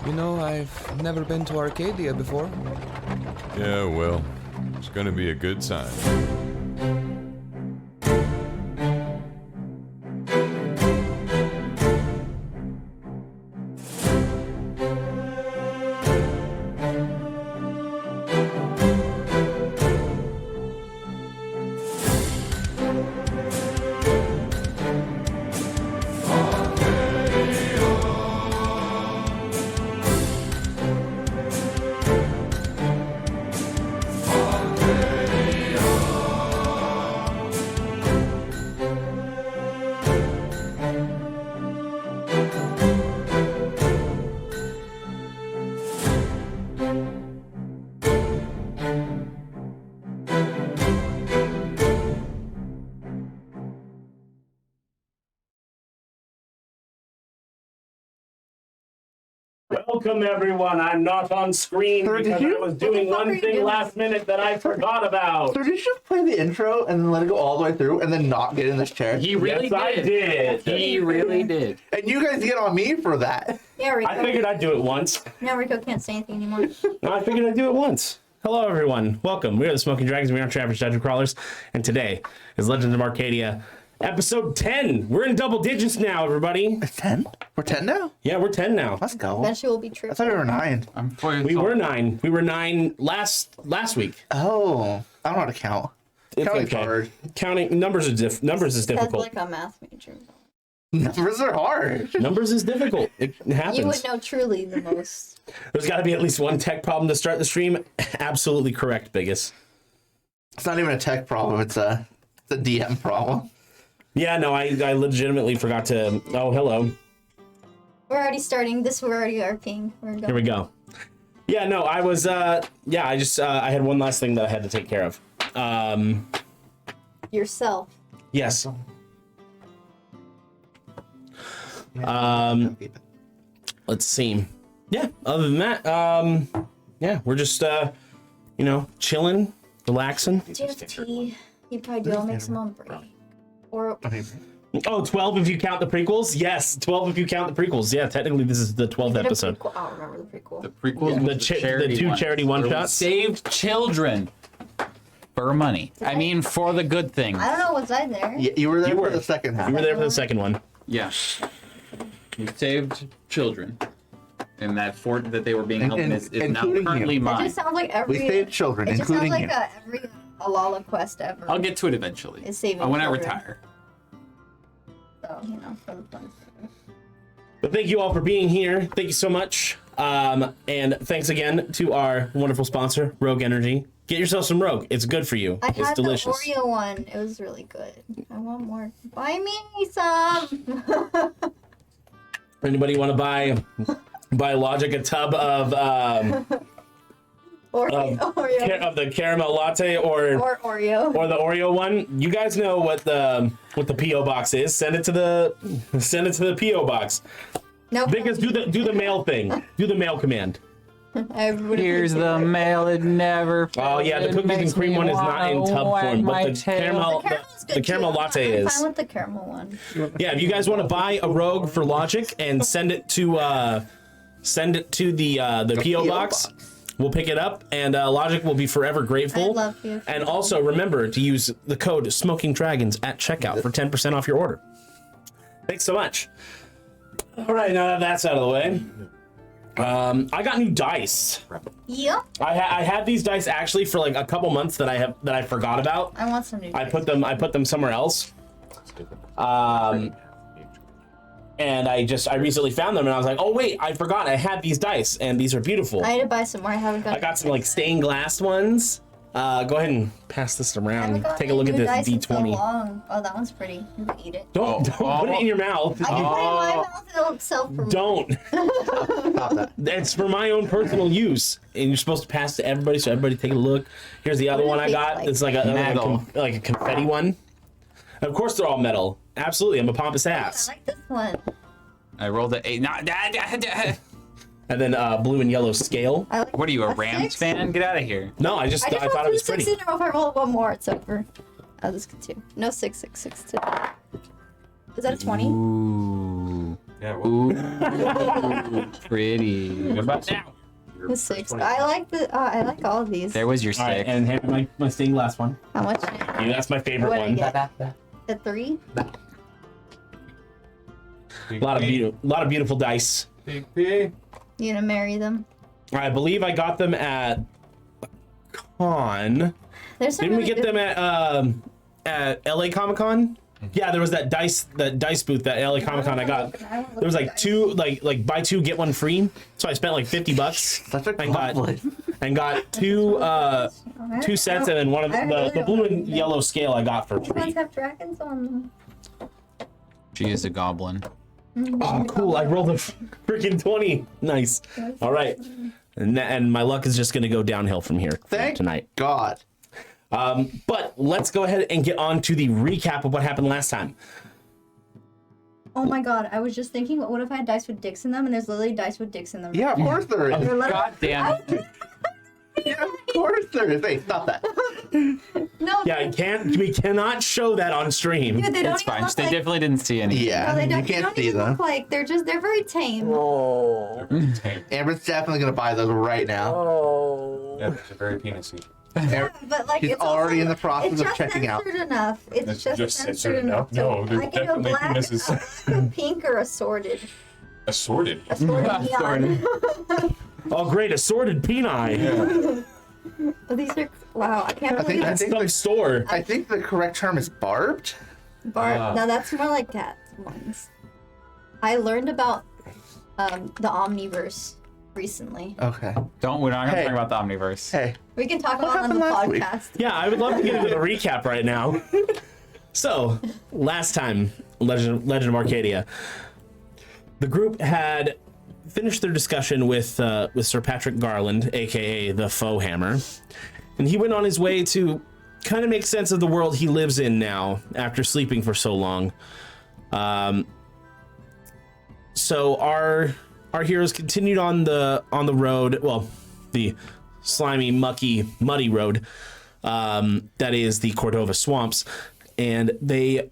You know, I've never been to Arcadia before. Yeah, well, it's gonna be a good time. Welcome everyone. I'm not on screen because I was doing one thing last minute that I forgot about. So did you just play the intro and then let it go all the way through and then not get in this chair? He really did. I did. He really did. And you guys get on me for that. Yeah, Rico. I figured I'd do it once. Now Rico can't say anything anymore. No, I figured I'd do it once. Hello everyone. Welcome. We are the Smoking Dragons. We are Travis Dungeon Crawlers. And today is Legend of Arcadia. Episode 10. We're in double digits now, everybody. 10? We're 10 now? Yeah, we're 10 now. Let's go. Eventually we'll be true. I thought we were 9. We were 9. We were 9 last week. Oh, I don't know how to count. It's Counting's okay. hard. Counting numbers is Sounds difficult. like a math major. Numbers are hard. Numbers is difficult. It happens. You would know truly the most. There's got to be at least one tech problem to start the stream. Absolutely correct, Biggest. It's not even a tech problem. It's a DM problem. Yeah, no, I legitimately forgot to. Oh, hello. We're already starting. We're already RPing. We're going. Here we go. Yeah, no, I was. Yeah, I just. I had one last thing that I had to take care of. Yourself. Yes. Let's see. Yeah. Other than that, yeah, we're just chilling, relaxing. Do you have tea? You probably do. I'll make some on break. Or Oh, 12 if you count the prequels? Yes, 12 if you count the prequels. Yeah, technically this is the 12th episode. I'll remember the prequel. The prequels, The two charity one-shots. Saved children for money. I mean, for the good thing. I don't know. Was I there? Yeah, you were there You for were. the second half. You were there for the second one. Yeah. You saved children. And that fort that they were being held in is now including currently you. It mine. just sounds like every. We saved children, It just sounds including like you. every Alala quest ever. I'll get to it eventually. It's saving when I children. retire. So for the fun. But thank you all for being here. Thank you so much. And thanks again to our wonderful sponsor, Rogue Energy. Get yourself some Rogue. It's good for you. I It's had delicious. the Oreo one. It was really good. I want more. Buy me some. Anybody want to buy Logic a tub of Oreo. of the caramel latte or Oreo. the Oreo one? You guys know what the PO box is. Send it to the PO box. No. Biggest, do the mail thing. Do the mail command. Here's the mail, it never. Oh yeah, the cookies and cream one is not in tub form, but the caramel latte I'm is. fine with the caramel one. Yeah, if you guys want to buy a Rogue for Logic and send it to the PO box, we'll pick it up, and Logic will be forever grateful. I love you. And also remember to use the code Smoking Dragons at checkout for 10% off your order. Thanks so much. All right, now that that's out of the way. I got new dice. Yep. I had these dice actually for like a couple months that I forgot about. I want some new. I put them somewhere else. And I recently found them and I was like, oh wait, I forgot I had these dice and these are beautiful. I had to buy some more. I haven't got. I got some like stained glass ones. Go ahead and pass this around. Take a look at this D20. Oh, that one's pretty. You can eat it. Don't put it in your mouth. I can put it in my mouth and it'll self-promote. Don't. Stop that. It's for my own personal use, and you're supposed to pass to everybody, so everybody take a look. Here's the other What one do I they got. taste It's like a confetti one. Of course, they're all metal. Absolutely, I'm a pompous I ass. like this one. I rolled an 8. And then blue and yellow scale. I like What are you, a a Rams 6? fan? Get out of here. No, I thought it was pretty. I don't know if I roll one more, it's over. Oh, this good too. No, 6, 6, 6, 2. Is that a 20? Ooh. Yeah. Well, Ooh, pretty. what about now? The 6. I like all of these. There was your All right, 6. and hand my stained glass one. How much? Yeah, that's my favorite What one. did I get? The 3? A lot of beautiful dice. Big P. You gonna marry them? I believe I got them at con. There's some Didn't we really get good- them at LA Comic Con? Yeah, there was that dice booth that LA Comic Con I got. There was like two like buy two get one free. So I spent like $50 Such a and got gauntlet. two sets, and then one of the blue and yellow scale I got for Which ones free. have dragons on them? She is a goblin. Oh, cool! I rolled a freaking 20. Nice. All right, and my luck is just gonna go downhill from here Thank tonight. God. But let's go ahead and get on to the recap of what happened last time. Oh my god, I was just thinking, what if I had dice with dicks in them, and there's literally dice with dicks in them? Yeah, of course there is. They're literally- God damn it. Yeah, of course there is. Hey, stop that. No, Yeah, we cannot show that on stream. dude, they don't It's even fine. look They like, definitely didn't see any. Yeah, no, they you don't, they can't don't see even them. look like, they're very tame. Amber's definitely gonna buy those right now. Yeah, it's a very penisy. Amber, But like, He's it's already also, in the process it's of just checking out. censored enough. It's It's just, just censored censored enough. enough? No, there's I can go definitely black, penises. a pink, or assorted. Assorted. Assorted neon. Oh, great, assorted peni. Oh, these are, wow, I can't I think believe I it's think Some the, store. I think the correct term is barbed. No, that's more like cat ones. I learned about the Omniverse recently. Okay. We're not gonna Hey. talk about the Omniverse. Hey, We can talk about it on the happened last podcast. Yeah, I would love to get into the recap right now. So, last time, Legend of Arcadia, the group had finished their discussion with Sir Patrick Garland, aka the Foe Hammer, and he went on his way to kind of make sense of the world he lives in now after sleeping for so long. So our heroes continued on the road, well, the slimy, mucky, muddy road that is the Cordova swamps, and they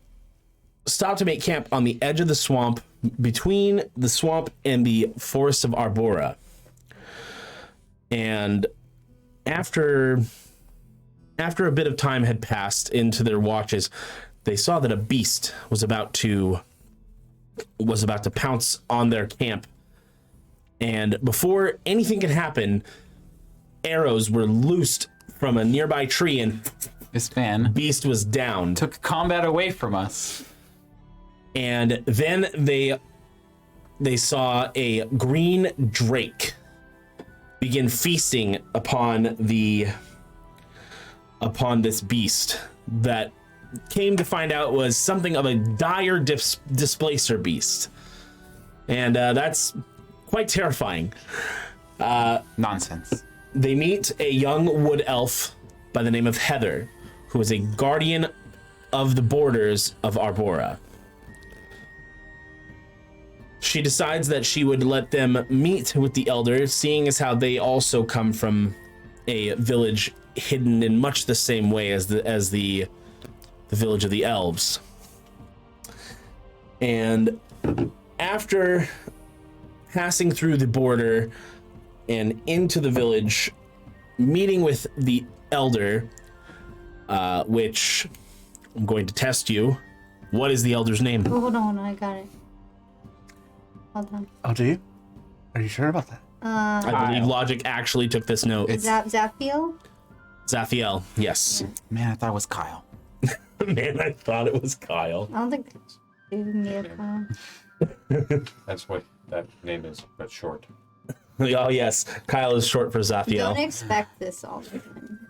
stopped to make camp on the edge of the swamp between the swamp and the forest of Arbora. And after a bit of time had passed into their watches, they saw that a beast was about to pounce on their camp. And before anything could happen, arrows were loosed from a nearby tree and This man beast was downed. took combat away from us. And then they saw a green drake begin feasting upon this beast that came to find out was something of a dire displacer beast. And that's quite terrifying. Nonsense. They meet a young wood elf by the name of Heather, who is a guardian of the borders of Arbora. She decides that she would let them meet with the elder, seeing as how they also come from a village hidden in much the same way as the village of the elves. And after passing through the border and into the village, meeting with the elder, which I'm going to test you. What is the elder's name? Oh, hold on, I got it. Hold on. oh, do you? Are you sure about that? I believe Logic actually took this note. Zaphiel? Zaphiel, yes. Man, I thought it was Kyle. Man, I thought it was Kyle. I don't think they gave me a call. That's what that name is, but short. Oh yes, Kyle is short for Don't Zaphiel. expect this all the time.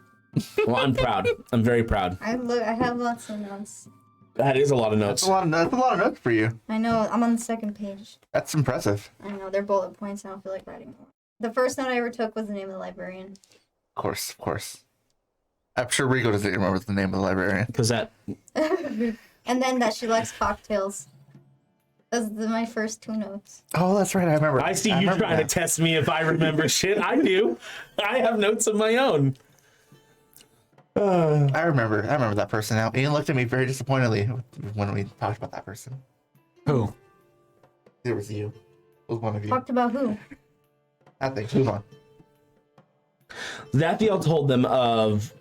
Well, I'm proud. I'm very proud. I have lots of notes. That is a lot of notes. That's a lot of notes for you. I know, I'm on the second page. That's impressive. I know, they're bullet points, I don't feel like writing more. The first note I ever took was the name of the librarian. Of course, of course. I'm sure Rico doesn't remember the name of the librarian. Because that And then that she likes cocktails. Those are my first two notes. Oh, that's right. I remember. I see you remember trying that. to test me if I remember shit. I do. I have notes of my own. I remember that person now. Ian looked at me very disappointedly when we talked about that person. Who? It was you. It was one of you. Talked about who? I think. Move on. Zathiel told them of.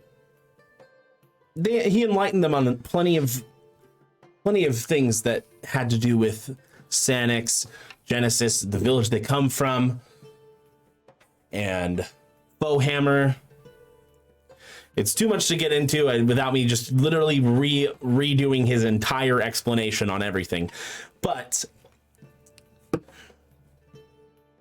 He enlightened them on plenty of things that had to do with Sanix, Genesis, the village they come from, and Bowhammer. It's too much to get into without me just literally redoing his entire explanation on everything. But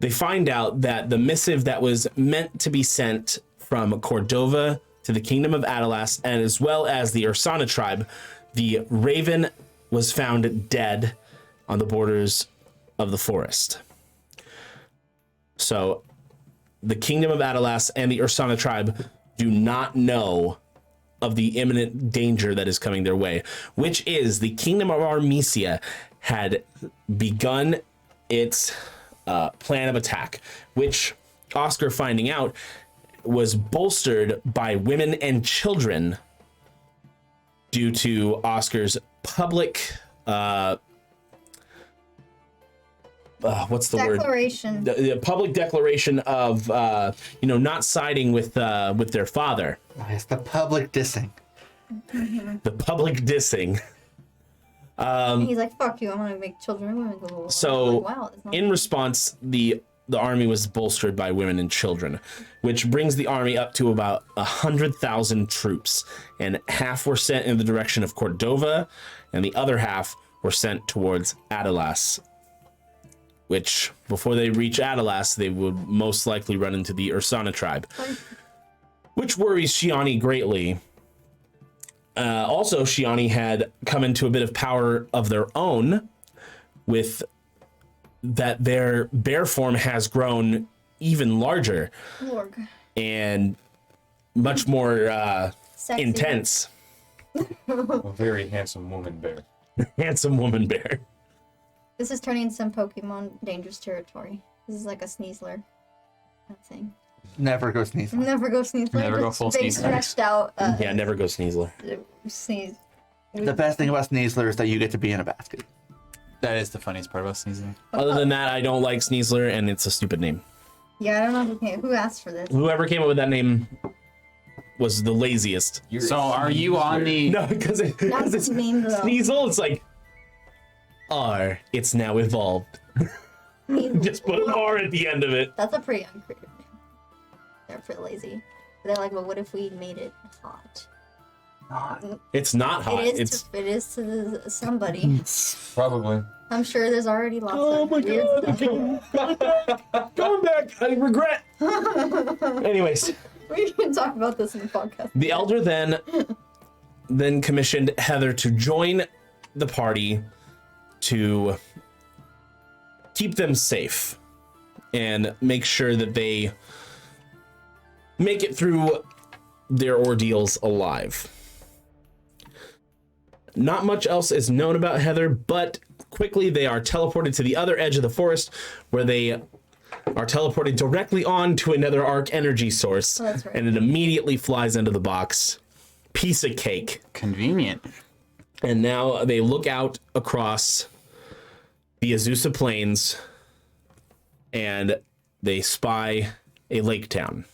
they find out that the missive that was meant to be sent from Cordova to the Kingdom of Adalas, and as well as the Ursana tribe, the Raven was found dead on the borders of the forest. So the Kingdom of Adalas and the Ursana tribe do not know of the imminent danger that is coming their way, which is the Kingdom of Armesia had begun its plan of attack, which Oscar, finding out, was bolstered by women and children due to Oscar's public what's the Declaration. word? The public declaration of not siding with their father. Oh, it's the public dissing. The public dissing. He's like, fuck you, I'm gonna make children and women go. So like, wow, in response, the army was bolstered by women and children, which brings the army up to about 100,000 troops, and half were sent in the direction of Cordova, and the other half were sent towards Adalas, which before they reach Adalas, they would most likely run into the Ursana tribe, which worries Shiani greatly. Also, Shiani had come into a bit of power of their own, with that their bear form has grown even larger Lord. and much more Sexy. intense. A very handsome woman bear. Handsome woman bear. This is turning some Pokemon dangerous territory. This is like a Sneasler. That thing. Never go sneeze. Never go Sneasler. Never go just full big Sneasler. stretched out. Yeah, never go Sneasler. Sneeze. The best thing about Sneasler is that you get to be in a basket. That is the funniest part about sneezing. Other than that, I don't like Sneasler, and it's a stupid name. Yeah, I don't know who asked for this. Whoever came up with that name was the laziest. So are you on the... No, because That's it's the name though. Sneasel. It's like R. It's now evolved. Just put an R at the end of it. That's a pretty uncreative name. They're pretty lazy. They're like, well, what if we made it hot? It's not hot. It It's is to somebody. Probably. I'm sure there's already lots of my weird god. Going back. I regret. Anyways, We can talk about this in the podcast. the elder then commissioned Heather to join the party to keep them safe and make sure that they make it through their ordeals alive. Not much else is known about Heather, but quickly they are teleported to the other edge of the forest, where they are teleported directly on to another arc energy source. Oh, that's right. And it immediately flies into the box. Piece of cake. Convenient. And now they look out across the Azusa Plains and they spy a lake town.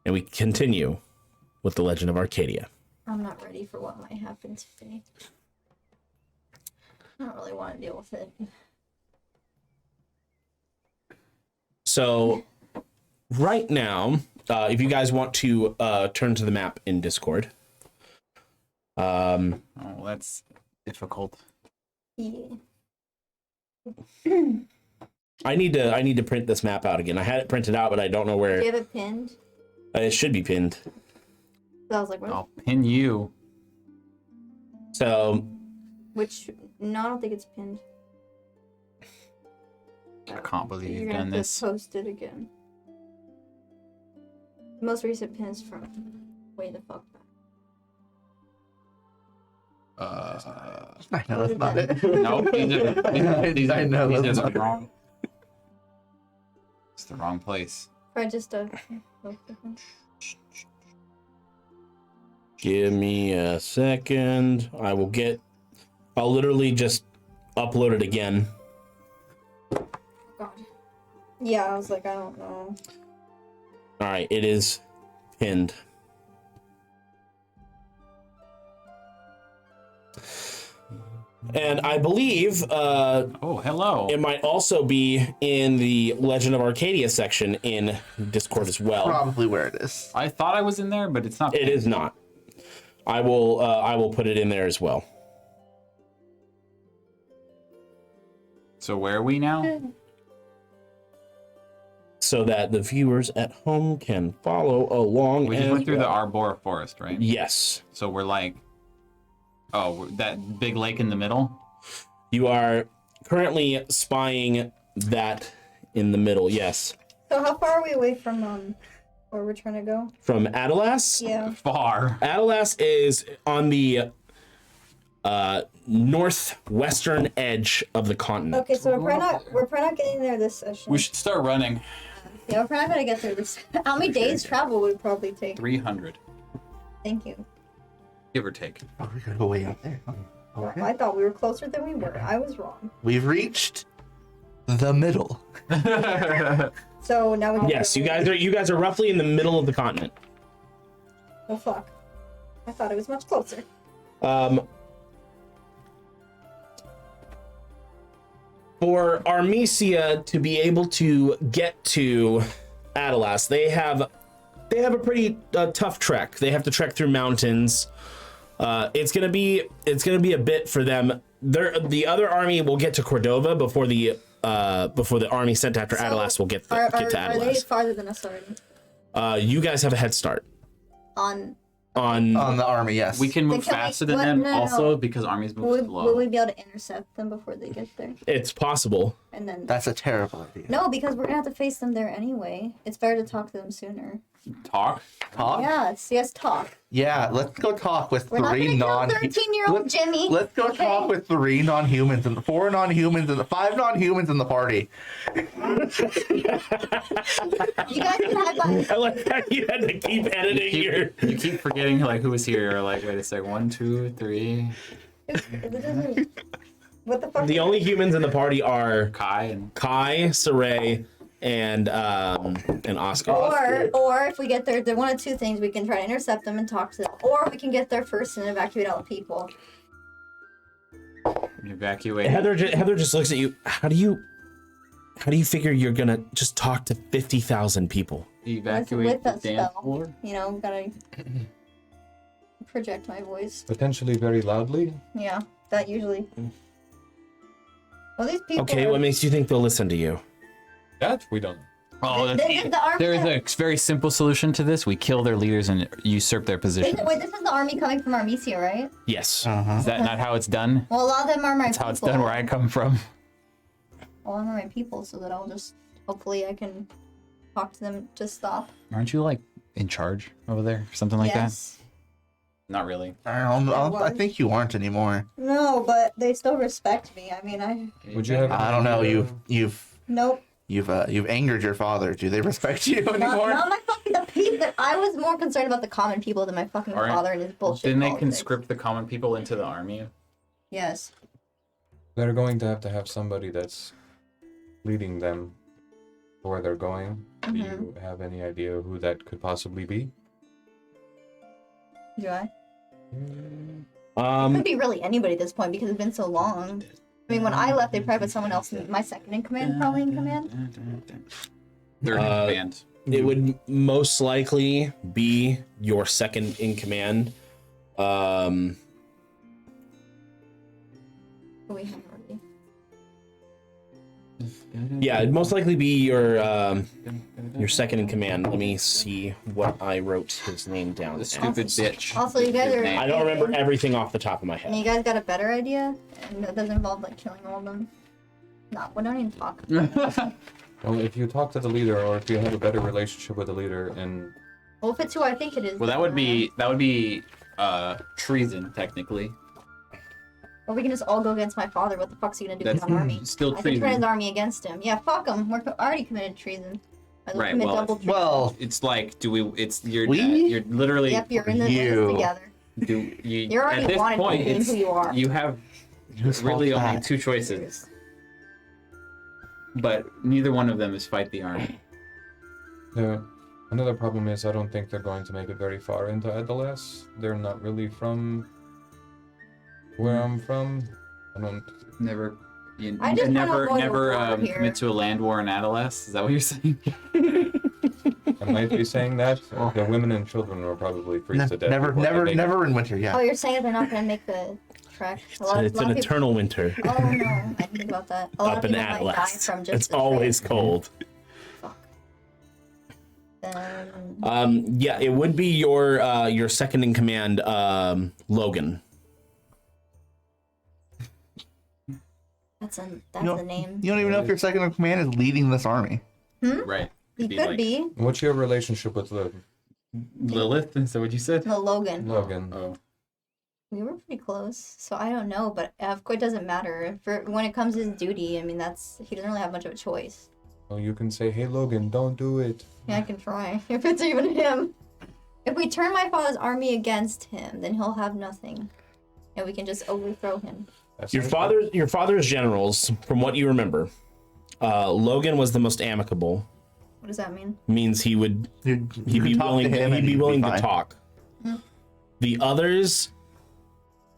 And we continue with the Legend of Arcadia. I'm not ready for what might happen today. I don't really want to deal with it. So right now, if you guys want to turn to the map in Discord. Oh, that's difficult. Yeah. I need to print this map out again. I had it printed out, but I don't know Do where. you have it pinned? It should be pinned. I was like, what? I'll pin you. So Which, no, I don't think it's pinned. I can't believe You're you've gonna done have this. to post it again. The most recent pin is from way the fuck back. I know that's not it. No, these I know are that's not it. wrong. It's the wrong place. Try just a. give me a second. I'll literally just upload it again. Yeah, I was like, I don't know. All right, it is pinned. And I believe Oh, hello. it might also be in the Legend of Arcadia section in Discord as well. Probably where it is. I thought I was in there, but it's not. It is not. I will put it in there as well. So where are we now? So that the viewers at home can follow along. We just and went through the Arbor Forest, right? Yes. So we're like, that big lake in the middle? You are currently spying that in the middle, yes. So how far are we away from where we're trying to go? From Adalas? Yeah. Far. Adalas is on the northwestern edge of the continent. Okay, so we're probably not getting there this session. We should start running. Yeah, we're probably not gonna get there this. How many days travel would probably take? 300, Thank you. give or take. Oh, we gotta go way out there. Okay. I thought we were closer than we were. I was wrong. We've reached the middle. So now we. Yes, you guys are roughly in the middle of the continent. Oh fuck! I thought it was much closer. For Armesia to be able to get to Adalas, they have a pretty tough trek. They have to trek through mountains. It's gonna be a bit for them. The other army will get to Cordova before the army sent after Adalas will get to Adalas. Are they farther than us already? You guys have a head start On. on. On the army, yes. We can move Then can we- faster than what? them No, no, also no. because armies move Will slow. we be able to intercept them before they get there? It's possible. And then. That's a terrible idea. No, because we're gonna have to face them there anyway. It's better to talk to them sooner. Talk? Talk? Yes, talk. Yeah, let's go talk with We're not three gonna kill 13-year-old Jimmy. Let's go okay? talk with 3 non-humans and 4 non-humans and 5 non-humans in the party. You guys can have that. I like how you had to keep editing your. You keep forgetting like who was here. You're like, wait a sec, 1, 2, 3. What the fuck? The only humans in the party are Kai and Kai, Saray, and Oscar. Or if we get there, they're one of two things. We can try to intercept them and talk to them, or we can get there first and evacuate all the people. evacuate. Heather just looks at you. How do you figure you're gonna just talk to 50,000 people? Evacuate With the that dance spell. floor. You know, gotta project my voice. Potentially very loudly. Yeah, that usually. Well, these people. Okay, are- what makes you think they'll listen to you? That we don't. Oh, the army. there is a very simple solution to this. We kill their leaders and usurp their position. Wait, this is the army coming from Armesia, right? Yes. Is that not how it's done? Well, a lot of them are my That's people. how it's done where I come from. A lot of them are my people, so that I'll just hopefully I can talk to them to stop. Aren't you like in charge over there? Something like Yes. that? Not really. I think you aren't anymore. No, but they still respect me. I mean, Would you have? I don't know. nope. You've angered your father. Do they respect you anymore? Not my fucking the people. I was more concerned about the common people than my fucking Alright. father and his bullshit. Didn't they politics. conscript the common people into the army? Yes. They're going to have somebody that's leading them to where they're going. Do you have any idea who that could possibly be? Do I? It could be really anybody at this point because it's been so long. I mean, when I left, they probably put someone else, my second in command, probably in command. Third in command. It would most likely be your second in command. Who we have already. Yeah, it'd most likely be your second in command. Let me see what I wrote his name down. The as. stupid bitch. Also, you guys are. Name. I don't remember everything off the top of my And head. you guys got a better idea? And that doesn't involve like killing all of them? No, we don't even talk. Well, if you talk to the leader, or if you have a better relationship with the leader, and Well, if it's who I think it is. Well, that would be treason technically. Or we can just all go against my father. What the fuck's he gonna do with That's his army? still I can turn his treason. army against him. Yeah, fuck him. We're already committed treason. I will Right, commit well, double treason. Well, It's like, you're We? literally Yep, you're in the You. list together. You're already at this wanted point, being it's who you are. you have whose really fault's only that? two choices. but neither one of them is fight the army. Another problem is I don't think they're going to make it very far into Adelas. They're not really from where I'm from. I don't. Never, I just wanna avoid a never war here. commit to a land war in Adelas. Is that what you're saying? I might be saying that. The women and children will probably freeze to death. Never, before they never, make it. never in winter. Yeah. Oh, you're saying they're not gonna make the trek? It's an eternal winter Oh no, I didn't think about that. A lot up of in people might die Atlas. from just It's the always trek. cold. Fuck. Then Yeah, it would be your second in command, Logan. that's a name. You don't even know if your second in command is leading this army. Right. He Be could like be. What's your relationship with Lilith. Is that what you said? No, Logan. Logan? Oh. We were pretty close, so I don't know, but of course it doesn't matter. For when it comes to his duty, I mean, he doesn't really have much of a choice. Well, you can say, "Hey, Logan, don't do it." Yeah, I can try if it's even him. If we turn my father's army against him, then he'll have nothing, and we can just overthrow him. That's Your father's generals, from what you remember, Logan was the most amicable. What does that mean? Means he'd be willing. He'd be willing to talk. The others,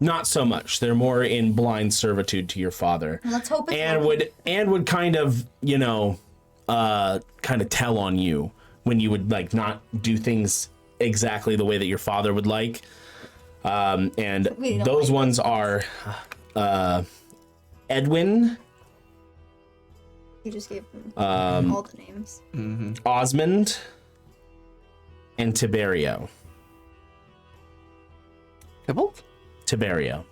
not so much. They're more in blind servitude to your father, Let's hope it's and would kind of kind of tell on you when you would like not do things exactly the way that your father would like. And We don't those like ones are Edwin, You just gave him all the names. Osmond, and Tiberio. Tybalt? Tiberio.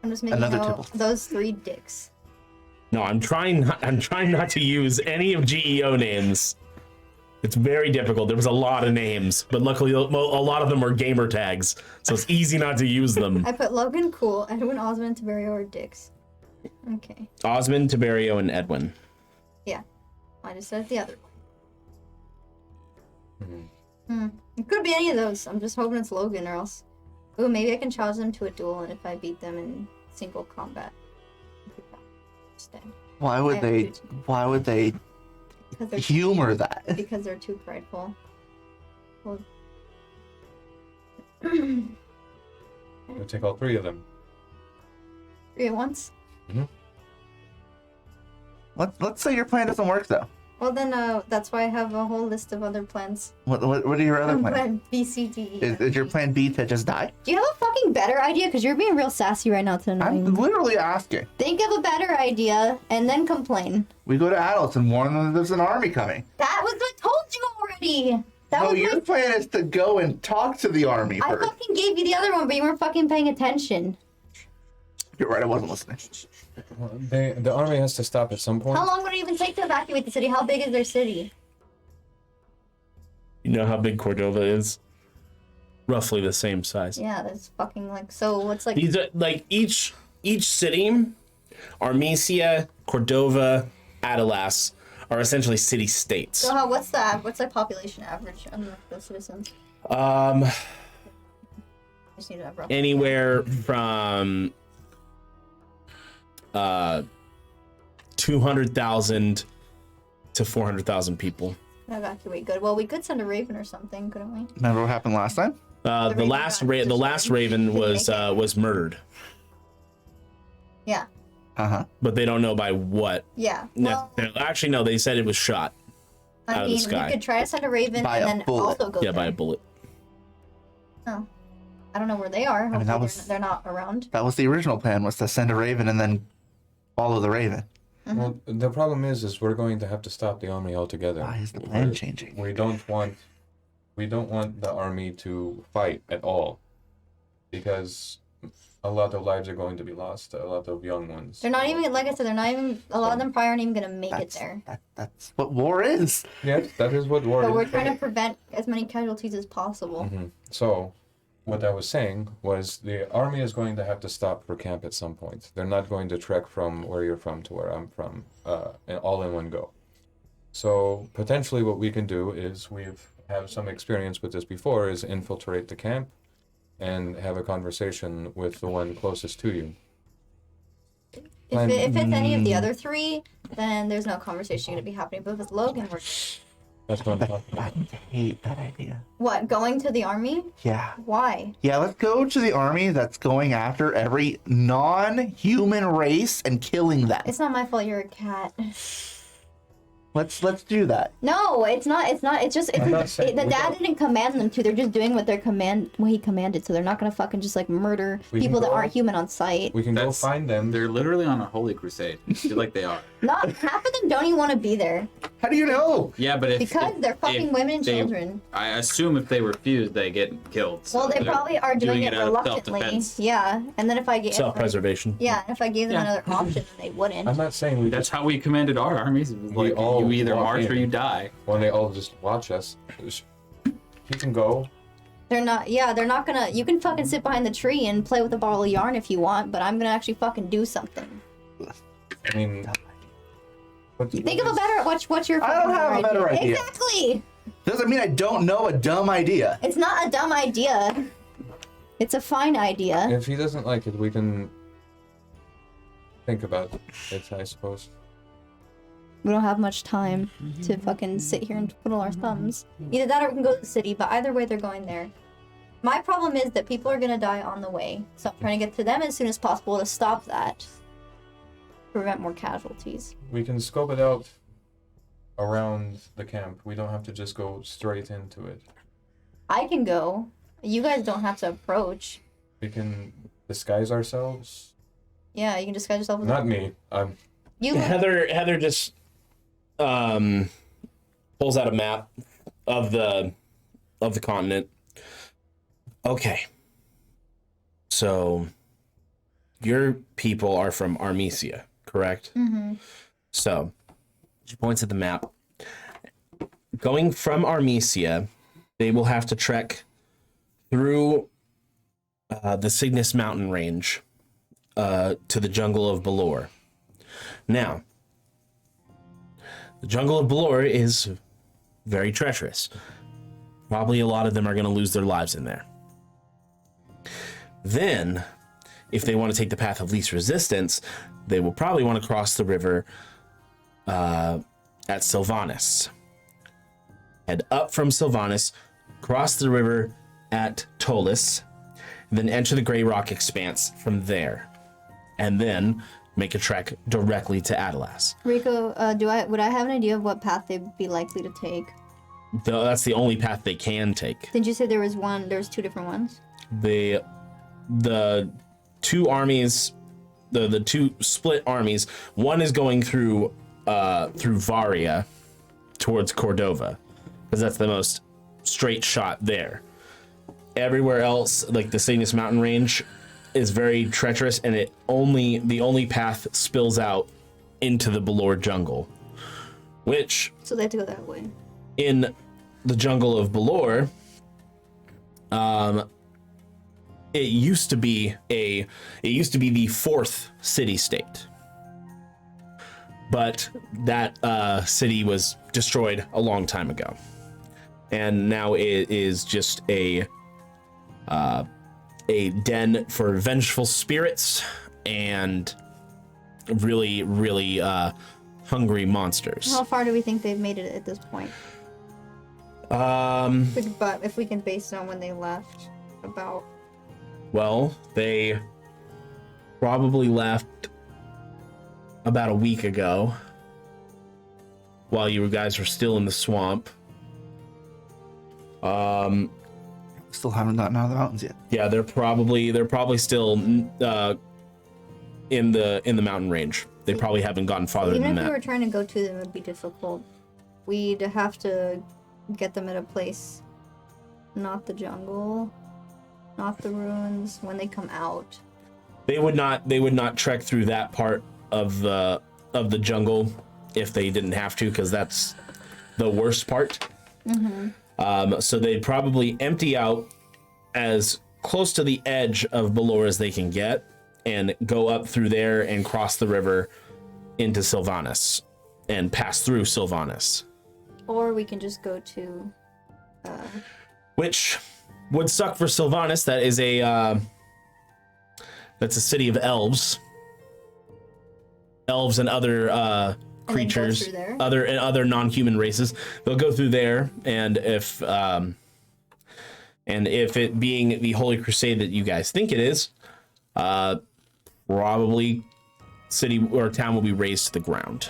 I'm just making Another out Tybalt. those 3 dicks. No, I'm trying not to use any of GEO names. It's very difficult. There was a lot of names, but luckily a lot of them were gamer tags, so it's easy not to use them. I put Logan, cool. Edwin, Osmond, Tiberio, or dicks. Okay. Osmond, Tiberio, and Edwin. Yeah. I just said the other one. It could be any of those. I'm just hoping it's Logan or else. Ooh, maybe I can challenge them to a duel, and if I beat them in single combat. Instead. Why would they? Why would they Because they're humor that? because they're too prideful. Well, You'll take all 3 of them. 3 at once? Let's say your plan doesn't work though. Well then, that's why I have a whole list of other plans. What are your other plans? Plan B, C, D, E. Is your plan B to just die? Do you have a fucking better idea? Because you're being real sassy right now to I'm annoying. literally asking. Think of a better idea and then complain. We go to adults and warn them that there's an army coming. That was I told you already. That No, was your my, plan is to go and talk to the army I first. fucking gave you the other one, but you weren't fucking paying attention. You're right, I wasn't listening. Well, the army has to stop at some point. How long would it even take to evacuate the city? How big is their city? You know how big Cordova is? Roughly the same size. Yeah, that's fucking like so. What's like? These are like each city, Armesia, Cordova, Adelas, are essentially city states. So what's the population average on the citizens? Just need to have rough. Anywhere from 200,000 to 400,000 people. Evacuate. Good. Well, we could send a raven or something, couldn't we? Remember what happened last time? The Raven last got the last destroyed. raven Didn't was make it. was murdered, Yeah. but they don't know by what. Yeah. No, Well, actually, no. They said it was shot. I out of the mean, sky. we could try to send a raven By and a then bullet. also go. Yeah, by a there. bullet. Oh. I don't know where they are. Hopefully that was- they're not around. That was the original plan, was to send a raven and then follow the raven. Well, the problem is we're going to have to stop the army altogether. Why is the plan changing? We don't want the army to fight at all, because a lot of lives are going to be lost. A lot of young ones. They're not even, like I said, they're not even, a lot of them probably aren't even going to make it there. That's what war is. Yes, that is what war But is. we're trying to prevent as many casualties as possible. Mhm. So, what I was saying was the army is going to have to stop for camp at some point. They're not going to trek from where you're from to where I'm from, and all in one go. So potentially, what we can do is have some experience with this before, is infiltrate the camp, and have a conversation with the one closest to you. If it's any of the other three, then there's no conversation going to be happening. But if it's Logan, we're... That's what I'm talking about. I hate that idea. What, going to the army? Yeah. Why? Yeah, let's go to the army that's going after every non-human race and killing them. It's not my fault you're a cat. Let's do that. No, it's not. It's just I'm not saying the we dad don't- didn't command them to. They're just doing what he commanded. So they're not gonna fucking just like murder We can people that go- aren't human on sight. We can go That's- find them. They're literally on a holy crusade. I feel like they are. Not half of them don't even want to be there How do you know? Yeah, but if because they're fucking if women and they- children. I assume if they refuse, they get killed. So Well, they they're probably are doing it out of reluctantly. self-defense. Yeah, and then if I get Self-preservation. Yeah, and if I gave them Yeah. another option, then they wouldn't. I'm not saying we That's how we commanded our armies. It was We like, all you either walk march or in. you die. when they all just watch us. You can go. They're not. Yeah, they're not gonna. You can fucking sit behind the tree and play with a bottle of yarn if you want, but I'm gonna actually fucking do something. I mean, Think of a better. What's your? I don't fucking have a better idea. Exactly. Doesn't mean I don't know a dumb idea. It's not a dumb idea. It's a fine idea. If he doesn't like it, we can think about it, I suppose. We don't have much time to fucking sit here and twiddle our thumbs. Either that or we can go to the city, but either way they're going there. My problem is that people are gonna die on the way, so I'm trying to get to them as soon as possible to stop that. Prevent more casualties. We can scope it out around the camp. We don't have to just go straight into it. I can go. You guys don't have to approach. We can disguise ourselves. Yeah, you can disguise yourself as Not me. you. Heather just pulls out a map of the continent. Okay. So your people are from Armesia, correct? Mm-hmm. So she points at the map. Going from Armesia, they will have to trek through the Cygnus mountain range to the jungle of Balor. Now, the jungle of Balor is very treacherous. Probably a lot of them are going to lose their lives in there. Then, if they want to take the path of least resistance, they will probably want to cross the river at Sylvanas. Head up from Sylvanas, cross the river at Tolis, then enter the Grey Rock Expanse from there, and then make a trek directly to Adalas. Rico, would I have an idea of what path they'd be likely to take? That's the only path they can take. Did you say there was two different ones? The two armies, the two split armies, one is going through Varia towards Cordova, because that's the most straight shot there. Everywhere else, like the Cygnus mountain range, is very treacherous, and the only path spills out into the Balor jungle, which So they have to go that way. in the jungle of Balor, it used to be the fourth city-state, but that city was destroyed a long time ago, and now it is just a den for vengeful spirits and really hungry monsters. How far do we think they've made it at this point? But if we can base it on when they left, about. Well, they probably left about a week ago while you guys were still in the swamp. Still haven't gotten out of the mountains yet. Yeah, they're probably still in the mountain range. They probably haven't gotten farther Even than if we were that. trying to go to them, it would be difficult. We'd have to get them at a place, not the jungle, not the ruins. When they come out, They would not trek through that part of the jungle if they didn't have to, because that's the worst part. So they'd probably empty out as close to the edge of Balor as they can get and go up through there and cross the river into Sylvanas and pass through Sylvanas, or we can just go to. which would suck for Sylvanas. That is that's a city of elves. elves and other creatures, through there? other non-human races. They'll go through there, and if it being the Holy Crusade that you guys think it is, probably city or town will be razed to the ground.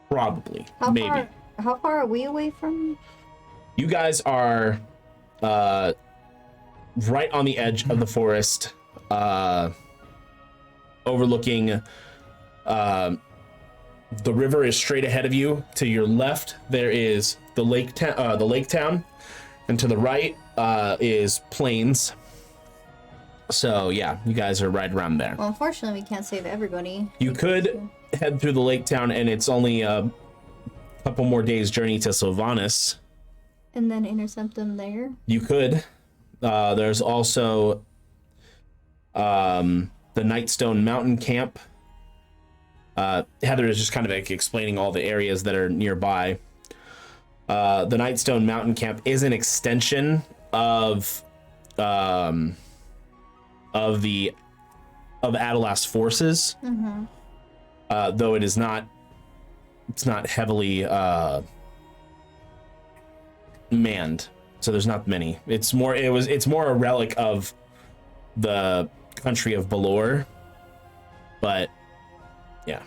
Probably, maybe. How far are we away from? You guys are right on the edge of the forest, overlooking. The river is straight ahead of you. To your left, there is the lake town, and to the right is plains. So yeah, you guys are right around there. Well, unfortunately, we can't save everybody. You could head through the lake town, and it's only a couple more days' journey to Sylvanas. And then intercept them there. You could. There's also the Nightstone Mountain Camp. Heather is just kind of like explaining all the areas that are nearby. The Nightstone Mountain Camp is an extension of Adelast's forces, though it is not. It's not heavily manned, so there's not many. It's more. It's more a relic of the country of Balor, but yeah,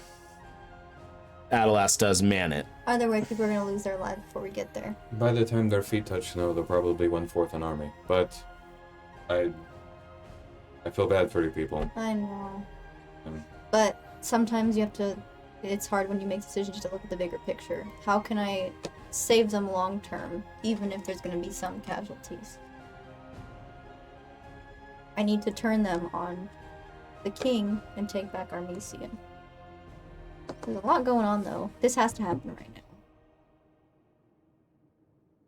Adelast does man it. Either way, people are gonna lose their lives before we get there. By the time their feet touch snow, they'll probably 1/4 an army. But I feel bad for you people. I know. Mm. But sometimes you have to. It's hard when you make decisions to look at the bigger picture. How can I save them long term, even if there's going to be some casualties? I need to turn them on the king and take back Armesian. There's a lot going on, though. This has to happen right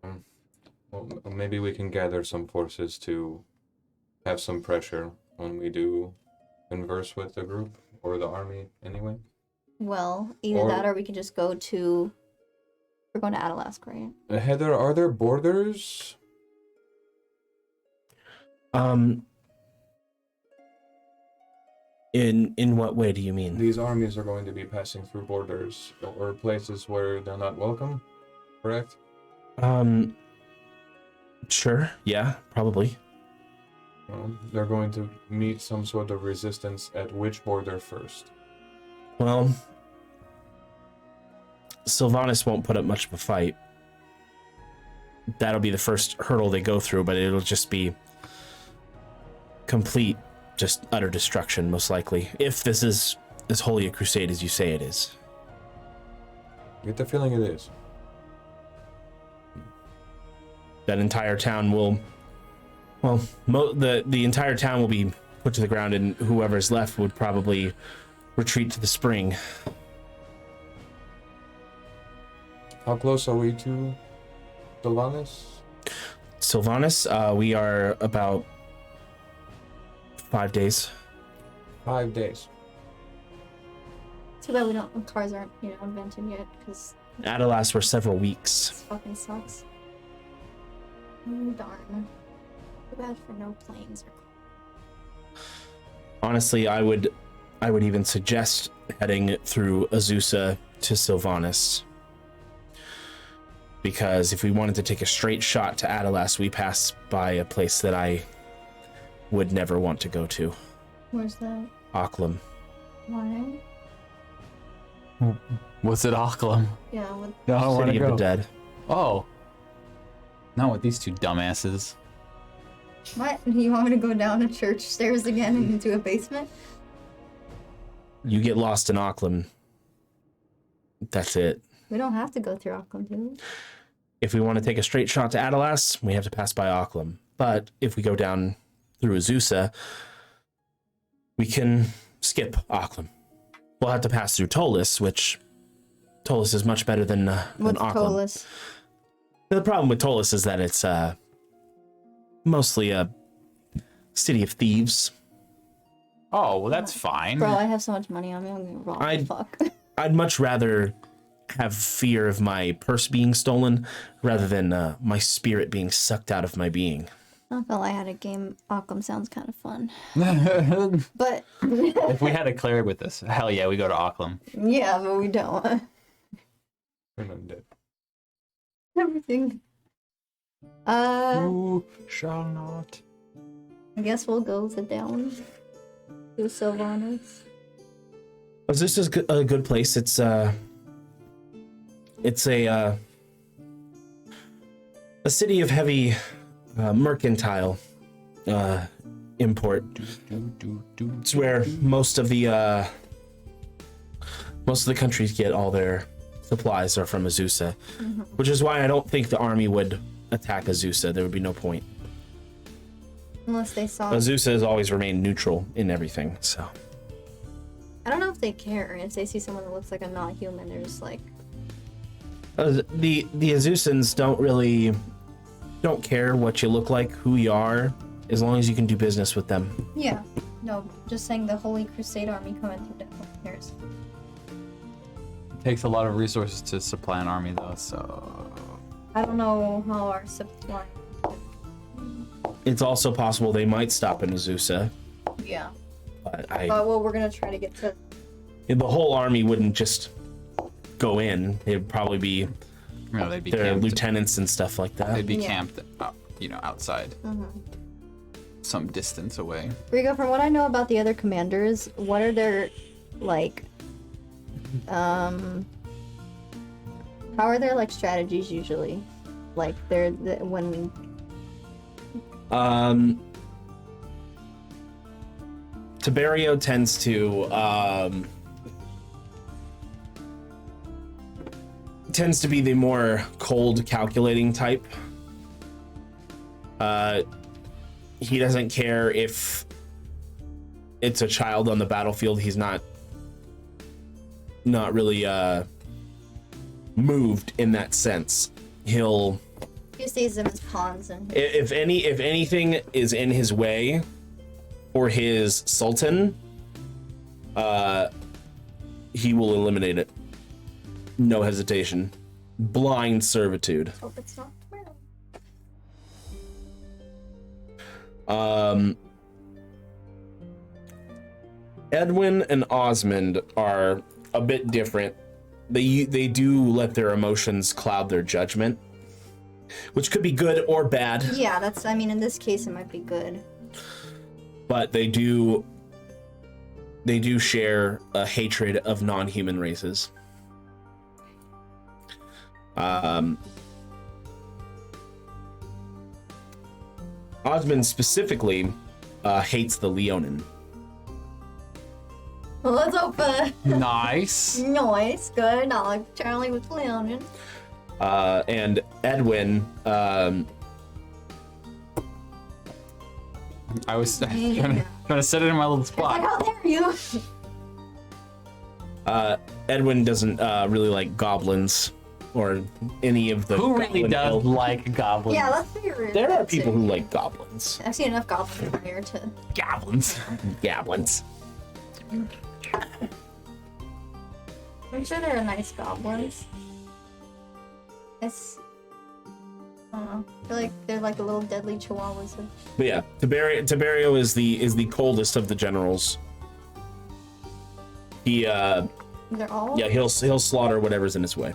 now. Well, maybe we can gather some forces to have some pressure when we do converse with the group or the army anyway. Well, either that or we can just go to... We're going to Adelask, right? Heather, are there borders? In what way do you mean? These armies are going to be passing through borders or places where they're not welcome, correct? Sure. Yeah, probably. Well, they're going to meet some sort of resistance at which border first? Well, Sylvanas won't put up much of a fight. That'll be the first hurdle they go through, but it'll just be complete, just utter destruction, most likely. If this is as holy a crusade as you say it is. I get the feeling it is. That entire town will... Well, the entire town will be put to the ground, and whoever's left would probably retreat to the spring. How close are we to Sylvanas? Sylvanas, we are about 5 days. 5 days. Too bad cars aren't, invented yet, because Adelast were several weeks. this fucking sucks. Oh, darn. Too bad for no planes or cars. Honestly, I would even suggest heading through Azusa to Sylvanas. Because if we wanted to take a straight shot to Adelast, we pass by a place that I would never want to go to. Where's that? Auckland. Why? What's at Auckland? Yeah, what? No, I don't want to City of go. the Dead. Oh. Not with these two dumbasses. What? You want me to go down a church stairs again and into a basement? You get lost in Auckland. That's it. We don't have to go through Auckland, do we? If we want to take a straight shot to Adelast, we have to pass by Auckland. But if we go down through Azusa, we can skip Auckland. We'll have to pass through Tolis, which Tolis is much better than What's Auckland. Tolis? The problem with Tolis is that it's mostly a city of thieves. Oh, well, that's fine. Bro, I have so much money on me, I'm gonna rob the fuck. I'd much rather have fear of my purse being stolen rather than my spirit being sucked out of my being. Not gonna lie, I had a game. Occam sounds kind of fun. If But we had a cleric with us, hell yeah, we go to Auckland. yeah, but we don't. Turn undead. Everything. Who shall not? I guess we'll go sit down. Do Sylvanas. This is a good place. It's a city of heavy mercantile import. It's where most of the countries get all their supplies are from Azusa, which is why I don't think the army would attack Azusa. There would be no point. Unless they saw. Azusa has always remained neutral in everything, so. I don't know if they care. If they see someone that looks like a non-human, they're just like. The Azusans don't care what you look like, who you are, as long as you can do business with them. Yeah. No, just saying the Holy Crusade army coming through definitely cares. It takes a lot of resources to supply an army, though, so. I don't know how our supply. It's also possible they might stop in Azusa, Yeah. but Well, we're gonna try to get to. the whole army wouldn't just go in. It'd probably be You know, they'd be their camped. lieutenants and stuff like that. They'd be Yeah. camped, outside, some distance away. Rico, from what I know about the other commanders, what are their, like, how are their, like, strategies usually? Like, when... Tiberio tends to be the more cold, calculating type. He doesn't care if it's a child on the battlefield. He's not really moved in that sense. He sees them as pawns and... if anything is in his way for his sultan, he will eliminate it. No hesitation. Blind servitude. Hope it's not tomorrow. Edwin and Osmond are a bit different. They do let their emotions cloud their judgment, which could be good or bad. Yeah, I mean, in this case, it might be good. But they do share a hatred of non-human races. Osmond specifically hates the Leonin. Well, let's hope, Nice. nice, good, not like Charlie with Leonin. And Edwin, I was trying to set it in my little Like, spot. how dare you? Edwin doesn't really like goblins or any of the. Who really goblin does ilk. like goblins? Yeah, let's figure it There are out, people too. who like goblins. I've seen enough goblins prior to... goblins. Goblins. I'm sure they're nice goblins. I don't know. I feel like they're like a little deadly chihuahuas. But yeah, Tiberio is the coldest of the generals. They're all... Yeah, he'll slaughter whatever's in his way.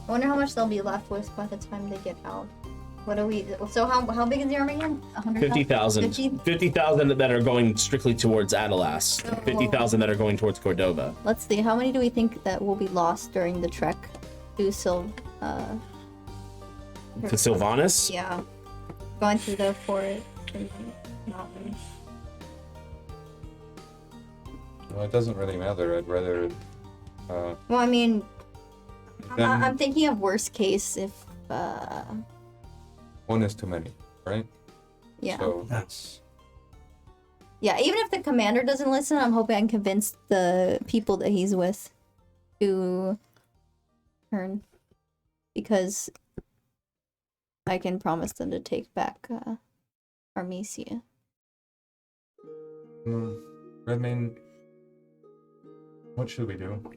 I wonder how much they'll be left with by the time they get out. What do we... So how big is the army again? 50,000. 50,000 that are going strictly towards Adalas. 50,000 that are going towards Cordova. Let's see. How many do we think that will be lost during the trek to To Sylvanas? Yeah. Going through the forest and mountains. Well, it doesn't really matter. I'd rather. Well, I mean... Then- I'm thinking of worst case if... One is too many, right? Yeah. So that's. Yeah, even if the commander doesn't listen, I'm hoping I can convince the people that he's with to turn. Because I can promise them to take back Armesia. Redmane. What should we do? What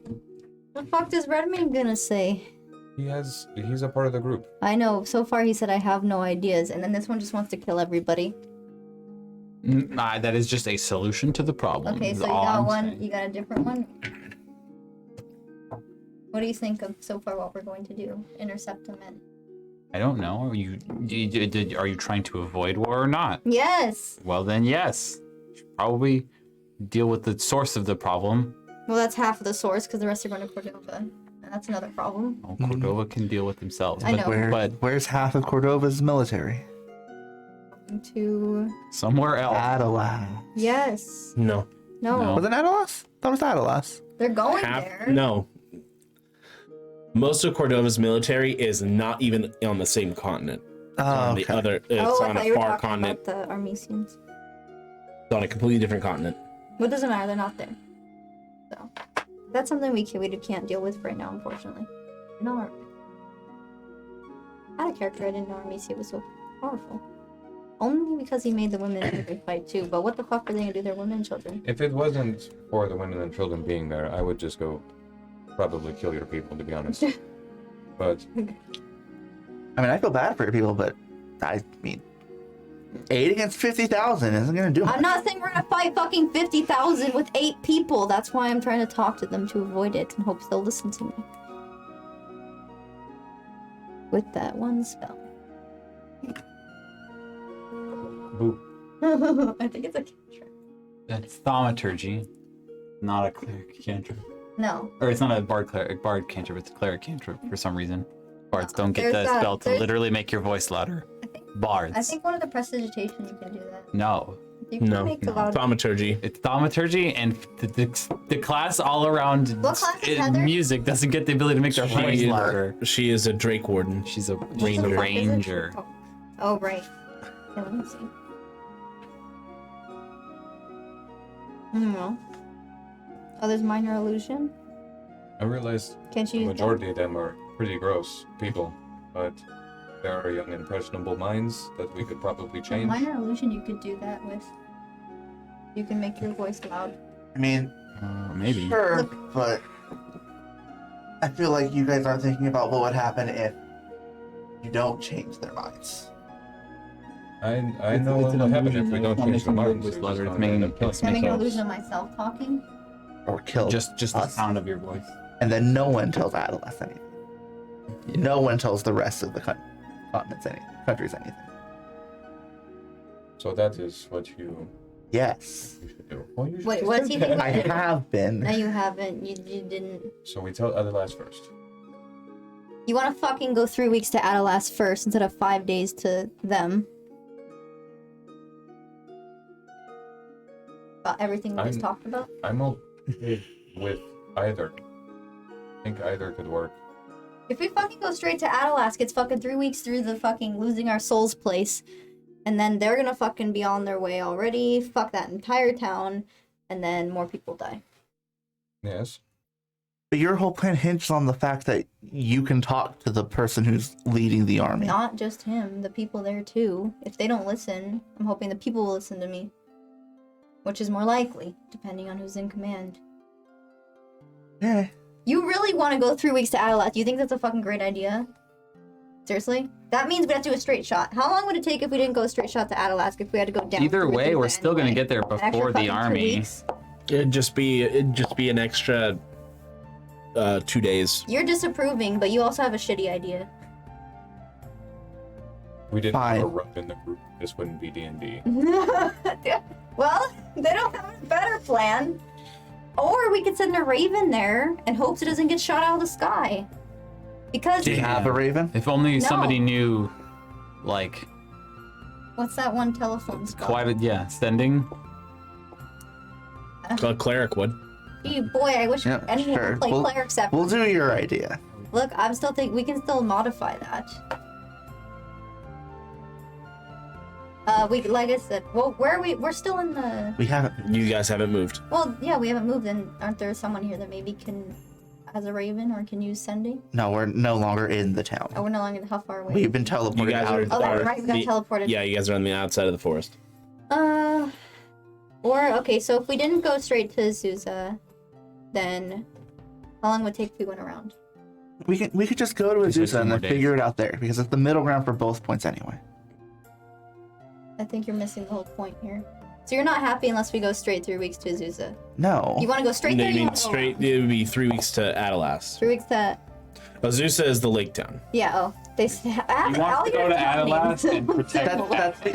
the fuck is Redmane gonna say? He's a part of the group. I know. So far, he said I have no ideas, and then this one just wants to kill everybody. Nah, that is just a solution to the problem. Okay, is so you all got I'm one. saying. You got a different one. What do you think of so far what we're going to do? Intercept them in. I don't know. Are you trying to avoid war or not? Yes. Well, then yes. You should probably deal with the source of the problem. Well, that's half of the source because the rest are going to Cordova, and that's another problem. Well, Cordova can deal with themselves. I know. But Where's half of Cordova's military? To somewhere else. Adelas. yes. No. No. Was it Adelas? That was Adelas. They're going Half, there. no. Most of Cordova's military is not even on the same continent. It's Oh, on the okay. other. It's Oh, I on thought a you were far talking continent. about the Armesians. It's on a completely different continent. What doesn't matter? They're not there. So that's something we can't deal with right now, unfortunately. No. I had a character I didn't know Armesia was so powerful. Only because he made the women in every fight too. But what the fuck were they gonna do to their women and children? If it wasn't for the women and children being there, I would just go probably kill your people, to be honest. But I mean, I feel bad for your people, but I mean, 8 against 50,000 isn't gonna do much. I'm not saying we're gonna fight fucking 50,000 with 8 people. That's why I'm trying to talk to them to avoid it and hopes they'll listen to me. With that one spell. boo. I think it's a cantrip. That's thaumaturgy, not a cleric cantrip. No. Or it's not a bard cantrip, it's a cleric cantrip for some reason. Bards don't get There's the spell to there's- literally make your voice louder. Bards. I think one of the prestidigitation you can do that. No. You can No. make a loud. Thaumaturgy. It's thaumaturgy, and the class all around What class is Heather? music doesn't get the ability to make their voice She, louder. she is a Drake Warden. She's a What the ranger. fuck is it? ranger. Oh, right. Yeah, let me see. I don't know. Oh, there's minor illusion. I realized Can't the you use that? majority of them are pretty gross people, but there are young, impressionable minds that we could probably change. Minor illusion, you could do that with. You can make your voice loud. I mean, Maybe. sure, but I feel like you guys aren't thinking about what would happen if you don't change their minds. I know what will happen if we don't change the minds. Voice They're louder. just It's gonna making end them up killing piss Can I make an themselves. illusion of myself talking? Or kill Just the us. sound of your voice. And then no one tells Adelas anything. No one tells the rest of the continents anything, countries anything. So that is what you Yes, should do. Well, you should Wait, just what's do he that. think? I have been. No, you haven't. You didn't. So we tell Adelas first. You want to fucking go 3 weeks to Adelas first instead of 5 days to them. About everything we just I'm- talked about. I'm okay with either. I think either could work. If we fucking go straight to Adelas, it's fucking 3 weeks through the fucking losing our souls place. And then they're gonna fucking be on their way already. Fuck that entire town. And then more people die. Yes. But your whole plan hinges on the fact that you can talk to the person who's leading the army. Not just him, the people there too. If they don't listen, I'm hoping the people will listen to me. Which is more likely, depending on who's in command. Yeah. You really want to go 3 weeks to Adelas? Do you think that's a fucking great idea? Seriously? That means we have to do a straight shot. How long would it take if we didn't go a straight shot to Adelas if we had to go down? Either through way, it we're still gonna anyway? get there An extra before the fucking 2 army. weeks? It'd just be an extra 2 days. You're disapproving, but you also have a shitty idea. We didn't Fine. have a rep in the group. This wouldn't be D&D. Well, they don't have a better plan. Or we could send a raven there and hopes it doesn't get shot out of the sky. Because Do you have a raven? If only No. somebody knew, like, what's that one telephone spell? sending. A cleric would. Gee, boy, I wish Yeah, anyone sure. would play We'll- cleric separate. We'll do your idea. Look, I'm still thinking we can still modify that. We like I said, well, where are we? We're still in the. We haven't. You guys haven't moved. Well, yeah, we haven't moved. And aren't there someone here that maybe can, as a raven, or can use sending? No, we're no longer in the town. Oh, we're no longer. How far away? We've been teleported You guys out are- of the Oh, that's forest. right. We got the- teleported. Yeah, you guys are on the outside of the forest. Or okay, so if we didn't go straight to Azusa, then how long would it take if we went around? We could just go to Just like Azusa 2 and more then days. figure it out there because it's the middle ground for both points anyway. I think you're missing the whole point here. So you're not happy unless we go straight 3 weeks to Azusa. No. You want to go straight No, there? you mean wanna go straight? around? It would be 3 weeks to Adalas. 3 weeks to. Azusa is the lake town. Yeah. Oh, they. He wants to go to Adalas and protect.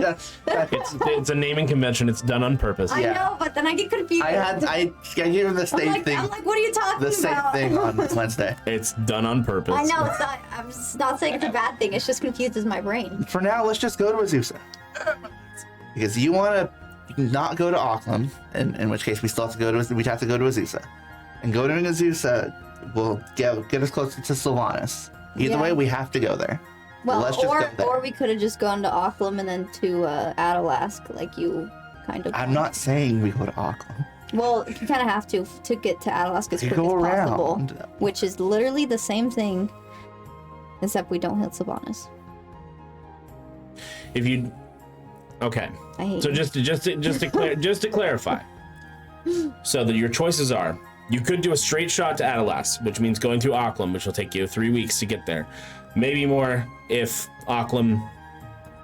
That's It's a naming convention. It's done on purpose. I Yeah. know, but then I get confused. I gave him the same thing. I'm like, what are you talking The same about? thing on Wednesday. It's done on purpose. I know it's not. I'm just not saying it's a bad thing. It's just confuses my brain. For now, let's just go to Azusa. Because you want to not go to Auckland, in which case we still have to go to Azusa. And go to Azusa will get us closer to Sylvanas. Either Yeah. way, we have to go there. Well, Let's just go there. or we could have just gone to Auckland and then to Adalask, like you kind of. I'm not saying we go to Auckland. Well, you kind of have to get to Adalask as You quick as go possible, around. which is literally the same thing, except we don't hit Sylvanas. If you, okay. I hate. So you. just to clarify, so that your choices are: you could do a straight shot to Adalas, which means going through Auckland, which will take you 3 weeks to get there, maybe more if Auckland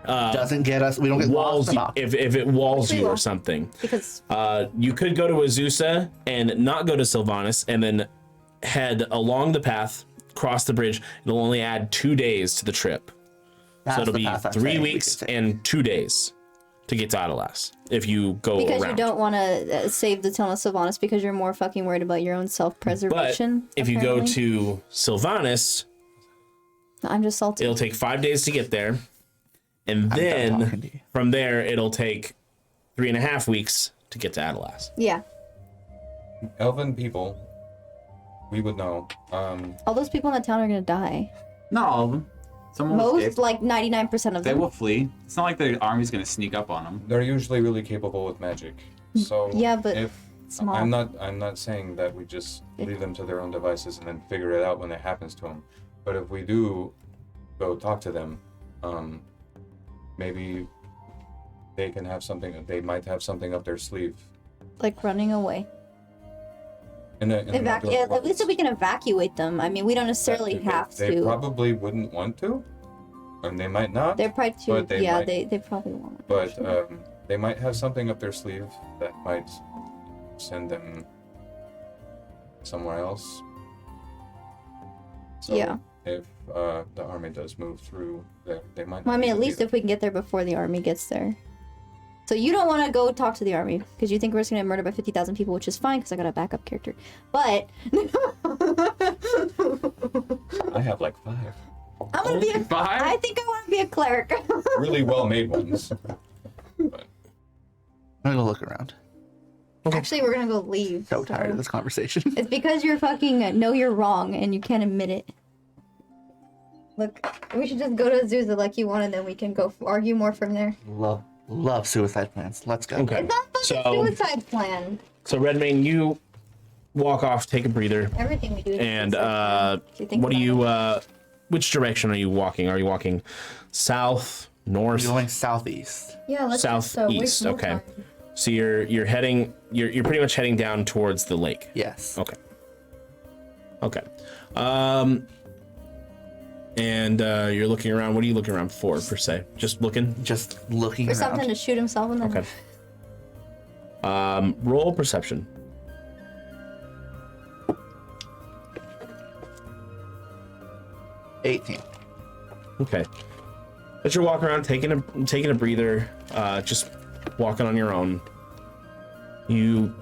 Doesn't get us. We don't get walls lost in you, Auckland. if it walls We you or will. something. Because You could go to Azusa and not go to Sylvanas, and then head along the path, cross the bridge. It'll only add 2 days to the trip, That's so it'll the be path I'm 3 saying we weeks could take. and 2 days to get to Adalas if you go because around. you don't want to save the town of Sylvanas because you're more fucking worried about your own But self-preservation. if you go apparently. to Sylvanas, I'm just salty. it'll take 5 days to get there, and done talking to then you. from there it'll take 3.5 weeks to get to Adalas. Yeah, Elven people, we would know. all those people in the town are gonna die. Not all of them. Some will Most, escape. like 99% of They them. will flee. It's not like the army's gonna sneak up on them. They're usually really capable with magic. So Yeah, but if small. I'm not saying that we just leave them to their own devices and then figure it out when it happens to them. But if we do go talk to them, maybe they can have something. They might have something up their sleeve. Like running away. In a regular At least if we can evacuate them. I mean, we don't necessarily have They to. probably wouldn't want to, and they might not. They're probably too. but they Yeah, might. they probably won't. But actually. they might have something up their sleeve that might send them somewhere else. So Yeah. if the army does move through there, they might. Well, I not mean, at even be least there. if we can get there before the army gets there. So you don't want to go talk to the army because you think we're just gonna get murdered by 50,000 people, which is fine because I got a backup character. But I have like 5 I'm gonna be a. Five? I think I want to be a cleric. really well made ones. But I'm gonna go look around. Actually, we're gonna go leave. So tired of this conversation. It's because you're fucking know you're wrong and you can't admit it. Look, we should just go to Azusa like you want, and then we can go argue more from there. Love suicide plans. Let's go. Okay. It's not fucking So- suicide plan. So Redmane, you walk off, take a breather, Everything we do. Is a and suicide plan, if you think what do about it. you? Which direction are you walking? Are you walking south, north? We're going southeast. Yeah, let's southeast, okay. So you're heading. You're pretty much heading down towards the lake. Yes. Okay. Okay. And you're looking around. What are you looking around for, per se? Just looking. Just looking For around. something to shoot himself in the Okay. Roll perception. $18. Okay. As you're walking around, taking a breather, just walking on your own, you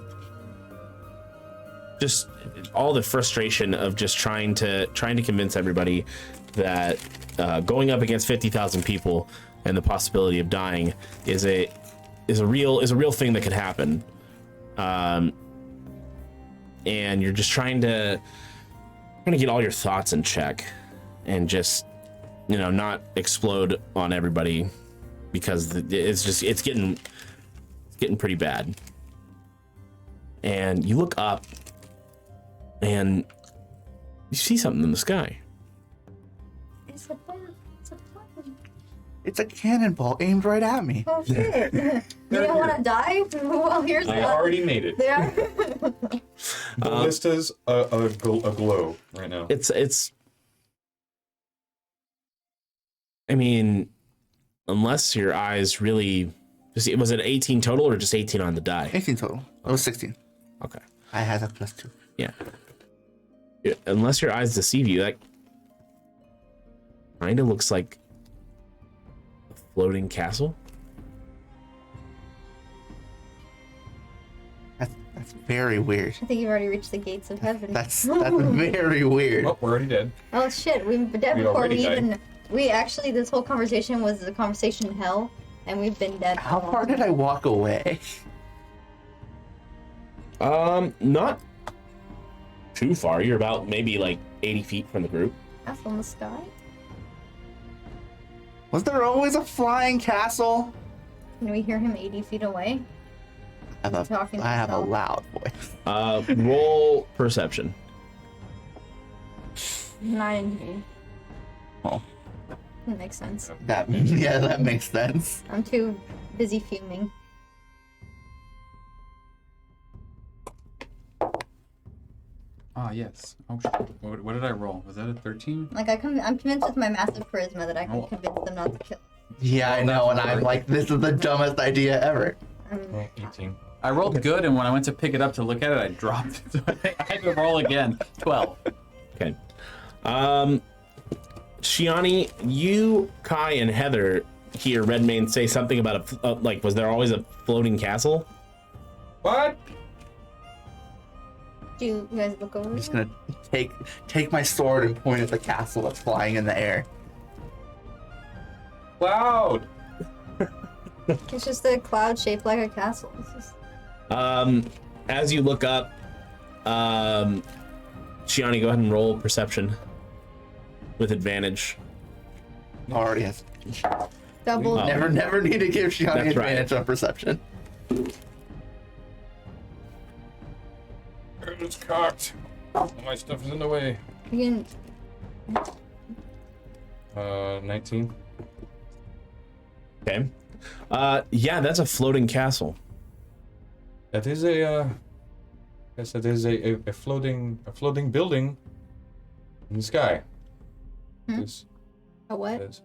just all the frustration of just trying to convince everybody that going up against 50,000 people and the possibility of dying is a real thing that could happen. And you're just trying to get all your thoughts in check and just not explode on everybody because it's getting pretty bad. And you look up and you see something in the sky. It's a bird. It's a plane. It's a cannonball aimed right at me. Oh shit! You don't want to die? Well, here's I one. already made it. There. Ballista's a glow right now. It's I mean, unless your eyes really... Was it 18 total or just 18 on the die? 18 total. It was 16. Okay. I had a +2. Yeah. Unless your eyes deceive you, that kind of looks like a floating castle. That's very weird. I think you've already reached the gates of heaven. That's very weird. Oh, we're already dead. Oh shit, we've been dead We before already we died. even... We actually, this whole conversation was a conversation in hell, and we've been dead. How far did I walk away? Not too far. You're about maybe like 80 feet from the group. Castle in the sky? Was there always a flying castle? Can we hear him 80 feet away? I have Talking to I have a himself. loud voice. Roll perception. 9. Oh, That makes sense. that makes sense. I'm too busy fuming. Ah, yes. Oh, shit. What did I roll? Was that a 13? Like, I'm convinced with my massive charisma that I can Oh. convince them not to kill. Yeah, I know, and I'm like, this is the dumbest idea ever. Oh, 18. I rolled good, and when I went to pick it up to look at it, I dropped it. So I had to roll again. 12. Okay. Shiani, you, Kai, and Heather hear Redmane say something about like, was there always a floating castle? What? Do you guys look over? I'm just gonna take my sword and point at the castle that's flying in the air. Cloud! It's just a cloud shaped like a castle. It's just... As you look up, Shiani, go ahead and roll perception with advantage. Already has. Double. Oh. Never need to give Shiani That's right. advantage on perception. It's cocked. All my stuff is in the way. You can 19. Okay. Yeah, that's a floating castle. That is a, yes, that is a floating building in the sky. This, a what? is,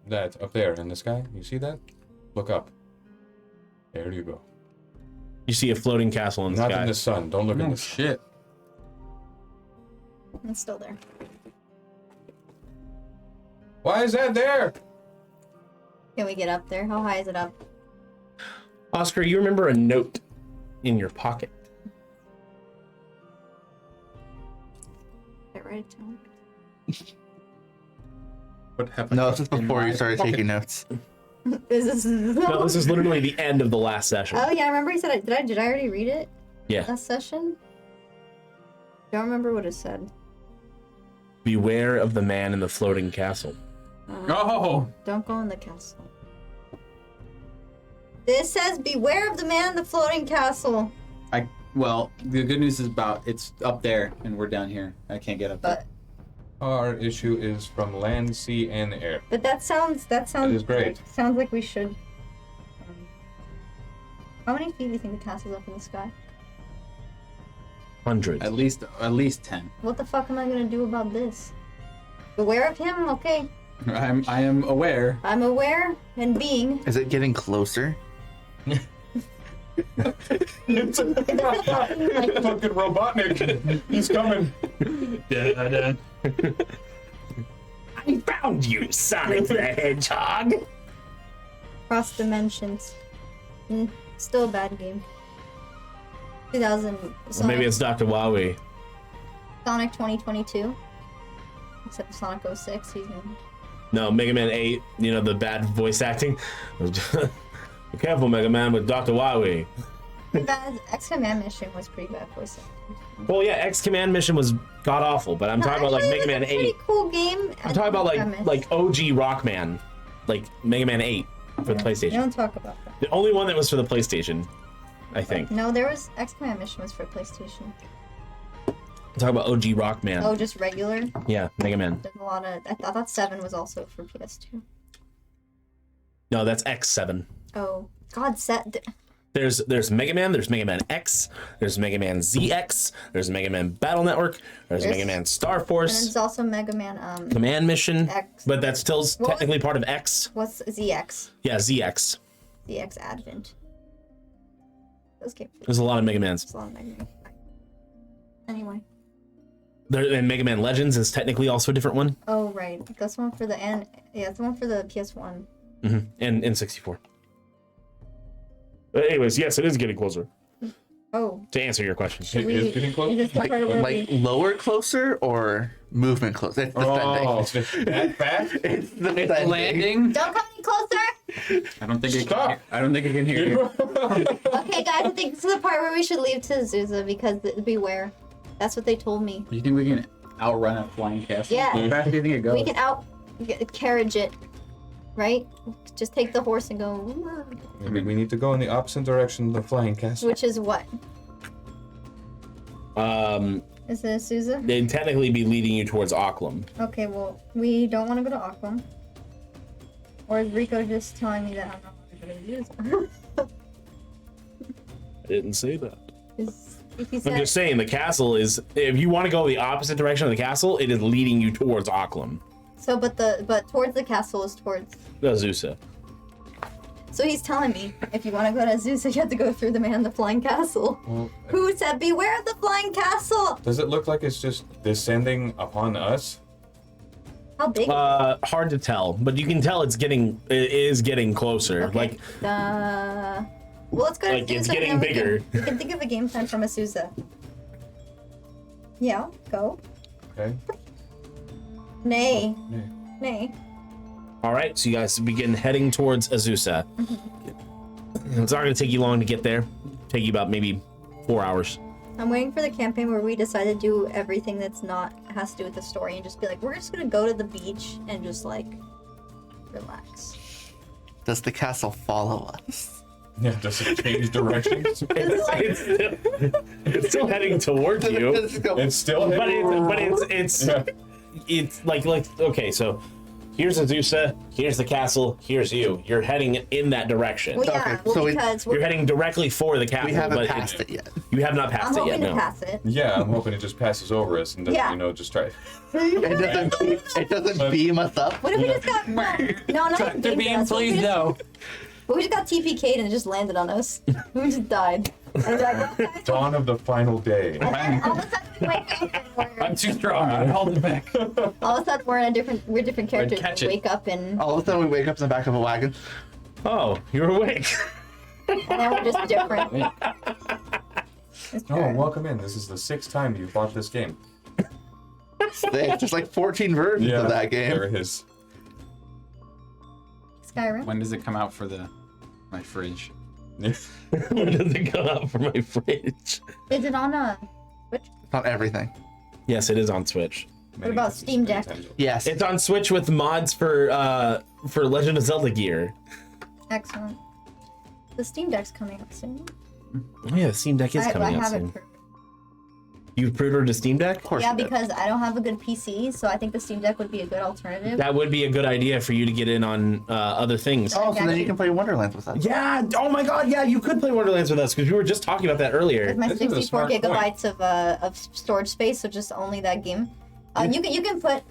that up there in the sky. You see that? Look up. There you go. You see a floating castle in the Not sky. in the sun. Don't look in Oh, the sun. shit. It's still there. Why is that there? Can we get up there? How high is it up? Oscar, you remember a note in your pocket. I write it down. What happened? No, this is in before my you started pocket? taking notes. This is. No, this is literally the end of the last session. Oh yeah, I remember he said. Did I already read it Yeah. last session? Don't remember what it said. Beware of the man in the floating castle. Oh! Don't go in the castle. This says, "Beware of the man in the floating castle." Well, the good news is about it's up there, and we're down here. I can't get up there. But Our issue is from land, sea, and air. that sounds is great. Sounds like we should. How many feet do you think the castle's up in the sky? Hundreds. At least 10. What the fuck am I gonna do about this? Beware of him. Okay, I am aware. I'm aware and being. Is it getting closer? It's fucking Robotnik. He's coming. I found you, Sonic the Hedgehog. Cross dimensions. Still a bad game. 2000. Or maybe it's Dr. Wowie. Sonic 2022. Except Sonic 06. He's in. No, Mega Man 8, you know, the bad voice acting. Be careful, Mega Man, with Dr. Wowie. Bad X-Command mission was pretty bad voice acting. Well, yeah, X Command mission was god awful, but I'm talking about like Actually, Mega it was Man a 8. pretty cool game. I'm talking about like OG Rockman, like Mega Man 8 for the We PlayStation. don't talk about that. The only one that was for the PlayStation, I think. No, there was X-Command mission was for PlayStation. I'm talking about OG Rockman. Oh, just regular. Yeah, Mega Man. There's a lot of. I thought 7 was also for PS2. No, that's X7. Oh God, There's Mega Man, there's Mega Man X, there's Mega Man ZX, there's Mega Man Battle Network, there's Mega Man Star And Force, there's also Mega Man Command Mission, X. but that's still What? technically part of X. what's ZX? Yeah, ZX. ZX Advent. Those games. There's a lot of Mega Mans. It's a lot of Mega Man. Anyway. And Mega Man Legends is technically also a different one. Oh right. That's the one for the yeah, it's the one for the PS1. And N64. But anyways, yes, it is getting closer. Oh. To answer your question. It is getting close. Is this the part where Like we... lower closer or movement closer? It's Oh, descending. that fast? It's descending. Landing. Don't come any closer! I don't think it Stop. can. I don't think it can hear you. Okay guys, I think this is the part where we should leave to Azusa because beware. That's what they told me. Do you think we can outrun a flying castle? Yeah. How fast do you think it goes? We can carriage it. Right? Just take the horse and go... Maybe we need to go in the opposite direction of the flying castle. Which is what? Is it Azusa? They'd technically be leading you towards Auckland. Okay, well, we don't want to go to Aquam. Or is Rico just telling me that I'm not going to use I didn't say that. If he I'm said, just saying the castle is, if you want to go the opposite direction of the castle, it is leading you towards Auckland. so, but towards the castle is towards. Azusa. So he's telling me if you want to go to Azusa, you have to go through the man in the flying castle. Well, Who said beware of the flying castle? does it look like it's just descending upon us? How big? Hard to tell, but you can tell it is getting closer. Okay. Like, well, let's go to like, Azusa. it's and getting then we can- bigger. We can think of a game plan from Azusa. Yeah, go. Okay. Nay. Yeah. Nay. all right, so you guys begin heading towards Azusa. It's not going to take you long to get there. Take you about maybe 4 hours. I'm waiting for the campaign where we decide to do everything that's not has to do with the story and just be like, we're just gonna go to the beach and just like relax. Does the castle follow us? Yeah, does it change directions? It's still heading towards you. It's still But it's Yeah. it's like okay, so here's Azusa, here's the castle, here's you. You're heading in that direction. Well, yeah, Okay, well, so because You're heading directly for the castle. We haven't but passed it's- it yet. You have not I'm passed it hoping yet. to No. pass it. Yeah, I'm hoping it just passes over us and doesn't, Yeah. just try. It doesn't beam us up. What if we just got no, not even To beamed be us. What if please we just- no. what if we just got TPK'd and it just landed on us. We just died. And we're like, well, guys, Dawn of the final day. and then all of a sudden we wake up and I'm too strong. I'm holding back. all of a sudden we're different characters. catch And it. wake up and All of a sudden, we wake up in the back of a wagon. Oh, you're awake. then we're just different. It's Oh, true. welcome in. This is the 6th time you bought this game. There's like 14 versions of that game. There it is. Skyrim. When does it come out for my fridge? When does it come out for my fridge? Is it on Switch? Not everything. Yes, it is on Switch. What about Steam Deck? Yes. It's on Switch with mods for Legend of Zelda gear. Excellent. The Steam Deck's coming up soon. Oh, yeah, the Steam Deck is I coming out have soon. it. For, You've pre-ordered a Steam Deck? Of course yeah, you did. because I don't have a good PC, so I think the Steam Deck would be a good alternative. That would be a good idea for you to get in on other things. Oh, so then you can play Wonderlands with us. Yeah. Oh my God. Yeah, you could play Wonderlands with us because we were just talking about that earlier. With my This is a 64 smart point. gigabytes of storage space, so just only that game. You can put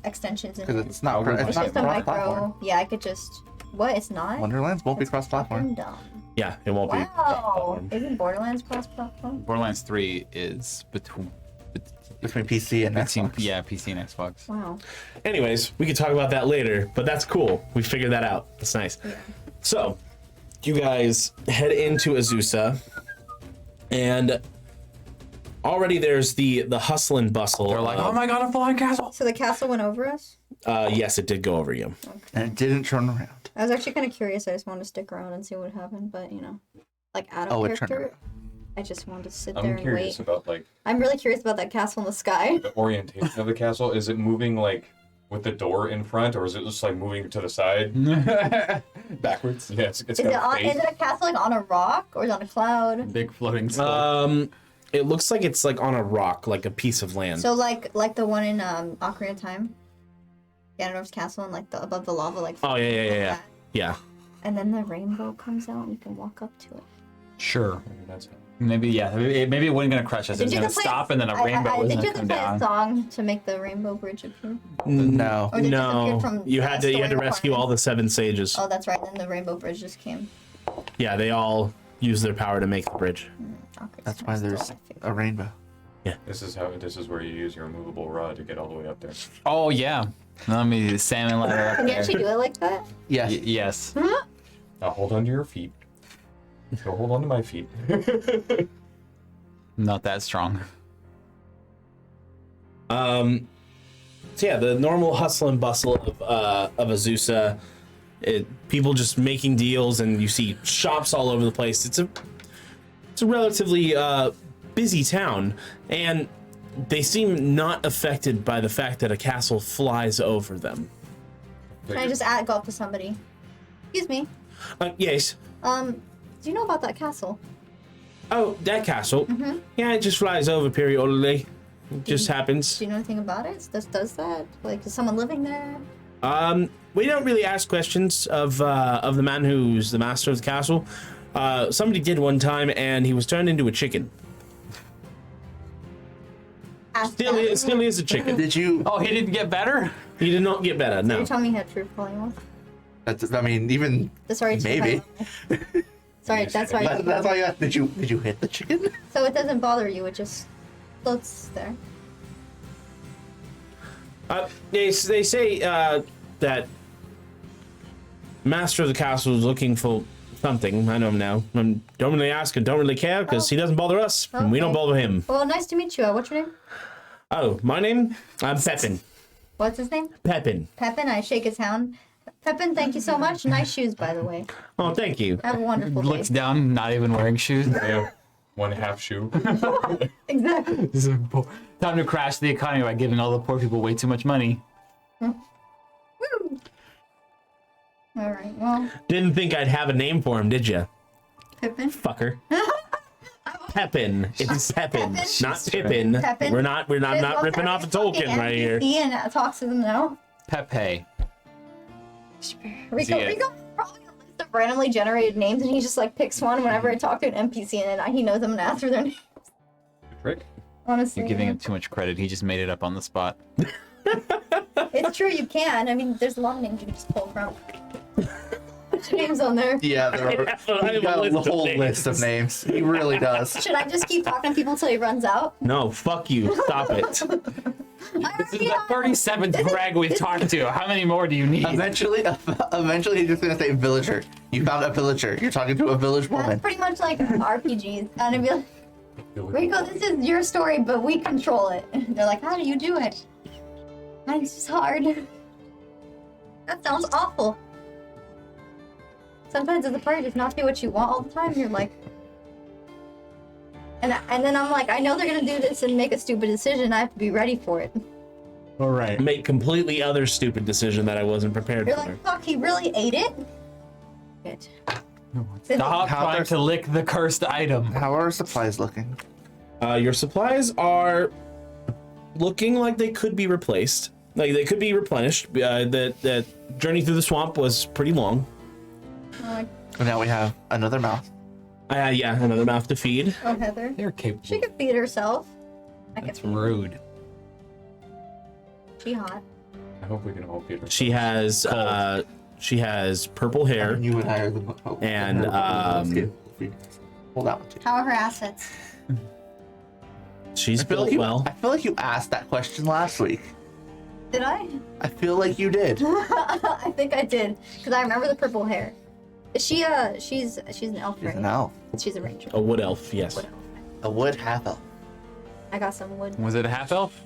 extensions in. Because It. it's not. It's It's not just a micro. cross-platform. Yeah, I could just. What? It's not. Wonderlands won't be That's cross-platform. fucking dumb. Yeah, it won't be. Wow. Isn't Borderlands cross-platform? Borderlands 3 is between PC and Xbox. yeah, PC and Xbox. Wow. Anyways, we could talk about that later, but that's cool. We figured that out. That's nice. Yeah. So, you guys head into Azusa, and already there's the hustle and bustle. They're like, oh my god, a flying castle! So the castle went over us? Yes, it did go over you. And it didn't turn around. I was actually kind of curious. I just wanted to stick around and see what happened, but like out of Oh, it turned character, around. I just wanted to sit there I'm and curious wait. about like I'm really curious about that castle in the sky. the orientation of the castle. Is it moving like with the door in front, or is it just like moving to the side? Backwards. Yeah, it's Is got it a face. is it a castle like on a rock or is it on a cloud? Big floating skull. It looks like it's like on a rock, like a piece of land. So like the one in Ocarina of Time, Ganondorf's castle, and like above the lava, like. Oh yeah, yeah, yeah, yeah. that. Yeah. And then the rainbow comes out and you can walk up to it. Sure. Maybe that's it. Maybe yeah. Maybe it wasn't gonna crush us. It was Did you gonna have to play stop, and then a rainbow was did you gonna have to come play a down. song to make the rainbow bridge appear? No. Or did it just appear No, from you had to story rescue all the 7 sages. Oh, that's right. Then the rainbow bridge just came. Yeah, they all use their power to make the bridge. Okay, That's so why it's still there's my favorite. a rainbow. This is where you use your movable rod to get all the way up there. Oh yeah. Let me salmon ladder up Can you there. actually do it like that? Yes. Yes. Now hold on to your feet. So hold on to my feet. Not that strong. So yeah, the normal hustle and bustle of Azusa, people just making deals, and you see shops all over the place. It's a relatively busy town, and they seem not affected by the fact that a castle flies over them. Can I just go up to somebody? Excuse me. Yes. Do you know about that castle? Oh, that castle. Yeah, it just flies over periodically. It just happens. Do you know anything about it? Does that? Like, is someone living there? We don't really ask questions of the man who's the master of the castle. Somebody did one time, and he was turned into a chicken. Still is a chicken. Did you? Oh, he didn't get better? He did not get better. No. You're telling me he had true polymorph? I mean, even Sorry, true maybe. polymorph. Sorry, that's why. That's why you asked. Did you hit the chicken? So it doesn't bother you. It just floats there. They say that master of the castle is looking for something. I know him now. Don't really ask and don't really care because he doesn't bother us and we don't Okay. bother him. Well, nice to meet you. What's your name? Oh, my name? I'm Pepin. What's his name? Pepin. Pepin. I shake his hand. Pepin, thank you so much. Nice shoes, by the way. Oh, thank you. Have a wonderful Looks day. down, not even wearing shoes. I have 1/2 shoe. Exactly. This is time to crash the economy by giving all the poor people way too much money. All right. Well, Didn't think I'd have a name for him, did you? Pippin. Fucker. Pepin. It's Pepin, Pepin? not Pippin. Pepin? We're not ripping off a Tolkien right here. And talks to them now. Pepe. Rico it? probably a list of randomly generated names, and he just like picks one whenever I talk to an NPC, and then he knows them and asks for their name. Rick? Honestly, You're giving him too much credit. He just made it up on the spot. it's true. You can. I mean, there's a lot of names you can just pull from. Put your names on there. Yeah, there are. I He's have got a a whole list of names. He really does. Should I just keep talking to people until he runs out? No, fuck you. Stop it. This is the 37th brag we've talked to. How many more do you need? Eventually, he's just gonna say villager. You found a villager. You're talking to a village That's woman. pretty much like RPGs. And I'd be like, Rico, this is your story, but we control it. They're like, how do you do it? It's just hard. That sounds awful. Sometimes as a party, just not do what you want all the time. You're like, and then I'm like, I know they're gonna do this and make a stupid decision. I have to be ready for it. All right. Make completely other stupid decision that I wasn't prepared You're for. like, fuck, he really ate it. Good. Stop How trying there's- to lick the cursed item. How are our supplies looking? Your supplies are looking like they could be replaced. Like they could be replenished. That journey through the swamp was pretty long. Like, And now we have another mouth. Yeah, another mouth to feed. oh, Heather. They're capable. She could feed herself. I could That's feed. rude. She hot. I hope we can all feed her. She has purple hair. You would hire them. Oh, And, hold that one too. How are her assets? She's I feel built like well. I feel like you asked that question last week. Did I? I feel like you did. I think I did, because I remember the purple hair. Is she she's an elf, She's right? an elf. She's a ranger. A wood elf, yes. Wood elf. A wood half elf. I got some wood. Was it a half elf?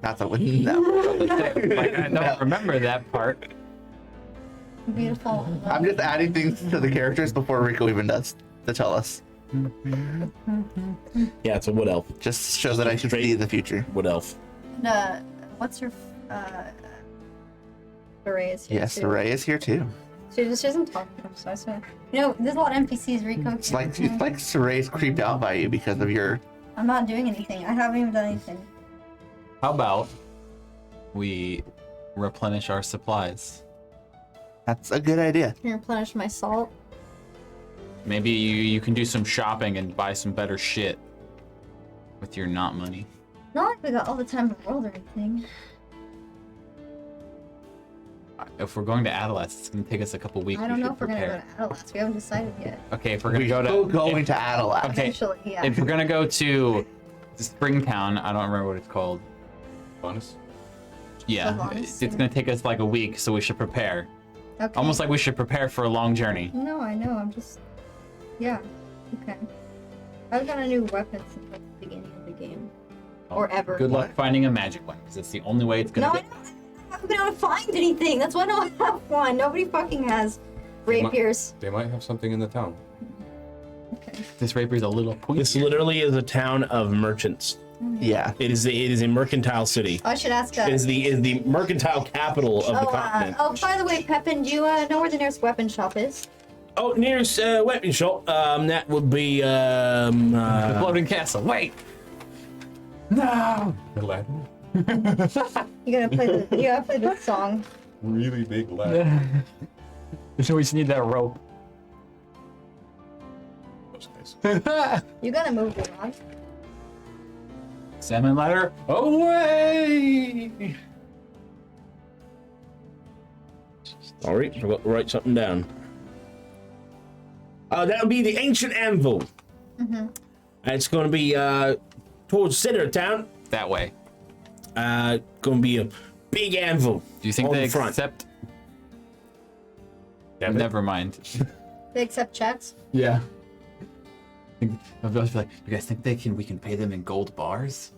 Not the wood. No. Like, I don't remember that part. Beautiful. I'm just adding things to the characters before Rico even does to tell us. Yeah, it's a wood elf. Just show that I should see the future. Wood elf. And, what's her? Ray is here. Yes, too. Ray is here too. She doesn't talk to him, so I swear. You know, there's a lot of NPCs, Rico. It's like Saray's creeped out by you because of your. I'm not doing anything. I haven't even done anything. How about we replenish our supplies? That's a good idea. Can replenish my salt. Maybe you can do some shopping and buy some better shit with your not money. Not like we got all the time in the world or anything. If we're going to Adelas, it's gonna take us a couple weeks. I don't know should if we're gonna go prepare. to Adelas. We haven't decided yet. Okay, if we're gonna We're go to still going to Adelat. Okay. Eventually, yeah. if we're gonna go to Springtown, I don't remember what it's called. Honest. Yeah, Sylvanas, it's gonna take us like a week, so we should prepare. Okay. Almost like we should prepare for a long journey. No, I know. I'm just. Yeah. Okay. I've got a new weapon since like, the beginning of the game. Or ever. Good luck finding a magic one, because it's the only way it's No, gonna I haven't been able to find anything. That's why I don't have one. Nobody fucking has rapiers. They might have something in the town. Okay. This rapier's a little pointy. This literally is a town of merchants. Yeah. It is a mercantile city. I should ask. It is the mercantile capital of the continent. By the way, Pepin, do you know where the nearest weapon shop is? Oh, nearest weapon shop. That would be The floating castle. Wait. No. Aladdin? You gotta play the song. Really big ladder. So we just need that rope. Those guys. You gotta move the log. Salmon ladder away. Sorry, forgot to write something down. That would be the ancient anvil. Mm-hmm. It's going to be towards the center of town. That way. Going to be a big anvil. Do you think on they the front. accept? Yeah, Never mind. They accept checks. Yeah. I was like, you guys think we can pay them in gold bars?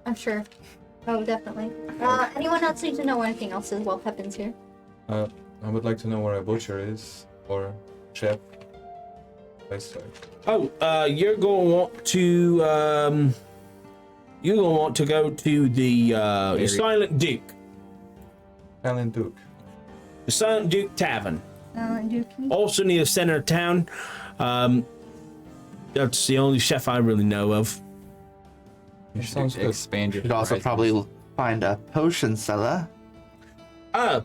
I'm sure. Oh, definitely. Anyone else need to know anything else while Pepin's here? I would like to know where a butcher is, or chef. Place like. Oh, you're going to want to go to the Silent Duke. Alan Duke. The Silent Duke Tavern. Dookie. Also near the center of town. That's the only chef I really know of. You sounds should good. expand your You'd also horizons. probably find a potion seller.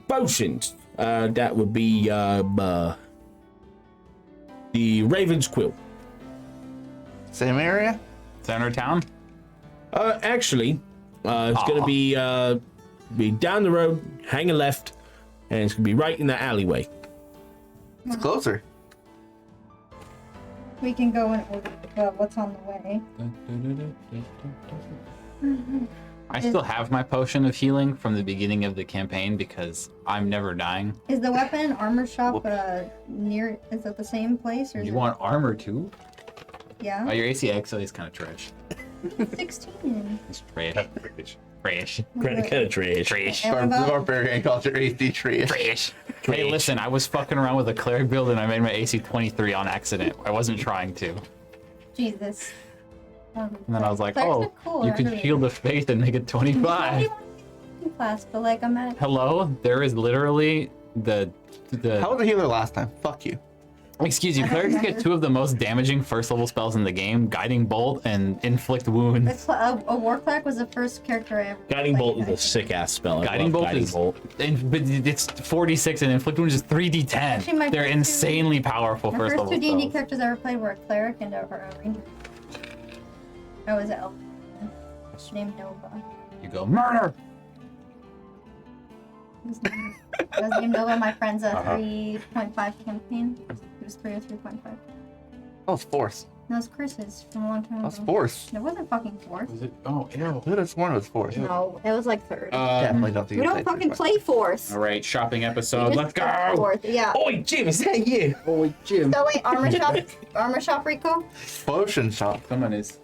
Potions. That would be the Raven's Quill. Same area? Center town. Actually, it's gonna be down the road, hang a left, and it's gonna be right in the alleyway. It's closer. We can go and order what's on the way. I still have my potion of healing from the beginning of the campaign because I'm never dying. Is the weapon and armor shop near? Is it the same place or? Is You it, want armor too? Yeah. Oh, your AC actually is kind of trash. 16. It's trash. Trash. Kind of trash. Trash. And what about- Barbarian culture AC tree. Trash. Hey, listen, I was fucking around with a cleric build and I made my AC 23 on accident. I wasn't trying to. Jesus. And then I was like, Clerics oh, are cool, you could actually. shield of faith and make it 25. Class, but like I'm at. Hello? There is literally the How was the healer last time? Fuck you. excuse you, I don't clerics get remember. two of the most damaging first level spells in the game, Guiding Bolt and Inflict Wounds. A war cleric was the first character I ever. Guiding played, Bolt is I a think. sick ass spell. I Guiding love Bolt Guiding is Bolt. but it's 46 and Inflict Wounds is 3d10. Actually, my They're first two- insanely powerful The first first level two D&D spells. characters I ever played were a cleric and a ranger. I was an elf named Nova. You go, murder! I was named Nova. My friend's a 3.5 campaign. He was 3 or 3.5. That was force. No, it's curses from a long time That was ago. force. It wasn't fucking fourth. Was it? Oh, ew. Who have sworn it was force? No, it was like third. Definitely don't think we you don't played fucking 3.5. play fourth. All right, shopping We episode. just Let's play go! Fourth, yeah. Oi, Jim, is that you? Oh, Jim. So wait, armor shop, Rico. Potion shop. Someone is.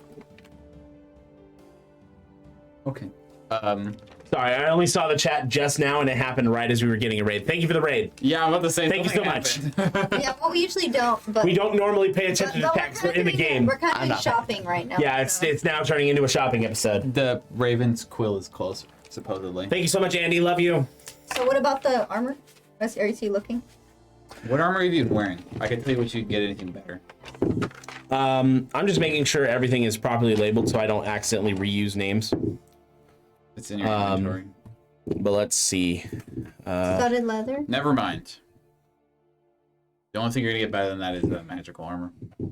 Okay. Sorry, I only saw the chat just now, and it happened right as we were getting a raid. Thank you for the raid. Yeah, I'm about to say. Thank you so something much. happened. Yeah, well, we usually don't, but We don't normally pay attention to but text. We're in the game. We're kind of I'm doing not. shopping right now. Yeah, so. it's now turning into a shopping episode. The Raven's quill is close, supposedly. Thank you so much, Andy. Love you. So what about the armor? Are you looking? What armor are you wearing? I can tell you what you can get anything better. I'm just making sure everything is properly labeled so I don't accidentally reuse names. It's in your inventory. But let's see. Studded leather. Never mind. The only thing you're gonna get better than that is the magical armor, Well,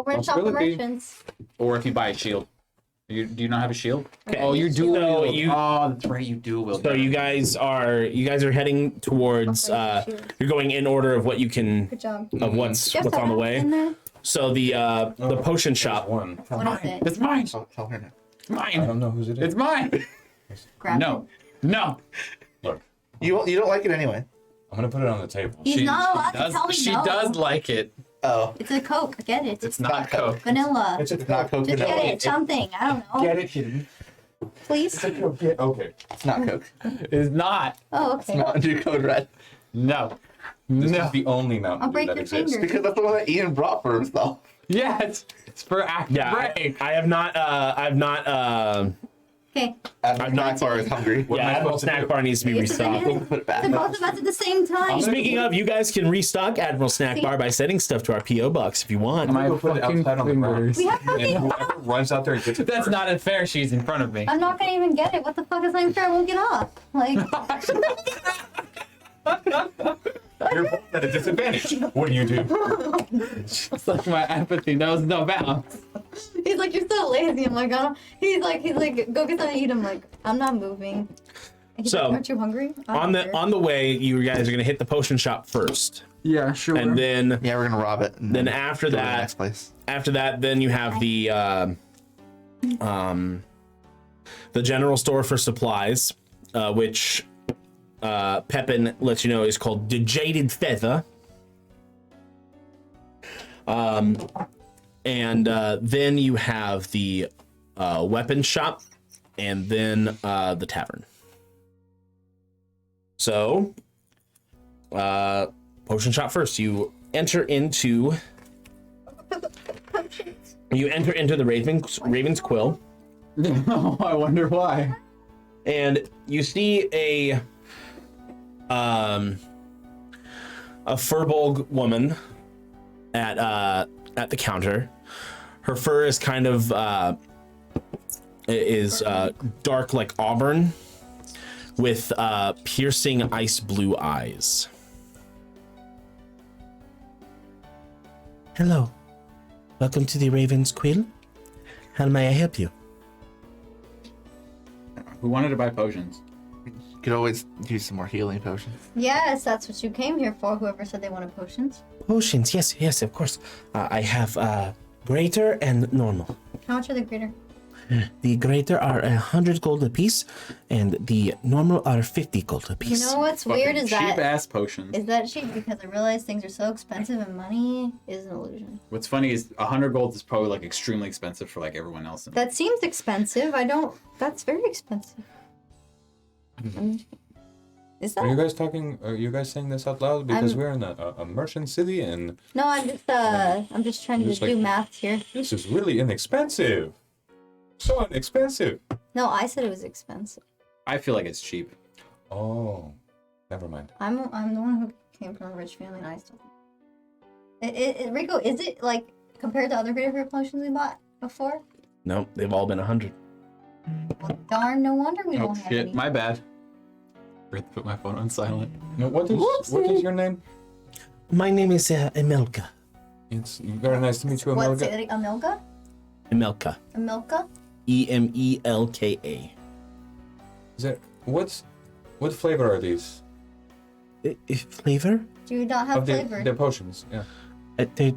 we're in shop the Possibility. merchants. or if you buy a shield. Do you not have a shield? Okay. Oh, you do. So Oh, that's right. You do. Will. So you guys are heading towards. You're going in order of what you can Good job. of what's Just on the in way. there. So the potion shop. One. What is it? It's mine. Tell her now. It's I mine. don't know whose it is. It's mine. Grab No. No. Look, You don't like it anyway. I'm gonna put it on the table. it. He's not allowed to tell me She no. does like it. Oh, It's a Coke. Get it. It's not Coke. Vanilla. It's not Coke. Just Vanilla. get it. Something. I don't know. Get it hidden. Please. Okay. It's not Coke. It's not. Oh, okay. Mountain Dew Code Red. No. This No. is the only I'll Mountain Dew break that your exists. finger. Because that's the one that Ian brought for himself. Yeah, it's for active Yeah, break. I have not. I've not. Okay. I'm not far as hungry. What am I Admiral supposed to Snack do? Bar needs to be Yes, it restocked. is. Put it back. They're both of us at the same time. Speaking of, you guys can restock Admiral Snack Bar by sending stuff to our PO box if you want. My Go put it fucking outside on the ground. fingers. We have And fucking. whoever runs out there and gets it That's first. not unfair. She's in front of me. I'm not gonna even get it. What the fuck is unfair? I won't get off. Like, You're both at a disadvantage. What do you do? It's like my empathy knows no bounds. he's like, you're so lazy. I'm like, I don't. He's like, go get something to eat. I'm like, I'm not moving. And he's So, like, aren't you hungry? I'm hungry. On the way, you guys are gonna hit the potion shop first, Yeah, sure. and then Yeah, we're gonna rob it. And then after go to the that, next place. then you have the general store for supplies, which Pepin lets you know is called the Jaded Feather. And then you have the weapon shop, and then the tavern. So, potion shop first. You enter into the Raven's Quill, No, I wonder why. and you see a Furbolg woman at the counter. Her fur is kind of dark like auburn, with piercing ice blue eyes. Hello, welcome to the Raven's Quill. How may I help you? Who wanted to buy potions? You could always use some more healing potions. Yes, that's what you came here for. Whoever said they wanted potions. Potions, yes, of course. I have greater and normal. How much are the greater? The greater are 100 gold apiece, and the normal are 50 gold You apiece. know what's weird is cheap that ass potions. is that cheap because I realize things are so expensive and money is an illusion. What's funny is 100 gold is probably like extremely expensive for like everyone else. That seems expensive. That's very expensive. Is Are you that? guys talking? Are you guys saying this out loud? Because I'm- we're in a merchant city, and No, I'm just trying to Just do like- math here. this is really inexpensive. So inexpensive. No, I said it was expensive. I feel like it's cheap. Oh, never mind. I'm the one who came from a rich family, and I still. Rico, is it like compared to other greater potions we bought before? No, they've all been 100. Well, darn, no wonder we Oh don't have shit, any. my bad. Forgot to put my phone on silent. No, what is your name? My name is Emelka. It's very nice to meet you, What's Amelga. it? Amelka? Emelka. Amelka? Emelka. Is it what flavor are these? Flavor? Do you not have Of flavor? the potions, yeah. They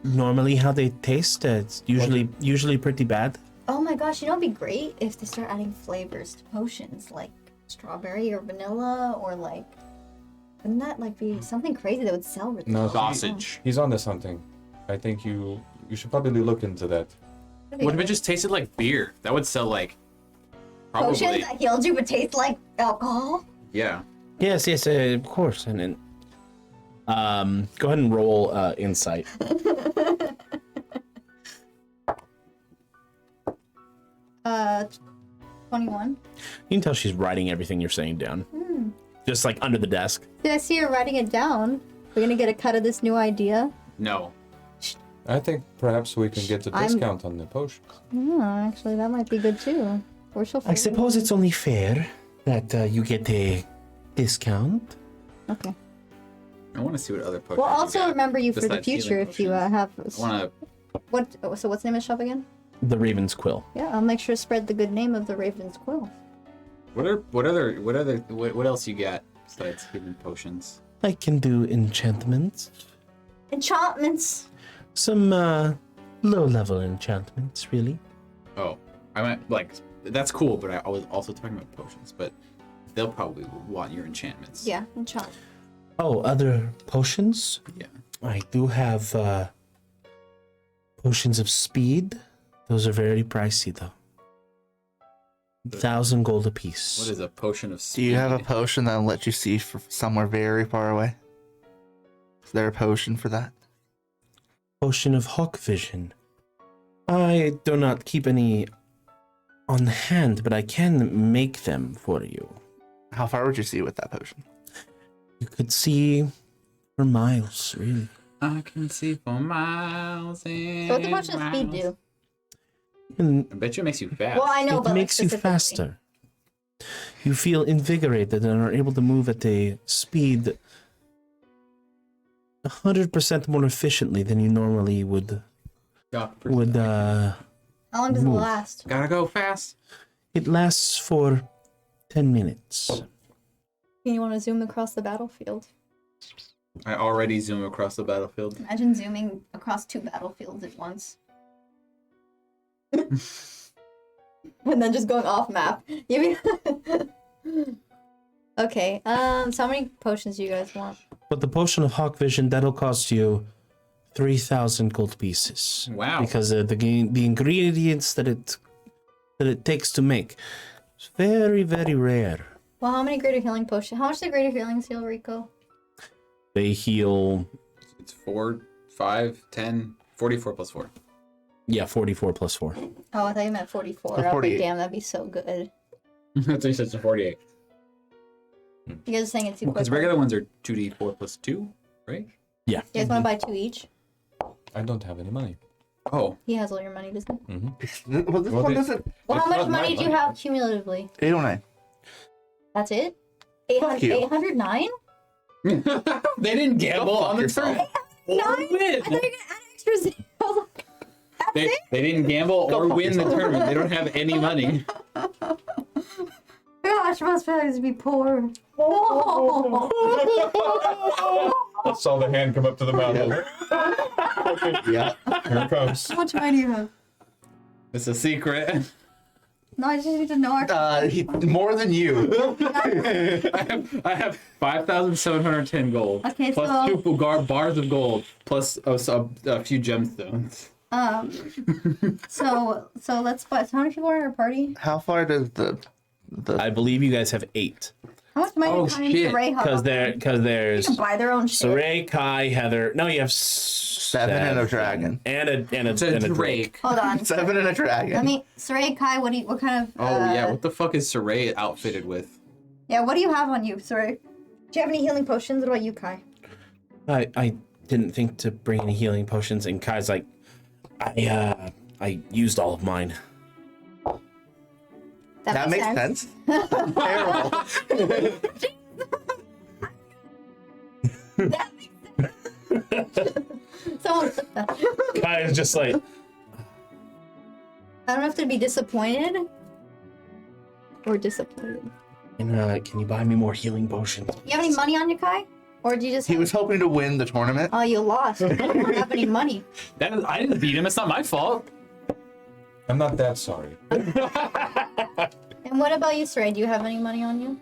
normally how they taste. It's usually pretty bad. Oh my gosh, you know, it'd be great if they start adding flavors to potions, like strawberry or vanilla, or like, wouldn't that like be something crazy that would sell really No, well? Sausage. He's onto something. I think you should probably look into that. What if it just tasted like beer? That would sell like probably. Potions that healed you but taste like alcohol? Yeah. Yes, of course. And then, go ahead and roll insight. 21. You can tell she's writing everything you're saying down, just like under the desk. Did I see her writing it down? We're gonna get a cut of this new idea. No. I think perhaps we can get a I'm- discount on the potions. Oh, actually, that might be good too. We're so I suppose it's only fair. that you get a discount. Okay. I want to see what other potions. We'll you also got remember you for the besides healing future if you potions. have. I want to. So what's the name of the shop again? The Raven's Quill. Yeah, I'll make sure to spread the good name of the Raven's Quill. What else you got besides healing potions? I can do enchantments. Enchantments. Some low-level enchantments, really. Oh, I meant like that's cool, but I was also talking about potions. But they'll probably want your enchantments. Yeah, enchant. Oh, other potions? Yeah. I do have potions of speed. Those are very pricey, though. 1,000 gold apiece. What is a potion of Do speed? you have a potion that'll let you see for somewhere very far away? Is there a potion for that? Potion of hawk vision? I do not keep any on hand, but I can make them for you. How far would you see with that potion? You could see for miles, really. I can see for miles and So what's the potion of speed do? And I bet you it makes you fast. Well, I know, it but makes you specifically. faster. You feel invigorated and are able to move at a speed 100% more efficiently than you normally would. How How long does it move. last? Gotta go fast. It lasts for 10 minutes. You want to zoom across the battlefield? I already zoom across the battlefield. Imagine zooming across 2 battlefields at once. And then just going off map. Okay, so how many potions do you guys want? But the potion of hawk vision, that'll cost you 3,000 gold pieces. Wow. Because the ingredients that it takes to make, it's very, very rare. Well, how many greater healing potions? How much do greater healings heal, Rico? They heal, It's 4, 5, 10, 44 plus 4. yeah, 44 plus 4. Oh, I thought you meant 44. I was like, 48. damn, that'd be so good. That's what you said, so 48. You guys are saying it's too quick. Because regular ones are 2d4 plus 2, right? Yeah. You guys want to buy 2 each? I don't have any money. Oh, He has all your money, doesn't he? Well, this Well, one they- doesn't. Well, how It's much not my money do you money. have cumulatively? 809. That's it? Fuck you. 809? they didn't gamble Go fuck on the yourself. tournament. Or I win. thought you were gonna add extra zeros. They didn't gamble Go or fuck win the yourself. tournament. They don't have any money. Gosh, most fellas to be poor. I saw the hand come up to the mouth. Yeah. Here it comes. How much money do you have? It's a secret. No, I just need to know our. More than you. I have 5,710 gold. Okay, plus so- 2 bars of gold plus a few gemstones. So let's buy. So how many people are in our party? How far does the I believe you guys have 8. How much money Oh, do Kai shit. and Saray have? Because there's They can buy their own shit. Saray, Kai, Heather. No, you have 7 and a dragon. and a It's a Drake. Hold on. 7 and a dragon? Let me. Saray, Kai, what kind of? Oh yeah, what the fuck is Saray outfitted with? Yeah, what do you have on you, Saray? Do you have any healing potions? What about you, Kai? I didn't think to bring any healing potions, and Kai's like, I used all of mine. That makes sense. Terrible. So Kai is just like, I don't have to be disappointed or disappointed. can you buy me more healing potions? You have any money on you, Kai? Or do you just? He have... was hoping to win the tournament. Oh, you lost. You don't have any money. I didn't beat him. It's not my fault. I'm not that sorry. And what about you, Saray? Do you have any money on you?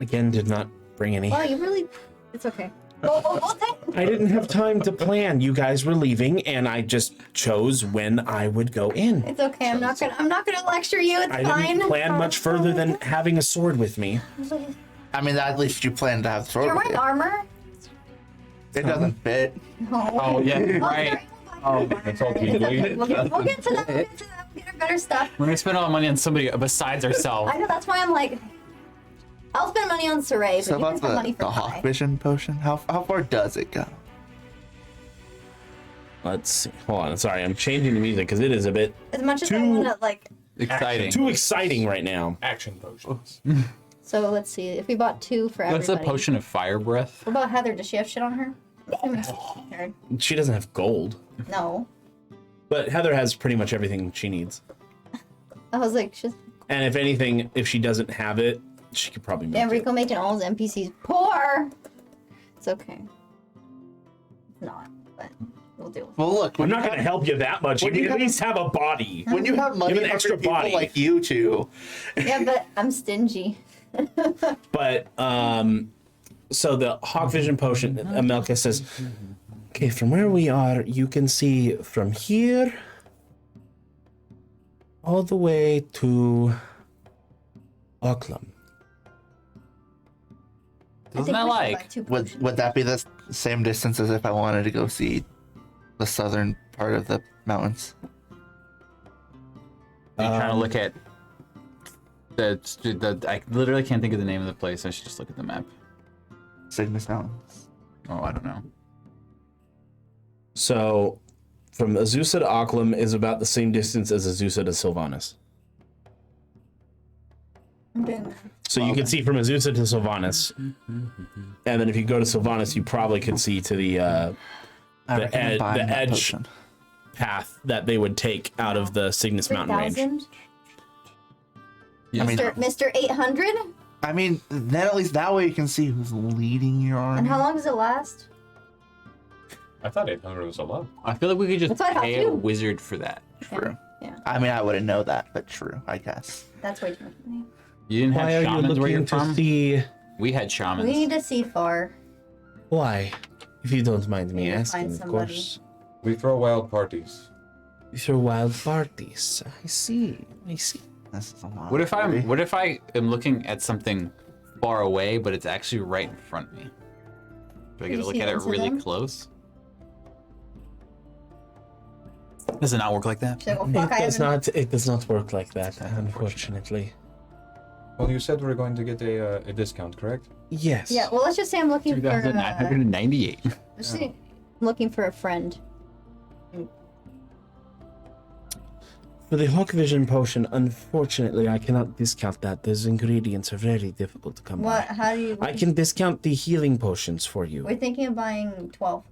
Again, did not bring any. Well, you really. It's okay. We'll take. I didn't have time to plan. You guys were leaving, and I just chose when I would go in. It's okay. I'm not gonna lecture you. It's I fine. didn't plan much further than having a sword with me. I mean, at least you planned to have the sword. You're with wearing you. armor. It doesn't fit. No. Oh yeah, right. Oh, That's all tingly. We'll get to that. We'll get to that. We'll get our better stuff. We're gonna spend all our money on somebody besides ourselves. I know. That's why I'm like. I'll spend money on Saray, but So you can about spend money for the Kai. hawk vision potion, how far does it go? Let's see. Hold on. Sorry, I'm changing the music because it is a bit As much as I Too- want to like. Exciting. too exciting right now. Action potions. So let's see. If we bought 2 for What's everybody. a potion of fire breath? What about Heather? Does she have shit on her? She doesn't have gold, No. but Heather has pretty much everything she needs. I was like, she's... And if anything, if she doesn't have it, she could probably make Damn, it. Rico making all his NPCs poor. It's okay. It's not, but we'll deal with it. Well, look, I'm not going to help you that much. You when you need at have- least have a body. when you have money You have an extra extra people body. like you two, Yeah, but I'm stingy. But so the Hawk Vision potion, Amelka says, okay, from where we are, you can see from here all the way to Auckland. Doesn't that like? would that be the same distance as if I wanted to go see the southern part of the mountains? Are you trying to look at the I literally can't think of the name of the place. I should just look at the map. Cygnus Mountains. Oh, I don't know. So from Azusa to Auckland is about the same distance as Azusa to Sylvanas. So you can see from Azusa to Sylvanas. And then if you go to Sylvanas, you probably could see to the edge path that they would take out of the Cygnus Mountain range. 3,000? Yes. I mean, Mr. 800? I mean, then at least that way you can see who's leading your army. And how long does it last? I thought 800 was a lot. I feel like we could just That's what I thought pay a too. wizard for that. True. Yeah, I mean, I wouldn't know that, but true, I guess. that's way too much money. You didn't have Why are you shamans where you're looking to from? see? We had shamans. We need to see far. Why? If you don't mind me Need to asking, find of somebody. course. We throw wild parties. These are wild parties. I see. This is a lot. What if already. what if I am looking at something far away, but it's actually right in front of me? Do I get You to look see at it into really them? close? Does it not work like that? Should I go fuck? I haven't- It does not work like that, unfortunately. Well, you said we were going to get a discount, correct? Yes. Yeah, well, let's just say I'm looking for. 2,998. Let's see. I'm looking for a friend. For the Hawk Vision potion, unfortunately, I cannot discount that. Those ingredients are very difficult to come What? by. How do you? I can discount the healing potions for you. We're thinking of buying 12.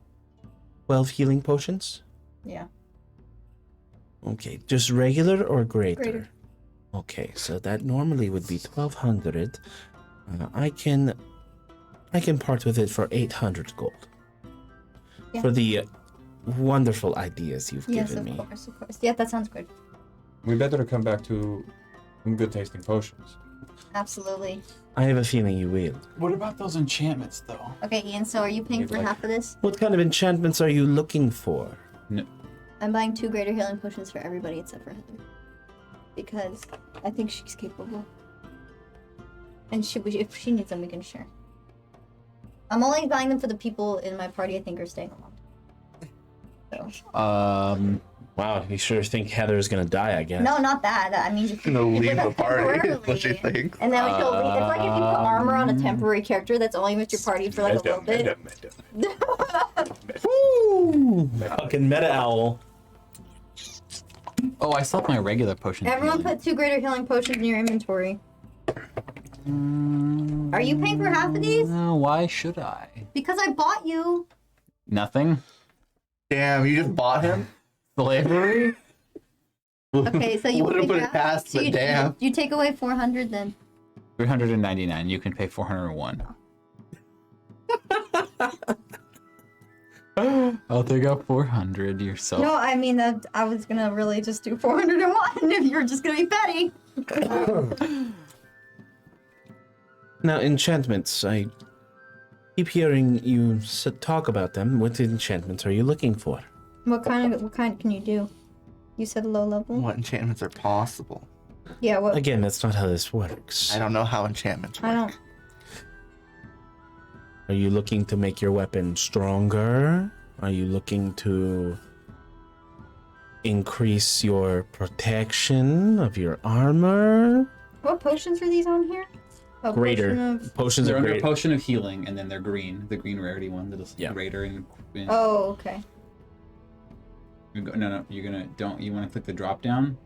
12 healing potions? Yeah. Okay, just regular or greater? Greater. Okay, so that normally would be 1,200. I can part with it for 800 gold. Yeah. For the wonderful ideas you've Yes, given of me. course, of course. Yeah, that sounds good. We better come back to some good tasting potions. Absolutely. I have a feeling you will. What about those enchantments, though? Okay, Ian. So, are you paying You'd for like- half of this? What kind of enchantments are you looking for? I'm buying 2 greater healing potions for everybody except for Heather, because I think she's capable. And if she needs them, we can share. I'm only buying them for the people in my party I think are staying along. So. Wow, you sure think Heather's gonna die, I guess. No, not that. I mean, just Gonna leave the party, is what she temporarily. thinks. And then we go leave. It's like if you put armor on a temporary character that's only with your party for like a little bit. Woo! Fucking meta owl. Oh, I still have my regular potion. Everyone put 2 greater healing potions in your inventory. Are you paying for half of these? No, why should I? Because I bought you. Nothing. Damn, you just bought him? Slavery. Okay, so you Would've pay put it half. past, So but you, damn. You take away 400 then. 399. You can pay 401. I'll take out 400 yourself. No, I mean that I was gonna really just do 401 if you were just gonna be petty. Now, enchantments. I keep hearing you talk about them. What enchantments are you looking for? What kind can you do? You said low level. What enchantments are possible? Yeah. What? Again, that's not how this works. I don't know how enchantments work. I don't. Are you looking to make your weapon stronger? Are you looking to increase your protection of your armor? What potions are these on here? A Greater. potion of- Potions They're are under great. potion of healing, and then they're green. The green rarity one that'll say Yeah. greater and. Oh, okay. No. You're gonna don't. You want to click the drop down,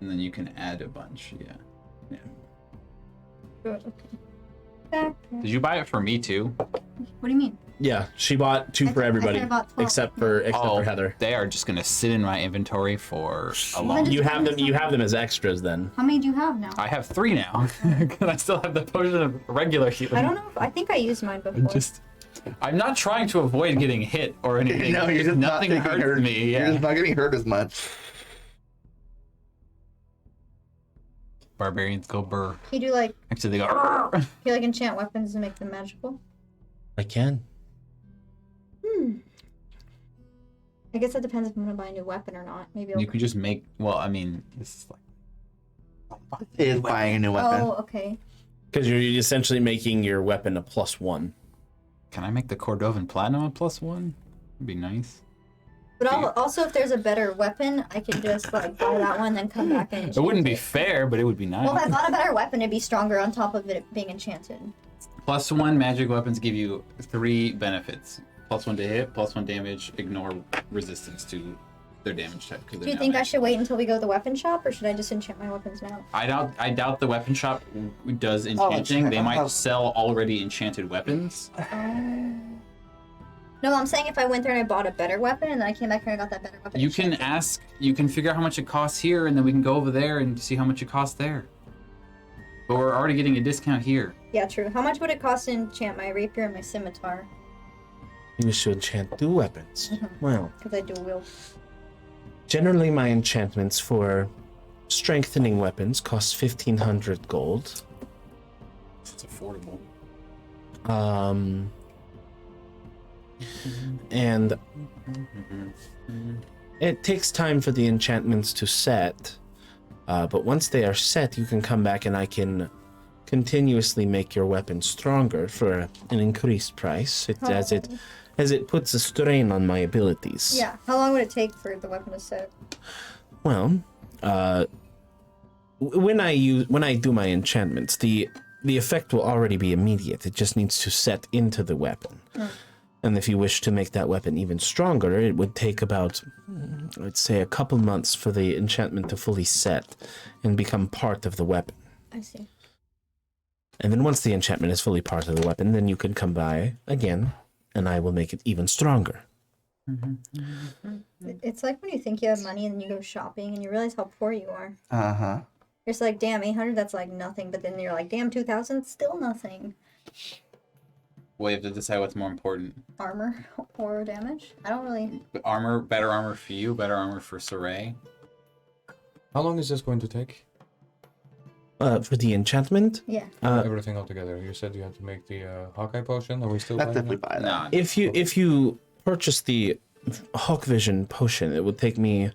and then you can add a bunch. Yeah. Good, okay. back. Did you buy it for me too? What do you mean? Yeah, she bought 2 for I everybody bought 12. except for Heather. They are just gonna sit in my inventory for a long. just- You have them. You have them as extras then. How many do you have now? I have 3 now. Because I still have the potion of regular healing. I don't know. I think I used mine before. I'm not trying to avoid getting hit or anything. No, you're just nothing not getting hurts hurt. me. You're Yeah. just not getting hurt as much. Barbarians go burr. You do like Actually, they go. "Arr!" you like enchant weapons and make them magical. I can. I guess that depends if I'm gonna buy a new weapon or not. Maybe. You could just make. Well, I mean, this is like. It is buying a new weapon. Oh, okay. Because you're essentially making your weapon a +1. Can I make the Cordovan Platinum a +1? That'd be nice. But also, if there's a better weapon, I can just like buy that one, then come back and. It wouldn't be fair, but it would be nice. Well, if I bought a better weapon, it'd be stronger on top of it being enchanted. +1 magic weapons give you 3 benefits. +1 to hit, +1 damage, ignore resistance to their damage type. Do you think I should wait until we go to the weapon shop, or should I just enchant my weapons now? I doubt the weapon shop does enchanting. They might sell already enchanted weapons. No, I'm saying if I went there and I bought a better weapon, and then I came back here and I got that better weapon. You can you can figure out how much it costs here, and then we can go over there and see how much it costs there. But we're already getting a discount here. Yeah, true. How much would it cost to enchant my rapier and my scimitar? You wish to enchant 2 weapons. Well, Because I dual wield. generally my enchantments for strengthening weapons cost 1,500 gold. It's affordable. And it takes time for the enchantments to set. But once they are set, you can come back and I can continuously make your weapon stronger for an increased price, as it puts a strain on my abilities. Yeah. How long would it take for the weapon to set? Well, when I do my enchantments, the effect will already be immediate. It just needs to set into the weapon. And if you wish to make that weapon even stronger, it would take about, let's say, a couple months for the enchantment to fully set and become part of the weapon. I see. And then once the enchantment is fully part of the weapon, then you can come by again, and I will make it even stronger. It's like when you think you have money and then you go shopping and you realize how poor you are. Uh-huh. You're just like, damn, 800, that's like nothing. But then you're like, damn, 2,000, it's still nothing. Well, you have to decide what's more important. Armor or damage? I don't really... Armor, better armor for you, better armor for Saray. How long is this going to take? For the enchantment, Yeah. Everything all together. You said you had to make the Hawkeye potion. Are we still That's buying if we that? buy that. Nah. if you purchase the Hawk Vision potion, it would take me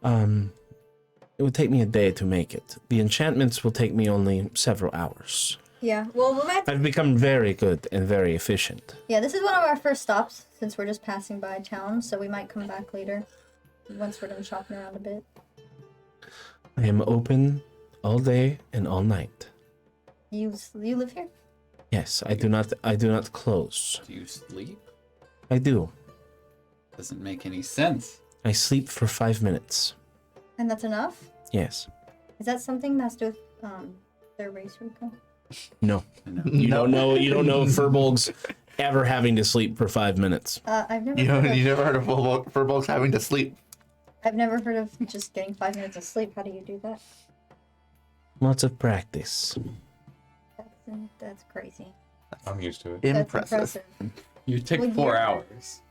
a day to make it. The enchantments will take me only several hours. Yeah. Well, we might... I've become very good and very efficient. Yeah, this is one of our first stops since we're just passing by town, so we might come back later once we're done shopping around a bit. I am open all day and all night. You live here? Yes, I do not close. Do you sleep? I do. Doesn't make any sense. I sleep for 5 minutes. And that's enough? Yes. Is that something that's to do with their race recall? No. You don't know Furbolg's ever having to sleep for 5 minutes. I've never You heard of, never heard of Furbolgs having to sleep? I've never heard of just getting 5 minutes of sleep. How do you do that? Lots of practice. That's crazy. I'm used to it. That's Impressive. impressive. You take Well, 4 you're- hours.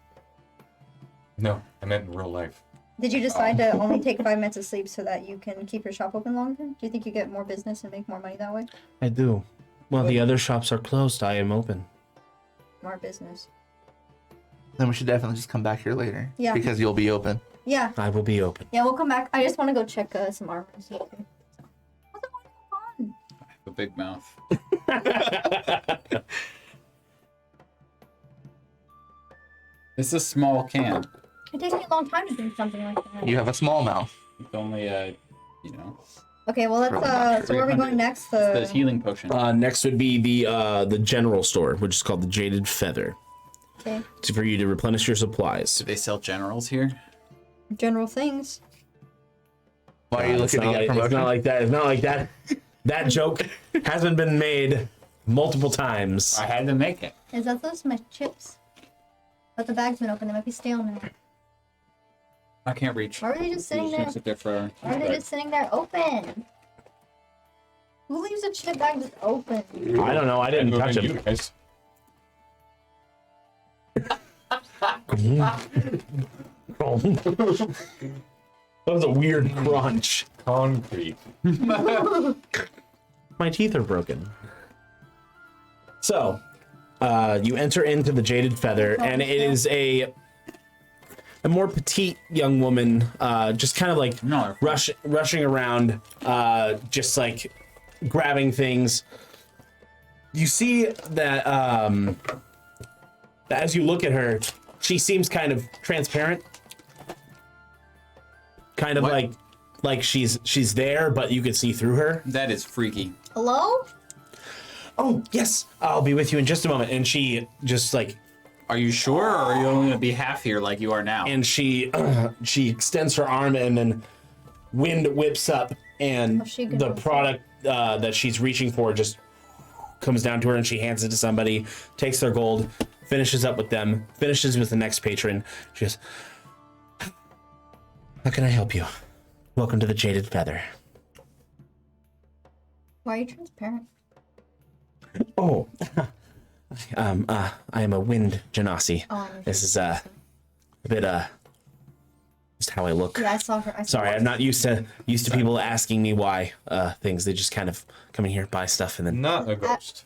No, I meant in real life. Did you decide to only take 5 minutes of sleep so that you can keep your shop open longer? Do you think you get more business and make more money that way? I do. While the other shops are closed, I am open. More business. Then we should definitely just come back here later. Yeah. Because you'll be open. Yeah. I will be open. Yeah, we'll come back. I just want to go check some armor and see. What's the fun? I have a big mouth. It's a small can. It takes me a long time to drink something like that. You have a small mouth. It's only a, Okay, well Probably let's so where are we going next? the healing potion. Next would be the general store, which is called the Jaded Feather. Okay. It's for you to replenish your supplies. Do they sell generals here? General things. Why are you It's looking not to get a like- promotion? It's not like that. It's not like that. That joke hasn't been made multiple times. I had to make it. Is that those my chips? But the bag's been open. They might be stale now. I can't reach. Why were they just sitting Just there? gonna sit there for. Why are they just sitting there open? Who leaves a chip bag just open? I don't know. I didn't touch You him. guys. That was a weird crunch. Concrete. My teeth are broken. So, you enter into the Jaded Feather, and it is a more petite young woman, just kind of like No. rushing around, just like grabbing things. You see that that as you look at her, she seems kind of transparent, kind of What? like she's there, but you can see through her. That is freaky. Hello? Oh yes, I'll be with you in just a moment. And she just like, Are you sure, or are you only gonna be half here like you are now? and she extends her arm, and then wind whips up, and Oh, she can the do it. product that she's reaching for just comes down to her, and she hands it to somebody, takes their gold, finishes up with them, finishes with the next patron. She goes, "How can I help you? Welcome to the Jaded Feather." Why are you transparent? Oh, I am a wind genasi. Oh, I'm This is a bit just how I look. Yeah, I saw her. I saw Sorry, her. I'm not used to people asking me why things. They just kind of come in here, buy stuff, and then Not a ghost.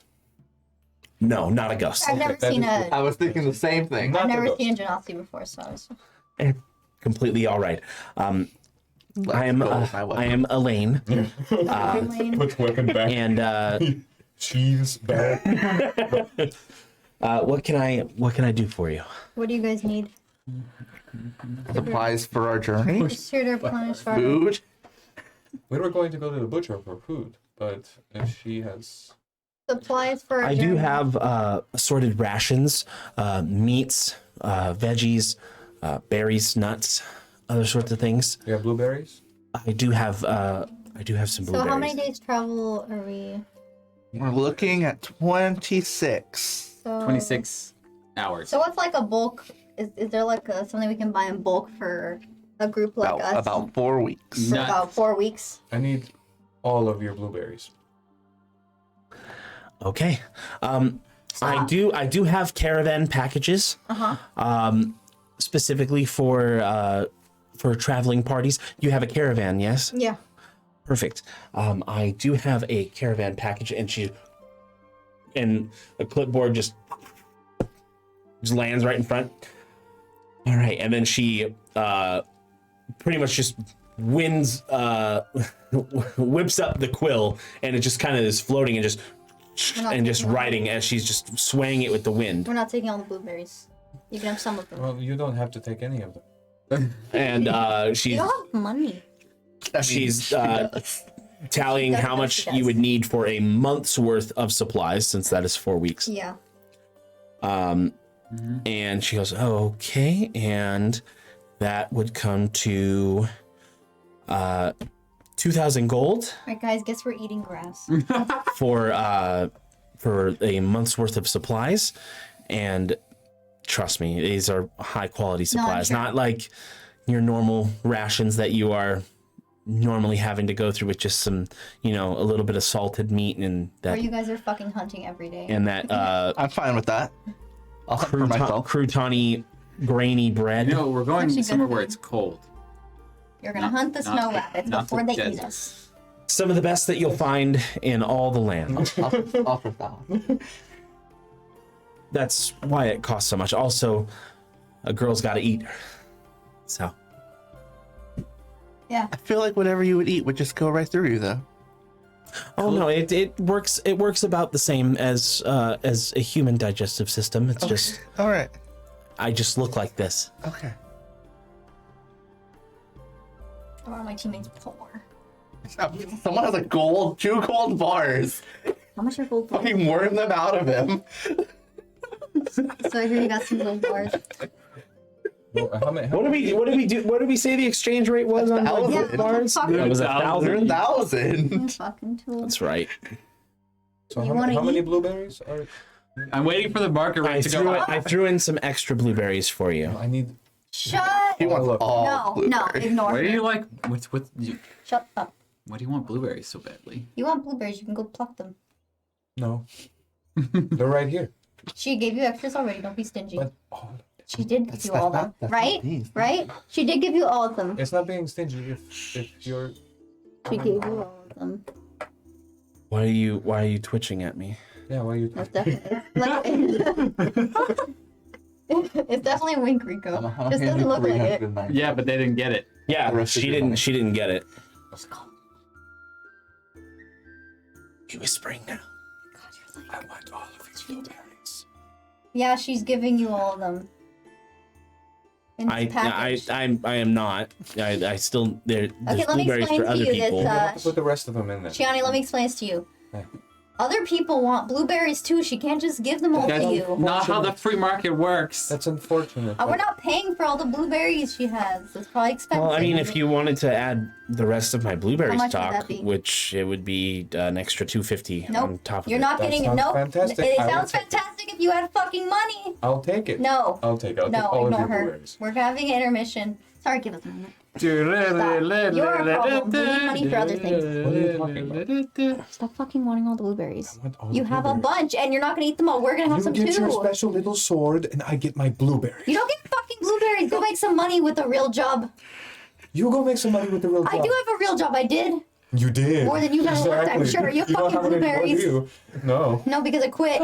no, not a ghost. I've never that seen is a. I was thinking the same thing. Not I've a never ghost. seen a Genasi before, so I was. Completely all right. I am go with my weapon. I am Elaine, Lane. Put weapon back. and Sheaves back. what can I do for you? What do you guys need? Supplies for our journey. Just here to replenish our. Food. We were going to go to the butcher for food, but if she has, Supplies for our I journey. do have assorted rations, meats, veggies, berries, nuts, other sorts of things. you have blueberries. I do have some blueberries. So how many days travel are we? We're looking at 26. So 26 hours. So what's like a bulk? Is there like something we can buy in bulk for a group like us? About 4 weeks. For Not- about 4 weeks. I need all of your blueberries. Okay. I do have caravan packages. Specifically for traveling parties. You have a caravan, yes? Yeah. Perfect. I do have a caravan package, and a clipboard just lands right in front. All right, and then she pretty much just whips up the quill, and it just kind of is floating and just writing as she's just swaying it with the wind. We're not taking all the blueberries. You can have some of them. Well, you don't have to take any of them. And You she's don't have money. I mean, she's tallying She does, how much she you does. would need for a month's worth of supplies, since that is 4 weeks. Yeah. And she goes, "Oh, okay," and that would come to 2,000 gold Alright guys, guess we're eating grass. for a month's worth of supplies. And trust me, these are high quality supplies, sure. not like your normal rations that you are normally having to go through with just some, a little bit of salted meat and Or that you guys are fucking hunting every day. and that I'm fine with that. I'll hunt for myself. croutony grainy bread. We're going Actually somewhere good. where it's cold. You're gonna hunt the snow rabbits not before the they eat desert. us. Some of the best that you'll find in all the land. Offer that. That's why it costs so much. Also, a girl's got to eat. So, Yeah. I feel like whatever you would eat would just go right through you, though. oh no, it works. It works about the same as a human digestive system. It's just All right. I just look like this. Okay. A lot of my teammates poor. Someone has two gold bars. How much are gold bars? Fucking worm them out of him. So I hear you got some gold bars. Well, how many? What did we do? What did we say the exchange rate was on $1,000. like, Yeah, bars? fucking- It was 1,000. 1,000. You fucking tool. That's right. So You how wanna many eat? blueberries are? I'm waiting for the market rate to go up. I threw in some extra blueberries for you. I need. Shut. He wants Look. all No, blueberries. ignore Why do her. you like Shut up. why do you want blueberries so badly? You want blueberries? You can go pluck them. No. They're right here. She gave you extras already. Don't be stingy. But oh, She did give you that's all not- them, that's right? not these. Right? She did give you all of them. it's not being stingy if you're. She gave you all of them. Why are you twitching at me? Yeah, why you? That's definitely it's definitely a wink, Rico. Just doesn't look like it. Yeah, but they didn't get it. Yeah, The rest of she your didn't. money. She didn't get it. You whispering now? God, you're like, I want all of these blueberries. yeah, she's giving you all of them. In this I package. am not. I still there's Okay, let me blueberries explain for to other you people. this. You have to put the rest of them in there. Shiani, let me explain this to you. Yeah. Other people want blueberries too. She can't just give them all to That's you. not how the free market works. That's unfortunate. We're not paying for all the blueberries she has. It's probably expensive. Well, I mean, if you wanted to add the rest of my blueberry How much would stock, that be? which it would be an extra $2.50 Nope, on top of you're it. not That getting it. sounds Nope. fantastic. It I will sounds take fantastic if you had fucking money. I'll take it. No. I'll take all No, of ignore your her. blueberries. We're having an intermission. Sorry, give us a minute. You're a problem. We need money for other things. What are you talking about? Stop fucking wanting all the blueberries. I want all You the have a blueberries. bunch, and you're not gonna eat them all. We're gonna have You some get too. your special little sword, and I get my blueberries. You don't get fucking blueberries. Go make some money with a real job. You go make some money with the real job. I do have a real job. I did. You did. More than you guys worked, I'm sure. You don't fucking have it anymore, blueberries. do you? No. No, because I quit.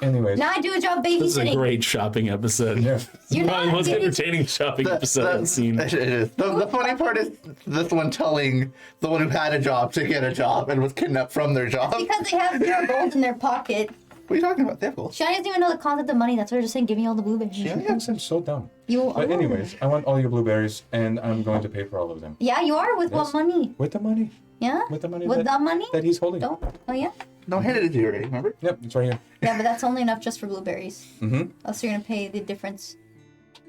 Anyways. Now I do a job This is a babysitting. great shopping episode. Yeah. You're One of the not most getting. entertaining shopping episode I've seen. It is. The funny part is this one telling the one who had a job to get a job and was kidnapped from their job. What Because they have 0 gold in their pocket. are you talking about? They have gold. Shani doesn't even know the concept of money. That's why they're just saying, give me all the blueberries. Yeah, I'm so dumb. You But are. anyways, I want all your blueberries, and I'm going to pay for all of them. Yeah, you are. With Yes. what money? With the money. Yeah? With the money. With that, the money? that he's holding. Don't. Oh, yeah? No, I handed it to you already, remember? Yep, it's right here. Yeah, but that's only enough just for blueberries. Mm-hmm. Else you're going to pay the difference.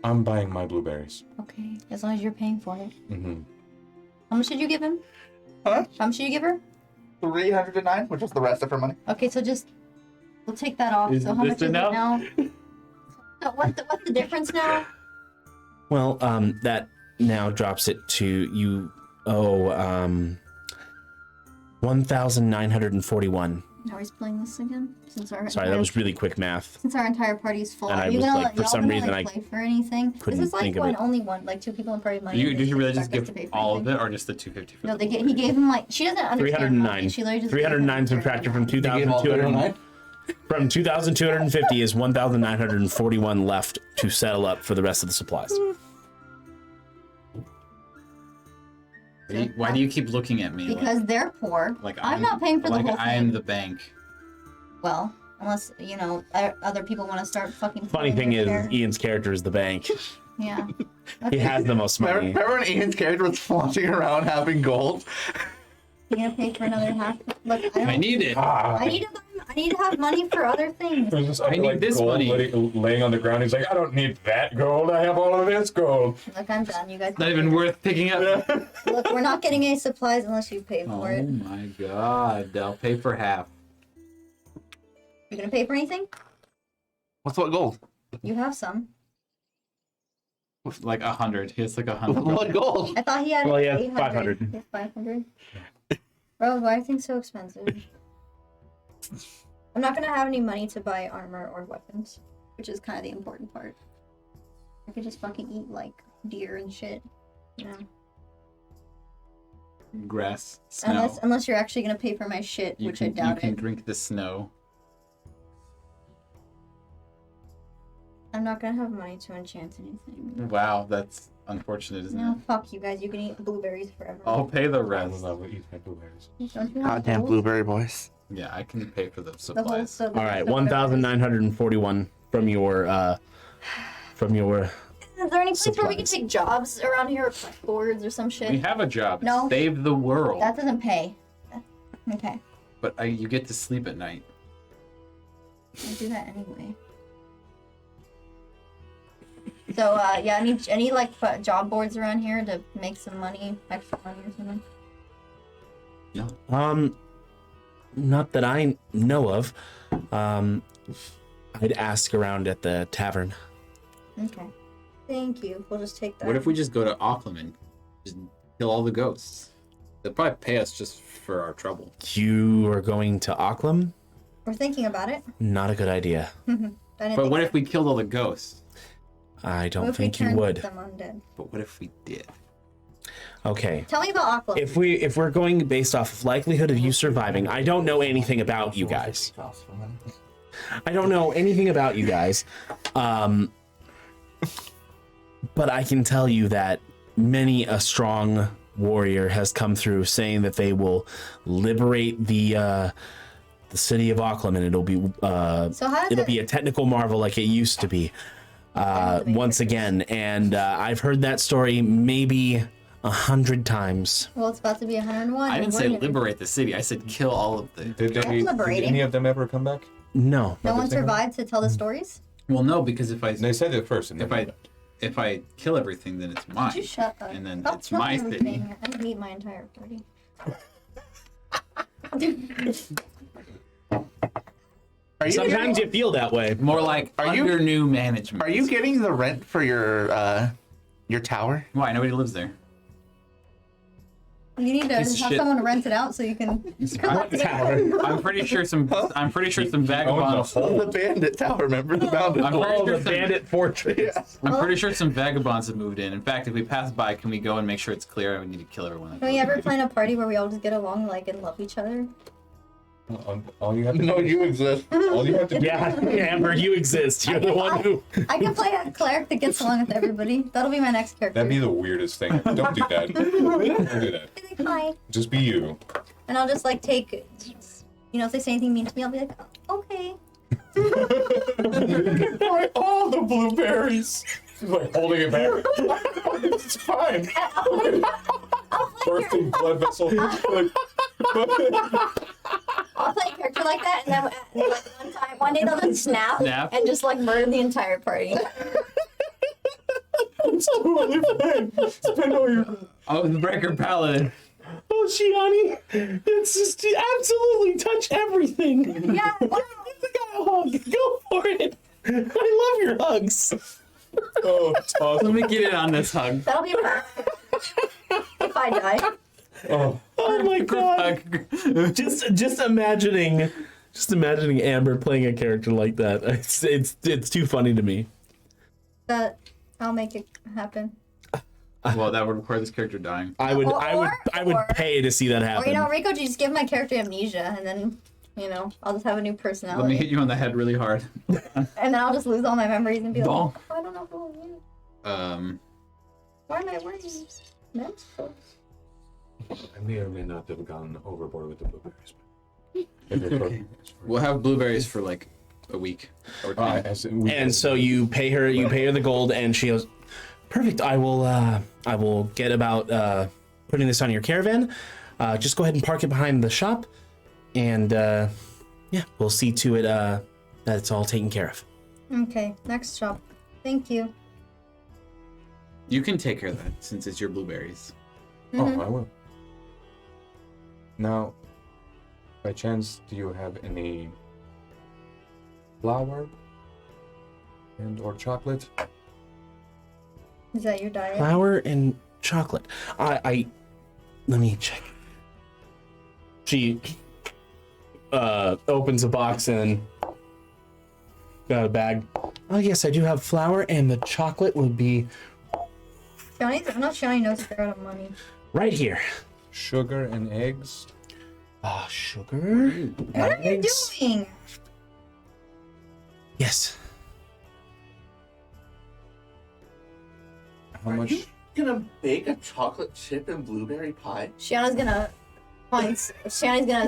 I'm buying my blueberries. Okay, as long as you're paying for it. Mm-hmm. How much did you give him? Huh? How much did you give her? 309, which was the rest of her money. Okay, so just we'll take that off. Is So how this much is enough? it now? So what's the difference now? Well, that now drops it to you owe 1,941. How are we splitting this again? Since our Sorry, that was really quick math. since our entire party's full. And I Are you was gonna, like, for y'all some gonna, reason, like, I play for anything? couldn't This is like think of when it. only one, like 2 people in party money. Did you really just expect us give to pay for all of anything. it, or just the 250? For No, the he gave him like she doesn't understand. 309. money. She literally just gave him 309 subtracted from 2,200. From 2,250 is 1,941 left to settle up for the rest of the supplies. Why do you keep looking at me? because they're poor. like I'm not paying for the like whole I'm thing. the bank. Well, unless other people want to start fucking. Funny paying thing their is, share. Ian's character is the bank. Yeah. He has the most money. Remember when Ian's character was flaunting around having gold? You gonna pay for another half? Look, I need it. I need to have money for other things. I need this gold money. laying on the ground. He's like, I don't need that gold. I have all of this gold. Look, I'm done. You guys. Not even worth picking up. Look, we're not getting any supplies unless you pay Oh for it. my god! I'll pay for half. You gonna pay for anything? What's what gold? You have some. Like 100. He has like 100. What gold? I thought he had. Well, he has 800. 500. He has 500. Bro, why are things so expensive? I'm not gonna have any money to buy armor or weapons, which is kind of the important part. I could just fucking eat like deer and shit, you know. Grass, snow. Unless you're actually gonna pay for my shit, which I doubt You can it. drink the snow. I'm not gonna have money to enchant anything. Wow, that's unfortunate, isn't No, it? fuck you guys. You can eat blueberries forever. I'll pay the I rest. will eat my blueberries. Don't you have Goddamn gold? blueberry boys. Yeah, I can pay for the The whole supplies. so All right, 1,941 from your Is there any place where we can supplies. take jobs around here, or collect boards or some shit? We have a job. No. Save the world. That doesn't pay. Okay, But you get to sleep at night. I do that anyway. So yeah, any like job boards around here to make some money, extra money or something. not that I know of. I'd ask around at the tavern. Okay. Thank you. We'll just take that. What if we just go to Auckland and just kill all the ghosts? They'll probably pay us just for our trouble. You are going to Auckland? We're thinking about it. Not a good idea. But what if we killed all the ghosts? I don't What if we think you turned would. them undead? But what if we did? Okay. Tell me about Aqua. If we're going based off of likelihood of you surviving, I don't know anything about you guys. I don't know anything about you guys. But I can tell you that many a strong warrior has come through saying that they will liberate the city of Auckland, and it'll be So how does it'll it- be a technical marvel like it used to be once again. And I've heard that story maybe 100 times. Well, it's about to be 101. I didn't We're say gonna- liberate the city. I said kill all of the. Did liberating. any of them ever come back? No. No one the thing- survived to tell the stories? Well, no, because if I They said it first. And then if I kill everything, then it's mine. Did you shut up? And then Stop it's my telling city. everything. I hate my entire party. Are you Sometimes you feel that way. More like you- under new management. Are you getting the rent for your tower? Why? Nobody lives there. You need to have Piece of shit. someone rent it out so you can. I'm pretty sure some. I'm pretty sure some vagabonds. The bandit tower, remember the bandit? I'm pretty sure some, bandit fortress. I'm pretty sure some vagabonds have moved in. In fact, if we pass by, can we go and make sure it's clear? We need to kill everyone. Can we ever plan a party where we all just get along, like, and love each other? all you have to No, do. you exist. All you have to do. Yeah, Amber, you exist. You're the one who. I can play a cleric that gets along with everybody. That'll be my next character. That'd be the weirdest thing. Don't do that. Don't do that. Be like, hi. Just be you. And I'll just, like, take, you know, if they say anything mean to me, I'll be like, okay. All the blueberries. She's like holding it back. It's fine. Bursting blood vessel. Like, I'll play a character like that, and then like, one day they'll just snap, Snap. and just, like, murder the entire party. it's totally fine. Spend all your. Oh, the Breaker Paladin. Oh, Shiani, it's just absolutely touch everything. Yeah, wow. Give the guy a hug. Go for it. I love your hugs. Oh, it's awesome. Let me get in on this hug. That'll be if I die. Oh, Oh my god. Just imagining Amber playing a character like that. It's too funny to me. That I'll make it happen. Well, that would require this character dying. I would pay to see that Or happen. you know, Rico, just give my character amnesia, and then you know, I'll just have a new Let me personality, hit you on the head really hard. and then I'll just lose all my memories and be like, Bonk. oh, I don't know who I am. Um, Why am I wearing these men's clothes? I may or may not have gone overboard with the blueberries. we'll have blueberries for like a week or 10. And so you pay her the gold, and she goes, "Perfect. I will get about putting this on your caravan. Just go ahead and park it behind the shop, and yeah, we'll see to it that it's all taken care of." Okay, next shop. Thank you. You can take care of that since it's your blueberries. Oh, I will. Now, by chance, do you have any flour and or chocolate? Is that your diet? Flour and chocolate. I let me check. She opens a box and got a bag. Oh yes, I do have flour, and the chocolate would be I'm not sure I knows if they're out of money. right here. Sugar and eggs? Sugar. What are you eggs. doing? Yes. How much? Gonna bake a chocolate chip and blueberry pie? Shiana's gonna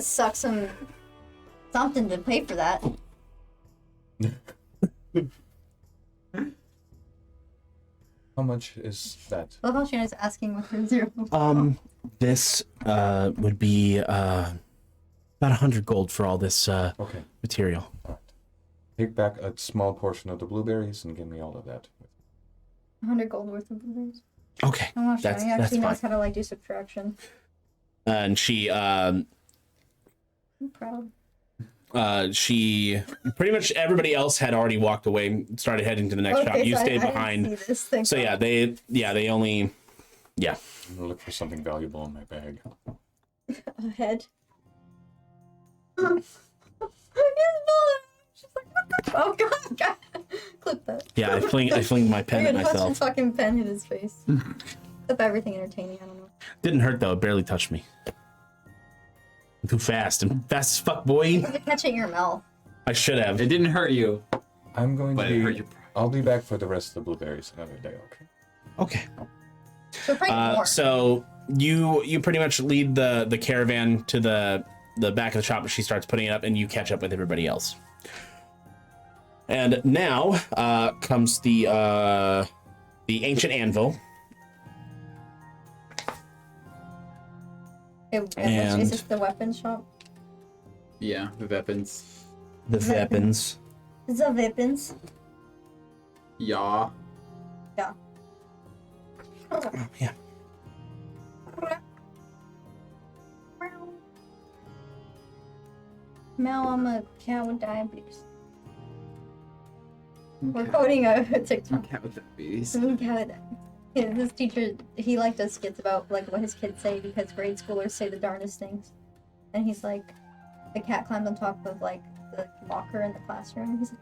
suck something to pay for that. How much is that? I love how Shiana's asking what her zero. This would be about 100 gold for all this Okay. material. Take back a small portion of the blueberries and give me all of that. 100 gold worth of blueberries. Okay, Oh, that's Shiani actually knows fine. how to like do subtraction. And she I'm proud. She pretty much everybody else had already walked away, started heading to the next shop. You so stayed I didn't behind. see this thing. So they only I'm gonna look for something valuable in my bag. A head. She's like, what the? Oh god. Clip that. Yeah, I fling my pen You're at gonna touch his myself. fucking pen hit his face. Clip everything entertaining. I don't know. Didn't hurt though, it barely touched me. I'm too fast. I'm fast as fuck, boy. You catch it in your mouth. I should have. It didn't hurt you. I'm going But to it hurt be. your I'll be back for the rest of the blueberries another day. Okay. Okay. So bring more. So you pretty much lead the caravan to the back of the shop, and she starts putting it up, and you catch up with everybody else. And now comes the ancient anvil. and- Is this the weapon shop? Yeah, the weapons. The weapons. The weapons. Yeah. Yeah. Yeah. Now I'm a cat with diabetes. We're coding a TikTok. Cat with diabetes. Yeah, this teacher, he like does skits about like what his kids say because grade schoolers say the darndest things. And he's like, the cat climbs on top of like the locker in the classroom. He's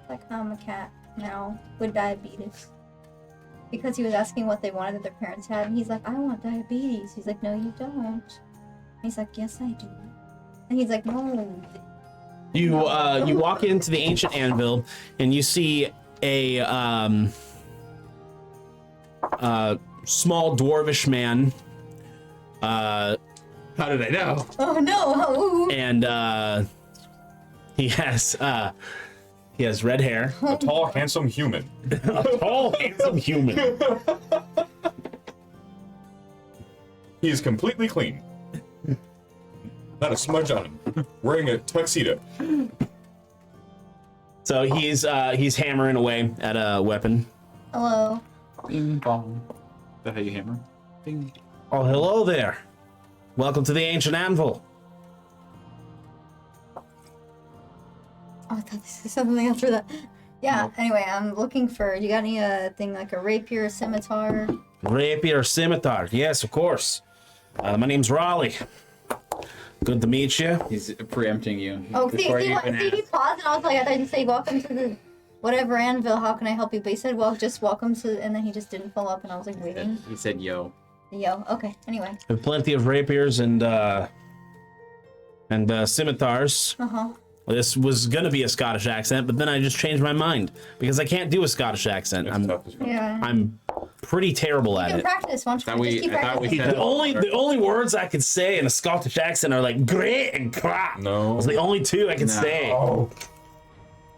like I'm a cat now with diabetes. Because he was asking what they wanted that their parents had, and he's like, I want diabetes. He's like, no, you don't. And he's like, yes, I do. And he's like, no. You walk into the ancient anvil and you see a small dwarvish man. How did I know? Oh no! And he has red hair. A tall, handsome human. A tall, handsome human. He is completely clean. Not a smudge on him. Wearing a tuxedo. So he's hammering away at a weapon. Hello. Bing bong. Is that how you hammer? Bing. Oh, hello there. Welcome to the ancient anvil. Oh, I thought this was something after that. Yeah, anyway, I'm looking for, you got any thing like a rapier, a scimitar? Rapier, scimitar. Yes, of course. My name's Raleigh. Good to meet you. He's preempting you. Oh, see, before he you even ask. paused and I was like, I thought you'd say, welcome to the whatever anvil, how can I help you? But he said, well, just welcome to, and then he just didn't follow up and I was like, waiting. He said, yo. Yo, okay, anyway. Have plenty of rapiers and scimitars. Uh-huh. This was gonna be a Scottish accent, but then I just changed my mind because I can't do a Scottish accent. It's tough as well. Yeah. I'm pretty terrible at You can it. practice, why don't Thought you we- just keep I thought we practicing? said- The only words I could say in a Scottish accent are like great and crap. No. Those are the only two I can say. Oh.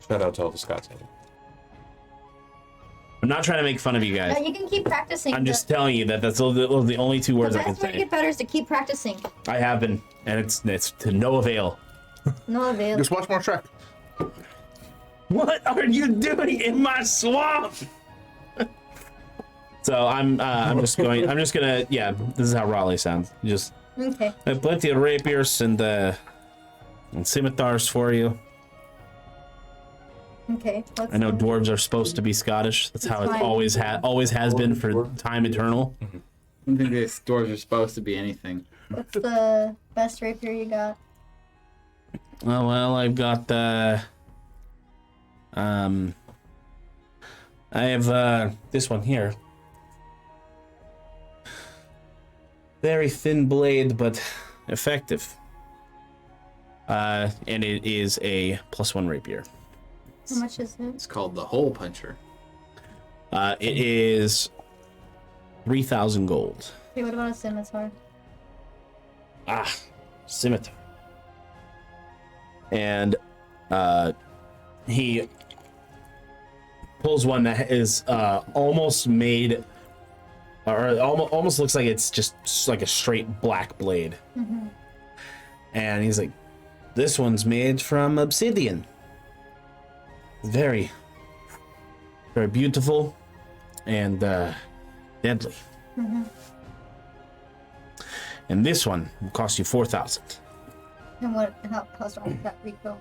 Shout out to all the Scots. I'm not trying to make fun of you guys. You can keep practicing. I'm just telling you that that's those are the only two the words I can best way to say. get better is to keep practicing. I have been, and it's to no avail. No avail. Just watch more Shrek. What are you doing in my swamp? So I'm just gonna this is how Raleigh sounds. Just Okay. I have plenty of rapiers and scimitars for you. Okay. What's I know the, dwarves are supposed to be Scottish. That's how It's it fine. always has been for time eternal. I don't think these dwarves are supposed to be anything. What's the best rapier you got? Oh, well, I've got I have this one here. Very thin blade, but effective. And it is a +1 rapier. How much is it? It's called the Hole Puncher. It is 3,000 gold. Okay, what about a scimitar? Scimitar. And he pulls one that is almost made, or almost looks like it's just like a straight black blade. Mm-hmm. And he's like, this one's made from obsidian. Very, very beautiful and deadly. Mm-hmm. And this one will cost you 4,000. And how strong is that Rico?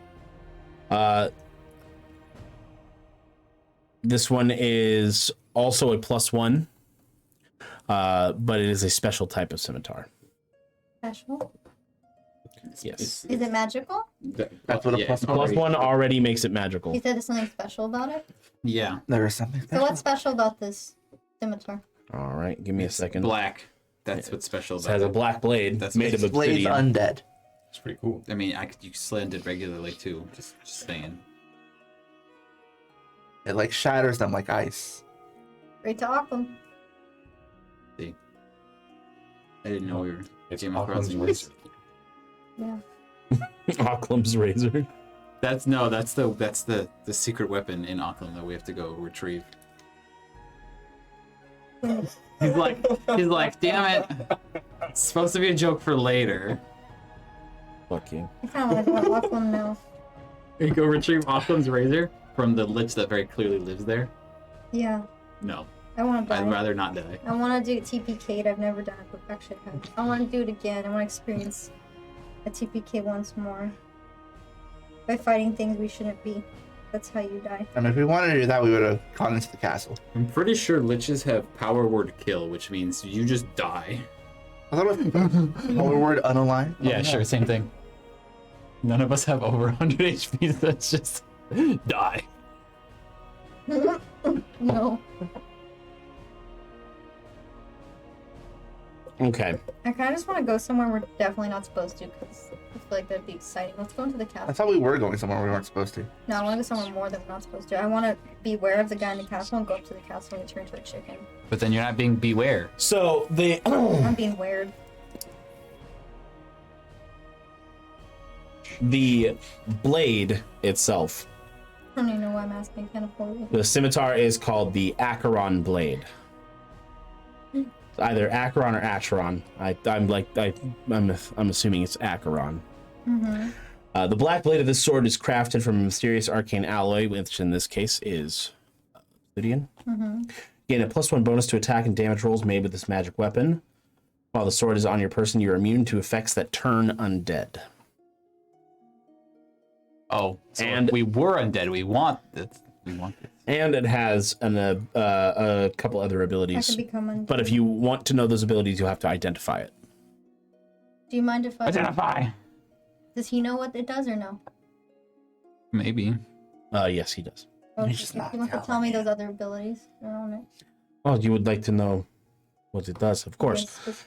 This one is also a +1, but it is a special type of scimitar. Special? Yes. Is it magical? That's what a plus one. +1 already makes it magical. You said there's something special about it? Yeah. There is something So special. what's special about this scimitar? All right, give me a second. Black. That's what's special It about has a it. black blade That's made of Its blade's obsidian. undead. It's pretty cool. I mean, you slammed it regularly too. Just saying. It like shatters them like ice. Great to Auckland. See. I didn't know we were It's Game of Auckland's Thrones. razor. Yeah. Occam's razor. That's the secret weapon in Auckland that we have to go retrieve. He's like, damn it. It's supposed to be a joke for later. Fuck you. I kind of want to go to Auckland now. You go retrieve Auckland's razor from the lich that very clearly lives there. Yeah. No, I want to die. I'd rather not die. I want to do TPK. I've never done it, but actually I have. I want to do it again. I want to experience a TPK once more. By fighting things we shouldn't be. That's how you die. And if we wanted to do that, we would have gone into the castle. I'm pretty sure liches have power word kill, which means you just die. I thought it was power word unaligned. Yeah, sure, same thing. None of us have over 100 HP, so that's just die. No. Okay. I kind of just want to go somewhere we're definitely not supposed to because I feel like that'd be exciting. Let's go into the I castle. thought we were going somewhere we weren't supposed to. No, I want to go somewhere more than we're not supposed to. I want to be aware of the guy in the castle and go up to the castle and turn to a chicken. But then you're not being beware. So the I'm being weird. the blade itself, I don't even know why I'm asking. Kind of poorly. the scimitar is called the Acheron blade. Either Acheron or Acheron. I'm assuming it's Acheron. Mm-hmm. The black blade of this sword is crafted from a mysterious arcane alloy, which in this case is obsidian. Mm-hmm. Gain a +1 bonus to attack and damage rolls made with this magic weapon. While the sword is on your person, you're immune to effects that turn undead. Oh, so And- if we were undead. We want this. We want this. And it has a couple other I abilities. could become undead. But if you want to know those abilities, you'll have to identify it. Do you mind if I... Identify. Does he know what it does or no? Maybe. Yes, he does. Or He's just if not you want to telling tell me you. those other abilities that are on it. Oh, you would like to know what it does, of course. Yes, just-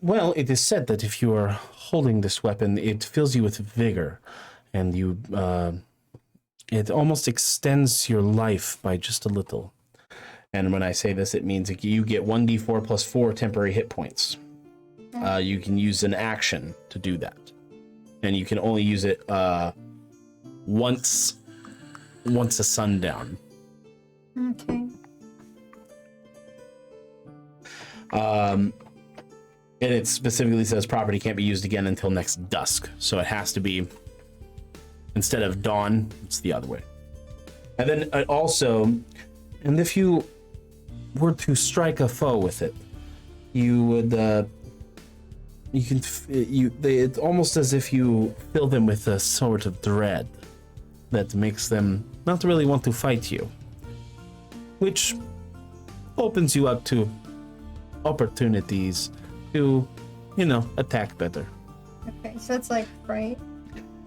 Well, it is said that if you are holding this weapon, it fills you with vigor, and you, it almost extends your life by just a little. And when I say this, it means that you get 1d4 plus 4 temporary hit points. You can use an action to do that, and you can only use it once a sundown. Okay. And it specifically says property can't be used again until next dusk. So it has to be, instead of dawn, it's the other way. And then it also, and if you were to strike a foe with it, you would, it's almost as if you fill them with a sort of dread that makes them not really want to fight you, which opens you up to opportunities to, attack better. Okay, so it's like, right?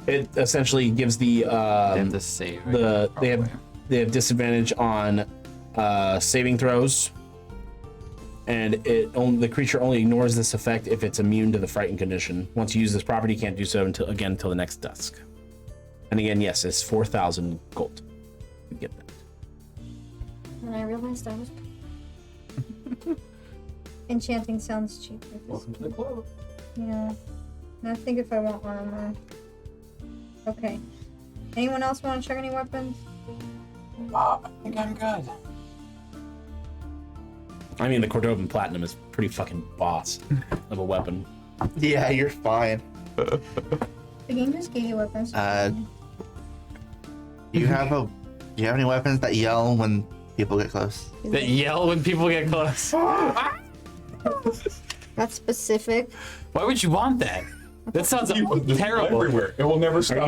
It essentially gives They have to save. Right? they have disadvantage on saving throws, and the creature only ignores this effect if it's immune to the frightened condition. Once you use this property, you can't do so until the next dusk. And again, yes, it's 4,000 gold. You get that. And I realized I was... Enchanting sounds cheap. Welcome to the club. Yeah. And I think if I want armor... Okay. Anyone else want to check any weapons? I think I'm good. I mean, the Cordovan Platinum is pretty fucking boss of a weapon. Yeah, you're fine. The game just gave you weapons. Do you have any weapons that yell when people get close? That yell when people get close. That's specific. Why would you want that? That sounds terrible. Everywhere. It will never stop.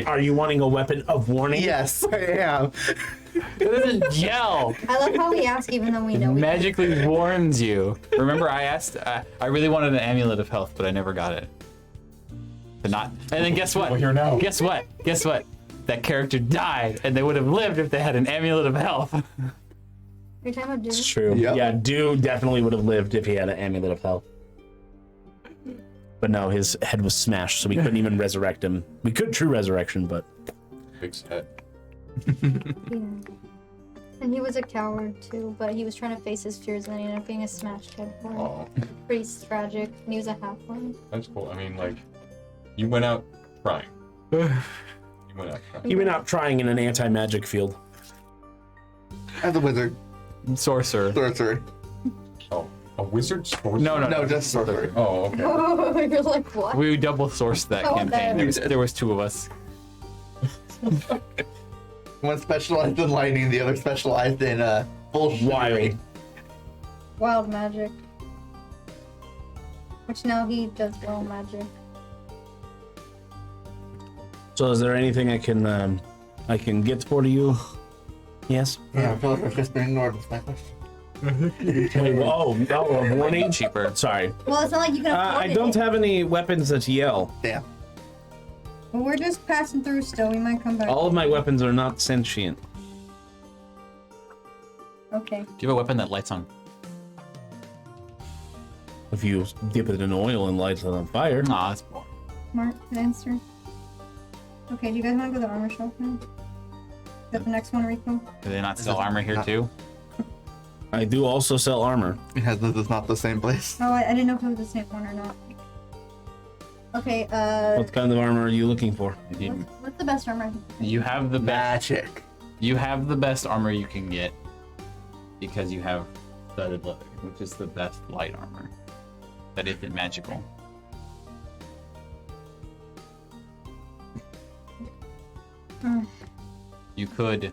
Are you wanting a weapon of warning? Yes, I am. It doesn't gel. I love how we ask even though we know we don't. Magically warns you. Remember, I asked. I really wanted an amulet of health, but I never got it. But not. And then guess what? Well, here now. Guess what? Guess what? That character died, and they would have lived if they had an amulet of health. You're talking about It's Doom? true. Yep. Yeah, Dew definitely would have lived if he had an amulet of health. But no, his head was smashed, so we couldn't even resurrect him. We could true resurrection, but Big head. Yeah. And he was a coward too, but he was trying to face his fears and then he ended up being a smashed head for him. Oh, Pretty tragic. And he was a halfling. that's cool. I mean, like, you went out trying. You went out trying. he went out trying in an anti-magic field. As a wizard, Sorcerer. sorcerer. Oh, a wizard? Sorcerer? No, no, No, no. just sorcerer. Oh, okay. Oh, you're like, what? We double sourced that Oh, campaign. no. There was 2 of us. One specialized in lightning, the other specialized in bullshit. Wild. Wild magic. Which now he does wild magic. So is there anything I can get for you? Yes. Yeah, I feel like I've just been ignored with my question. Wait, a warning. Cheaper. Sorry. Well, it's not like you can afford I it. don't have any weapons that yell. Damn. Well, we're just passing through still. We might come back. All of my weapons are not sentient. Okay. Do you have a weapon that lights on? If you dip it in oil and light it on fire. Aw, that's boring. Mark, good answer. Okay, do you guys want to go to the armor shelf now? Is that the next one, Rico? Do they not sell armor here too? I do also sell armor. This is not the same place. Oh, I didn't know if it was the same one or not. Okay, What kind of armor are you looking for? what's the best armor? You have the best. Magic. You have the best armor you can get because you have studded leather, which is the best light armor that isn't magical. You could.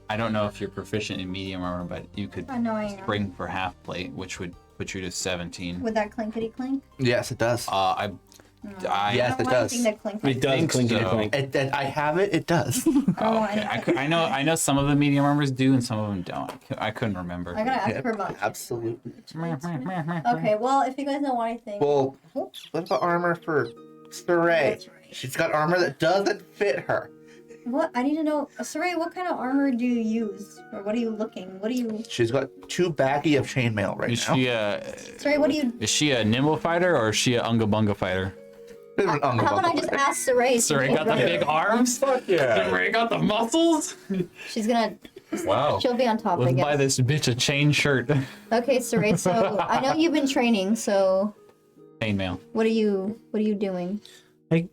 I don't know if you're proficient in medium armor, but you could I know I am. spring for half plate, which would put you to 17. Would that clinkety clink? Yes, it does. I Yes, I don't it want does. anything that clinks. It does think clinkety so. clink. I have it. It does. Oh, okay. I know some of the medium armors do and some of them don't. I couldn't remember. I gotta ask for a bunch. Absolutely. Okay, well, if you guys know anything. Well, what about armor for Saray? That's right. She's got armor that doesn't fit her. What? I need to know. Saray, what kind of armor do you use? Or what are you looking? What do you. She's got 2 baggie of chainmail right Is now. Saray, what do you. is she a nimble fighter or is she a unga bunga fighter? Bit of an How about I just ask Saray? Saray got the big arms. Fuck yeah. Saray got the muscles. She's gonna. Wow. She'll be on top, I Let's guess. buy this bitch a chain shirt. Okay, Saray, so I know you've been training, so Chainmail. what are you doing? I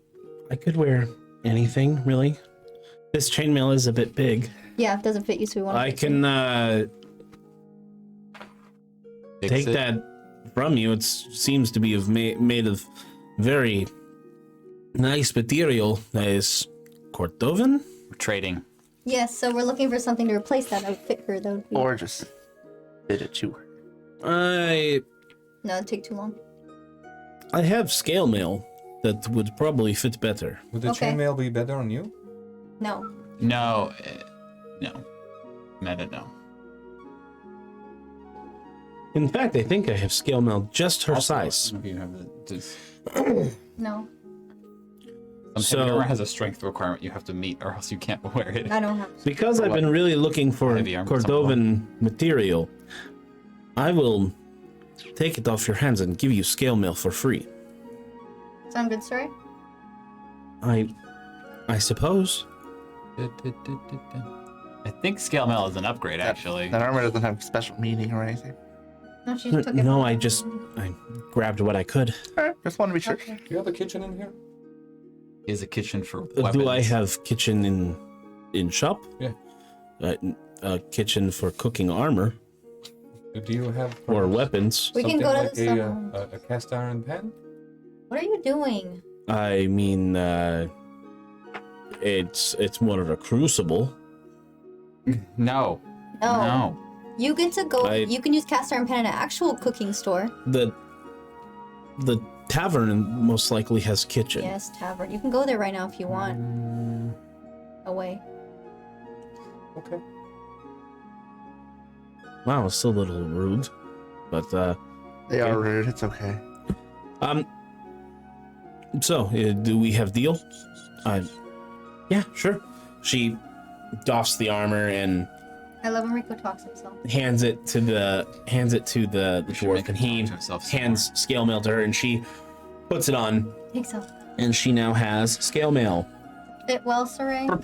could wear anything, really. This chainmail is a bit big. Yeah, it doesn't fit you, so we want to I can Fix take it. that from you. It seems to be made of very nice material. That is Cordovan? We're trading. Yes, so we're looking for something to replace that would fit her. That would be. Or just fit it to her. No, it'd take too long. I have scale mail that would probably fit better. Would the Okay. chainmail be better on you? No. No. No. Meta, no. In fact, I think I have scale mail just her Also, size. if you have the- No. Some So- heavy armor has a strength requirement you have to meet, or else you can't wear it. I don't have. Because I've been really looking for Heavy armor, Cordovan material, I will take it off your hands and give you scale mail for free. Sound good, Saray? I suppose. I think scale mail is an upgrade, actually. That armor doesn't have special meaning or anything. No, she just took it. No, from- I grabbed what I could. Alright, just want to be sure. Okay. Do you have a kitchen in here? Is a kitchen for weapons. Do I have kitchen in shop? Yeah. A kitchen for cooking armor Do you have or weapons? We can something go to like some. a cast iron pan? What are you doing? I mean, it's more of a crucible. No. No. No. You get to go. I- You can use cast iron pan in an actual cooking store. The tavern most likely has kitchen. Yes, tavern. You can go there right now if you want. Away. Okay. Wow, it's still a little rude, but They are rude. It's okay. So do we have deal? Yeah, sure. She doffs the armor and I love when Rico talks himself. hands it to the dwarf, make and him he talk to himself some hands scale mail to her, and she puts it on, Think so. and she now has scale mail. Fit well, Saray? So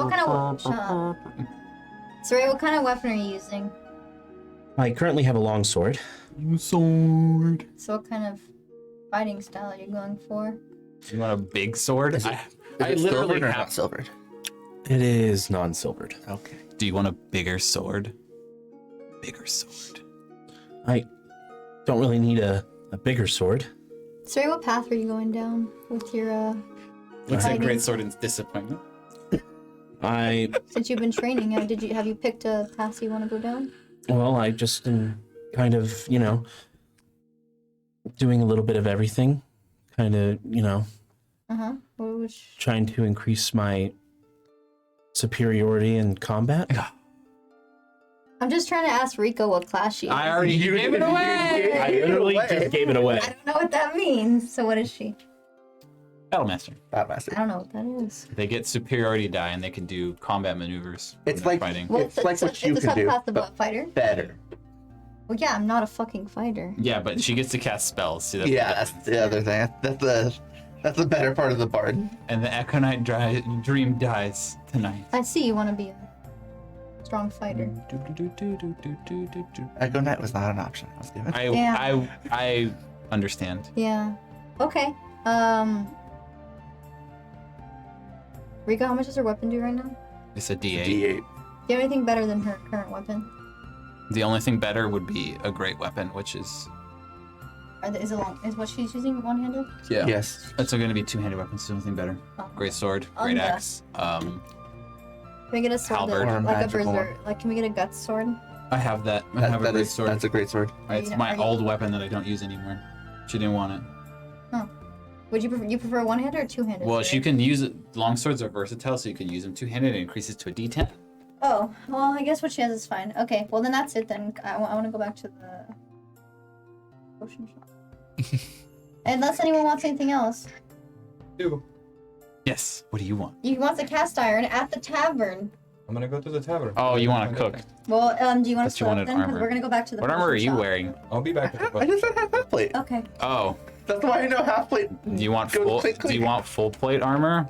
what kind of Saray, what kind of weapon are you using? I currently have a long sword. So what kind of fighting style are you going for? You want a big sword? Is it I literally silvered or have. not silvered? It is non-silvered. Okay. Do you want a bigger sword? Bigger sword. I don't really need a bigger sword. Saray, what path are you going down with your Looks like fighting? great sword and disappointment. Since you've been training, have you picked a path you want to go down? Well, I just am kind of, doing a little bit of everything. Kind of, What was trying to increase my superiority in combat. I'm just trying to ask Rico what class she is. I already gave it away. I literally just gave it away. I don't know what that means. So what is she? Battlemaster. I don't know what that is. They get superiority die and they can do combat maneuvers. when It's they're like fighting. Well, it's like what you it's a can do, subclass of but what, fighter? better. Well, yeah, I'm not a fucking fighter. Yeah, but she gets to cast spells. See, that's Yeah, the that's difference. the other thing. That's the better part of the bard. And the Echo Knight dream dies tonight. I see you want to be a strong fighter. Echo Knight was not an option. I was given. I understand. Yeah. Okay. Rico, how much does her weapon do right now? It's a D8. D8. Do you have anything better than her current weapon? The only thing better would be a great weapon, which is Is what she's using one-handed? Yes. It's going to be two-handed weapons. So nothing better. Oh. Great sword, great Yeah. axe. Can we get a sword Halberd. that, Or a like a magical berserk? Like, can we get a guts sword? I have that. I have a great sword. That's a great sword. It's Are my you- old weapon that I don't use anymore. She didn't want it. Would you prefer one-handed or two-handed? Well, sword? she can use it. Long swords are versatile, so you can use them two-handed. It increases to a D10. Oh, well, I guess what she has is fine. Okay, well then that's it then. I want to go back to the potion shop. Unless anyone wants anything else. Yes. What do you want? You want the cast iron at the tavern. I'm gonna go to the tavern. Oh, you want to cook? Well, do you want to Thought you split up wanted then? Because armor. we're gonna go back to the What armor are potion you shop. wearing? I'll be back at the I just said half plate. Okay. Oh, That's why I know half plate. do you want Go full? click, Do you click. want full plate armor?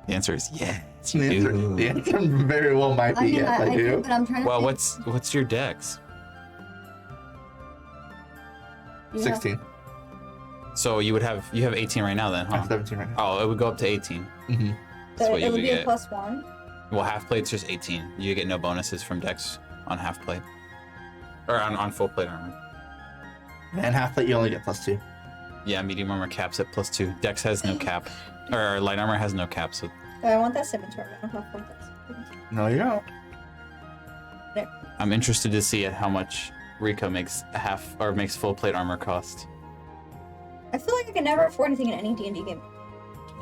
The answer is yes. You do. The answer very well might I be mean, yes, I I do, do. but I'm trying to. Well, think. what's your dex? You have- 16. So you have 18 right now then, I'm huh? 17 right now. Oh, it would go up to 18. Mm-hmm. That's So what it you would would be a get. +1. Well, half plate's just 18. You get no bonuses from dex on half plate. Or on full plate armor. And half plate you only get +2. Yeah, medium armor caps at +2. Dex has no cap. Or light armor has no cap, so Oh, I want that scimitar. I don't have 4 dice. No, you don't. I'm interested to see how much Rico makes makes full plate armor cost. I feel like I can never afford anything in any D&D game.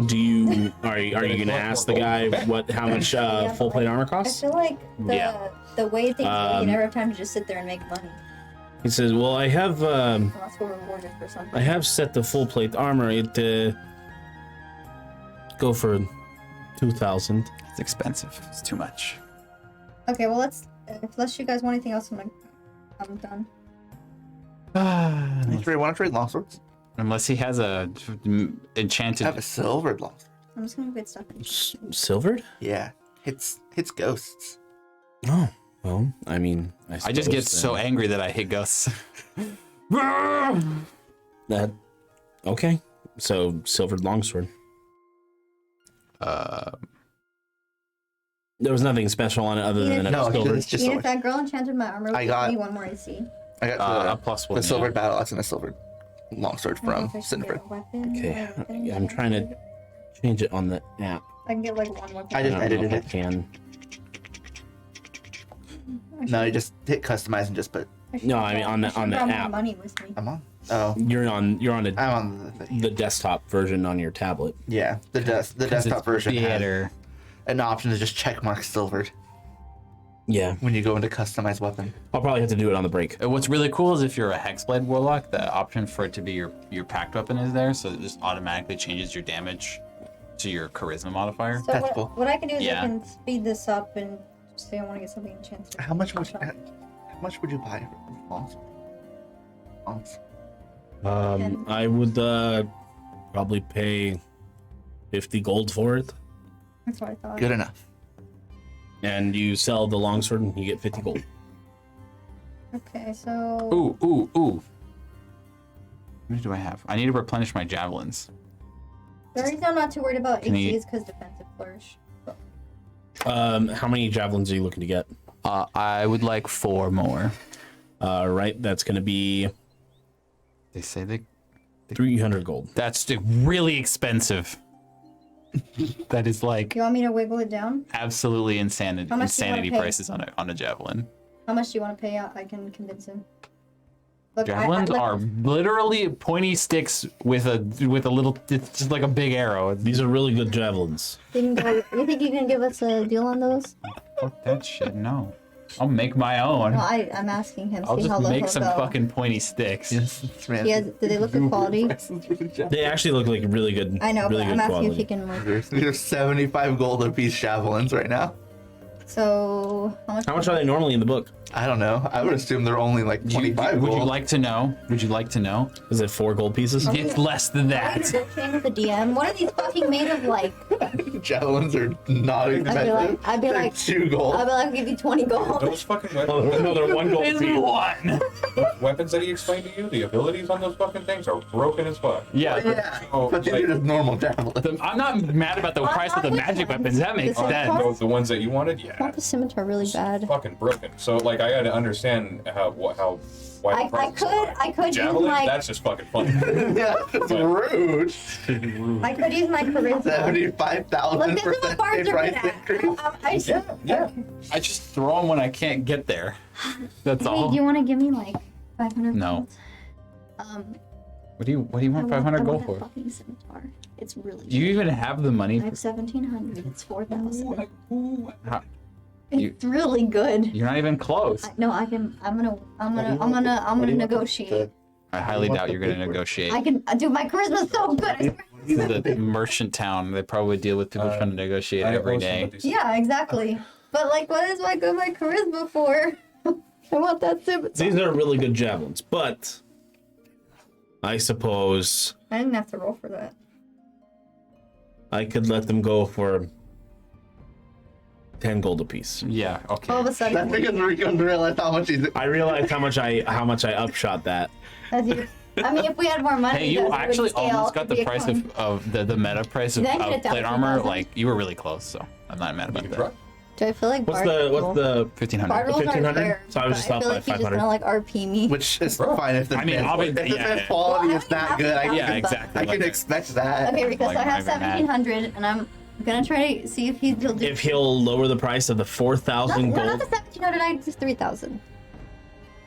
Do you are you gonna ask the guy how much Yeah, full plate armor I costs? feel like Yeah. the way things go, you Um, never have time to just sit there and make money. He says, "Well, I have Unless we're rewarded for something. I have set the full plate armor. It go for 2,000." It's expensive. It's too much. Okay, well unless you guys want anything else, I'm done. You want to trade longswords? Unless he has a enchanted. I have a silvered longsword. I'm just gonna get stuff. Silvered? Yeah. Hits ghosts. Oh, well, I mean, I just get so angry that I hit ghosts. that. Okay, so silvered longsword. There was nothing special on it other than it No, was silver. it's just Even if silver. that girl enchanted my armor, I would got- give me 1 more AC. I got a +1. the silvered yeah. battle axe and a silvered longsword I don't know from if I should get Sinford. a weapon, Okay, a weapon, I'm trying to change it on the app. I can get like 1 weapon. I just don't know edited if it. I can. No, you just hit customize and just put. No, I mean on the brought more app. money with me. I'm on. Oh, You're on I'm on the thing. the desktop version on your tablet. Yeah, the desktop version has Theater. an option to just check mark silvered Yeah, when you go into customize weapon. I'll probably have to do it on the break. What's really cool is if you're a Hexblade Warlock, the option for it to be your packed weapon is there, so it just automatically changes your damage to your charisma modifier. So That's cool. what I can do is Yeah. I can speed this up and say I want to get something enchanted. How much would you buy longs? I would probably pay 50 gold for it, That's what I thought. Good enough. and you sell the longsword and you get 50 gold. Okay, so Ooh. How many do I have? I need to replenish my javelins. the reason I'm not too worried about Can AC you- is because defensive flourish. How many javelins are you looking to get? I would like 4 more. Right, that's going to be They say they 300 gold. that's really expensive. That is like You want me to wiggle it down? absolutely insanity How much do you wanna pay? prices on a javelin. How much do you want to pay out? I can convince him. Look, Javelins look, are literally pointy sticks with a little. It's just like a big arrow. These are really good javelins. You think you can give us a deal on those? Fuck that shit. No, I'll make my own. No, I'm asking him. I'll See how just low make he'll some go. fucking pointy sticks. Do they look good quality? They actually look like really good. I know, really but I'm good asking quality. if he can like. There's 75 gold a piece javelins right now. So How much are they normally in the book? I don't know. I would assume they're only like 25 Would you gold. like to know? Would you like to know? Is it 4 gold pieces? It's less than I'm that. negotiating with the DM. What are these fucking made of? Like, Javelins are not expensive. I'd be They're like- 2 gold. I'll be like, I'll give you 20 gold. Those fucking Oh, weapons, no, they're 1 gold It's piece. one. those weapons that he explained to you, the abilities on those fucking things are broken as fuck. Yeah. Yeah, Oh, but these like- are just normal javelins. I'm not mad about the price of the magic weapons. That makes This is sense. The ones that you wanted, I yeah, want the scimitar really bad. fucking broken. So like, I got to understand why the I price is so high. I could use Javelin, my that's just fucking funny. Yeah, it's rude. I could use my charisma. 75,000 Look, this is what bards are price good at. increase. Yeah. I just throw them when I can't get there. That's Hey, all. do you want to give me like 500? No. gold? What do you want 500 gold I for? want that fucking scimitar. It's really. Do you even have the money? I have 1,700. It's 4,000. How- It's really good. You're not even close. No, I can. I'm gonna negotiate. I highly doubt you're gonna negotiate. I can. Dude, my charisma's so good. I swear. This is a merchant town. They probably deal with people trying to negotiate every day. Yeah, exactly. But like, what is my charisma for? I want that scimitar. These are really good javelins, but I suppose I didn't have to roll for that. I could let them go for 10 gold apiece. Yeah. Okay. All of a That's sudden, because Rico realized how much he's. I realized how much I upshot that. I mean, if we had more money, Hey, you it would actually scale. almost got It'd be the a price con. of the meta price of Did I get it down plate to armor. 2,000? Like you were really close, so I'm not mad about You that. try. Do I feel like What's bard the roll? 1500. Bard rolls are 1500? fair, So I was just but off feel by like he's just 500. gonna like RP me. Which is Bro. fine if the I mean, defense- obviously, if the yeah, defense yeah. quality Well, is that I good. I mean, Yeah, can, exactly. I can Like- expect that. Okay, because Like, I have not even mad. 1,700, and I'm gonna try to see if he'll do. If he'll lower the price of the 4,000 not the gold, 1,700, I just 3,000.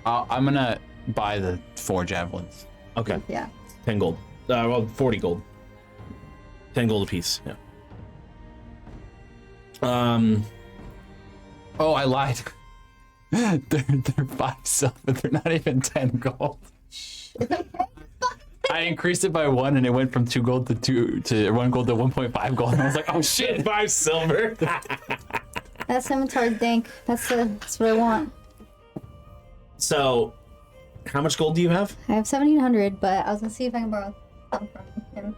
I'm gonna buy the 4 javelins. okay, Yeah. 10 gold. Well, 40 gold. 10 gold apiece. Yeah. Oh, I lied. they're 5 silver. They're not even 10 gold. I increased it by 1, and it went from 2 gold to 1 gold to 1.5 gold. And I was like, oh shit. 5 silver. That scimitar's dank. That's what I want. So, how much gold do you have? I have 1,700, but I was gonna see if I can borrow some from him.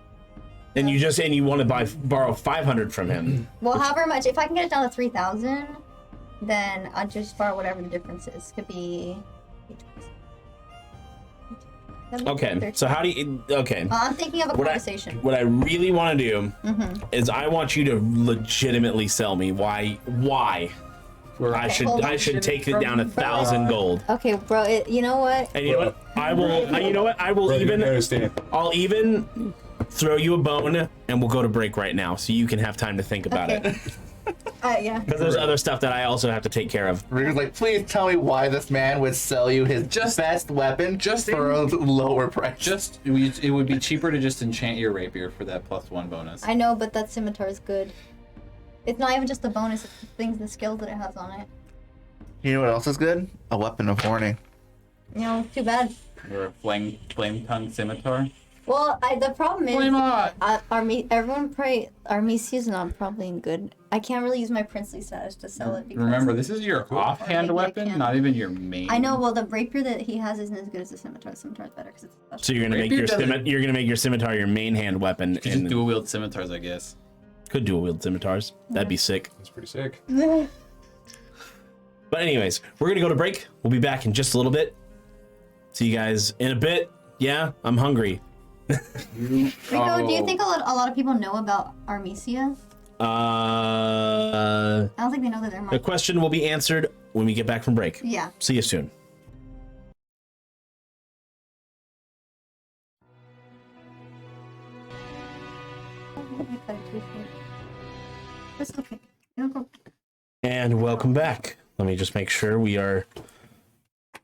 And you want to borrow 500 from him. Well, however much, if I can get it down to 3,000, then I'll just borrow whatever the difference is. Could be. Okay. So how do you? Okay. I'm thinking of a What conversation. I really want to do is I want you to legitimately sell me why I should take it down 1,000 gold. Okay, bro. You know what? And you know what? I will Bro, you even. understand. I'll even throw you a bone, and we'll go to break right now, so you can have time to think about Okay. it. Yeah. Because there's other stuff that I also have to take care of. Ricker's like, please tell me why this man would sell you his best weapon for a lower price. It would be cheaper to just enchant your rapier for that +1 bonus. I know, but that scimitar is good. It's not even just the bonus, it's the skills that it has on it. You know what else is good? A weapon of warning. You know, too bad. Or a flame tongue scimitar. Well, the problem is, Flame on! Armisia's not probably good. I can't really use my princely status to sell it. Because Remember, this is your offhand Maybe I weapon, can. not even your main. I know. Well, the rapier that he has isn't as good as the scimitar. The scimitar's better because it's special. So you're gonna make your scimitar your main hand weapon, You can just and dual wield scimitars, I guess. could dual wield scimitars. That'd be sick. That's pretty sick. But anyways, we're gonna go to break. We'll be back in just a little bit. See you guys in a bit. Yeah, I'm hungry. Rico, do you think a lot of people know about Armisia? I don't think they know that they're The question will be answered when we get back from break. Yeah. See you soon. It's okay. It'll go. And welcome back. Let me just make sure we are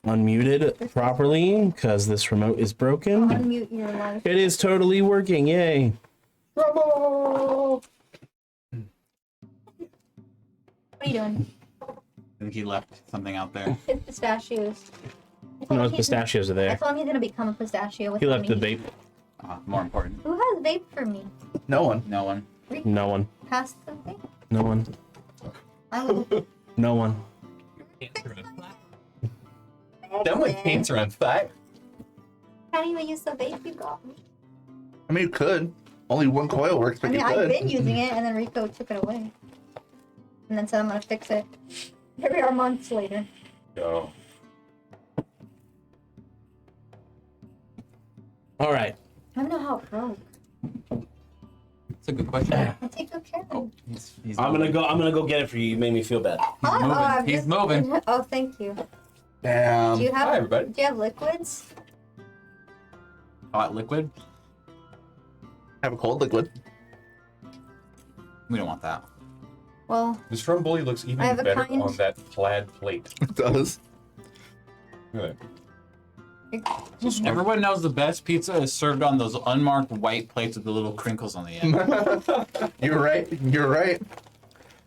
unmuted properly because this remote is broken. Unmute your life. It is totally working. Yay. What are you doing? I think he left something out there. It's pistachios. No, his pistachios are I there. told him he's gonna become a pistachio with He left the me. vape. More important. Who has vape for me? No one. No one. No one. Pass the vape. No one. I will. No one. Done with cancer on fire. Can't even use the vape you got me. I mean, you could. Only one coil works, but I mean, you I've could. been using it, and then Rico took it away. And then said I'm gonna fix it. Here we are months later. Go. All right. I don't know how it broke. That's a good question. I take good care of it. He's I'm gonna go get it for you. You made me feel bad. moving. I'm He's moving. Oh, thank you. Damn. Do you have? Hi, everybody. Do you have liquids? Hot liquid? Have a cold liquid. We don't want that. Well, The Stromboli looks I even have a better kind- on that plaid plate. It does. Look Everyone knows the best pizza is served on those unmarked white plates with the little crinkles on the end. You're right. You're right.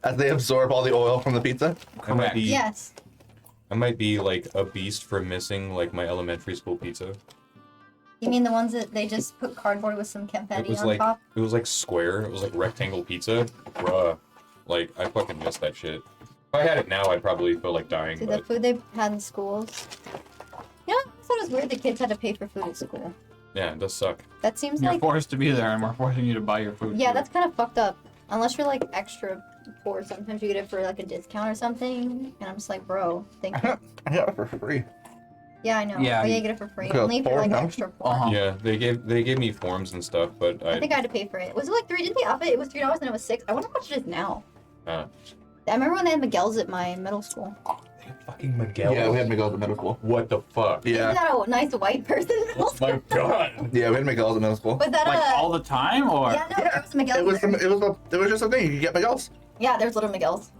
As they absorb all the oil from the pizza. I might be, yes. I might be like a beast for missing like my elementary school pizza. You mean the ones that they just put cardboard with some It confetti was on like top? it was like square. It was like rectangle pizza. Bruh. Like I fucking miss that shit. If I had it now, I'd probably feel like dying. See, the But food they had in schools. You know, I thought it was weird the kids had to pay for food at school. yeah, it does suck. That seems You're like... forced to be there, and we're forcing you to buy your food. Yeah, too. that's kind of fucked up. Unless you're like extra poor, sometimes you get it for like a discount or something. And I'm just like, bro, thank you. I got it for free. Yeah, I know. Yeah. Oh, yeah, you get it for free. Okay, Only if you're like $4. extra poor. Uh-huh. Yeah, they gave me forms and stuff, but I think I had to pay for it. Was it like $3? Didn't they up it? It was $3 and it was $6. I wonder how much it is now. uh, I remember when they had Miguel's at my middle school. fucking Miguel. Yeah, we had Miguel's at middle school. What the fuck? Isn't Yeah. that a nice white person in middle Oh school? my god. Yeah, we had Miguel's at middle school. Was that Like a... all the time, or Yeah, no, there was Miguel's. It was just a thing. You could get Miguel's. Yeah, there's little Miguel's.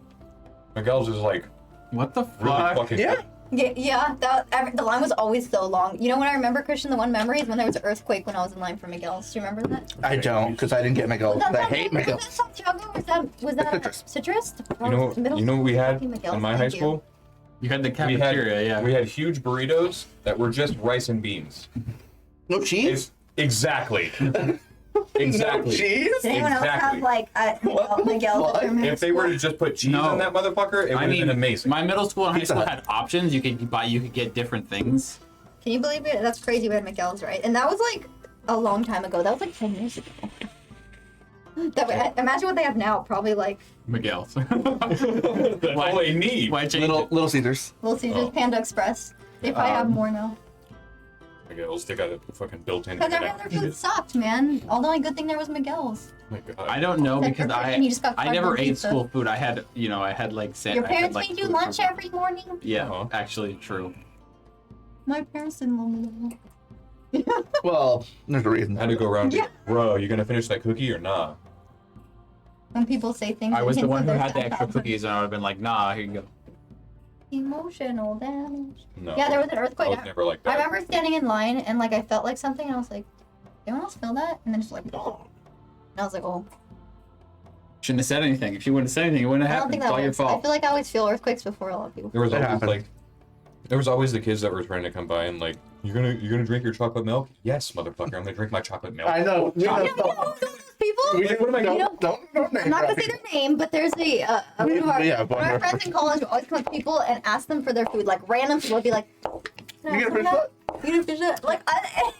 Miguel's is like what the really fuck? fucking. Yeah. Yeah, the line was always so long. You know what I remember, Christian? The one memory is when there was an earthquake when I was in line for Miguel's. Do you remember that? I don't, because I didn't get Miguel's. Was that I hate Was Miguel's. that Santiago? Was that Citrus. Citrus? You know what we had Miguel's, in my high thank you. school? You had the We had cafeteria, yeah. we had huge burritos that were just rice and beans. No cheese? Exactly. No Exactly. cheese? Did anyone else Exactly. have like Miguel's at their Fuck. middle If they were school? to just put cheese No. on that motherfucker, it would have been amazing. My middle school and high Pizza school Hut. had options. You could get different things. Can you believe it? That's crazy. We had Miguel's, right? And that was like a long time ago. That was like 10 years ago. Imagine what they have now. Probably like Miguel's. That's all they need. Why change it? Little Caesars. Little Caesars, Oh. Panda Express. They probably have more now. Miguel's, they got a fucking built-in. Because every other food sucked, man. All the only good thing there was Miguel's. Oh my god. I don't know Except because for Christian, you just got I never cardboard ate pizza. school food. I had like Your parents made you lunch every. every morning? Yeah, Uh-huh. actually true. My parents didn't love me that. Well, there's a reason. I had to go around. Yeah. Bro, you gonna finish that cookie or nah? When people say things. I was the and one who they're had the sad extra about cookies, and I would have been like, nah, here you go. Emotional damage. No. Yeah, there was an I earthquake. was never like I that. remember standing in line and like I felt like something and I was like, anyone else feel that? And then just like, oh. And I was like, oh. Shouldn't have said anything. If you wouldn't have said anything, it wouldn't I have don't happened. think It's that all your works. I fault. feel like I always feel earthquakes before a lot of people. There was It always happened. like, there was always the kids that were trying to come by and like, you're gonna drink your chocolate milk? Yes, motherfucker, I'm gonna drink my chocolate milk. I know. You know those people? Don't name I'm not gonna say their name, but there's one of our, Yeah, one of our friends in college would always come up to people and ask them for their food. Like random people would be like, "Can I You have get a some fish of that? You get a fish that?" Like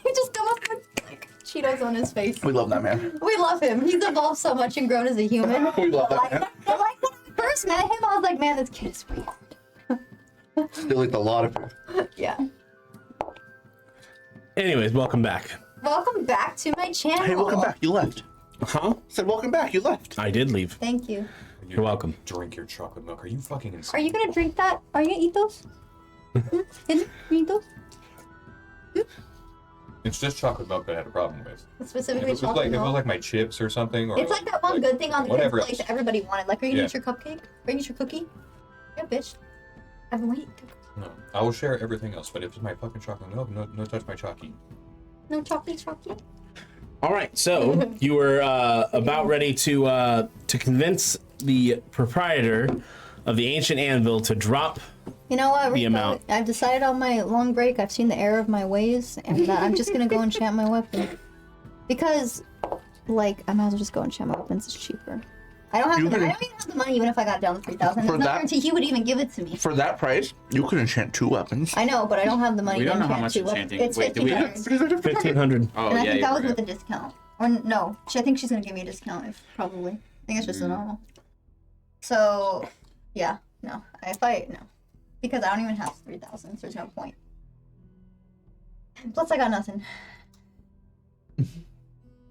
he just come up with like Cheetos on his face. We love that man. We love him. He's evolved so much and grown as a human. We love that Like, man. but like when I first met him, I was like, man, this kid is weird. Still eats a lot of food. Yeah. Anyways, welcome back. Welcome back to my channel. Hey, welcome back. You left. Huh? Said welcome back. You left. I did leave. Thank you. You're welcome. Drink your chocolate milk. Are you fucking insane? Are you gonna drink that? Are you gonna eat those? Can you eat those? It's just chocolate milk that I had a problem with. It's If specifically it was chocolate like if it milk. was like my chips or something, or It's like that one good thing on the kids' whatever plate else. that everybody wanted. Like, are you gonna Yeah. eat your cupcake? Are you gonna eat your cookie? Yeah, bitch. I've been waiting. No, I will share everything else, but if it's my fucking chocolate milk, no touch my chalky. No chocolate. All right, so you were about ready to convince the proprietor of the ancient anvil to drop. You know what, The Rico? amount. I've decided on my long break. I've seen the error of my ways, and I'm just gonna go enchant my weapon. Because, like, I might as well just go enchant my weapons. It's cheaper. I don't You even could- have the money, even if I got it down to 3,000. For There's no that- guarantee he would even give it to me. For that price, you could enchant 2 weapons. I know, but I don't have the money We to don't know how enchant much 2 weapons. enchanting- It's wait, do we have- 1,500. 1,500. Oh, And I yeah, think that you're was right. with a discount. Or no, I think she's gonna give me a discount, probably. I think it's just a normal. So, yeah, no. No. Because I don't even have 3,000, so there's no point. Plus, I got nothing.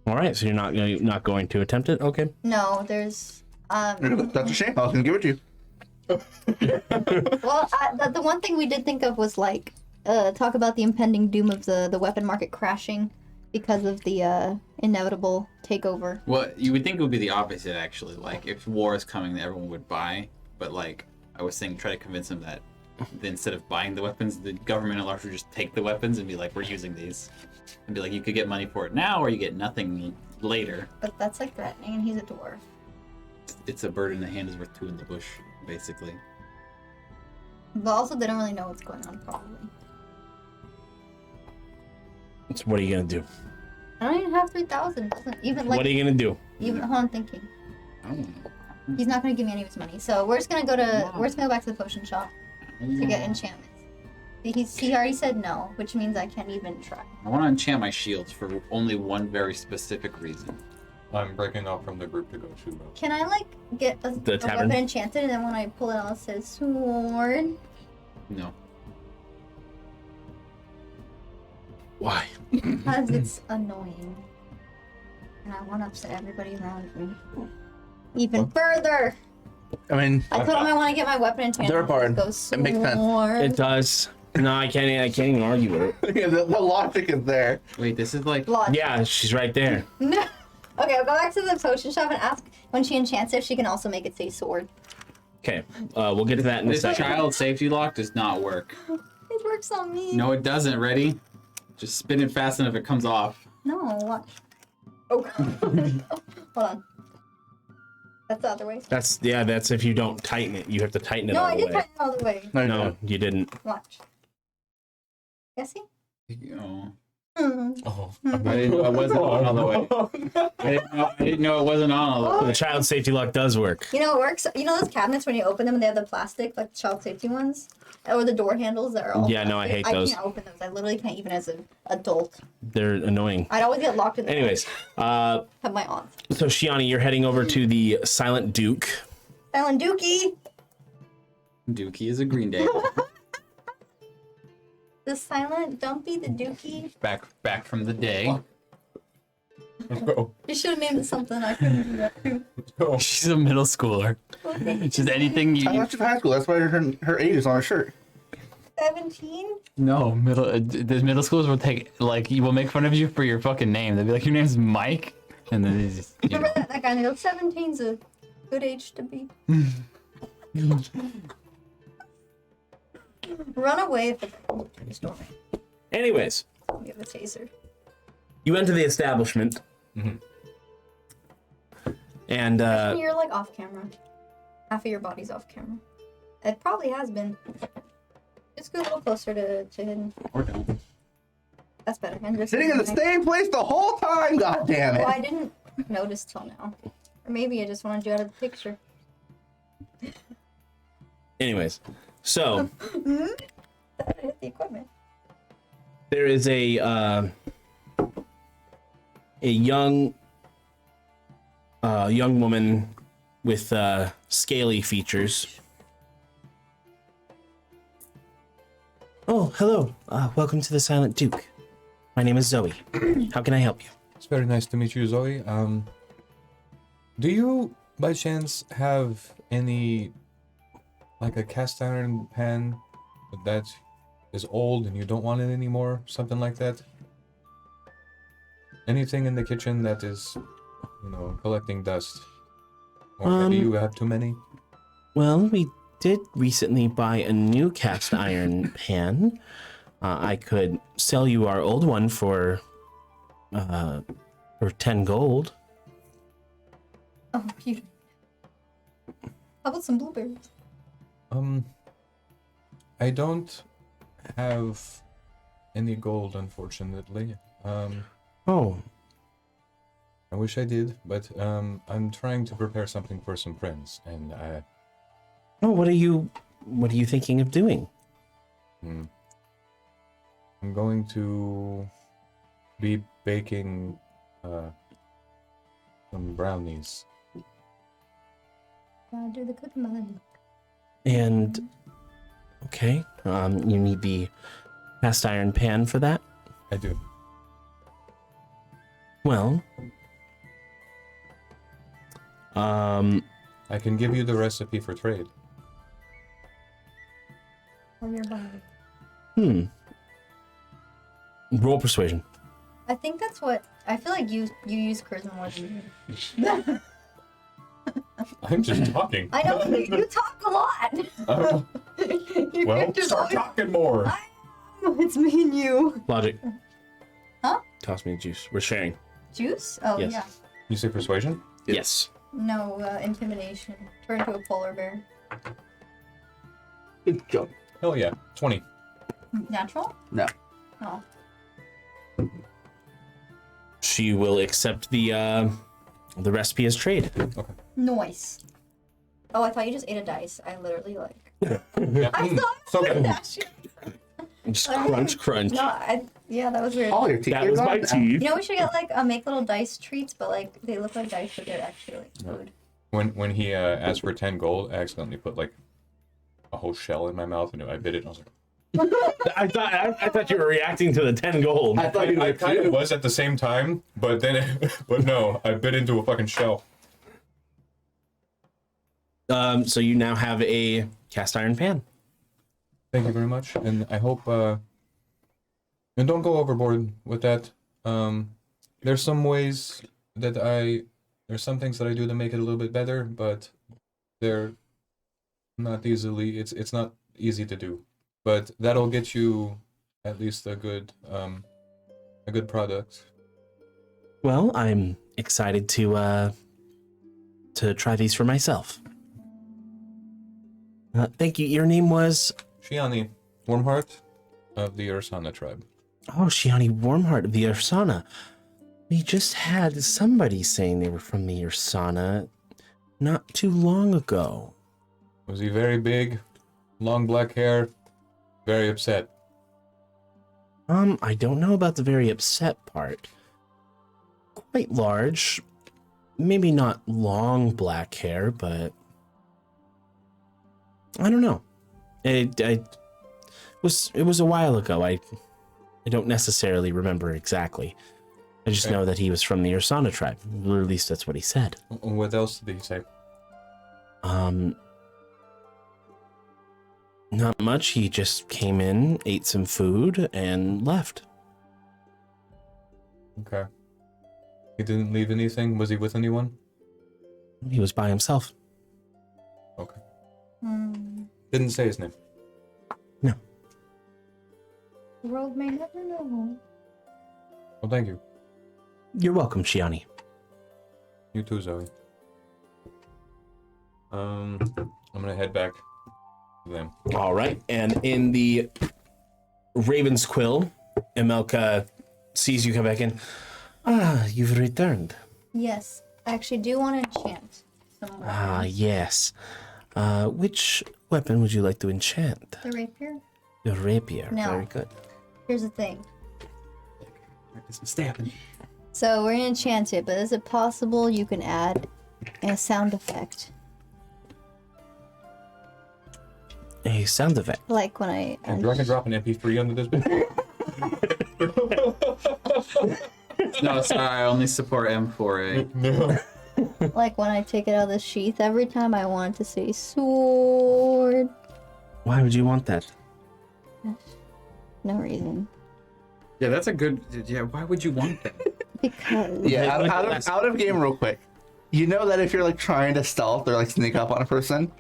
All right, so you're not going to attempt it? Okay. No, there's, That's a shame. I was gonna give it to you. well, the one thing we did think of was, like, talk about the impending doom of the weapon market crashing because of the inevitable takeover. Well, you would think it would be the opposite, actually. Like, if war is coming, that everyone would buy. But, like, I was saying, try to convince them that instead of buying the weapons, the government at large would just take the weapons and be like, we're using these. And be like, you could get money for it now, or you get nothing later. But that's, like, threatening, and he's a dwarf. It's a bird in the hand is worth 2 in the bush, basically. But also, they don't really know what's going on, probably. So what are you going to do? I don't even have 3,000. Doesn't even, like, What are you going to do? even, hold on, thinking. I don't know. He's not gonna give me any of his money, so we're just gonna go back to the potion shop to get enchantments. He already said no, which means I can't even try. I want to enchant my shields for only one very specific reason. I'm breaking off from the group to go to. Can I like get a tavern? weapon enchanted, and then when I pull it out, it says sword? No. Why? Because it's annoying, and I want to upset everybody around me even further. I mean, I told him I want to get my weapon enchanted. They're barred. Go It makes sense. sword. It does. No, I can't even argue with it. the logic is there. Wait, this is like... Logic. Yeah, she's right there. No. Okay, I'll go back to the potion shop and ask when she enchants it if she can also make it say sword. Okay, we'll get to that in a This second. child safety lock does not work. It works on me. No, it doesn't. Ready? Just spin it fast enough, it comes off. No, watch. Oh, hold on. That's the other way. That's if you don't tighten it. You have to tighten it No, all I the did way. tighten it all the way. No, you didn't. Watch. Yeah, see? Oh. Mm. Oh. I didn't know it wasn't on all the way. I didn't know it wasn't on all the way. The child safety lock does work. You know, it works. You know those cabinets when you open them and they have the plastic, like child safety ones? Or the door handles that are all Yeah, no, I plastic? hate those. I can't open those. I literally can't even as an adult. They're annoying. I'd always get locked in the Anyways, have my aunt. so Shiani, you're heading over to the Silent Duke. Silent Dookie! Dookie is a Green Day. The Silent Dumpy, the Dookie. Back from the day. You should have named it something. I couldn't do that too. She's a middle schooler. Just anything I you... left in high school. That's why her age is on her shirt. 17? No, the middle schoolers will take, like, you will make fun of you for your fucking name. They'll be like, your name's Mike? And then they just, you know. Remember that guy? And they go, 17's a Good age to be. Run away if the storming. Anyways, We have a taser. you enter the establishment. Mhm. And You're like off camera. Half of your body's off camera. It probably has been. Just go a little closer to hidden. Or don't. That's better. And just Sitting in the same place the whole time. God damn Well, it! I didn't notice till now. Or maybe I just wanted you out of the picture. anyways, so That hit the equipment. there is a young woman with scaly features. Oh, hello. Welcome to the Silent Duke. My name is Zoe. How can I help you? It's very nice to meet you, Zoe. Do you, by chance, have any, like a cast iron pan that is old and you don't want it anymore? Something like that? Anything in the kitchen that is, collecting dust? Or maybe you have too many? Well, we did recently buy a new cast iron pan. I could sell you our old one for 10 gold. Oh, cute. How about some blueberries? I don't have any gold, unfortunately. Oh, I wish I did, but I'm trying to prepare something for some friends, and what are you thinking of doing? I'm going to be baking some brownies. Do the good man. And okay, you need the cast iron pan for that. I do. Well, I can give you the recipe for trade. From your body. Roll persuasion. I think that's what I feel like you use charisma more than me. I'm just talking. I know you talk a lot. You Well, just start always- talking more. I know, it's me and you. Logic. Huh? Toss me the juice. We're sharing. Juice? Oh Yes. yeah. You say persuasion? Yes. No, intimidation. Turn into a polar bear. Good job. Hell yeah. 20. Natural? No. Oh. She will accept the recipe as trade. Okay. Nice. Oh, I thought you just ate a dice. I literally like. Yeah. I thought So good. that shit. Just crunch. No, yeah, that was weird. Oh, your teeth That are was my gone? teeth. You know, we should get like make little dice treats, but like they look like dice, but they're actually like food. When he asked for 10 gold, I accidentally put like a whole shell in my mouth, and I bit it, and I was like, I thought you were reacting to the 10 gold. I thought you I were kind of too. was at the same time, but then, but no, I bit into a fucking shell. So you now have a cast iron pan. Thank you very much, and I hope, and don't go overboard with that. There's some ways that there's some things that I do to make it a little bit better, but they're not easily, it's not easy to do. But that'll get you at least a good product. Well, I'm excited to try these for myself. Thank you. Your name was? Shiani, Warmheart of the Ursana tribe. Oh, Shiani Warmheart of the Ursana. We just had somebody saying they were from the Ursana not too long ago. Was he very big, long black hair, very upset? I don't know about the very upset part. Quite large. Maybe not long black hair, but I don't know. It was a while ago. I don't necessarily remember exactly. I just know that he was from the Ursana tribe. Or at least that's what he said. What else did he say? Not much. He just came in, ate some food, and left. Okay. He didn't leave anything? Was he with anyone? He was by himself. Didn't say his name. No. The world may never know. Well, thank you. You're welcome, Shiani. You too, Zoe. I'm gonna head back to them. All right, and in the Raven's Quill, Emelka sees you come back in. Ah, you've returned. Yes, I actually do want to enchant some more. Ah, yes. Which weapon would you like to enchant? The rapier? The rapier. No. Very good. Here's the thing. Practice some stabbing. So we're gonna enchant it, but is it possible you can add a sound effect? A sound effect. Like when I... Drag and drop an MP3 under this bit. No, sorry, I only support M4A. No. Like when I take it out of the sheath, every time I want it to say sword. Why would you want that? No reason. Yeah, that's a good. Yeah, why would you want that? Because... Yeah, out of game real quick. You know that if you're like trying to stealth or like sneak up on a person,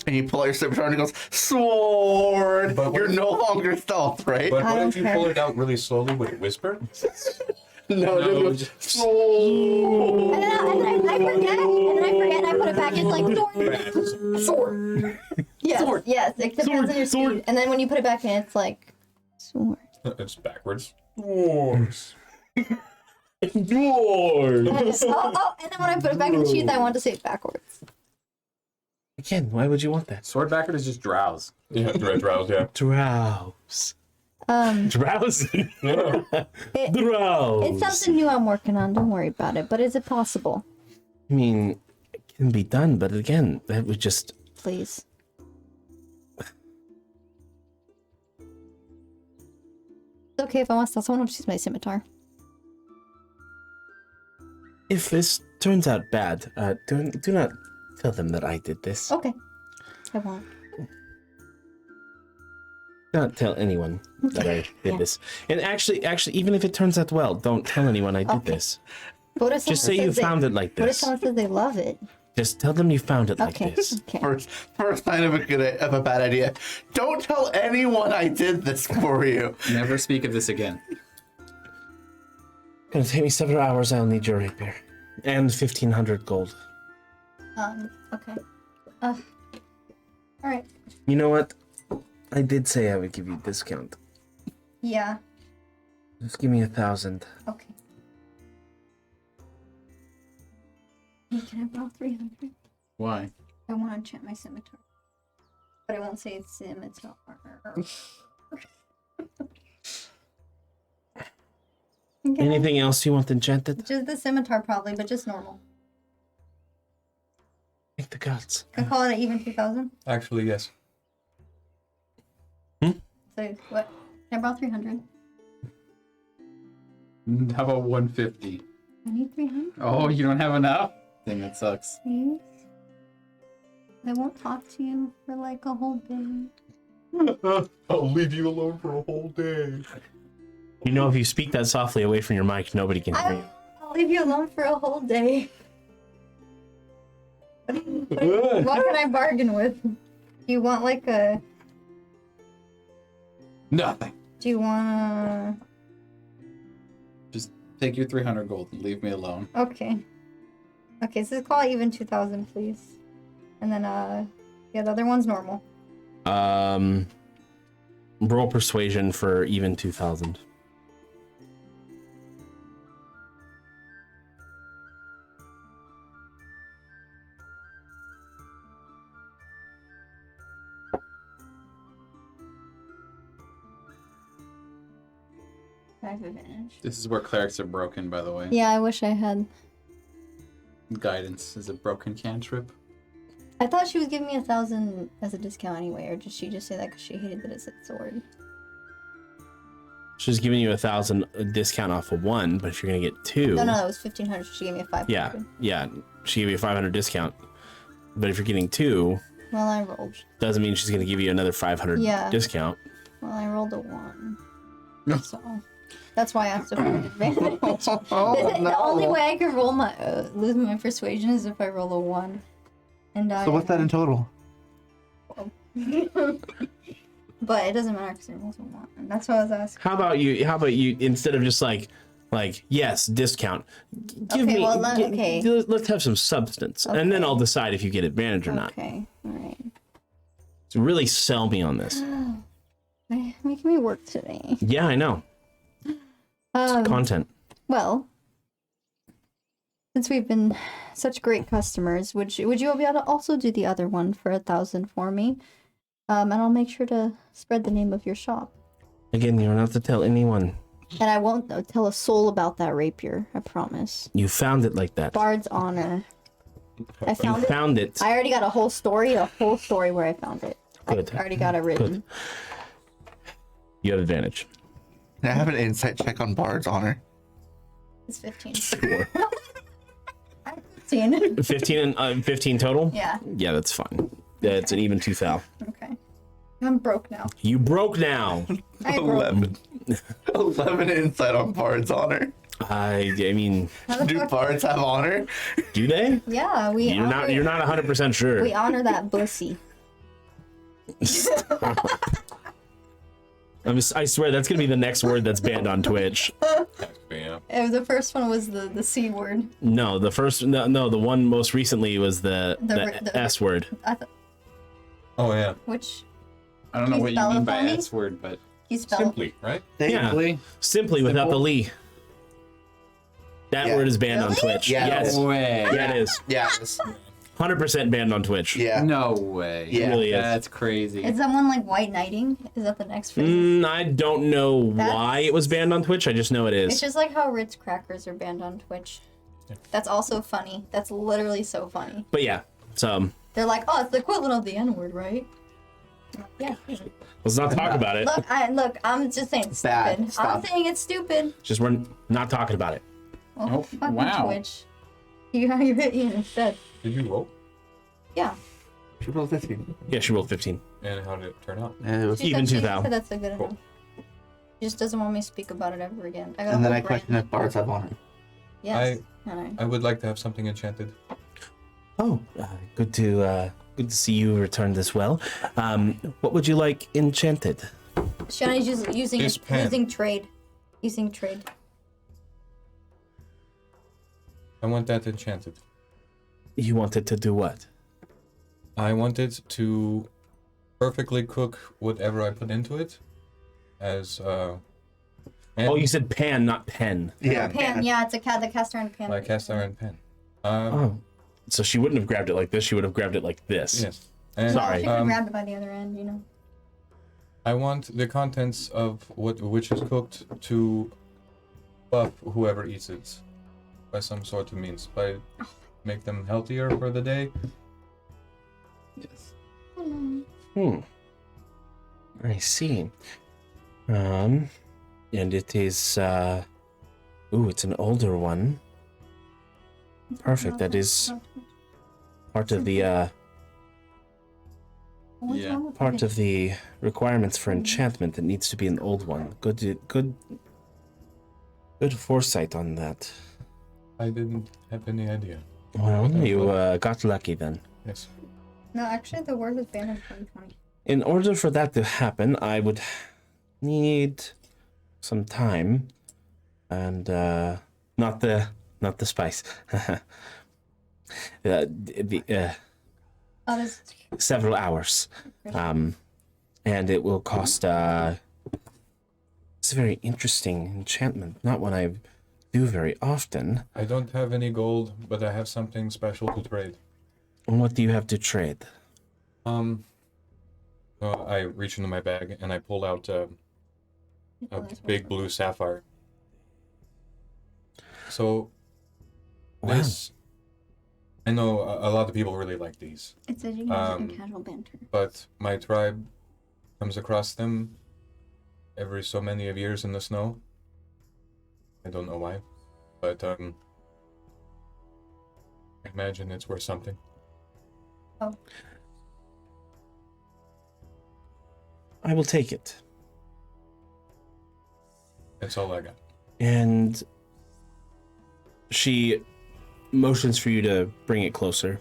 and you pull out your scimitar and it goes sword, But what you're if- no longer stealth, right? But I what don't if you care. pull it out really slowly with a whisper? No, it No, just goes sword. And then I forget, and I put it back. It's like sword. Yes, yes. It depends on your speed. And then when you put it back in, it's like sword. It's backwards. Wars. And then, and then when I put it back in the sheath, I want to say it backwards. Again, why would you want that? Sword backward is just drowse. Yeah, drowse, yeah. Drowse. Drowsy. Yeah. Drowse. It's something new I'm working on. Don't worry about it. But is it possible? I mean, it can be done, but again, that would just... Please. It's okay if I want to steal someone. I'll just use my scimitar. If this turns out bad, do not tell them that I did this. Okay. I won't. Do not tell anyone that I did Yeah. this. And actually, even if it turns out well, don't tell anyone I did Okay. this. What if Just someone say you says they- found it like What if this. someone says they love it? Just tell them you found it like Okay. this. Okay. First sign of a bad idea. Don't tell anyone I did this for you. Never speak of this again. Gonna take me several hours. I'll need your rapier. And 1,500 gold. Okay. All right. You know what? I did say I would give you a discount. Yeah. Just give me 1,000. Okay. Hey, can I borrow 300? Why? I want to enchant my scimitar. But I won't say it's scimitar. Okay. Anything else you want enchanted? Just the scimitar probably, but just normal. Take the gods. Can I call it an even 2,000? Actually, yes. So what? Can I borrow 300? How about 150? I need 300. Oh, you don't have enough? Dang, that sucks. Please? I won't talk to you for like a whole day. I'll leave you alone for a whole day. You know, if you speak that softly away from your mic, nobody can hear you. I'll leave you alone for a whole day. What can I bargain with? Do you want like a... Nothing. Do you want Just take your 300 gold and leave me alone. Okay. Okay, so call it even 2,000, please. And then, yeah, the other one's normal. Roll persuasion for even 2,000. I have advantage. This is where clerics are broken, by the way. Yeah, I wish I had. Guidance is a broken cantrip. I thought she was giving me 1,000 as a discount anyway, or did she just say that because she hated that it said sword? She's giving you 1,000 discount off of one, but if you're gonna get two, No, that was 1,500. She gave me a 500. yeah, she gave you a 500 discount. But if you're getting two, Well, I rolled. doesn't mean she's gonna give you another 500 Yeah. discount. Well, I rolled a 1. So that's why I have to roll advantage. The only way I can roll my lose my persuasion is if I roll a 1. And I. So what's that in total? But it doesn't matter because there's also one. And that's what I was asking. How about you instead of just like yes, discount. Give Okay, me. well, okay. Let's have some substance, and then Okay. I'll decide if you get advantage or not. Okay, alright. So really sell me on this. Making me work today. Yeah, I know. Content. Well, since we've been such great customers, would you be able to also do the other one for 1,000 for me? And I'll make sure to spread the name of your shop. Again, you don't have to tell anyone. And I won't tell a soul about that rapier, I promise. You found it like that. Bard's honor. I You found it. found it. I already got a whole story where I found it. Good. I already got it written. You have advantage. Can I have an insight check on Bard's honor? It's 15. Sure. I'm 15. 15 total? Yeah. Yeah, that's fine. It's an even 2 thou. Okay. I'm broke now. You broke now. I broke. 11 insight on Bard's honor. I mean, How the Do fuck- bards have honor? do they? Yeah, we You're honor, not 100% sure. we honor that bussy. I swear that's gonna be the next word that's banned on Twitch. Yeah. The first one was the C word. No, the one most recently was the The- S word. I thought, Oh yeah. which I don't know Can what you you spell mean it by for me? S word, but you spell Simply, right? Yeah. simply. Simply without the Simple? Lee. That Yeah. word is banned on Really? Twitch. Yeah. Yes. No way. Yeah, it is. Yeah. 100% banned on Twitch. Yeah. No way. Yeah. It really is. That's crazy. Is someone like white knighting? Is that the next phrase? I don't know why it was banned on Twitch. I just know it It's is. just like how Ritz crackers are banned on Twitch. That's also funny. That's literally so funny. But yeah, so They're like, oh, it's the equivalent of the N word, right? Yeah. let's not talk about it. Look, I'm just saying it's Bad. stupid. Stop. I'm saying it's stupid. Just we're not talking about it. Well, Oh, fucking wow. Twitch. You hit Ian instead. Did you roll? Yeah. She rolled 15. Yeah, she rolled 15. And how did it turn out? And, it was, She Even said, 2,000. said that's a good Cool. enough. She just doesn't want me to speak about it ever again. I got a and then whole I questioned if bards have honor. Yes. And I would like to have something enchanted. Oh, good to see you returned as well. What would you like enchanted? Shiani's using This pen. using trade. Using trade. I want that enchanted. You wanted to do what? I wanted to perfectly cook whatever I put into it as and Oh, you said pan, not pen. Yeah. Pan, yeah, it's a the cast iron pan. like cast iron pen. Oh, so she wouldn't have grabbed it like this. She would have grabbed it like this. Yes. And, Sorry. She could have grabbed it by the other end, you know. I want the contents of which is cooked to buff whoever eats it by some sort of means. By make them healthier for the day. Yes. I see. And it is it's an older one. Perfect. That is part of the What's Yeah. wrong with part it? of the requirements for enchantment. It needs to be an old one. Good foresight on that. I didn't have any idea. Well, you got lucky then. Yes. No, actually, the word was banned in 2020. In order for that to happen, I would need some time, and not the spice. Oh, this Several hours, and it will cost. It's a very interesting enchantment, not one I do very often. I don't have any gold, but I have something special to trade. And what do you have to trade? I reach into my bag and I pull out a big blue sapphire. So, Wow. this, I know a lot of people really like these, it says you can use it in casual banter. but my tribe comes across them every so many of years in the snow. I don't know why, but I imagine it's worth something. Oh. I will take it. That's all I got. And she motions for you to bring it closer.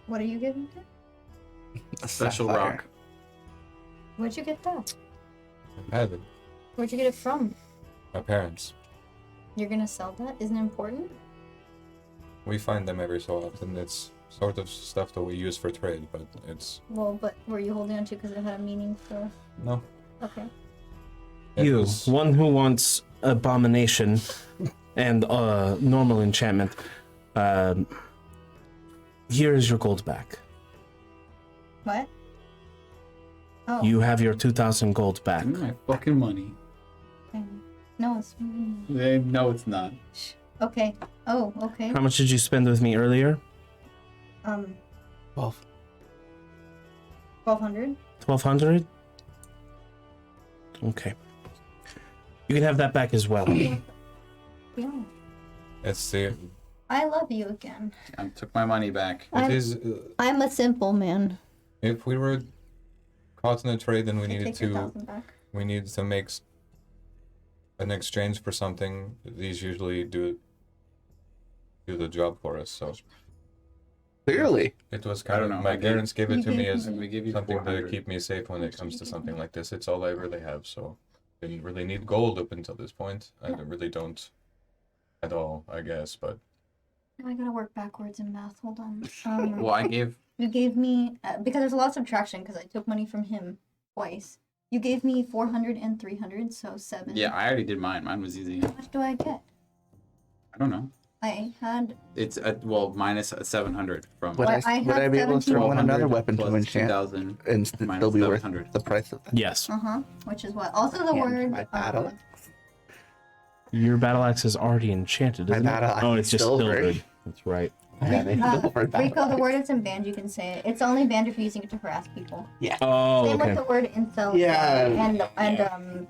What are you giving to? A Special sapphire. rock. Where'd you get that? I have it. Where'd you get it from? My parents. You're gonna sell that? Isn't it important? We find them every so often. It's sort of stuff that we use for trade, but it's Well, but were you holding on to because it had a meaningful? no. Okay. It You, was- one who wants abomination and normal enchantment. Here is your gold back. What? Oh. You have your 2,000 gold back. Give me my fucking money. Okay. No, it's. No, it's not. Okay. Oh, okay. How much did you spend with me earlier? 12. 1,200. 1,200? Okay. You can have that back as well. Yeah. It's the. I love you again. I took my money back. It is. I'm a simple man. If we were caught in a trade, then we needed Take your to. 1,000 back. We needed to make an exchange for something. These usually do the job for us. So Clearly. it was I kind don't of know. my I gave- parents gave it to me as We give you something to 400. keep me safe when it comes to something like this. It's all I really have. So didn't really need gold up until this point. I really don't at all, I guess. But I gotta work backwards in math. Hold on. Well, I gave. You gave me because there's a lot of subtraction because I took money from him twice. You gave me 400 and 300, so 7. Yeah, I already did mine. Mine was easy. How much do I get? I don't know. I had. It's minus 700 from. Would Well, I I had be able to throw in 1200 another weapon to plus enchant 2,000 and minus still be worth 700. the price of that? yes. Which is what? Also the And word. my battle um, Your battle axe is already enchanted, My isn't it? battle axe Oh, is it's just silver. silvered. That's right. I have a silver battle Rico, the axe. word it's in banned, you can say it. It's only banned if you're using it to harass people. Oh, Same okay. with the word incel. Yeah. And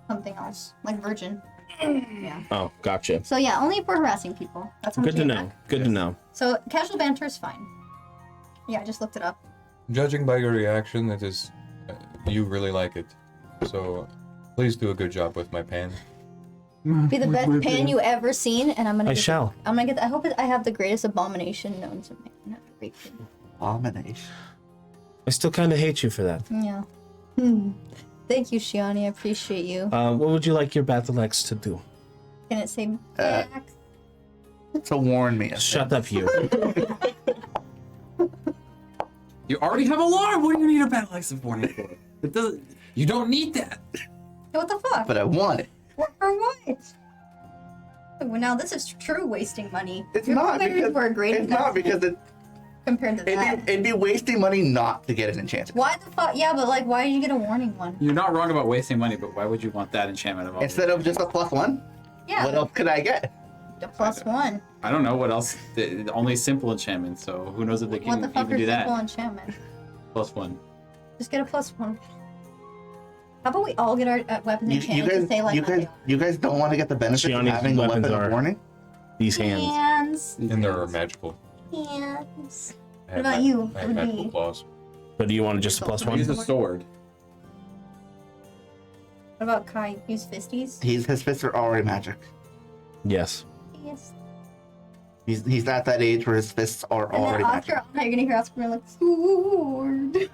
something else like virgin. Yeah. Oh, gotcha. So yeah, only for harassing people. That's how much Good to I know. get. Good to know. So casual banter is fine. Yeah, I just looked it up. judging by your reaction, it is you really like it. So please do a good job with my pan. Be the best pan you ever seen, and I'm gonna. I get shall. I'm gonna get. I hope I have the greatest abomination known to man. Abomination. I still kind of hate you for that. Yeah. Thank you, Shiani. I appreciate you. What would you like your battle axe to do? Can it say back? To warn me. Shut up, you. You already have alarm. What do you need a battle axe of warning for? It doesn't. You don't need that. What the fuck? But I want it. For what? Well, now this is true wasting money. It's Your not barbarians because were a great it's not because compared to that. it'd be wasting money not to get an enchanted. Why the fuck? Yeah, but like, why did you get a warning one? You're not wrong about wasting money, but why would you want that enchantment of all? Instead of just a +1, Yeah, what else could I get? the +1. I don't know what else. Only simple enchantment. So who knows if they What can the fuck even are do simple that? enchantment? +1. Just get a +1. How about we all get our weapons You enchanted guys, to say like you guys don't want to get the benefit of Shiani's having a weapons weapon of are- warning? These hands. hands. And they're magical. Hands. I have What about ma- you? I have Would magical be- claws. But do you want just a plus Use one? a sword. What about Kai? Use fisties? His fists are already magic. Yes. Yes. He's at that age where his fists are And then already magic. after, you're gonna hear Oscar like, sword.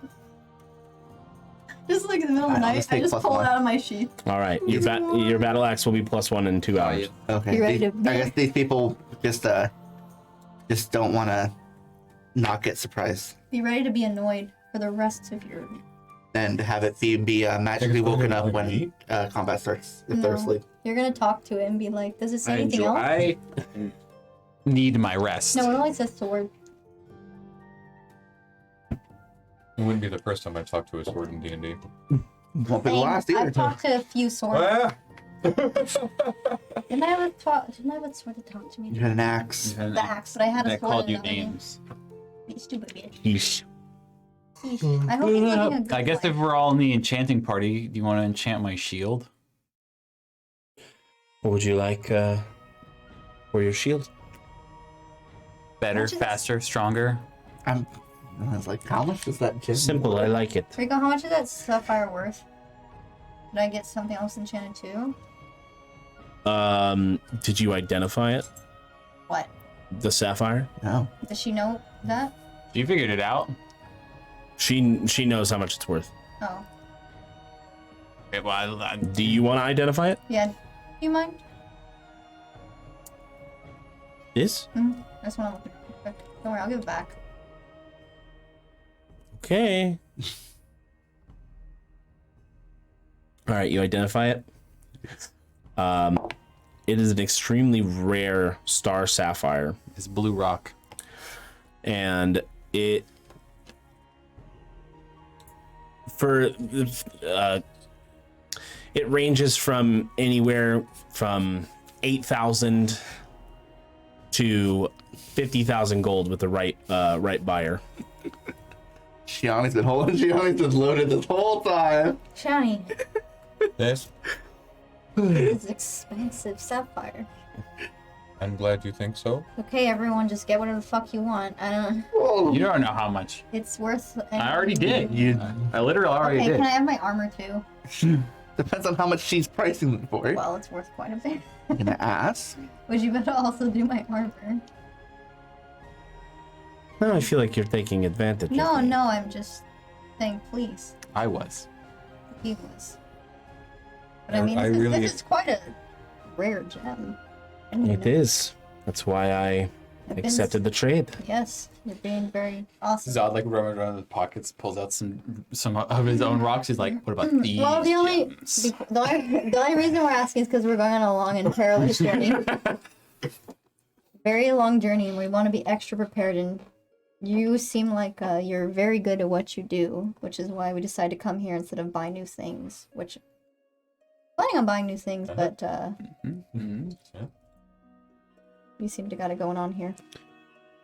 Just like in the middle of the I'll night, just I take just +1. pull it out of my sheath. All right. Your battle axe will be +1 in 2 hours. Okay. You ready to I guess these people just don't want to not get surprised Be ready to be annoyed for the rest of your. and have it be magically Think it's woken gonna up when be- combat starts if they're No. asleep. You're gonna talk to it and be like, "Does it say anything else?" I need my rest. No, it only says sword. It wouldn't be the first time I talked to a sword in D&D. Won't be the last either. I've talked to a few swords. Ah! Didn't I have a sword to talk to me? You had an axe. The axe, but I had a They sword. called you in another names. game. You stupid bitch. Yeesh. Sheesh. I hope he's living a good I guess life. if we're all in the enchanting party, do you want to enchant my shield? What would you like for your shield? Better, Which is- faster, stronger? I was like, how much does that gem? Simple. I like it. Rico, how much is that sapphire worth? Did I get something else enchanted too? Did you identify it? What? The sapphire? No. Does she know that? You figured it out. She knows how much it's worth. Oh. Okay, well, Do you want to identify it? Yeah. Do you mind? This? That's what I'm looking for. Don't worry, I'll give it back. Okay. All right, you identify it. It is an extremely rare star sapphire, it's blue rock. and it it ranges from anywhere from 8,000 to 50,000 gold with the right buyer. Shiani's been loaded this whole time. Shiani, Yes, it's expensive sapphire. I'm glad you think so. Okay, everyone, just get whatever the fuck you want. I don't. Oh, You don't know how much. It's worth. I already did. you I literally already Okay, did. can I have my armor too? depends on how much she's pricing them for. Well, it's worth quite a bit. I'm gonna ask. Would you better also do my armor? No, I feel like you're taking advantage. No, of me. no, I'm just saying, please. I was. He was. But I I- mean, I this, really- this is quite a rare gem. I didn't It know. is. That's why I I've been- accepted the trade. Yes, you're being very awesome. Zod like rummaged around his pockets, pulls out some of his own rocks. He's like, "What about these Well, the only gems?" the only reason we're asking is because we're going on a long and perilous journey. Very long journey, and we want to be extra prepared. And you seem like you're very good at what you do, which is why we decided to come here instead of buy new things. Which planning on buying new things, but Mhm. you seem to got it going on here.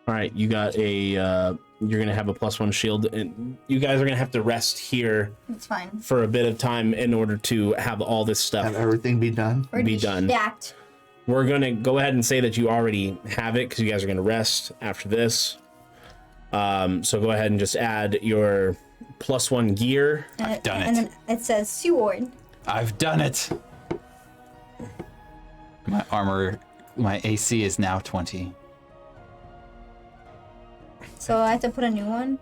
All right, you got a. You're gonna have a +1 shield, and you guys are gonna have to rest here It's fine. for a bit of time in order to have all this stuff Have everything be done. We're be done. stacked. We're gonna go ahead and say that you already have it because you guys are gonna rest after this. So go ahead and just add your +1 gear. And done it. And then it says sword. I've done it. My armor, my AC is now 20. So I have to put a new one.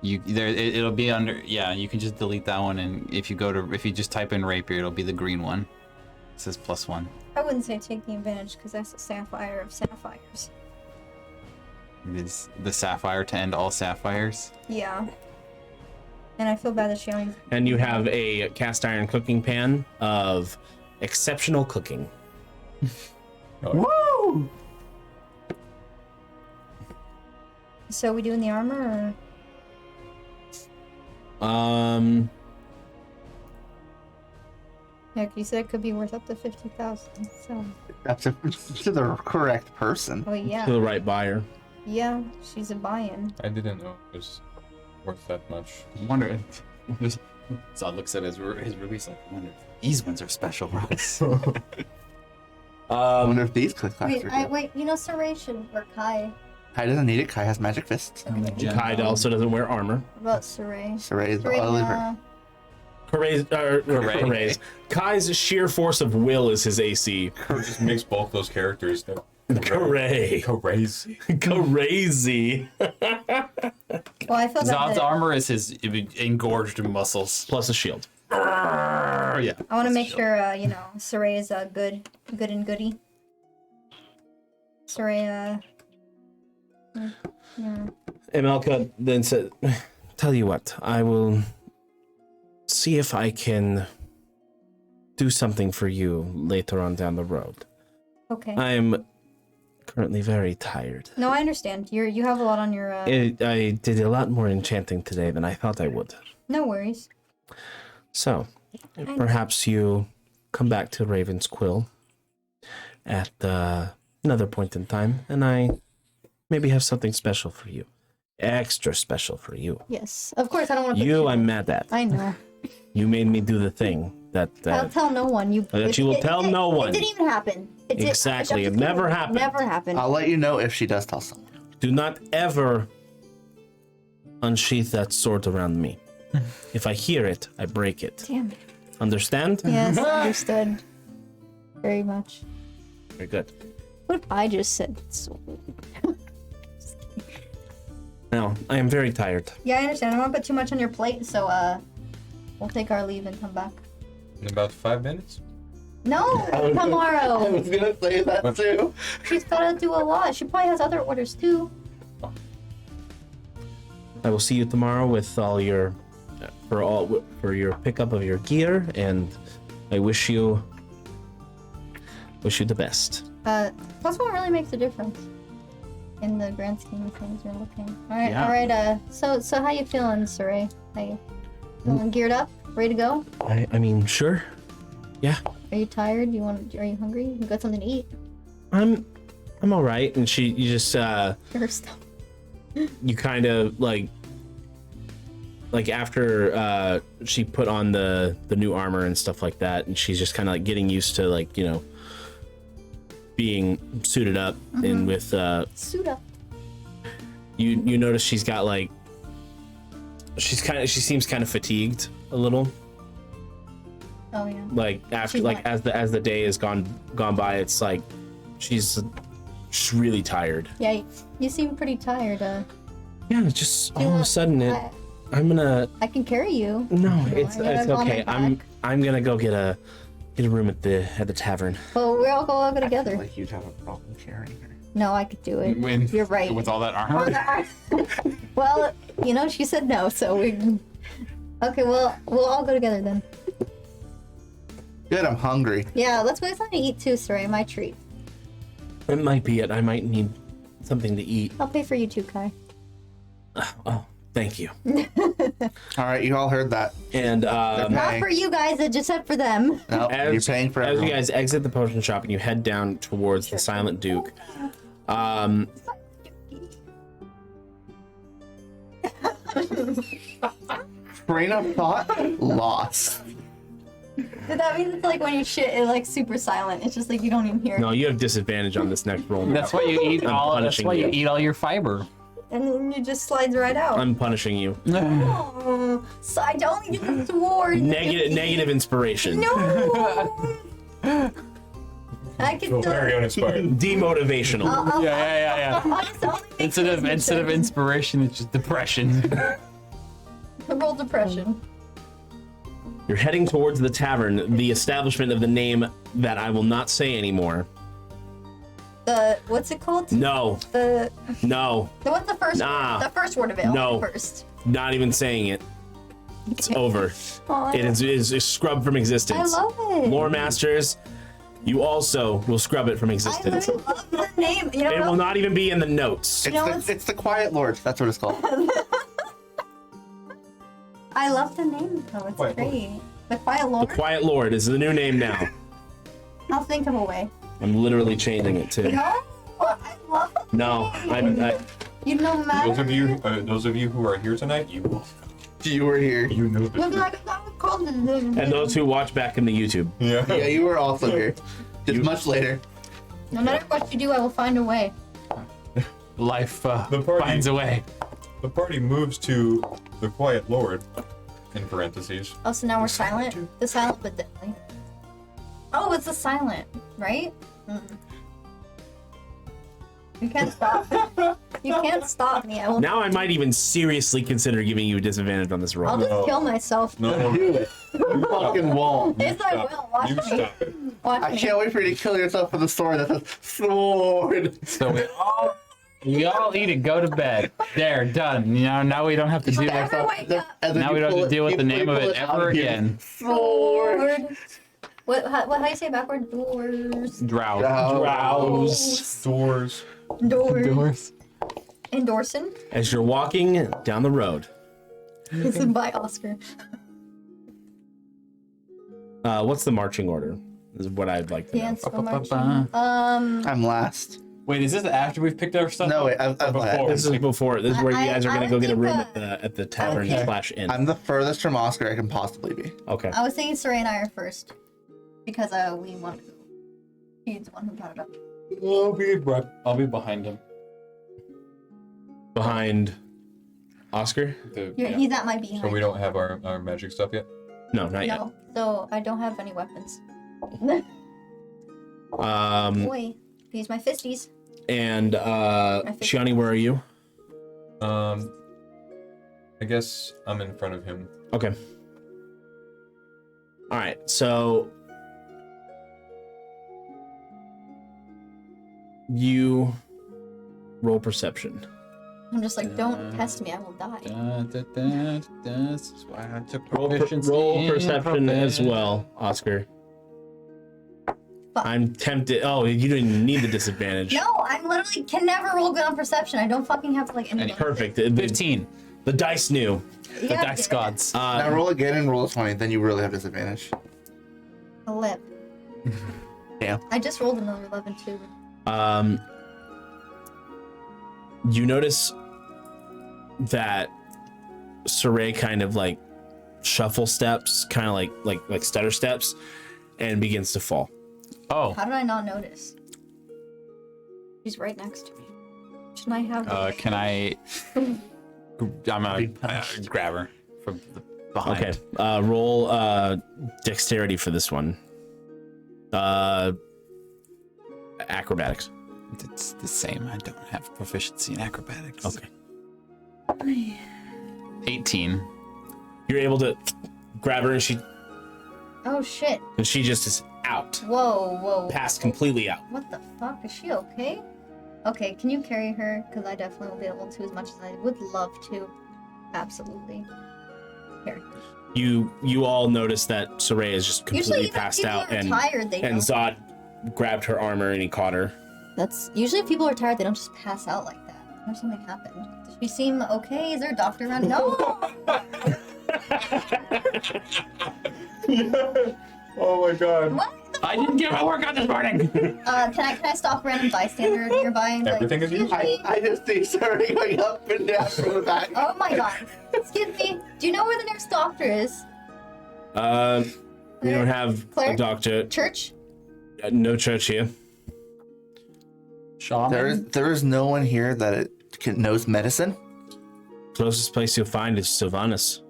It'll be under. Yeah, you can just delete that one, and if you just type in rapier, it'll be the green one. It says +1. I wouldn't say taking advantage because that's a sapphire of sapphires. It's the sapphire to end all sapphires. Yeah. And I feel bad that she only. And you have a cast iron cooking pan of exceptional cooking. Woo! So we doing the armor or? Yeah, 'cause you said it could be worth up to 50,000. So. That's to the correct person. Oh yeah. To the right buyer. Yeah, she's a buy-in. I didn't know it was worth that much. I wonder. Zod looks at his release like, I wonder if these ones are special rocks. I wonder if these click Wait, wait. You know, Saray should or Kai. Kai doesn't need it. Kai has magic fists. Hyde also doesn't wear armor. What about Saray? Saray is Saray, all over. Hooray. Kai's sheer force of will is his AC. Just makes both those characters. Hooray. Crazy. Crazy. Well, I feel Zod's that. armor is his engorged muscles. Plus a shield. Yeah. I want to make sure, you know, Saray is good and goody. Saray, yeah. Emelka then said, tell you what, I will see if I can do something for you later on down the road. Okay. I'm currently very tired. No, I understand. You have a lot on your. I did a lot more enchanting today than I thought I would. No worries. So, perhaps you come back to Raven's Quill at another point in time, and I maybe have something special for you. Extra special for you. Yes, of course. I don't want to. You, I'm mad at. I know. You made me do the thing that I'll tell no one. that you will tell no one. It didn't even happen. Exactly, it never happened. Never happened. I'll let you know if she does tell someone. Do not ever unsheath that sword around me. If I hear it, I break it. Damn it. Understand? Yes, understood. Very much. Very good. What if I just said so? No, I am very tired. Yeah, I understand. I don't want to put too much on your plate, so we'll take our leave and come back. In about 5 minutes. No, I tomorrow. was gonna say that too. She's gotta do a lot. She probably has other orders too. I will see you tomorrow with all your for your pickup of your gear, and I wish you the best. Plus one really makes a difference in the grand scheme of things. You're looking. All right, Yeah. all right. So how you feeling, Saray? How you feeling? Geared up, ready to go? I mean, sure. Yeah. Are you tired? Are you hungry? You got something to eat? I'm all right. And you just Her stuff. you kind of like after she put on the new armor and stuff like that, and she's just kind of like getting used to, like, you know, being suited up and with Suit up. you notice she's got like she seems kind of fatigued a little, Oh yeah. like after She's like not- as the day has gone by, it's like she's really tired. Yeah, you seem pretty tired. Yeah, just Do you all of a want- sudden I'm gonna I can carry you. no, You it's wanna go on okay. my I'm back? gonna go get a room at the tavern. Well, we're all go together. Like you'd have a problem carrying her. No, I could do it. When, You're right. With all that armor. Well, you know, she said no, so we. Okay, well, we'll all go together then. Good, I'm hungry. Yeah, let's go get something to eat too, Saray. My treat. It might be it. I might need something to eat. I'll pay for you too, Kai. Oh, thank you. All right, you all heard that. And They're Not paying. for you guys, I just said for them. No, you're paying for as everyone. you guys exit the potion shop and you head down towards the Silent Duke, Train of thought lost. That means it's like when you shit, it's like super silent. It's just like you don't even hear. no, you have disadvantage on this next roll. That's why you eat I'm all. That's punishing why you you. eat all your fiber. And then it just slides right out. I'm punishing you. Oh, so I don't need the sword. Negative inspiration. No. I can Feel still. very uninspired. Demotivational. Instead of inspiration, it's just depression. Roll depression. You're heading towards the tavern, the establishment of the name that I will not say anymore. What's it called? No, What's the first? Nah. The first word of it. No. First. not even saying it. It's over. Aw, It is scrubbed from I existence. love it. Lore Masters, you also will scrub it from I existence. literally love the name. You know It what will else? not even be in the notes. It's, know, the, it's- it's the Quiet Lord. That's what it's called. I love the name though. It's Quiet great. The Quiet The Lord. Quiet Lord is the new name now. I'll think of a way. I'm literally changing it too. No, I love it. No, You know, matter. Those of you who are here tonight, you You were here. know Look, this. like that was called the. and those who watch back in the YouTube. Yeah. Yeah, you were also here. Just much later. No matter what you do, I will find a way. Life The party- finds a way. The party moves to the Quiet Lord, in parentheses. Oh, so now we're silent. The silent, but deadly. Oh, it's the silent, right? You can't stop. You can't stop me. I will. Now I might even seriously consider giving you a disadvantage on this I'll roll. just kill myself. No, Do it. You fucking won't. Yes, I will. Watch you me. stop it. Watch I me. can't wait for you to kill yourself with a sword that says sword. So we all eat and go to bed. There, done. You know, now we don't have to do Never that. wake up. And then Now you we don't have pull to deal with you the name of pull it out ever of you. again. Sword. How do you say backward? Doors. Drow. Drowse. Doors. Doors. Endorsing. As you're walking down the road, This is by Oscar. what's the marching order? Is what I'd like to know. Dance for marching. Ba-ba-ba. I'm last. Wait, is this after we've picked our stuff? No, up? wait, I'm last. This is before. This is where you guys are I gonna go would get a think, room at the tavern Okay. /inn. I'm the furthest from Oscar I can possibly be. Okay. I was thinking Saray and I are first. Because we want to go. He's the one who brought it up. I'll be behind him. Behind Oscar? He's at my behind. So we don't have our magic stuff yet? No, not yet. No, so I don't have any weapons. Boy, use my fisties. And Shiani, where are you? I guess I'm in front of him. Okay. All right. So you roll perception. I'm just like, don't test me, I will die. This is why I took Roll proficiency. perception as well, Oscar. Fuck. I'm tempted. Oh, you don't even need the disadvantage. No, I literally can never roll good on perception. I don't fucking have like any. Perfect. 15. The dice knew. The dice gods. Now roll again and roll a 20, then you really have disadvantage. A lip. Damn. I just rolled another 11 too. You notice that Saray kind of like shuffle steps, kind of like stutter steps, and begins to fall. Oh. How did I not notice? She's right next to me. Shouldn't I have? Can I? I'm gonna grab her from behind. Okay. Roll dexterity for this one. Acrobatics. It's the same. I don't have proficiency in acrobatics. Okay. 18. You're able to grab her, and she Oh shit! just is out. Whoa. Passed completely out. What the fuck? Is she okay? Okay, can you carry her? Because I definitely will be able to as much as I would love to. Absolutely. Here. You all notice that Saray is just completely Usually, passed if people out, are and tired, they don't. Zod grabbed her armor and he caught her. That's usually if people are tired, they don't just pass out like that. Or something happened. Does she seem okay? Is there a doctor around? No. Oh my god. What? I didn't get my workout this morning. Can I stop a random bystander nearby? And Everything is excuse usual. me? I just see Sarah going up and down from the back. Oh my god. Excuse me. Do you know where the nearest doctor is? We don't have Claire? a doctor. Church? No church here. Shaman. There is no one here that knows medicine. Closest place you'll find is Sylvanas.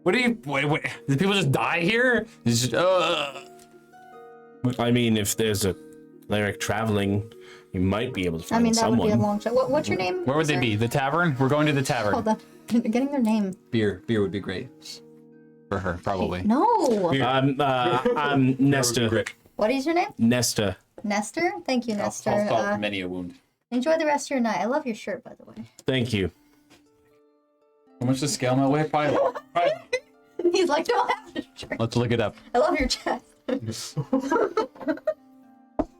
What do you? Wait. Did people just die here? It's just, I mean, if there's a cleric traveling, you might be able to I find mean, that someone. would be a long shot. What's your name? Where would they sir? be? The tavern? We're going to the tavern. Hold on. You're getting their name. Beer would be great for her, probably. No. I'm Nesta. Great. What is your name? Nesta. Nestor? Thank you, I'll Nestor. solve many a wound. Enjoy the rest of your night. I love your shirt, by the way. Thank you. How much to scale my way? Probably. He's like, don't have the shirt. Let's look it up. I love your chest.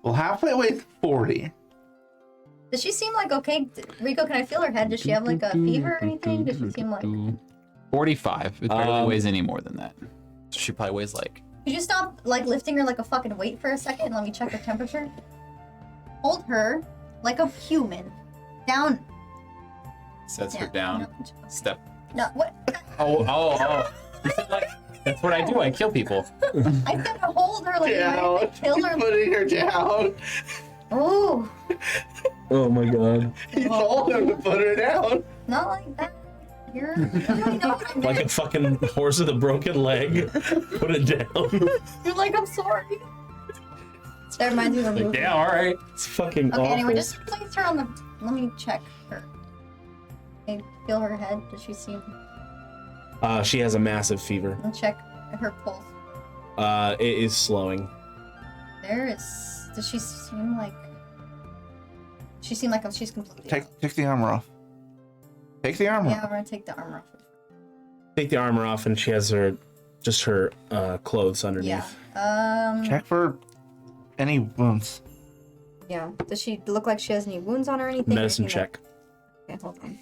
Well, halfway weighs 40. Does she seem like okay? Rico, can I feel her head? Does she have like a fever or anything? Does she seem like... 45. It barely weighs any more than that. So she probably weighs like. Could you stop like lifting her like a fucking weight for a second and let me check her temperature? Hold her like a human. Down. Sets her Yeah, down. no. Step. No, what? Oh. You said, like, that's what I do. I kill people. I said to hold her like you're ready to kill her. Putting her down. Oh, Oh my god. He told him to put her down. not like that. You don't know what I Like a meant. fucking horse with a broken leg. Put it down. You're like, I'm sorry. That reminds me of a movie. Yeah, all right. It's fucking Okay, awful. anyway, just place her on the... Let me check her. Okay, feel her head. Does she seem... She has a massive fever. And check her pulse. It is slowing. There is... Does she seem like... She seemed like she's completely out. Take the armor off. Take the armor Yeah, off. I'm gonna take the armor off. Take the armor off, and she has her clothes underneath. Yeah. Check for any wounds. Yeah. Does she look like she has any wounds on her or anything? Medicine Anything check. that- Okay, hold on.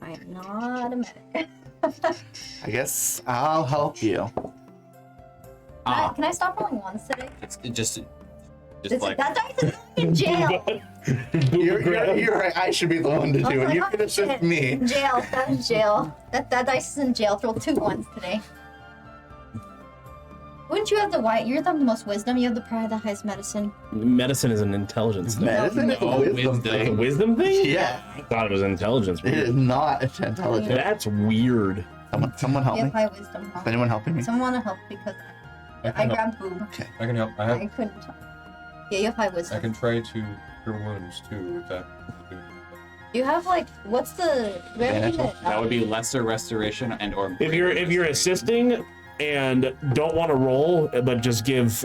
I am not a medic. I guess I'll help you. Can I stop rolling ones today? It's just That dice is in jail. You're right. I should be the one to do it. You finish with me. Jail. That is jail. That dice is in jail. Throw 2 ones today. Wouldn't you have the white? You're the most wisdom. You have the probably the highest medicine. Medicine is an intelligence thing. Medicine is a Oh, wisdom wisdom. Like a thing. wisdom thing? Yeah. I thought it was intelligence. It is not intelligent. That's weird. Someone help You me. have high wisdom. Huh? Is anyone helping me? Someone want to help because I I can help. grabbed boob. I can help. I couldn't. Yeah, you have high I wisdom. can try to cure wounds too. If that. You have like, what's the? Do we have anything That would be lesser restoration and or. If you're assisting and don't want to roll, but just give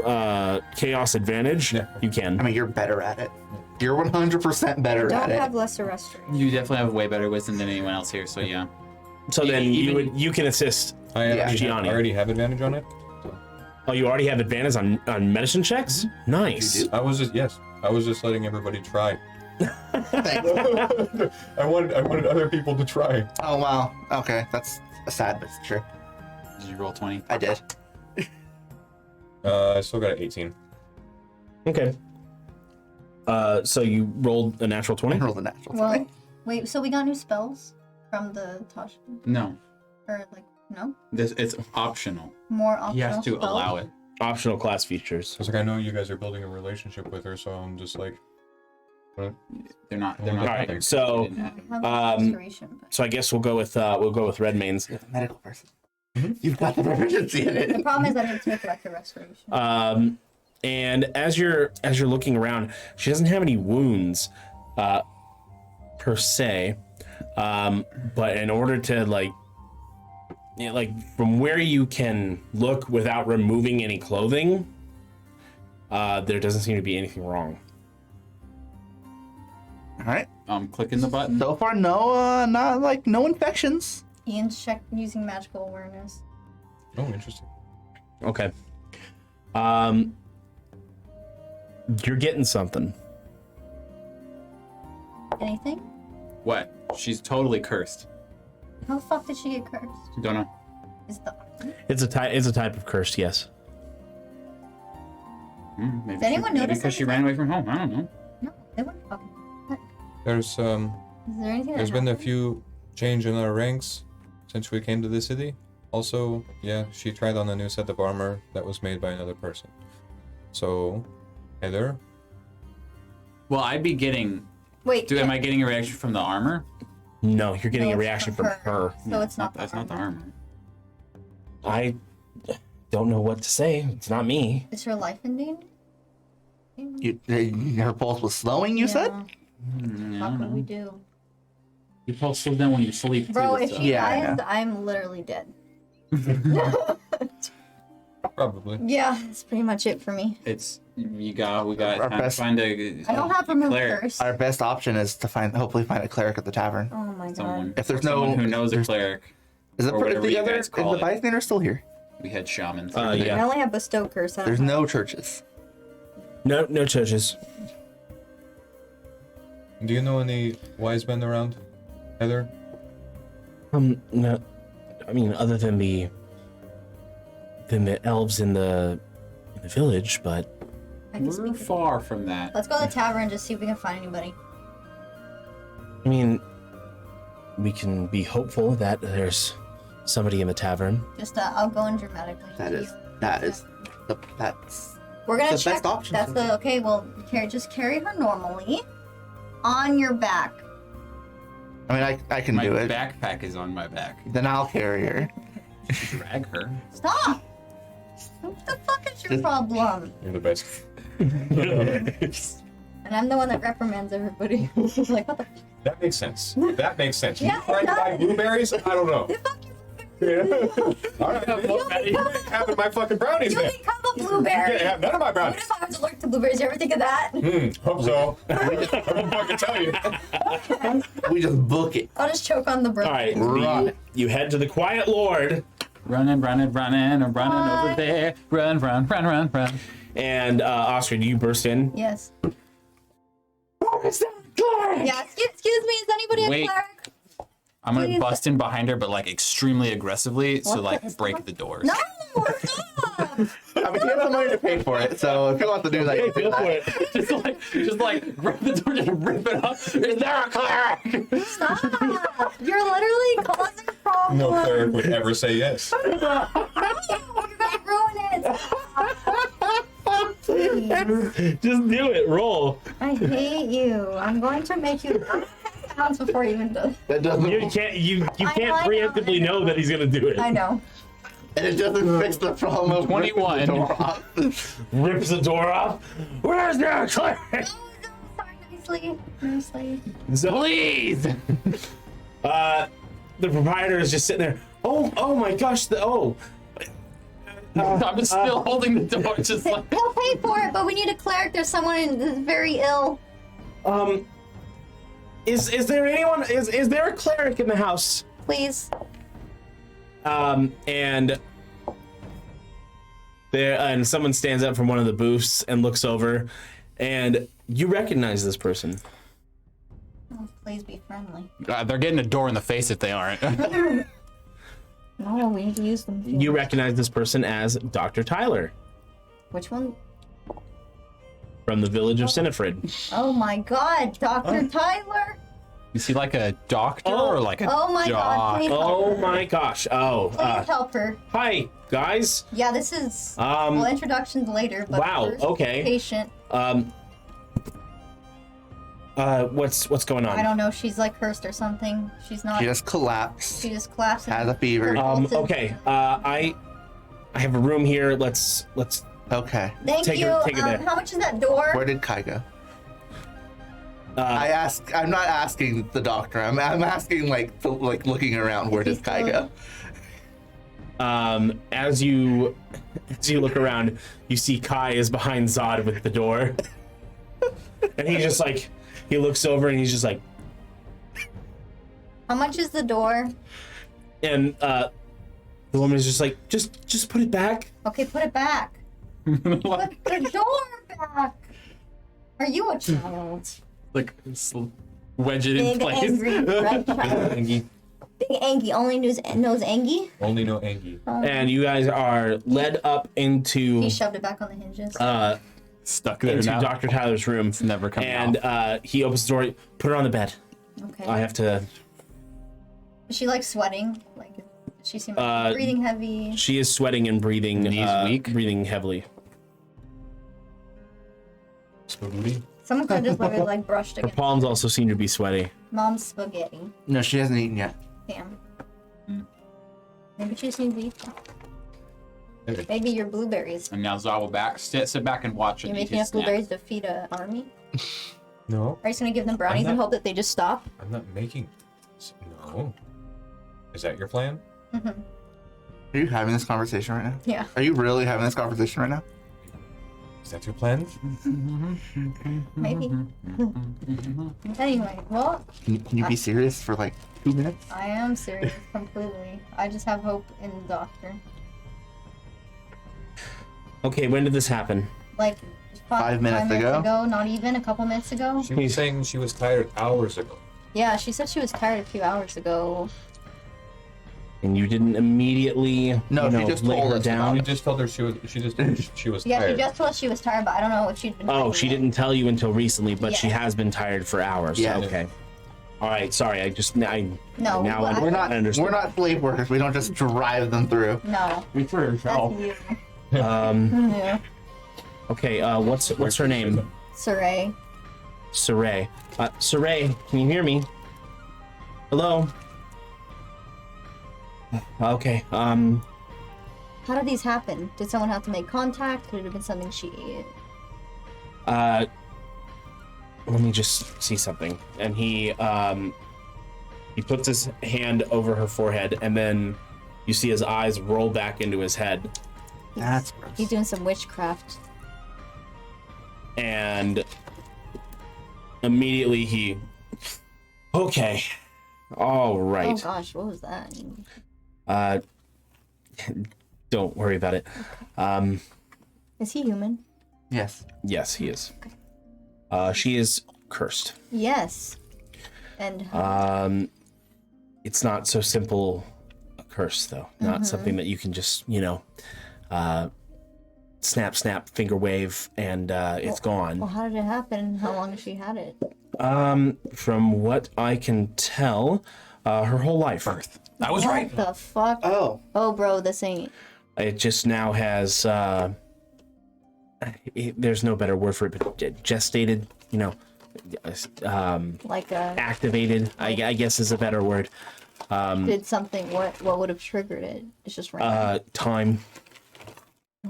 chaos advantage, Yeah. you can. I mean, you're better at it. You're 100% better Don't at it. have lesser restoration. You definitely have way better wisdom than anyone else here, so yeah. So then you can assist. I Gianni. already have advantage on it. Oh, you already have advantage on medicine checks? Nice. I was just letting everybody try. Thanks. I wanted other people to try. Oh, wow. Okay, that's sad, but it's true. Did you roll 20? I did. I still got an 18. Okay. So you rolled a natural 20? I rolled a natural. Well, wait. So we got new spells from the Tosh, No. or like no It's optional. more optional He has to spells? allow it. Optional class features. I was like, I know you guys are building a relationship with her, so I'm just like, They're not. All right, they're- so- they didn't I have Um, restoration, but So I guess we'll go with Redmane's. You're the medical person. You've got the proficiency in the it. problem is I didn't take like the restoration. And as you're looking around, she doesn't have any wounds, per se. But in order to like from where you can look without removing any clothing, there doesn't seem to be anything wrong. All right. clicking the button. So far, no, no infections. Ian's checked using magical awareness. oh, interesting. Okay. You're getting something. Anything? What? She's totally cursed. How the fuck did she get cursed? Don't know. Is the It's a type of curse, yes. Maybe Does anyone maybe notice because she anything? ran away from home. I don't know. no? They wouldn't fucking. There's Is there anything? there's that been a happened? few change in our ranks since we came to the city. Also, yeah, she tried on a new set of armor that was made by another person. So, Heather, Well, I'd be getting. Wait. Am I getting a reaction from the armor? No, you're getting No, a it's reaction from her. So it's not. That's not the armor. I don't know what to say. It's not me. Is her life in danger? Her pulse was slowing. You said. How could we do? You pulse slow down when you sleep. Bro, too, if so- she Yeah, dies, I'm literally dead. probably. Yeah, that's pretty much it for me. It's we got time to best- find a. I don't have remove cleric. curse. Our best option is to hopefully find a cleric at the tavern. Oh my god. Someone. If there's someone no- who knows a cleric. Is Or whatever the you other? guys Is call the it. bystander still here? We had shamans. Yeah. I only have bestow curse. I don't There's have- no churches. No churches. Do you know any wise men around, Heather? No. I mean, other than the elves in the village, but I can We're speak. far from that. Let's go to the tavern and just see if we can find anybody. I mean, we can be hopeful that there's somebody in the tavern. Just I'll go in dramatically. That's We're gonna the check. best option. That's the okay. Well, just carry her normally, on your back. I mean, I can My do it. backpack is on my back. Then I'll carry her. Drag her. Stop. What the fuck is your problem? You're the best. And I'm the one that reprimands everybody. Like what the? That makes sense. That makes sense. Yeah, You tried to buy blueberries? I don't know. All right, well, you ain't having my fucking brownies You then. become a You blueberry. can't have none of my What brownies. if I was allergic to blueberries? You ever think of that? Hope so. I don't fucking tell you. We just book it. I'll just choke on the All brownies. right, Right. you head to the Quiet Lord, Running, I'm running over there. Run. and Oscar, do you burst in? Yes. Yeah. Excuse me. Is anybody Wait. a cleric? I'm gonna Please. bust in behind her, but like extremely aggressively, so What like the- break the doors. No. Stop. I mean, he has the money to pay for it, so if you want to do that, you can do that. just like grab the door, just rip it up. Is there a cleric? Stop. You're literally causing problems. No cleric would ever say yes. You're gonna ruin it. Just do it. Roll. I hate you. I'm going to make you pounds before you even do. That doesn't. You can't I know, preemptively know that he's gonna do it. I know. And it doesn't fix the problem of 21. ripping the door off. Rips the door off. Where's the cleric? Sorry, nicely. Please! The proprietor is just sitting there. Oh my gosh. I'm just still holding the door, just like. He'll pay for it, but we need a cleric. There's someone that's very ill. Is there anyone? Is there a cleric in the house? Please. And someone stands up from one of the booths and looks over, and you recognize this person. Oh, please be friendly. They're getting a door in the face if they aren't. No, we need to use them. You recognize this person as Dr. Tyler Which one? from the village of Sinifred. Oh my God, Dr. Tyler. Is he like a doctor or like a Oh my God, please help Oh her. my gosh. Please help her. Hi guys. Yeah, this is well, introductions later, but Wow, first, okay. patient. What's going on? I don't know. She's like cursed or something. She's not. She just collapsed. She just collapsed. Has a fever. Okay. I have a room here. Let's Okay. Thank take you. her- take her there. How much is that door? Where did Kai go? I'm not asking the doctor. I'm asking like looking around. Where did Kai go? As you look around, you see Kai is behind Zod with the door. And he's just like, he looks over and he's just like, How much is the door? and the woman is just like, just put it back. Okay, put it back. Put the door back. Are you a child? like wedge it in Big place? angry red child. Angie. Big Angie only knows Angie. Only no Angie. And you guys are led up into He shoved it back on the hinges. Stuck there into now. Dr. Tyler's room. It's never coming And he opens the door. Put her on the bed. Okay. I have to. Is she like sweating? Like she seems like breathing heavy. She is sweating and breathing. Knees weak? Breathing heavily. Spaghetti. Someone could have just literally like brushed Her against palms also seem to be sweaty. mom's spaghetti. No, she hasn't eaten yet. Damn. Maybe she just needs to eat them. Maybe your blueberries. And now Zaw will sit back and watch You're and eat making his enough snack. blueberries to feed an army? No, Are you just gonna give them brownies and not- hope that they just stop? I'm not making. No. Is that your plan? Mm-hmm. Are you having this conversation right now? Yeah. Are you really having this conversation right now? Is that your plan? Maybe. Anyway, well, Can you be serious for like 2 minutes? I am serious completely. I just have hope in the doctor. Okay, when did this happen? Like 5 minutes ago? Not even a couple minutes ago. She was saying she was tired hours ago. Yeah, she said she was tired a few hours ago. And you didn't immediately No, she you know, just lay told her us down? You just told her she was Yeah, tired. she just told us she was tired, but I don't know if she'd been. Oh, fighting she it. didn't tell you until recently, but she Yeah. has been tired for hours. Yeah. Okay. All right. Sorry. I No, now but We're not understand. we're not slave workers. We don't just drive them through. No, Speak for that's yourself. you. Yeah. Okay. What's her name? Saray. Saray. Saray, can you hear me? Hello. Okay. How did these happen? Did someone have to make contact? Could it have been something she ate? Let me just see something. And he puts his hand over her forehead, and then you see his eyes roll back into his head, That's gross. He's doing some witchcraft. and immediately he. Okay. All Oh right. gosh, what was that? Don't worry about it. Is he human? Yes. Yes, he is. She is cursed. Yes. And It's not so simple a curse, though. Not something that you can just, snap, snap, finger wave, and it's gone. well, how did it happen? How long has she had it? From what I can tell, her whole life. I was right. What the fuck? Oh. Oh, bro, this ain't. It just now has. There's no better word for it, but gestated. Like a. Activated. I guess is a better word. Did something? What would have triggered it? It's just random. Time.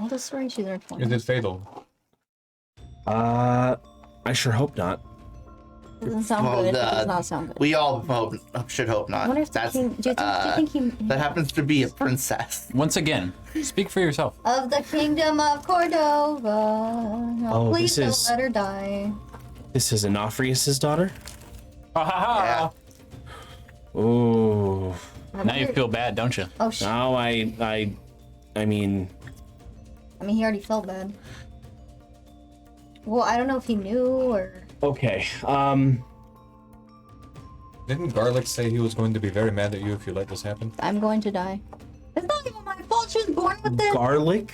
All the story she's in her Is 20s. it fatal? I sure hope not. Doesn't sound Well, good. It does not sound good. We all should hope I not. wonder if the king. Do you think he? That happens to be a princess. Once again, speak for yourself. Of the kingdom of Cordova. No, Oh, please this don't is- let her die. This is Onofrius's daughter? Ha ha ha! Ooh. Now you feel bad, don't you? Oh shit. Now I mean, He already felt bad. Well, I don't know if he knew or. okay. Didn't Garlic say he was going to be very mad at you if you let this happen? I'm going to die. It's not even my fault. She was born with this. Garlic?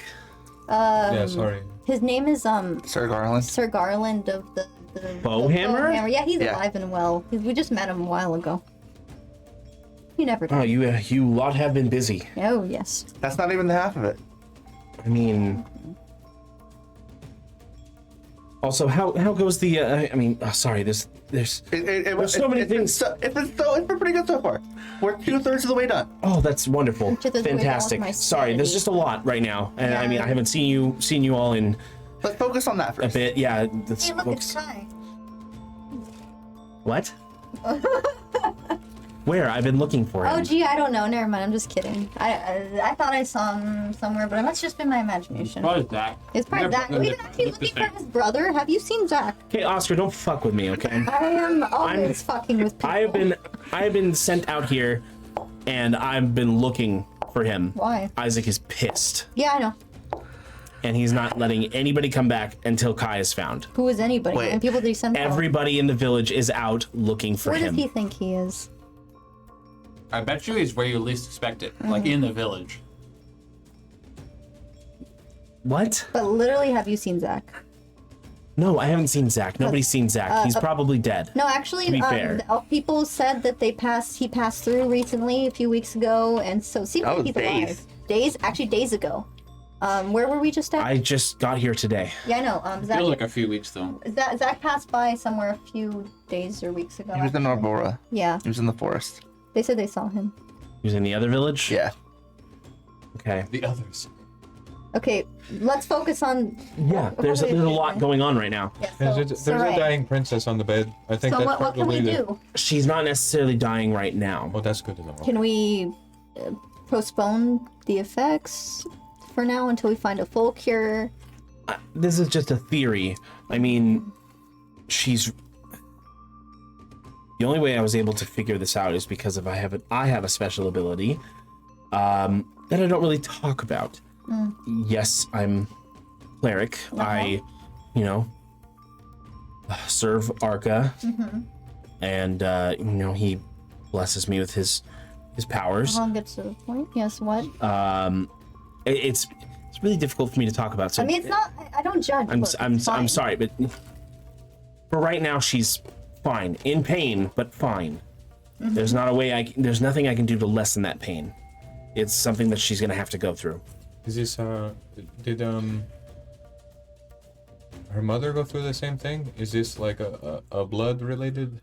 Yeah, sorry. His name is Sir Garland. Sir Garland of the Bowhammer? Bowhammer. Yeah, he's Yeah. alive and well. We just met him a while ago. He never Oh, died. you lot have been busy. Oh yes. That's not even the half of it. I mean, also, how goes the? Sorry, there's There's so many things. It's pretty good so far. We're 2/3 of the way done. Oh, that's wonderful, To the fantastic. way my Sorry, there's sanity. just a lot right now, and I mean, Yeah. I haven't seen you all in Let's focus on that a first. bit. Yeah, Hey, look, it's Kai. what? Where? I've been looking for him. Oh gee, I don't know. Never mind. I'm just kidding. I thought I saw him somewhere, but it must just been my imagination. What is that? It's probably Zach. We've been actually looking for his brother. Have you seen Zach? Okay, Oscar, don't fuck with me, okay? I am always fucking with people. I have been sent out here, and I've been looking for him. Why? Isaac is pissed, Yeah, I know. and he's not letting anybody come back until Kai is found. Who is anybody? Wait. And people that he sent out. Everybody in the village is out looking for Where him. does he think he is? I bet you he's where you least expect it, like in the village. What? But literally, have you seen Zach? No, I haven't seen Zach. Nobody's seen Zach. He's probably dead. No, actually, To be fair. People said that he passed through recently a few weeks ago, and so it seems That like was he's alive. Days ago. Where were we just at? I just got here today. Yeah, I know. Zach, Feels like a few weeks though. Zach passed by somewhere a few days or weeks ago. He was in Arbora. Yeah, He was in the forest. they said they saw him. He was in the other village? Yeah. Okay. The others. Okay, let's focus on. Yeah, there's a lot going on right now. Yeah, There's a right. dying princess on the bed. I think So that's what can we probably do? She's not necessarily dying right now. Oh, that's good to know. Can we postpone the effects for now until we find a full cure? This is just a theory. I mean, she's... The only way I was able to figure this out is because I have a special ability that I don't really talk about. Yes, I'm cleric. I, serve Arca, and he blesses me with his powers. I'll get to the point. Yes, what? It's really difficult for me to talk about. So I mean, it's not. I don't judge. look, I'm it's fine. sorry, but for right now she's fine, in pain, but fine. There's not a way there's nothing I can do to lessen that pain. It's something that she's gonna have to go through. Is this did her mother go through the same thing? Is this like a blood related?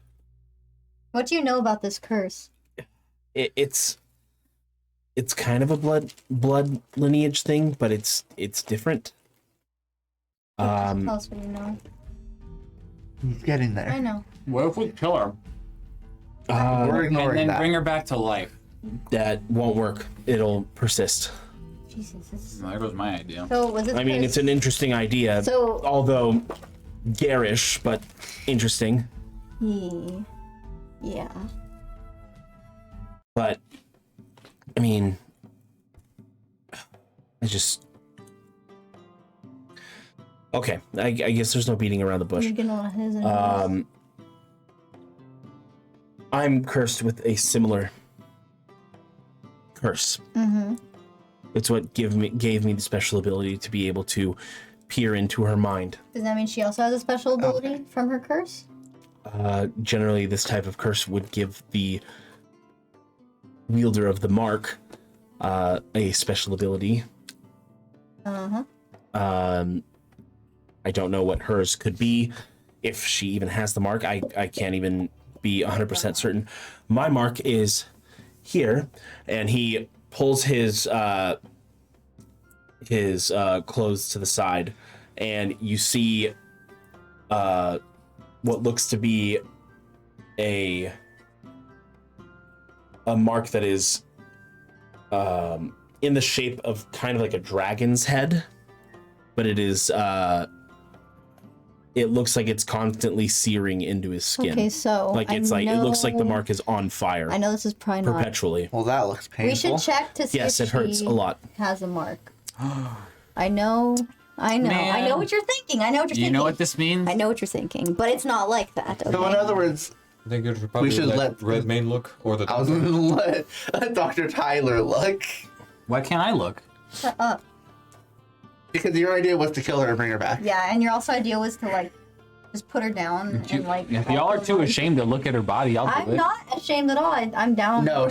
What do you know about this curse? It's kind of a blood lineage thing, but it's different. Tell us what you know. He's getting I there. know. What if we kill her We're and ignoring then that. bring her back to life? That won't work. It'll persist. Jesus. Well, there goes my idea. So was it? I mean, it's an interesting idea, So- although garish, but interesting. Yeah. But I mean, okay. I guess there's no beating around the bush. You're getting on his and I'm cursed with a similar curse. It's what gave me the special ability to be able to peer into her mind. Does that mean she also has a special ability from her curse? Generally, this type of curse would give the wielder of the mark a special ability. I don't know what hers could be, if she even has the mark. I can't even be 100% certain. My mark is here, and he pulls his clothes to the side, and you see what looks to be a mark that is in the shape of kind of like a dragon's head, but it is it looks like it's constantly searing into his skin. Okay, so like it's it looks like the mark is on fire. I know this is probably not. Perpetually. Well, that looks painful. We should check to see Yes, if it hurts she a lot. has a mark. I know. I know Man. what you're thinking. I know what you're thinking. You know what this means? I know what you're thinking, but it's not like that. Okay? So in other words, I think you should probably should let let- Redmane look, or the I was gonna let Dr. Tyler look. Why can't I look? Shut up. Because your idea was to kill her and bring her back. Yeah, and your also idea was to like just put her down and like. If y'all are too ashamed to look at her body, I'll do I'm it. not ashamed at all. I'm down. No,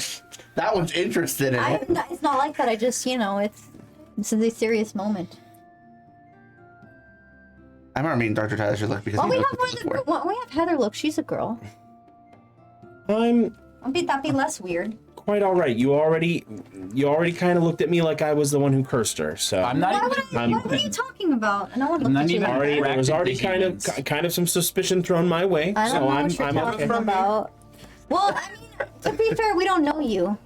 that one's interested in it. It's not like that. I just, it's a serious moment. I remember meeting Dr. Tyler should look because Well, he we knows have what this is for. we have Heather look. She's a girl. I'm That'd be less weird. quite all right. You already kind of looked at me like I was the one who cursed her. So I'm not Why even. what are you talking about? No one I'm looked not at you. even- like already that. there was already Attracted to kind of some suspicion thrown my way. I don't So know I'm what you're I'm talking okay. about. Well, I mean, to be fair, we don't know you.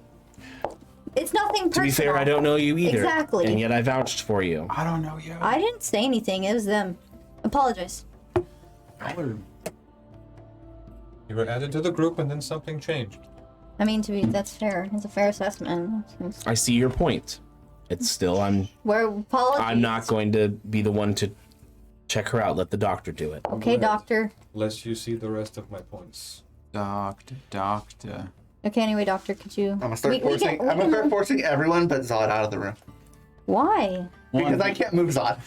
It's nothing personal. To be fair, I don't know you either. Exactly. And yet I vouched for you. I don't know you. I didn't say anything. It was them. Apologize. You were added to the group, and then something changed. I mean, that's fair. It's a fair assessment. I see your point. It's still We're apologies. I'm not going to be the one to check her out. Let the doctor do it. Okay, doctor. Lest you see the rest of my points. Doctor. Okay, anyway, doctor, could you? I'm gonna start forcing everyone but Zod out of the room. Why? Because I can't move Zod.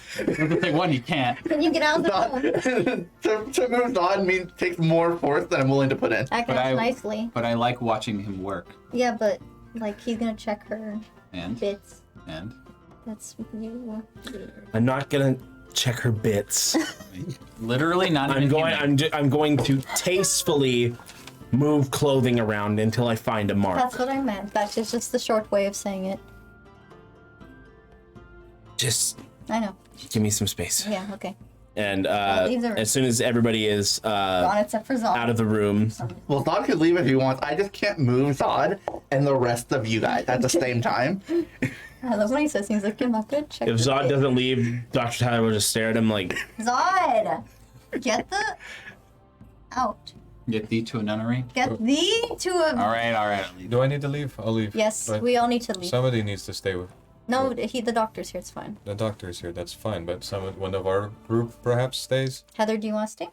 One, you can't. Can you get out of the room? to move Zod takes more force than I'm willing to put in. Act But I- nicely. But I like watching him work. Yeah, but like he's gonna check her And? bits. And? That's you. I'm not gonna check her bits. Literally not I'm even going. human. I'm going to tastefully move clothing around until I find a mark. That's what I meant. That's just the short way of saying it. Just I know. give me some space. Yeah. Okay. And leave the room. as soon as everybody is Gone except for Zod. out of the room, Well, Zod could leave if he wants. I just can't move Zod and the rest of you guys at the same time. I love when he says things like, "I'm not gonna check." if the Zod bit." doesn't leave, Dr. Tyler will just stare at him like, Zod, get the out. Get thee to a nunnery? Get thee to a. Alright, I'll leave. Do I need to leave? I'll leave. Yes, Right. we all need to leave. Somebody needs to stay with. No, the doctor's here. It's fine. The doctor's here. That's fine. But one of our group perhaps stays. Heather, do you want to stay?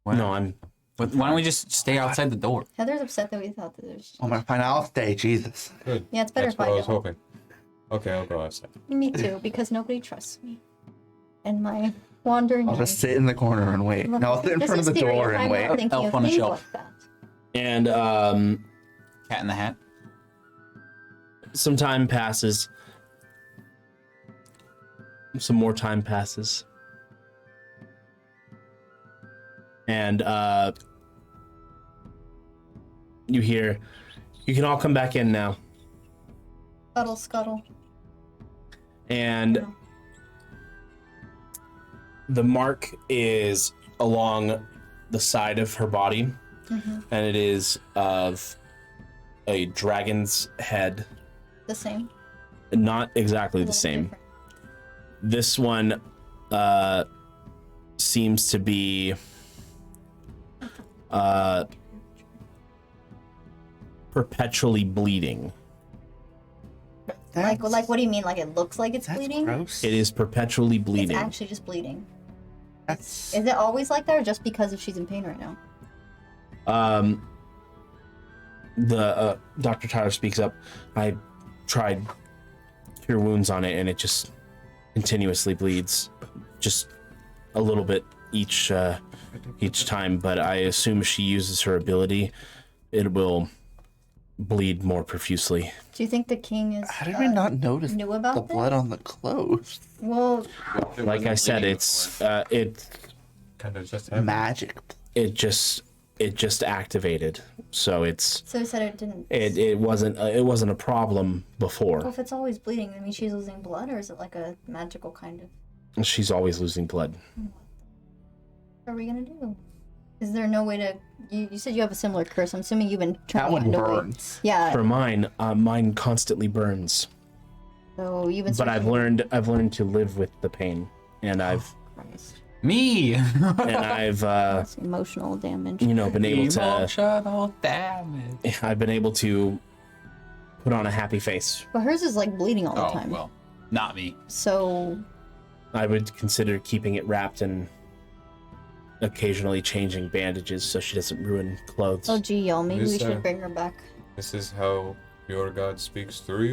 no, I'm. But why don't we just stay outside the door? Heather's upset that we thought that there's. Oh my, fine, I'll stay. Jesus. Good. Yeah, it's better That's if what I I was don't. hoping. Okay, I'll go outside. Me too, because nobody trusts me. And my wandering. I'll just sit in the corner and wait. No, I'll sit in This front of the is serious. door and I'm wait. not thinking Elf of on a things shelf. like that. And Cat in the Hat? some time passes. Some more time passes. And you hear, you can all come back in now. Scuttle, scuttle. And the mark is along the side of her body, and it is of a dragon's head. The same. Not exactly A the little same. different. This one seems to be perpetually bleeding. Like what do you mean? Like it looks like it's That's bleeding? gross. It is perpetually It's bleeding. actually just bleeding. That's Is it always like that, or just because if she's in pain right now? The Dr. Tyler speaks up. I tried cure wounds on it, and it just continuously bleeds, just a little bit each time. But I assume if she uses her ability, it will bleed more profusely. Do you think the king is? how did we not notice knew about the this? blood on the clothes? Well, Like I said, it's it Kind of just happened. Magic. it just it just activated, so it's So he said it didn't. it wasn't a problem Well, before. if it's always bleeding, I mean, she's losing blood, or is it like a magical kind of? She's always losing blood. What are we gonna do? Is there no way to? You said you have a similar curse. I'm assuming you've been trying That to one find a way. burns. Yeah. For mine, mine constantly burns. So you've been. But I've learned to live with the pain, and I've Me. That's emotional damage. been able to. Emotional damage. I've been able to put on a happy face. But hers is like bleeding all the Oh time. well, not me. So I would consider keeping it wrapped and occasionally changing bandages so she doesn't ruin clothes. oh gee, y'all, maybe we This, should bring her back. This is how your god speaks through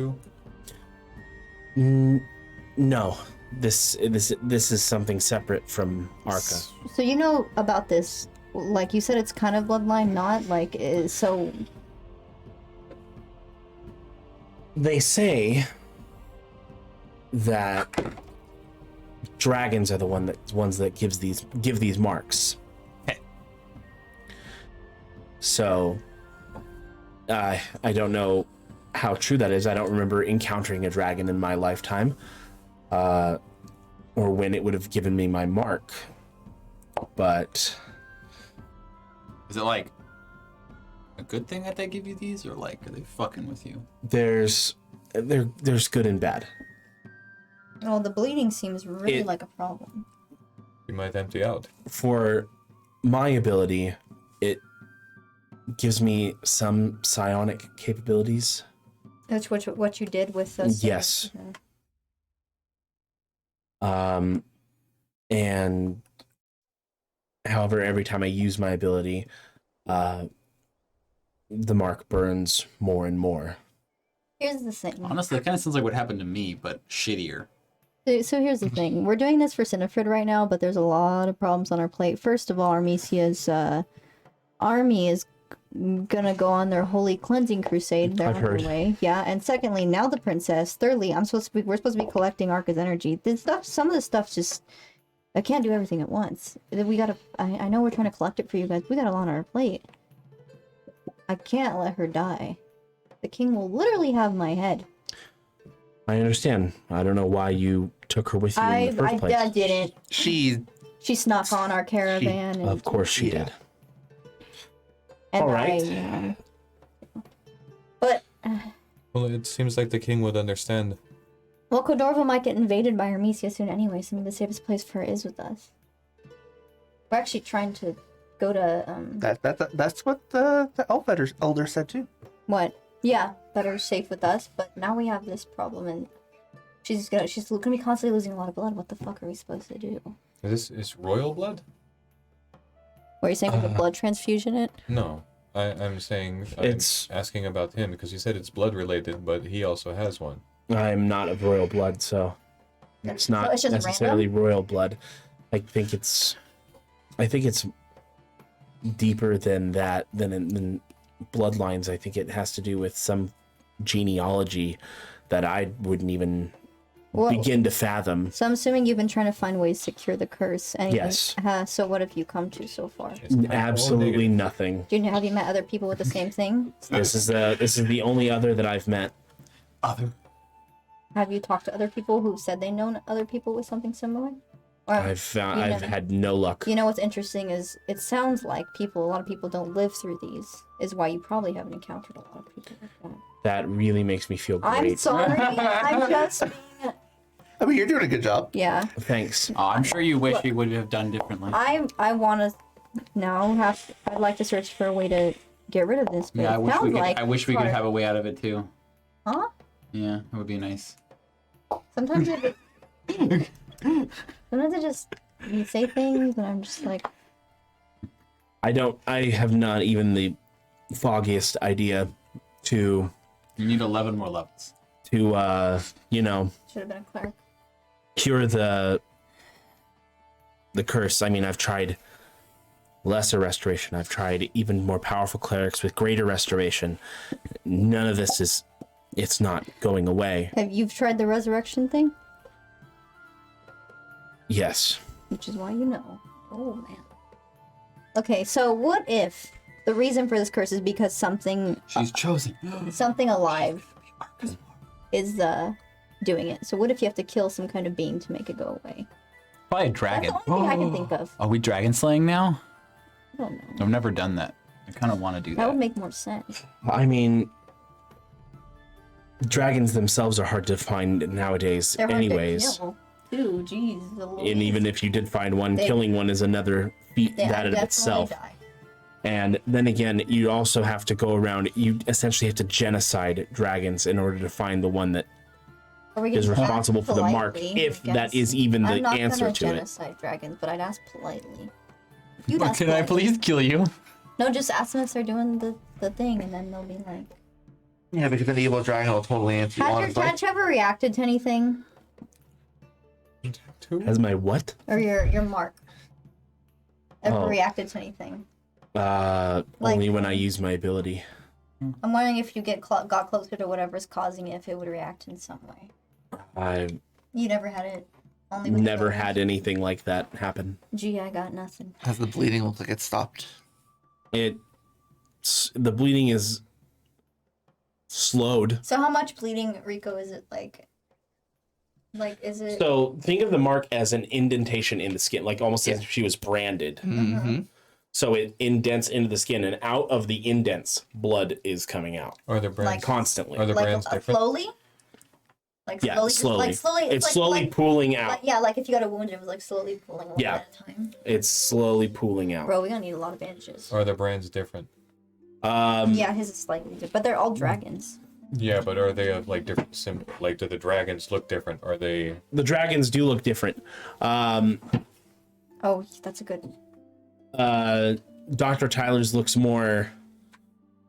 you? No, this is something separate from Arca. So you know about this? Like you said, it's kind of bloodline, not like so. They say that dragons are the ones that give these marks. So I don't know how true that is. I don't remember encountering a dragon in my lifetime, or when it would have given me my mark. But Is it like a good thing that they give you these, or like are they fucking with you? there's good and bad. Oh, the bleeding seems really It- like a problem. You might empty out. For my ability, it gives me some psionic capabilities. That's what you did with those. Yes. Okay. And however, every time I use my ability, the mark burns more and more. Here's the thing. Honestly, it kind of sounds like what happened to me, but shittier. So here's the thing. We're doing this for Sinifred right now, but there's a lot of problems on our plate. First of all, Armesia's army is gonna go on their holy cleansing crusade. They're I've on heard. their way. Yeah, and secondly, now the princess. Thirdly, we're supposed to be collecting Arca's energy. This stuff, some of the stuff just, I can't do everything at once. We gotta. I know we're trying to collect it for you guys. We got a lot on our plate. I can't let her die. The king will literally have my head. I understand. I don't know why you took her with you in the first place. I didn't. She She snuck on our caravan. and, Of course she Yeah. did. and all right. But Well, it seems like the king would understand. well, Cordova might get invaded by Armesia soon anyway, so maybe the safest place for her is with us. We're actually trying to go to that's what the elder said too. what? Yeah, better safe with us. But now we have this problem, and she's gonna be constantly losing a lot of blood. What the fuck are we supposed to do? Is royal blood? What are you saying with the blood transfusion? It? No. I'm saying It's- I'm asking about him because you said it's blood related, but he also has one. I'm not of royal blood, so it's not it's just necessarily royal blood. I think it's deeper than that, than bloodlines. I think it has to do with some genealogy that I wouldn't even Whoa. begin to fathom. So I'm assuming you've been trying to find ways to cure the curse. Anything? Yes. So what have you come to so far? It's not all Absolutely negative. nothing. Have you met other people with the same thing? This is the only other that I've met. Other. Have you talked to other people who said they know other people with something similar? Or, I've you know- had no luck. You know what's interesting is it sounds like a lot of people don't live through these. Is why you probably haven't encountered a lot of people like that. That really makes me feel I'm great. sorry. I'm just being. I mean, you're doing a good job. Yeah. Thanks. Oh, I'm sure you wish you would have done differently. I want to now have. I'd like to search for a way to get rid of this. But Yeah, it sounds like I wish we could have a way out of it too. Huh? Yeah, it would be nice. Sometimes it. Sometimes I just you say things and I'm just like. I have not even the foggiest idea to You need 11 more levels. Should Should have been a cleric. cure the curse. I mean, I've tried lesser restoration. I've tried even more powerful clerics with greater restoration. None of this it's not going away. Have you tried the resurrection thing? Yes. Which is why you know. Oh man. Okay, so what if the reason for this curse is because something She's chosen. something alive is doing it? So what if you have to kill some kind of being to make it go away? Probably a That's dragon. the only thing I can think of. Are we dragon slaying now? I don't know. I've never done that. I kind of want to do That that. would make more sense. I mean, dragons themselves are hard to find nowadays, They're hard anyways. to kill. Dude, jeez. the And Louise. even if you did find one, They- killing one is another feat They that in definitely itself. die. And then again, you also have to go around. You essentially have to genocide dragons in order to find the one that Or we is can responsible ask for the mark, politely, if I that guess. is even the I'm not answer gonna to it. genocide dragons, but I'd ask politely. You'd But ask can I politely. please kill you? No, just ask them if they're doing the thing, and then they'll be like. Yeah, because an evil dragon will totally answer you Has honestly. your Chad ever reacted to anything? As my what? Or your mark? Ever Oh. reacted to anything? Only Like- when I use my ability. I'm wondering if you got closer to whatever's causing it, if it would react in some way. I've You never had it. Only with never the had anything like that happen. Gee, I got nothing. Has the bleeding look like it stopped? The bleeding is slowed. So how much bleeding, Rico, is it like? Like, is it? So think of the mark as an indentation in the skin, like almost as if she was branded. Mm-hmm. So it indents into the skin, and out of the indents, blood is coming out Are the brands Like- constantly. are the like brands different? slowly? Like Yeah, slowly? just- slowly. Like slowly. It's like, slowly like, pooling out. like, yeah, like if you got a wound, it was like slowly pulling away Yeah. at a time. It's slowly pooling out. Bro, we're gonna need a lot of bandages. Are the brands different? Yeah, his is slightly different, but they're all dragons. Yeah, but are they of like different like do the dragons look different? Are they The dragons do look different. Oh, that's a good. Dr. Tyler's looks more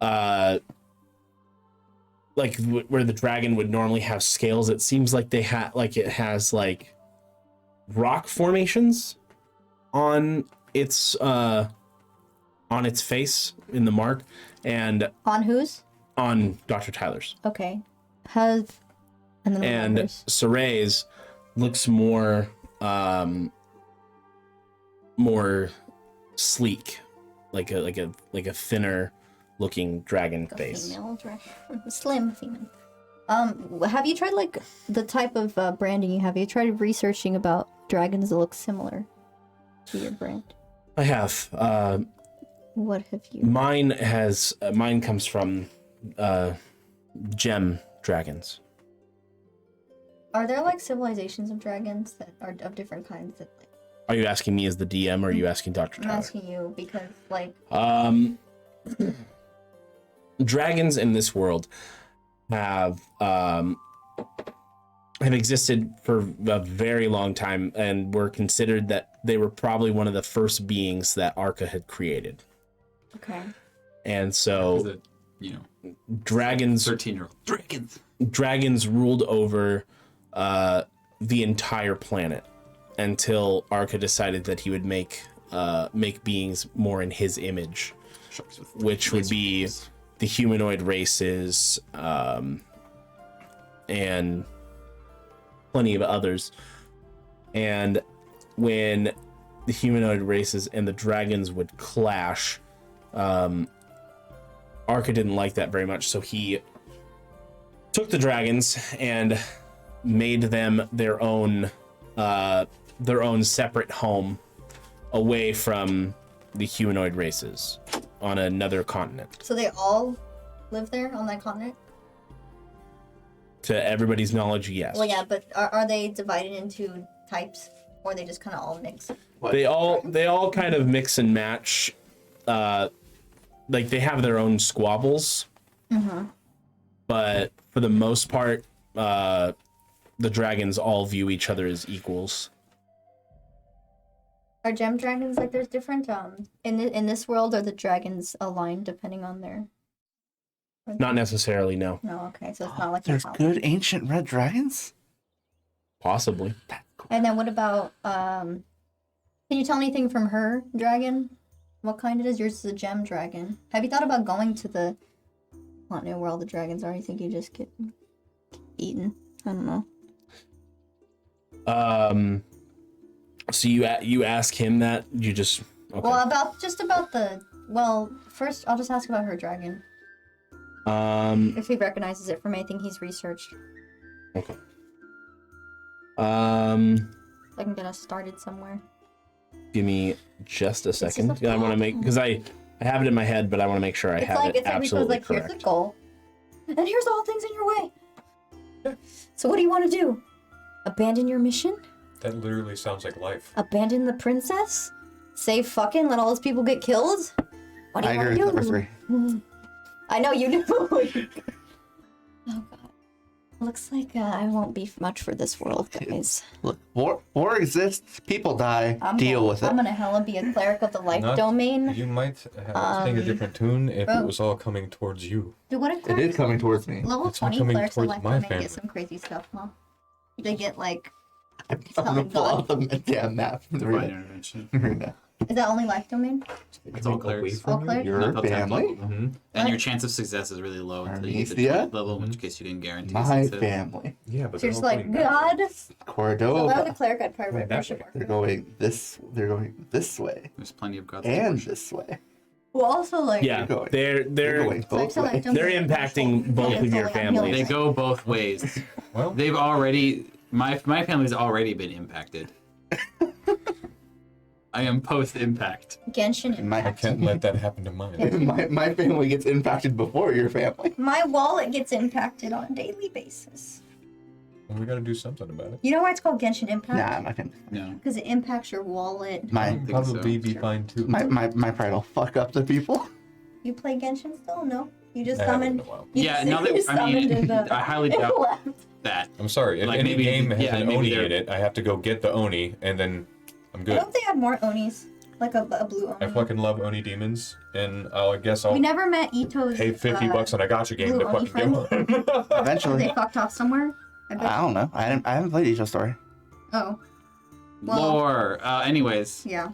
like where the dragon would normally have scales. It seems like it has like rock formations on its face in the mark, and On whose? on Dr. Tyler's. Okay. Has. And then the And numbers. Saray's looks more more sleek, like a thinner looking dragon A face. female dragon. Slim female. Have you tried like the type of branding you have? You tried researching about dragons that look similar to your brand? I have. What have you? Mine comes from gem dragons. Are there like civilizations of dragons that are of different kinds? That like, Are you asking me as the DM, or are you asking Dr. I'm Tyler? asking you because like Dragons in this world have existed for a very long time, and were considered that they were probably one of the first beings that Arca had created. okay. And so Is it, you know, dragons 13-year-old dragons ruled over the entire planet until Arca decided that he would make beings more in his image, Sharks with which would laser be beams. the humanoid races, and plenty of others. And when the humanoid races and the dragons would clash, Arca didn't like that very much, so he took the dragons and made them their own separate home away from the humanoid races on another continent. So they all live there on that continent? To everybody's knowledge, yes. Well, yeah, but are they divided into types, or they just kind of all mix? They all kind of mix and match. Like they have their own squabbles, but for the most part, the dragons all view each other as equals. Are gem dragons like there's different in this world? Are the dragons aligned depending on their? Not necessarily, no. No, okay, so it's not like There's your house. good ancient red dragons? Possibly. And then what about can you tell anything from her dragon? What kind it is? Yours is a gem dragon. Have you thought about going to the continent where all the dragons are? You think you just get eaten? I don't know. So you ask him that? You just Okay. Well, first I'll just ask about her dragon. If he recognizes it from anything he's researched. Okay. I can get us started somewhere. Give me just a is second. a I want to make because I have it in my head, but I want to make sure I have it it's absolutely like, here's correct. the goal, and here's all things in your way. So what do you want to do? Abandon your mission? That literally sounds like life. Abandon the princess? Say fucking let all those people get killed? What do you I want agree to with do? number 3. I know you do. Oh god. Looks like I won't be much for this world, guys. Look, war exists. People die. Deal with it. I'm gonna hella be a cleric of the life Not- domain. You might sing a different tune if oh. it was all coming towards you. Dude, what if It clerics, is coming towards me. level It's not 20 coming clerics of towards life my domain family. get some crazy stuff, huh? They get like I'm gonna pull out the damn map from the Divine arena. intervention. is that only life domain? It's all clerics. All clerics? Your Not family? Mm-hmm. And your chance of success is really low until you get to the Armisia? 20th level, in which case you can guarantee My success. family. Yeah, but So you're just like, God. If I was a Cordova. cleric, I'd probably Wait, that worship way. They're going this. They're going this way There's plenty of gods. and this way. Well, also like Yeah, going- they're going both ways. they're impacting both of your families. They go both ways. Well, They've already my family's already been impacted. I am post impact. Genshin I Impact. can't let that happen to mine. my family gets impacted before your family. My wallet gets impacted on a daily basis. Well, we gotta do something about it. You know why it's called Genshin Impact? Nah, my family. No. Because it impacts your wallet. My think Probably so. be fine too. my pride will fuck up the people. You play Genshin still? No. You just I haven't in summoned. a while. You Yeah, just- now you that I summoned mean, and, I highly it doubt left. that. I'm sorry. If Like, any maybe- game has yeah, an maybe Oni they're- in it, I have to go get the Oni, and then I'm I good. hope they had more Onis. Like a blue Oni. I fucking love Oni demons, and I guess We I'll never met Ito's. pay $50 on a gotcha game blue to Oni fucking get one. They Eventually. fucked off somewhere? I bet. I don't know. I haven't played Each Story. Oh. Well, Lore. Anyways, yeah.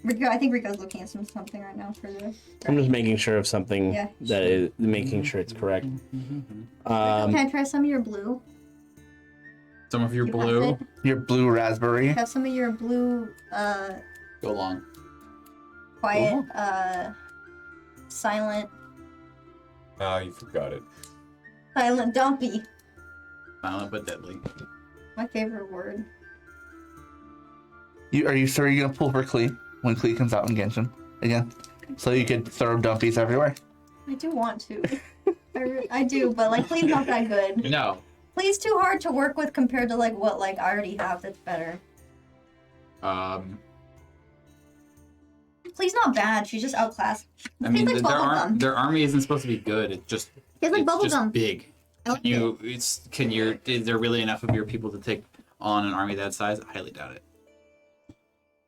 Rico, I think Rico's looking at something right now for the. I'm just making sure of something Yeah. that is making sure it's correct. Rico, can I try some of your blue? some of your You have blue. it? Your blue raspberry. Have some of your blue, Go long. quiet, silent You forgot it. dumpy. Silent but deadly. My favorite word. Are you sure you're gonna pull for Klee when Klee comes out in Genshin again? So you could throw dumpies everywhere. I do want to. I do, but like, Please not that good. No. Please too hard to work with compared to like what like I already have that's better. Please not bad. She's just outclassed. I mean, Tastes like bubblegum. their army isn't supposed to be good. It's just Tastes like it's just bubblegum. big. I like it. Is there really enough of your people to take on an army that size? I highly doubt it.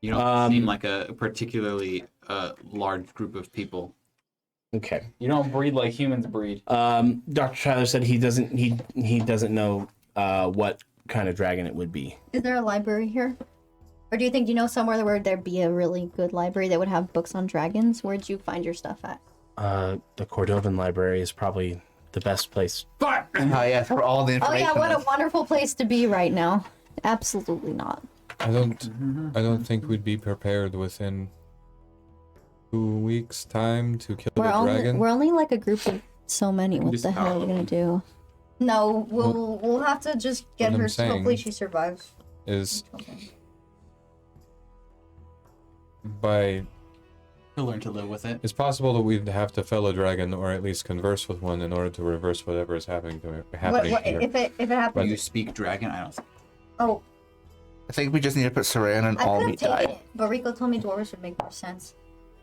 You don't seem like a particularly large group of people. Okay. You don't breed like humans breed. Dr. Tyler said he doesn't know what kind of dragon it would be. Is there a library here? Or do you know somewhere where there'd be a really good library that would have books on dragons? Where'd you find your stuff at? The Cordovan Library is probably the best place. Fuck! Oh yeah, for all the Oh information. yeah, what a wonderful place to be right now. Absolutely not. I don't think we'd be prepared within 2 weeks' time to kill the dragon. We're only like a group of so many. can What just the hell are we gonna outlaw do? No, we'll have to just get What I'm her. saying Hopefully she survives. Is by He'll learn to live with it. it's possible that we'd have to fell a dragon or at least converse with one in order to reverse whatever is happening to What here. if it Do happens? you speak dragon? I don't. Oh, I think we just need to put Saran and I all could have meat taken die. it, but Rico told me dwarves would make more sense.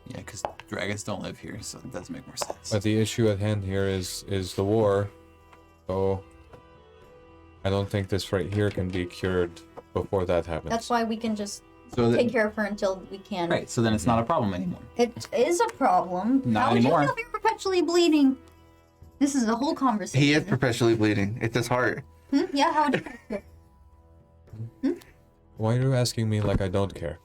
Yeah, because dragons don't live here, so it doesn't make more sense. But the issue at hand here is the war. So I don't think this right here can be cured before that happens. That's why we can just So take care of her until we can. right, so then it's not a problem anymore. It is a problem. Not How would anymore. you feel if you're perpetually bleeding? This is a whole conversation. He is perpetually bleeding. It's his heart. Yeah, how would you feel? Why are you asking me like I don't care?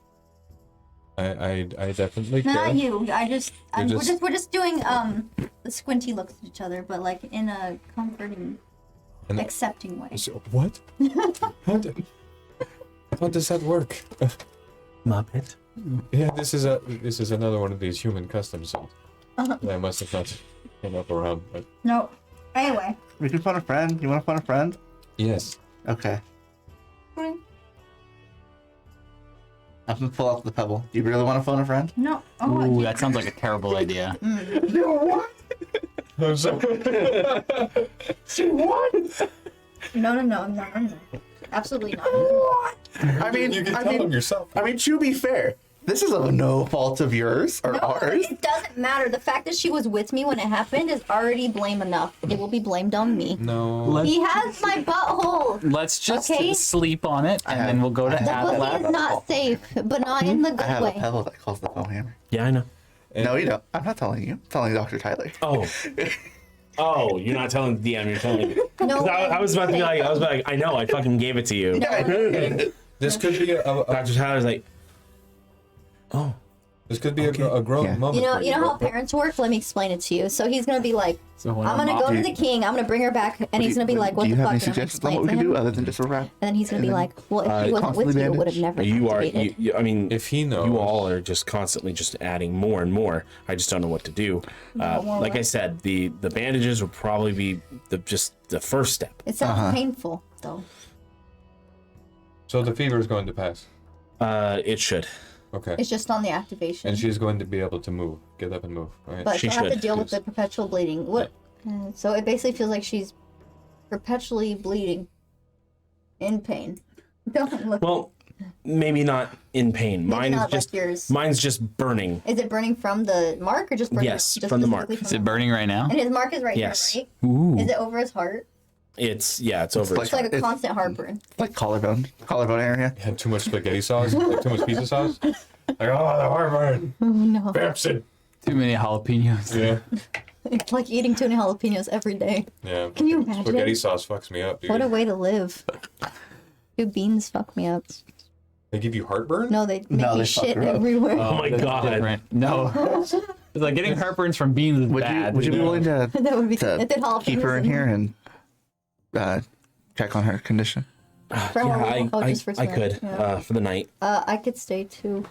I definitely care. Not you. We're just doing the squinty looks at each other, but like in a comforting, And- accepting way. So, what? How does that work? Muppet. Yeah, this is another one of these human customs that I must have not came up around. But No. Anyway. We can phone a friend. You want to phone a friend? yes, Okay. I'm gonna pull out the pebble. Do you really want to phone a friend? No. Oh, Ooh, that sounds like a terrible idea. I'm sorry. No. Absolutely not. I mean, You can tell them yourself. I mean, to be fair, this is of no fault of yours or No, ours. it doesn't matter. The fact that she was with me when it happened is already blame enough. It will be blamed on me. No. He has my butthole. Let's just Okay. sleep on it, and then we'll go to The pussy is not safe, but not in the I good have a way. pebble that calls the phone hammer. Yeah, I know. No, you don't. I'm not telling you. I'm telling Dr. Tyler. Oh. Oh, you're not telling the DM, you're telling me. No, 'Cause I was about to be like, I know, I fucking gave it to you. This could be a Dr. Tyler's like, oh. this could be a growing Yeah. moment. You know, for you know how parents work. Let me explain it to you. So he's gonna be like, So when I'm gonna go to the king. I'm gonna bring her back, and he's gonna be like, what Do you the have fuck? any And I'm gonna suggestions on explain what it we to can do him, other than just a wrap? and then he's gonna be like, well, if she wasn't constantly with you, it would have bandaged? never You are, activated. I mean, If he knows. you all are just constantly just adding more and more. I just don't know what to do. Like I said, the bandages would probably be just the first step. It sounds painful though. So the fever is going to pass. It should. Okay. It's just on the activation. And she's going to be able to move, get up and move. Right. But She she'll have to should. deal with the perpetual bleeding. What? So it basically feels like she's perpetually bleeding, in pain. Don't look. Well, maybe not in pain. Maybe not just like yours. mine's just burning. Is it burning from the mark or just burning? Yes, just from the mark. specifically Is it burning right now? And his mark is right Yes. here, right? Ooh. Is it over his heart? It's over. like- It's like a It's- constant heartburn. Like collarbone area. Had too much spaghetti sauce, like too much pizza sauce. Like, oh, the heartburn. Oh no. Bamson. Too many jalapenos. Yeah. It's like eating tuna jalapenos every day. Yeah. Can you imagine? Spaghetti sauce fucks me up, dude. What a way to live. Dude, beans fuck me up. They give you heartburn? No, they make No, me they fuck shit her up. everywhere. Oh my That's god. different. No. It's like getting heartburns from beans is bad. Would you be willing to That would be to it did jalapenos keep her in here and check on her condition? For how long? Oh, just for I tonight. could Yeah. for the night. I could stay too.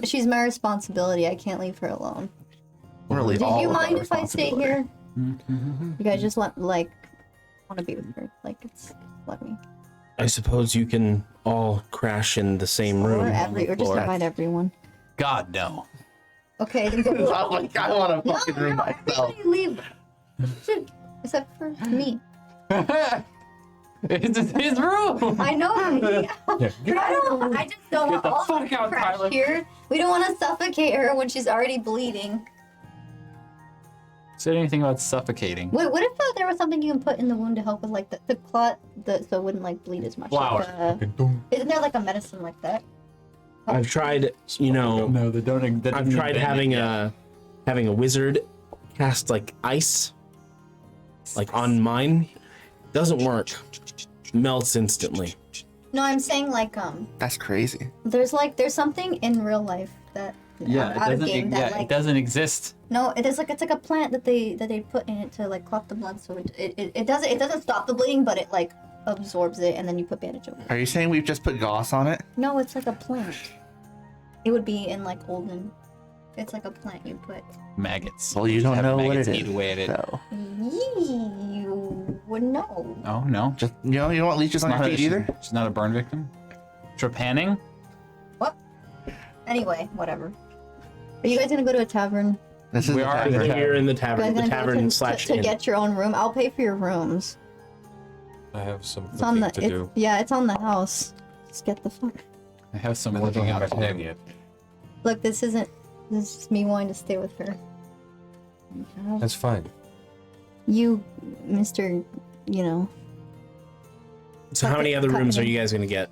She's my responsibility. I can't leave her alone. Really, Do all you of our mind if I stay responsibility. here? You guys just want to be with her. Like, let me. I suppose you can all crash in the same room. Or just Floor. invite everyone. God, no. Okay, then go. I'm like, I want a fucking room myself. Everybody leave. Shit, except for me. It's his room. I know. I just don't want all of her fuck to out, crash Tyler. here. We don't want to suffocate her when she's already bleeding. Said anything about suffocating? Wait, what if there was something you can put in the wound to help with like the clot, so it wouldn't like bleed as much? Flour. Like, isn't there like a medicine like that? I've tried, No, they don't. I've tried having a wizard cast like ice, like on mine. Doesn't work. Melts instantly. No, I'm saying like That's crazy. there's something in real life that out of game that like it doesn't exist. no, it's like a plant that they put in it to like clot the blood, so it doesn't stop the bleeding, but it like absorbs it, and then you put bandage over it. Are you saying we've just put gauze on it? No, it's like a plant. It would be in like olden. It's like a plant you put. Maggots. Well, you don't Have know what maggots it eat is. away at it. So You would know. Oh no. just you don't want leeches on your feet either. She's not a burn victim. Trepanning? What? Anyway, whatever. Are you guys gonna go to a tavern? This is We the are tavern. Here in the You guys tavern, the gonna go tavern to, slash to inn. get your own room? I'll pay for your rooms. I have some It's on looking the to do. yeah, it's on the house. Just get the fuck. I have some I don't looking have out my to plan do. yet. Look, this is just me wanting to stay with her. That's fine. You, Mr. You know, So how many other rooms are you guys gonna get?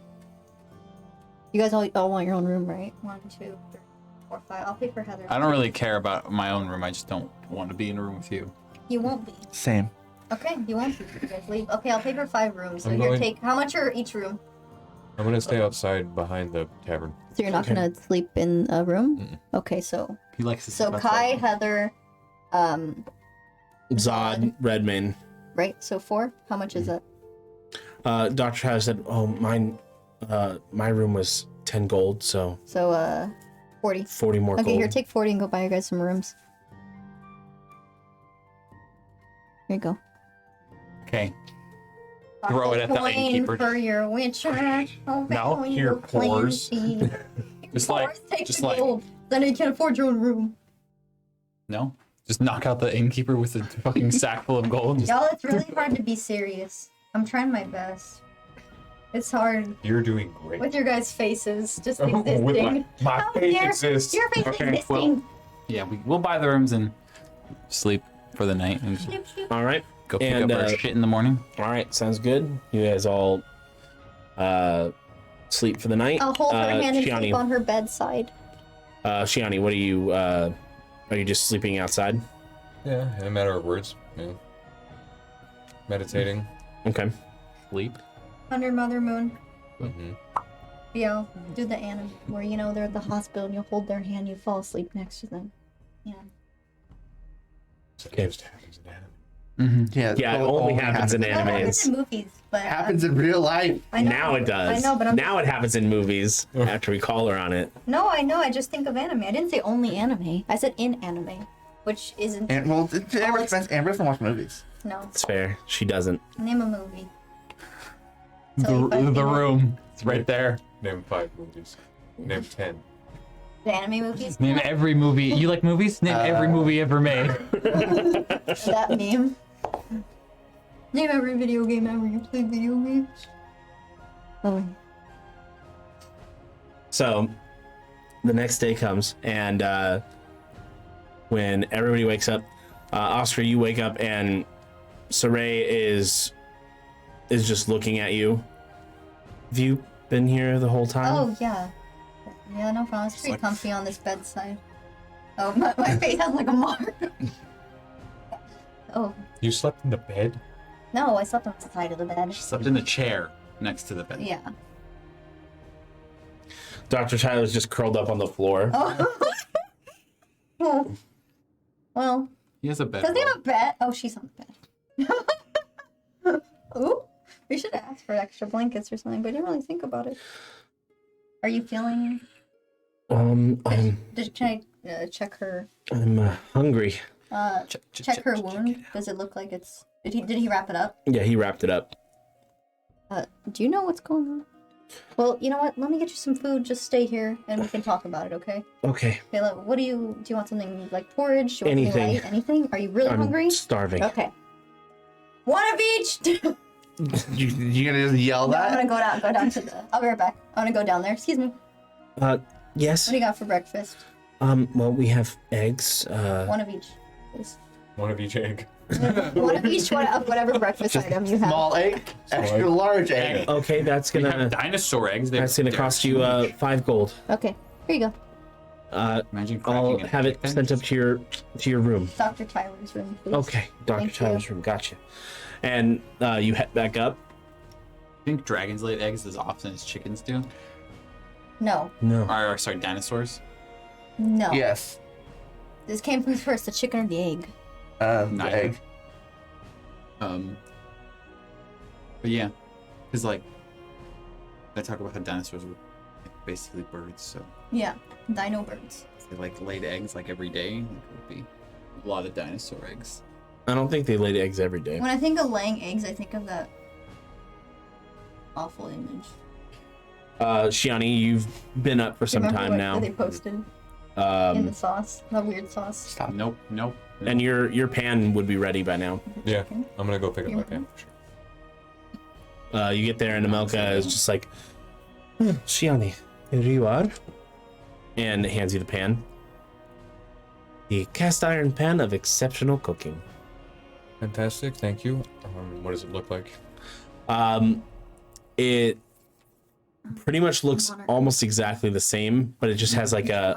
you guys all want your own room, right? 1, 2, 3, 4, 5. I'll pay for Heather. I don't really care about my own room. I just don't want to be in a room with you. You won't be. Same. Okay, you won't be. You guys leave. Okay, I'll pay for 5 rooms. So I'm here, going- take. How much are each room? I'm gonna stay outside behind the tavern. So you're not Okay. gonna sleep in a room? Mm-mm. Okay, so He likes to so sleep Kai, outside. Heather, Zod, Redmane. right? So 4. How much is that? Dr. House said, "Oh, mine My room was 10 gold, so So 40. 40 more Okay, gold. here, take 40 and go buy you guys some rooms. Here you go. Okay. Throw it at the Coin innkeeper. for your witcher. Oh, No, when here, you play your pores. scene. Just like, Pores, take just the like, gold. Then you can afford your own room. no. Just knock out the innkeeper with a fucking sack full of gold. Just, Y'all, it's really hard to be serious. I'm trying my best. It's hard You're doing great. with your guys' faces just With existing. my How face dare exists. Your face Okay, existing. yeah, we'll buy the rooms and sleep for the night and All right. go pick And, up our shit in the morning. All right, sounds good. You guys all sleep for the night. I'll hold her hand and Shiani, sleep on her bedside. Shiani, what are you? Are you just sleeping outside? Yeah, in a matter of words. Yeah. Meditating. Okay. Sleep. Under Mother Moon. Mm-hmm. Yeah. Do the anime where you know they're at the hospital and you hold their hand, you fall asleep next to them. Yeah. So it just happens in anime. Mm-hmm. Yeah, Yeah, it only happens in Well, it happens animes. in movies, but It happens in real life. I know, Now it does. I know, but I'm now it happens in movies after we call her on it. No, I know. I just think of anime. I didn't say Only anime. I said in anime, which isn't. And well, Amber doesn't watch movies. no. It's fair. She doesn't. Name a movie. The, Tell you if I've the seen it. room. It's right there. Name 5 movies. Name 10. The anime movies. Name every movie. You like movies? Name every movie ever made. That meme. Name every video game ever you played video games. Oh. So the next day comes, and when everybody wakes up, Oscar, you wake up, and Saray is just looking at you. Have you been here the whole time? Oh yeah. Yeah, no problem. It's pretty comfy on this bedside. Oh, my face has like a mark. Oh You slept in the bed? no, I slept on the side of the bed. Slept in the chair next to the bed. Yeah. Dr. Tyler's just curled up on the floor. Oh. Oh. Well, He has a bed. does he have a bed? Oh, she's on the bed. Ooh, we should ask for extra blankets or something, but I didn't really think about it. Are you feeling? I'm Can I check her? I'm hungry. Check her wound. Does it look like it's? Did he wrap it up? Yeah, he wrapped it up. Do you know what's going on? Well, you know what? Let me get you some food. Just stay here and we can talk about it, okay? Okay. Okay, what do you want? Something like porridge? Do you want Anything. something light? Anything? Are you really I'm hungry? starving. Okay. One of each. You gonna just yell I'm that? gonna go down to the. I'll be right back. I'm gonna go down there. Excuse me. Yes. What do you got for breakfast? Well, we have eggs. One of each, please. One of each egg. One of each, whatever breakfast item you have. Small egg, extra large egg. Okay, that's We have gonna dinosaur eggs. that's gonna cost you 5 gold. Okay, here you go. Imagine I'll cracking have it sent up to your room. Dr. Tyler's room, please. Okay, Dr. Thank Tyler's room. Gotcha. And you head back up. I think dragons lay eggs as often as chickens do. No, No. Or sorry, dinosaurs. no. Yes. This came from first, the chicken or the egg? The Neither. egg. But yeah, because like they talk about how dinosaurs were basically birds, so Yeah, dino birds. if they like laid eggs like every day, like, it would be a lot of dinosaur eggs. I don't think they laid eggs every day. When I think of laying eggs, I think of that awful image. Shiani, you've been up for some Remember time what now. they posted in the sauce, the weird sauce. Stop. Nope. And your pan would be ready by now. Yeah, I'm gonna go pick up my pan for sure. You get there and Amelka is just like, Shiani, here you are. And hands you the pan. The cast iron pan of exceptional cooking. Fantastic, thank you. What does it look like? It pretty much looks almost exactly the same, but it just has like a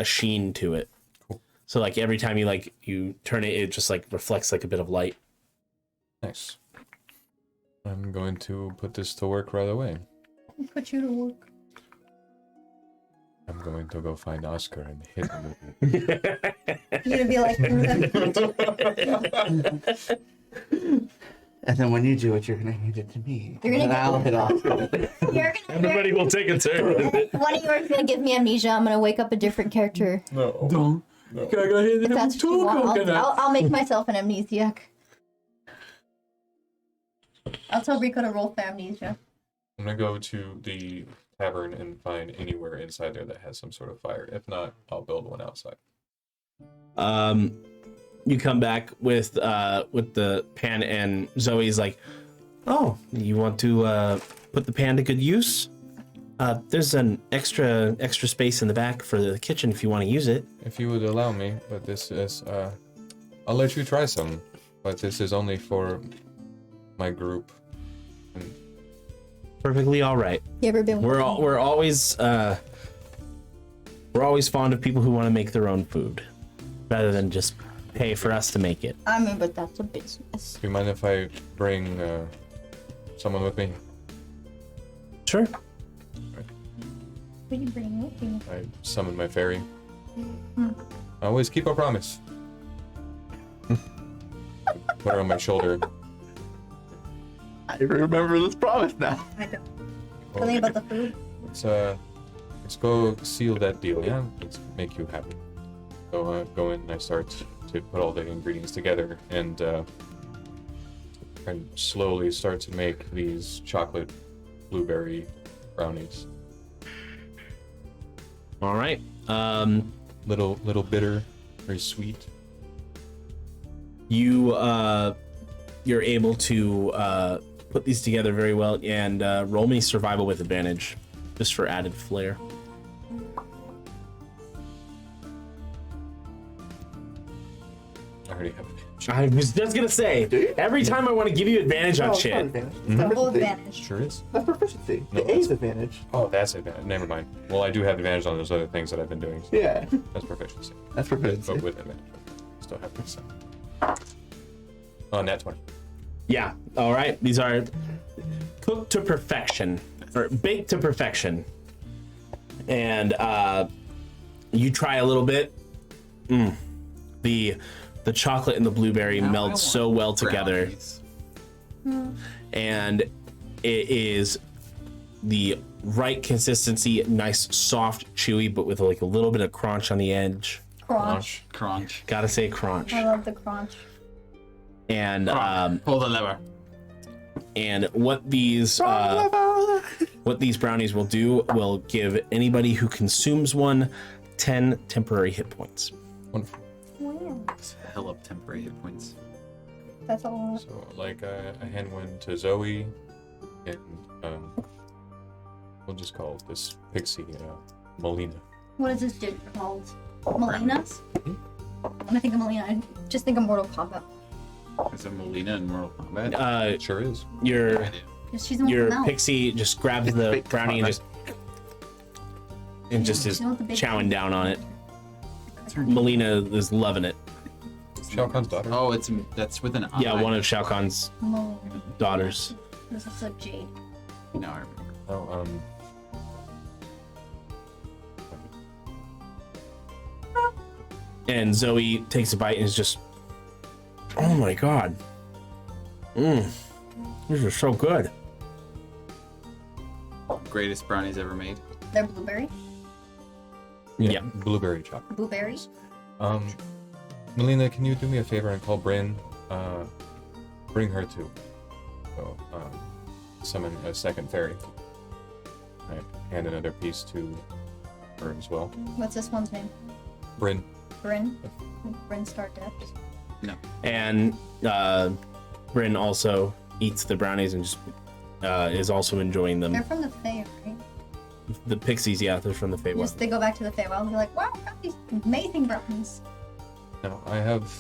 sheen to it. Cool. So like every time you turn it, it just like reflects like a bit of light. Nice. I'm going to put this to work right away. Put you to work. I'm going to go find Oscar and hit him. You're gonna be like, And then when you do it, you're gonna hand it to me. You're gonna and get- I'll hit off. You're Everybody will take a turn with it. One of you are gonna give me amnesia. I'm gonna wake up a different character. No. Don't. No. I got hit If with that's what two you want, coconuts. I'll make myself an amnesiac. I'll tell Rico to roll for amnesia. I'm gonna go to the tavern and find anywhere inside there that has some sort of fire. If not, I'll build one outside. You come back with the pan, and Zoe's like, "Oh, you want to put the pan to good use? There's an extra space in the back for the kitchen if you want to use it." If you would allow me, but this is I'll let you try some, but this is only for my group. And Perfectly all right. You ever been? We're always fond of people who want to make their own food, rather than just pay for us to make it. I mean, but that's a business. do you mind if I bring someone with me? Sure. What are you bringing with you? I summon my fairy. I always keep a promise. Put her on my shoulder. I remember this promise now. I don't. Something about the food. Let's go seal that deal, yeah? Let's make you happy. So go in and I start to put all the ingredients together and slowly start to make these chocolate blueberry brownies. All right. Little bitter, very sweet. You're able to put these together very well, and roll me survival with advantage, just for added flair. I already have it. I was just gonna say, every time I want to give you advantage on shit. Double advantage. Sure is. That's proficiency. No, The A's advantage. Oh, that's advantage. Never mind. Well, I do have advantage on those other things that I've been doing. So Yeah, that's proficiency. that's proficiency. But with advantage. Still have this. Nat 20. Yeah. All right. These are cooked to perfection, or baked to perfection. And you try a little bit. The chocolate and the blueberry meld so well together, and it is the right consistency, nice, soft, chewy, but with like a little bit of crunch on the edge. Crunch. Crunch. Gotta say crunch. I love the crunch. And Pull the lever. and what these brownies will do will give anybody who consumes one 10 temporary hit points. Wonderful. Wow. Hell up temporary hit points. That's a lot. So, like, I hand one to Zoe, and we'll just call this pixie Melina. What is this dude called? Melina? When I think of Melina, I just think of Mortal Kombat. Is it Melina in Mortal Kombat? It sure is. Your I do. Because she's the one your with the mouth. pixie just grabs the big brownie and just is She wants the big chowing one. down on it. Melina is loving it. Shao Kahn's daughter. Oh, that's with an I. Yeah, one of Shao Kahn's Melina. daughters. This is a jade. No, I remember. Oh, And Zoe takes a bite and is just, oh my god. These are so good. Greatest brownies ever made. They're blueberry. Yeah. Blueberry chocolate. Blueberry. Melina, can you do me a favor and call Bryn? Bring her too. So, summon a second fairy. I hand another piece to her as well. What's this one's name? Bryn. Bryn. Bryn Star Depths. No. And Bryn also eats the brownies and just is also enjoying them. They're from the Fae, right? The pixies, yeah, they're from the Feywild. Just they go back to the Feywild and be like, wow, I got these amazing brownies. Now, I have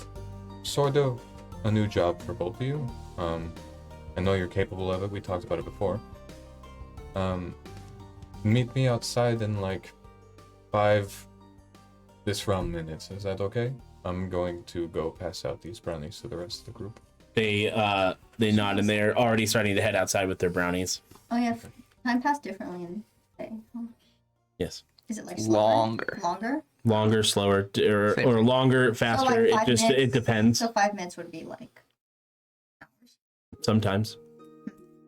sort of a new job for both of you. I know you're capable of it. We talked about it before. Meet me outside in like 5 this round minutes. Is that okay? I'm going to go pass out these brownies to the rest of the group. They nod and they're already starting to head outside with their brownies. Oh yeah, time passed differently in Fae. Huh? Yes. Is it like slower? Longer. Longer? Longer, slower, or longer, faster. So like 5 it minutes. depends. So 5 minutes would be like hours. Sometimes.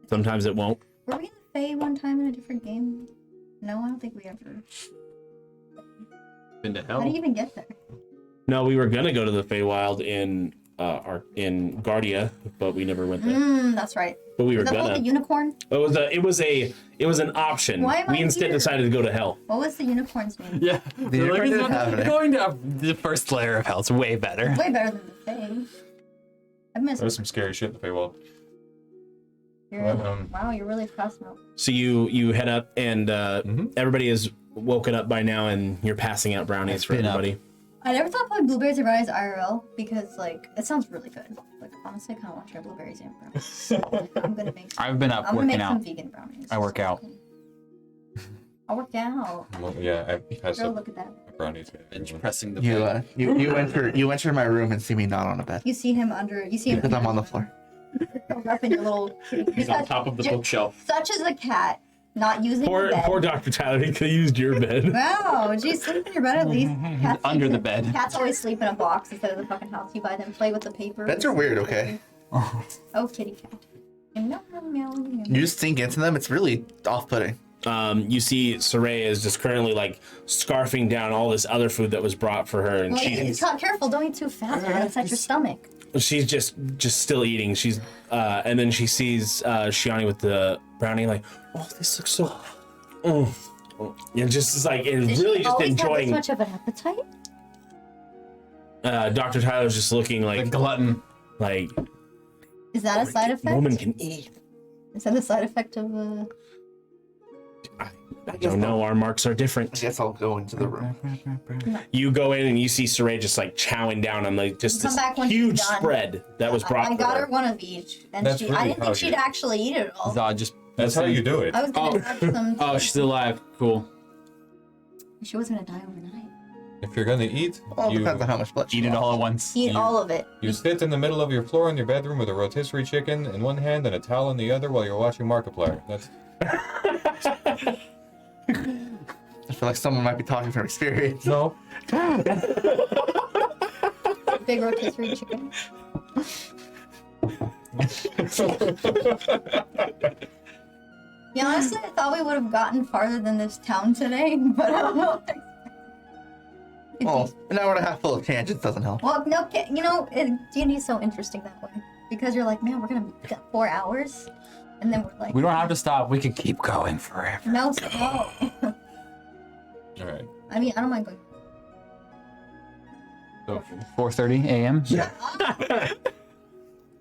Sometimes it won't. Were we in the Fae one time in a different game? No, I don't think we ever. Been to How hell. do you even get there? No, we were gonna go to the Feywild in Guardia, but we never went there. That's right. But we were Is that called gonna. the unicorn? It was an option. Why am We I instead here? decided to go to hell. What was the unicorn's name? Yeah. unicorn didn't have it. Going to the first layer of hell is way better. Way better than the Fae. I've missed. There's some scary shit in the Feywild. Wow, you're really fast now. So you head up, and Mm-hmm. everybody is woken up by now, and you're passing out brownies for been up. everybody. I never thought probably blueberries and brownies IRL because like it sounds really good. Like honestly, I kind of want to try blueberries and brownies. I'm gonna make. I've been up I'm gonna working make some out. vegan brownies. I work out. I'll work out. Well, yeah, I passed Girl, up look at that. brownies. Bench pressing the You bed. you enter my room and see me not on a bed You see him under. You see him. because I'm on the floor. Up in your little. He's on top of the bookshelf. Such as a cat, not using the bed. Poor Dr. Tyler, he could have used your bed. Wow, geez, sleep in your bed at least. Cats Under sleep the in- bed. Cats always sleep in a box instead of the fucking house you buy them. Play with the paper. Beds are weird, okay? Oh, kitty cat. Meow, meow, meow, meow. You just sink into them. It's really off-putting. You see Saray is just currently like scarfing down all this other food that was brought for her, and Well, she's careful, don't eat too fast. It'll upset your stomach. just still eating. She's and then she sees Shiani with the brownie, like, oh, this looks so. And just is like, and Did really she just always enjoying. have this much of an appetite? Dr. Tyler's just looking The like glutton. Is that a side effect? woman can eat. Is that a side effect of I don't know. Our marks are I different. guess I'll go into the room. You go in and you see Saray just like chowing down on like just Come this back when she's huge done. spread that was brought I for got her. her one of each, and That's I really didn't how think she'd you- actually eat it all. Zod just. That's how you do it. I was gonna have some. Oh, she's still alive. Cool. She was gonna die overnight. If you're gonna eat, All you depends on how much blood. Eat it all at once. Eat all of it. you sit in the middle of your floor in your bedroom with a rotisserie chicken in one hand and a towel in the other while you're watching Markiplier. That's I feel like someone might be talking from experience. no. Big rotisserie chicken. Yeah, honestly, I thought we would have gotten farther than this town today, but I don't know. Oh, an hour and a half full of tangents doesn't help. Well, no, you know, D&D is so interesting that way because you're like, man, we're gonna get 4 hours, and then we're like, We don't have to stop. We can keep going forever. no. All right. I mean, I don't mind going. So 4:30 a.m. Yeah.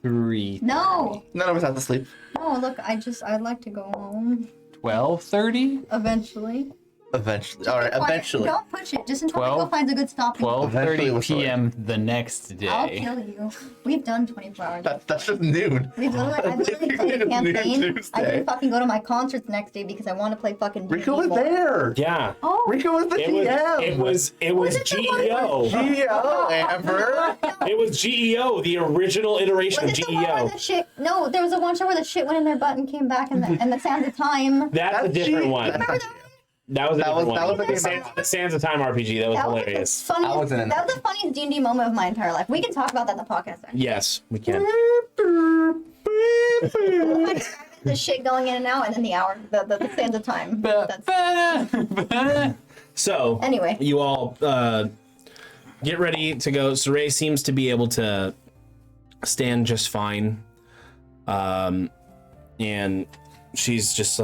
3. No, None of us have to sleep. no. Look, I'd like to go home 12:30. eventually. Eventually. All right, Quiet, eventually. Don't push it. Just until 12, Nico finds a good stopping. 12:30 12:30 p.m. the next I'll day. kill you. We've done 24 hours. That's just noon. I've literally played a campaign. I Tuesday. didn't fucking go to my concerts the next day because I want to play fucking Rico was D&D. there. Yeah. Oh, Rico was the It was GM. it was it the one GEO. GO, Amber. It was GEO, the original iteration was of it the one where GEO. the shit? No, there was a one show where the shit went in their butt and came back, and the Sands of Time. That's a different one. That's not That was a different one. that was the Sands of Time RPG. That was That was hilarious. the funniest. I wasn't in That was the funniest D&D moment of my entire life. We can talk about that in the podcast. Actually. Yes, we can. The shit going in and out, and then the hour, the Sands of Time. That's, So, anyway, you all get ready to go. Saray seems to be able to stand just fine. And she's just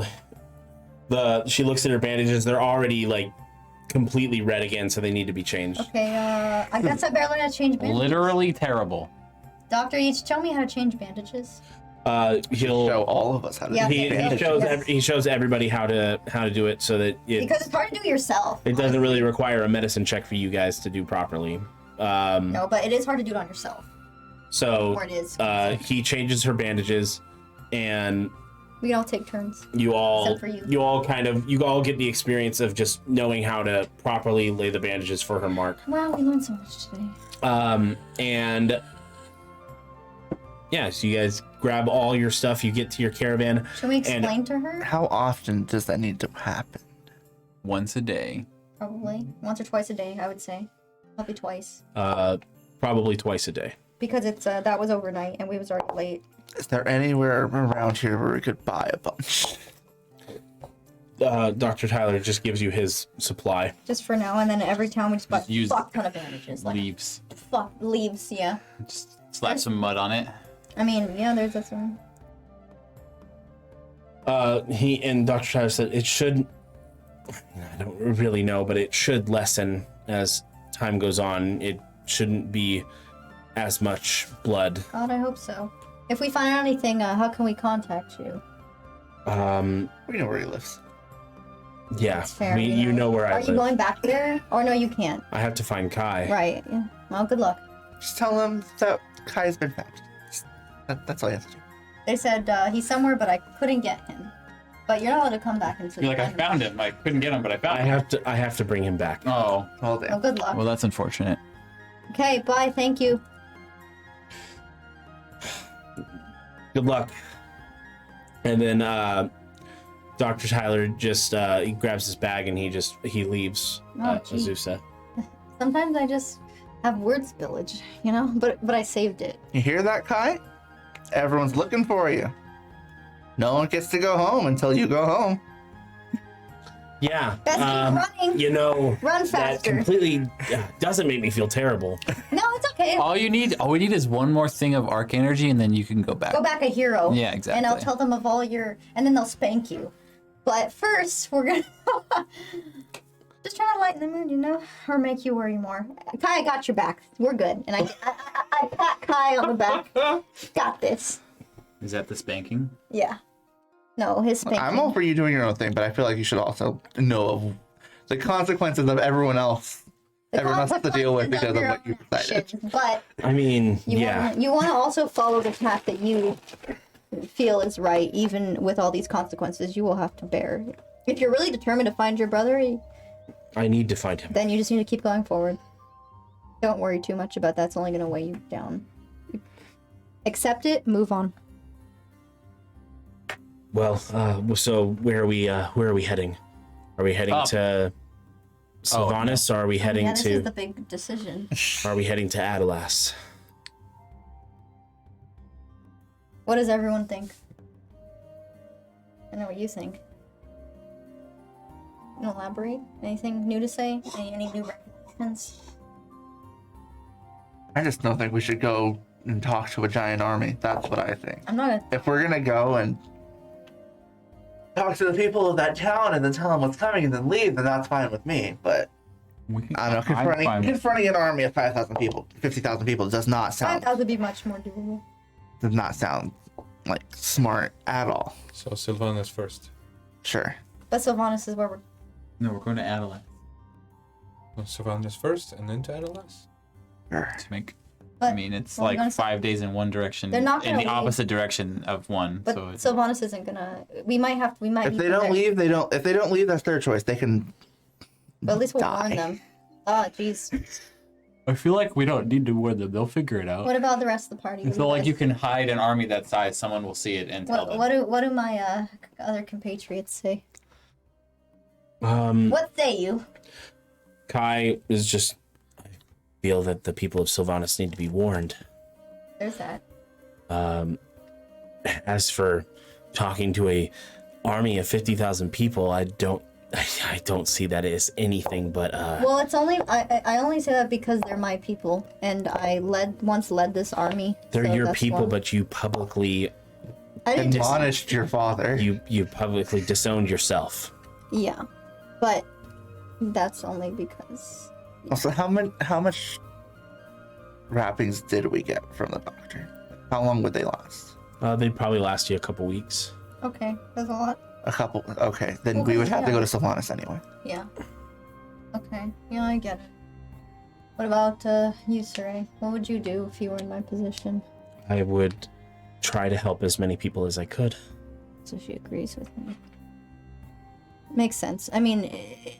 like, she looks at her bandages. They're already like completely red again, so they need to be changed. okay. I guess I better learn how to change bandages. Literally terrible. Doctor, you show me how to change bandages. He'll Show all of us how to Yeah. do he it. shows Yes. he shows everybody how to do it so that Because it's hard to do yourself. it doesn't really require a medicine check for you guys to do properly. No, but it is hard to do it on yourself. So Or it is. he changes her bandages, and We can all take turns. you all Except for you. you all get the experience of just knowing how to properly lay the bandages for her mark. Wow, we learned so much today. And yeah, so you guys grab all your stuff, you get to your caravan. Should we explain to her? How often does that need to happen? Once a day. Probably. Once or twice a day, I would say. Probably twice. Probably twice a day. Because it's that was overnight and we was already late. Is there anywhere around here where we could buy a bunch? Dr. Tyler just gives you his supply. Just for now, and then every time we just buy use a fuck ton of bandages. Like, Leaves. fuck, leaves, yeah. Just slap some mud on it. I mean, yeah, there's this one. He and Dr. Tyler said it should. I don't really know, but it should lessen as time goes on. It shouldn't be as much blood. God, I hope so. If we find out anything, how can we contact you? We know where he lives. Yeah, That's fair. you know where I Are live. you going back there? Or no, you can't. I have to find Kai. Right. Yeah. Well, good luck. Just tell him that Kai's been found. That's all you have to do. They said he's somewhere, but I couldn't get him. But you're not allowed to come back until You're like, I found him. I couldn't get him, but I found him. I have to bring him back. Oh. Hold it. Oh, good luck. Well, that's unfortunate. Okay, bye. Thank you. Good luck. And then Dr. Tyler just he grabs his bag and he leaves Oh, gee. Azusa. Sometimes I just have word spillage, you know? But I saved it. You hear that, Kai? Everyone's looking for you. No one gets to go home until you go home. Yeah. Best keep running. You know, Run that faster. completely doesn't make me feel terrible. No, it's okay. All we need is one more thing of arc energy, and then you can go back. Go back a hero. Yeah, exactly. And I'll tell them of all your, and then they'll spank you. But first, we're gonna just try to lighten the mood, you know, or make you worry more. Kai, I got your back. We're good. And I pat Kai on the back. Got this. Is that the spanking? Yeah. No, his spanking. I'm all for you doing your own thing, but I feel like you should also know of the consequences of everyone else. Everyone else has to deal with because of what you decided. But I mean, you yeah. want to also follow the path that you feel is right, even with all these consequences you will have to bear. If you're really determined to find your brother, I need to find him. then you just need to keep going forward. Don't worry too much about that. It's only going to weigh you down. Accept it, move on. Well, so where are we heading? Are we heading Up. to Sylvanas, or are we heading Yeah, this to is the big decision. are we heading to Adalas? What does everyone think? I know what you think. You wanna elaborate? Anything new to say? Any new recommendations? I just don't think we should go and talk to a giant army. That's what I think. I'm not gonna. If we're gonna go and talk to the people of that town and then tell them what's coming and then leave, then that's fine with me. But I don't know, confronting an army of 5,000 people, 50,000 people does not sound 5,000 would be much more doable. like smart at all. So Sylvanas first. Sure. But Sylvanas is where we're. No, we're going to Adelaide So Sylvanas first and then to Adalas? Sure. to make. But, I mean, it's well, we're like gonna 5 days in one direction, They're not in gonna the leave. opposite direction of one. But so it's, Sylvanas isn't gonna. We might have. We might. If meet they them don't there. leave, they don't. If they don't leave, that's their choice. They can. But at least we'll die. warn them. Ah, jeez. I feel like we don't need to warn them. They'll figure it out. What about the rest of the party? I feel like you can hide an army that size. Someone will see it and tell them. What do my other compatriots say? Um, What say you? Kai is just. I feel that the people of Sylvanas need to be warned. There's that. As for talking to a army of 50,000 people, I don't see that as anything but Well, it's only I only say that because they're my people, and I once led this army. they're so your that's people, why. but you publicly I didn't. Admonished your father. you publicly disowned yourself. Yeah, but that's only because. Also, how much wrappings did we get from the doctor? How long would they last? They'd probably last you a couple weeks. Okay, that's a lot. A couple. Okay, then Well, we would have to yeah. go to Sylvanas anyway. Yeah. Okay. Yeah, I get it. What about you, Saray? What would you do if you were in my position? I would try to help as many people as I could. So she agrees with me. Makes sense. I mean,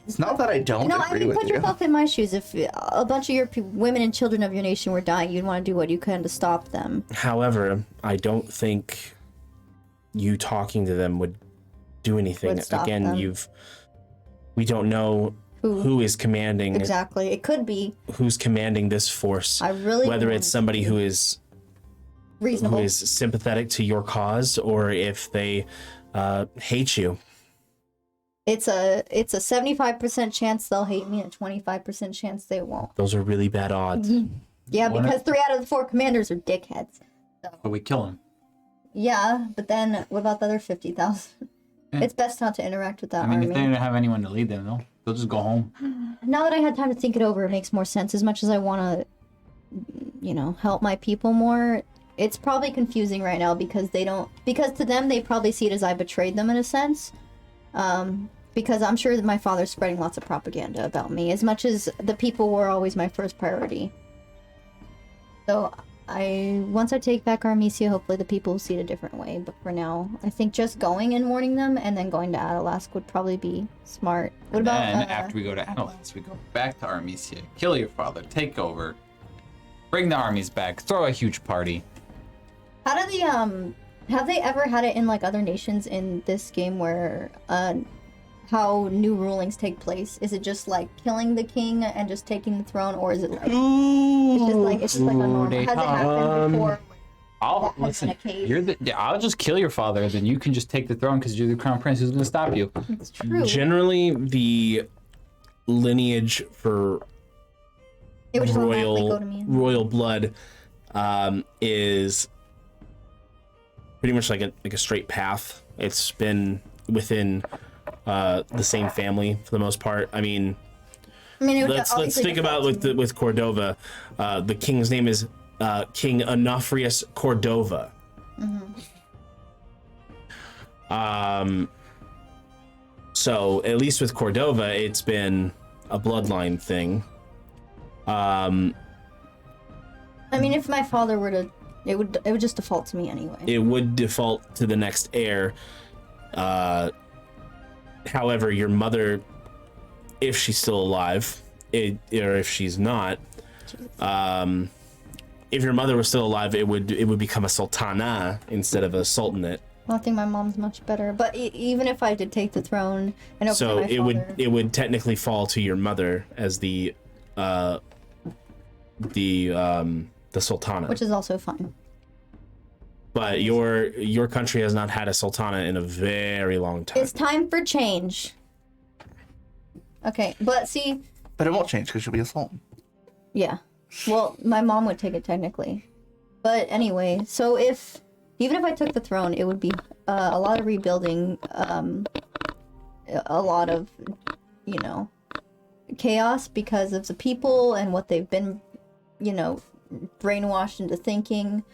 It's not that I don't no, I agree mean, with put you. yourself in my shoes. If a bunch of your women and children of your nation were dying, you'd want to do what you can to stop them. However, I don't think you talking to them would do anything. Would stop Again, them. we don't know who is commanding Exactly. It could be. who's commanding this force. I really whether want it's it to somebody be. who is Reasonable. who is sympathetic to your cause, or if they hate you. It's a 75% chance they'll hate me and a 25% chance they won't. Those are really bad odds. Yeah, because 3 out of the 4 commanders are dickheads. But we kill him. Yeah, but then what about the other 50,000? Yeah. It's best not to interact with that I mean, army. if they don't have anyone to lead them, they'll just go home. Now that I had time to think it over, it makes more sense. As much as I want to, help my people more, it's probably confusing right now because to them, they probably see it as I betrayed them in a sense. Because I'm sure that my father's spreading lots of propaganda about me, as much as the people were always my first priority. So once I take back Armesia, hopefully the people will see it a different way. But for now, I think just going and warning them and then going to Adalask would probably be smart. What about And after we go to Atlas, we go back to Armesia, kill your father, take over, bring the armies back, throw a huge party. how do the have they ever had it in like other nations in this game where how new rulings take place? Is it just like killing the king and just taking the throne, or is it like it's just like a normal? Has it happened before? I'll That has listen. been a case. I'll just kill your father, then you can just take the throne because you're the crown prince. Who's going to stop you? It's true. Generally, the lineage for It would just automatically go to me. royal blood is pretty much like a straight path. It's been within the same family for the most part. I mean, it would let's obviously think about default to me. with Cordova. The king's name is King Onofrius Cordova. So at least with Cordova, it's been a bloodline thing. If my father were to, it would just default to me anyway. It would default to the next heir. However, your mother, if she's still alive, or if she's not, if your mother was still alive, it would become a sultana instead of a sultanate. Well, I think my mom's much better. But even if I did take the throne and overthrow my father, it would technically fall to your mother as the sultana. which is also fine. But your country has not had a sultana in a very long time. It's time for change. Okay, but see, But it won't change because you'll be a sultan. yeah. Well, my mom would take it technically. But anyway, so even if I took the throne, it would be a lot of rebuilding, a lot of, chaos because of the people and what they've been, brainwashed into thinking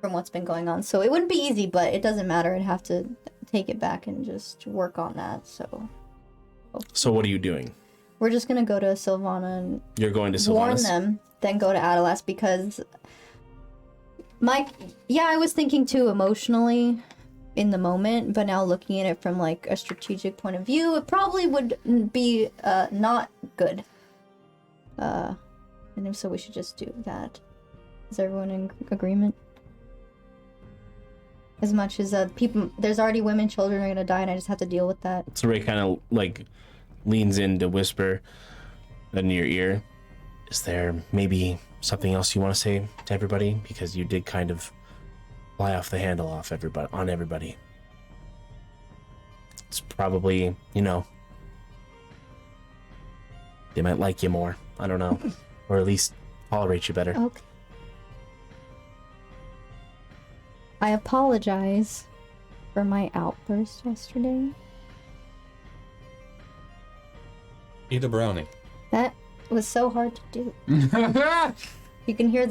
from what's been going on. So it wouldn't be easy, but it doesn't matter. I'd have to take it back and just work on that. So what are you doing? we're just gonna go to Sylvana and You're going to warn Sylvanas? them, then go to Adalask because I was thinking too emotionally in the moment, but now looking at it from like a strategic point of view, it probably would be not good. And if so, we should just do that. Is everyone in agreement? As much as people, there's already women, children are gonna die, and I just have to deal with that. So Ray kind of like leans in to whisper in your ear. Is there maybe something else you want to say to everybody? Because you did kind of fly off the handle on everybody. It's probably, they might like you more. I don't know. Or at least tolerate you better. Okay. I apologize for my outburst yesterday. Eat a brownie. That was so hard to do. You can hear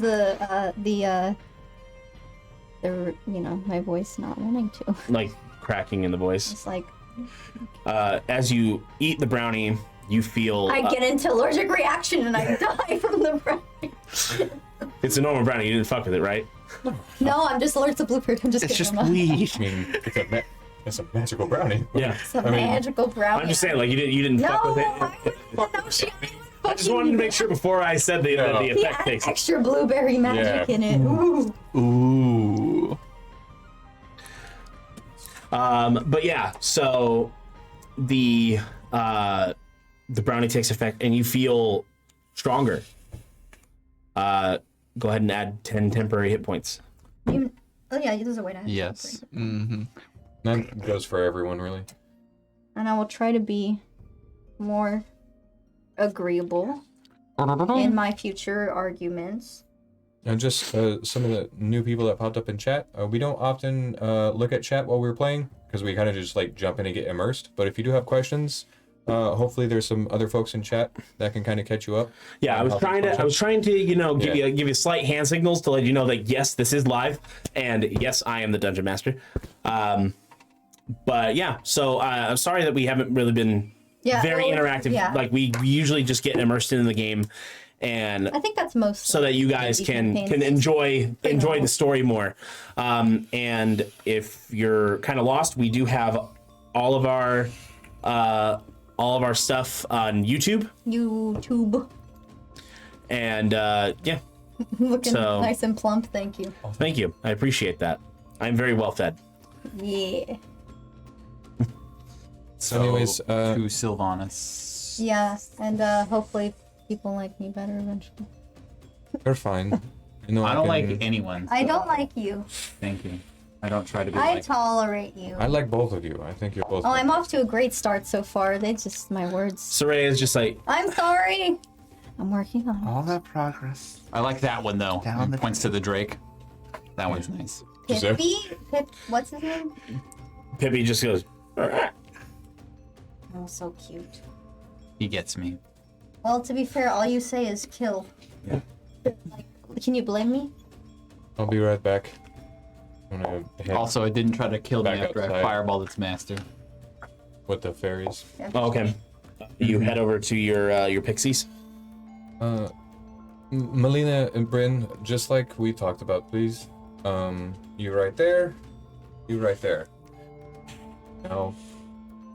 my voice not wanting to. Like cracking in the voice. It's like As you eat the brownie, you feel... I get into allergic reaction and I die from the brownie. It's a normal brownie. You didn't fuck with it, right? No, I'm just allergic to blueberry. I'm just It's kidding. just I'm not. weed. I mean, it's a magical brownie. Yeah. It's a magical brownie. I'm just saying, like, you didn't No, fuck with it. no, she I just wanted to make sure before I said the He effect had takes. extra blueberry magic Yeah. in it. Ooh. Ooh. But yeah, so the brownie takes effect and you feel stronger. Go ahead and add 10 temporary hit points. Oh yeah, there's a way to have Yes. Mm-hmm. That goes for everyone, really. And I will try to be more agreeable in my future arguments. And just some of the new people that popped up in chat. We don't often look at chat while we're playing because we kind of just like jump in and get immersed. But if you do have questions, hopefully there's some other folks in chat that can kind of catch you up. Yeah, I was trying to, give you slight hand signals to let you know that yes, this is live, and yes, I am the dungeon master. But yeah, so I'm sorry that we haven't really been very interactive. Yeah. Like we usually just get immersed in the game, and I think that's most so that you guys can enjoy the story more. And if you're kind of lost, we do have all of our stuff on YouTube. And yeah. Looking So- nice and plump, thank you. Thank you. I appreciate that. I'm very well fed. Yeah. So, Anyways, to Sylvanas. Yeah, and hopefully people like me better eventually. They're fine. You know, I don't can- like anyone. I don't like you. Thank you. I don't try to be I like. tolerate you. I like both of you. I think you're both. Oh, I'm off to a great start so far. They just my words. Soraya is just like, I'm sorry. I'm working on it. All that progress. I like that one though. Down the Points to the Drake. That one's nice. Deserve- What's his name? Pippi just goes, Oh, so cute. He gets me. Well, to be fair, all you say is kill. Yeah. Like, can you blame me? I'll be right back. I'm gonna head Also, it didn't try to kill me Back after I outside. fireballed its master. with the fairies. oh, okay. You head over to your pixies. Melina and Bryn, just like we talked about, please. You right there. You right there. Now,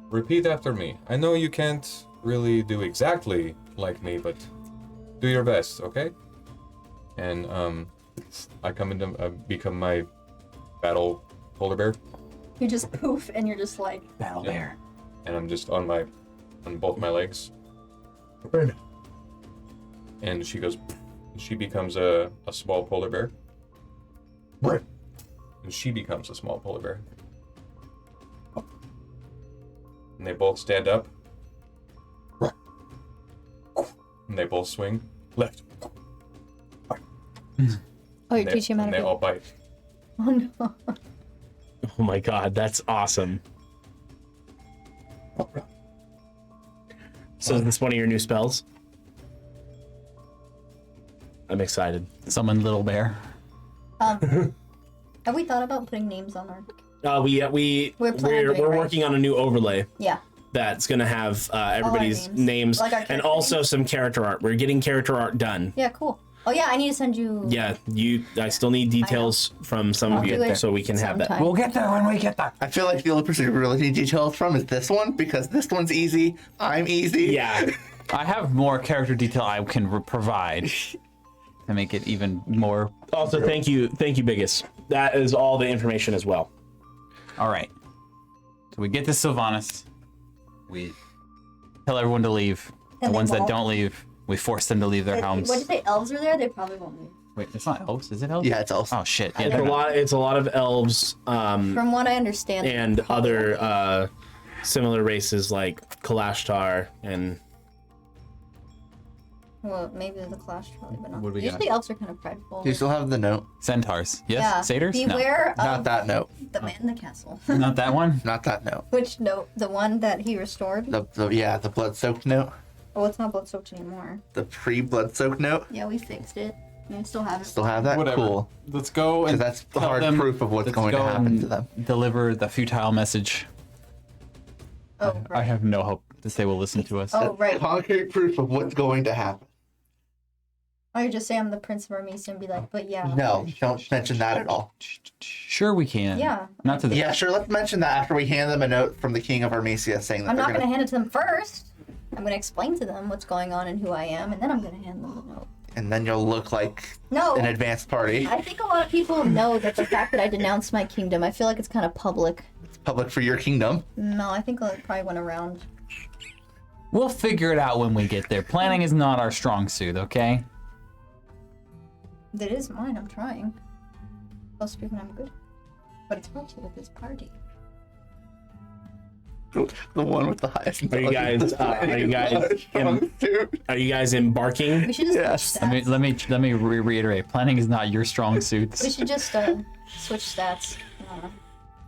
repeat after me. I know you can't really do exactly like me, but do your best, okay? And I come into become my battle polar bear, You just poof, and you're just like. Battle Yeah. bear. and I'm just on both my legs. And she goes. She becomes a small polar bear. And she becomes a small polar bear. And they both stand up. And they both swing left. Oh, you're And they- teaching him how and to they all bite. Oh no. Oh my god, that's awesome. So is this one of your new spells? I'm excited. Summon little bear. Have we thought about putting names on our? We're planning, right? working on a new overlay Yeah. that's gonna have everybody's names. names, Like our and character also names? some character art. We're getting character art done. Yeah. Cool. Oh yeah, I need to send you. Yeah, I still need details from some I'll of do you it so we can have that. sometime. get there when we get there. I feel like the only person who really need details from is this one because this one's easy. I'm easy. Yeah. I have more character detail I can provide to make it even more. Also, thank you, Biggest. That is all the information as well. All right. So we get to Sylvanas. We tell everyone to leave. And The they ones that won't. don't leave, we force them to leave their homes. What did you say? Elves are there? They probably won't move. Wait, it's not elves. Is it elves? Yeah, it's elves. Oh shit. Yeah, It's they're a not. lot. It's a lot of elves From what I understand. and other similar races like Kalashtar and Well, maybe the Clash Trolley, but not. What do we got? Usually elves are kind of prideful. Do you still have the note? Centaurs. Yes. Yeah. Satyrs? Beware Not of that note. the man in the castle. No. Not that one. Not that note. Which note? The one that he restored? The blood-soaked note. Oh, it's not blood soaked anymore. The pre-blood-soaked note. Yeah, we fixed it. I still have it. Still have that? Whatever. Cool. Let's go Because and that's the tell hard them- proof of what's let's going to go happen and to them. Deliver the futile message. Oh, I right. have no hope that they will listen to us. Oh, right. Concrete proof of what's going to happen. I would just say I'm the Prince of Armenia and be like, but yeah. No, don't mention that at all. Sure, we can. Yeah. Not to the. Yeah, sure. Let's mention that after we hand them a note from the King of Armesia saying that I'm they're not going to gonna. hand it to them first. I'm going to explain to them what's going on and who I am, and then I'm going to hand them the note. And then you'll look like No. an advanced party. I think a lot of people know that the fact that I denounced my kingdom, I feel like it's kind of public. It's public for your kingdom. No, I think it probably went around. We'll figure it out when we get there. Planning is not our strong suit, okay? It is mine. I'm trying. Most people I'm good. But it's brought to you with this party. The one with the highest. Are you guys? Are you guys embarking? We should just Yes. switch stats. Let me reiterate. Planning is not your strong suit. We should just switch stats.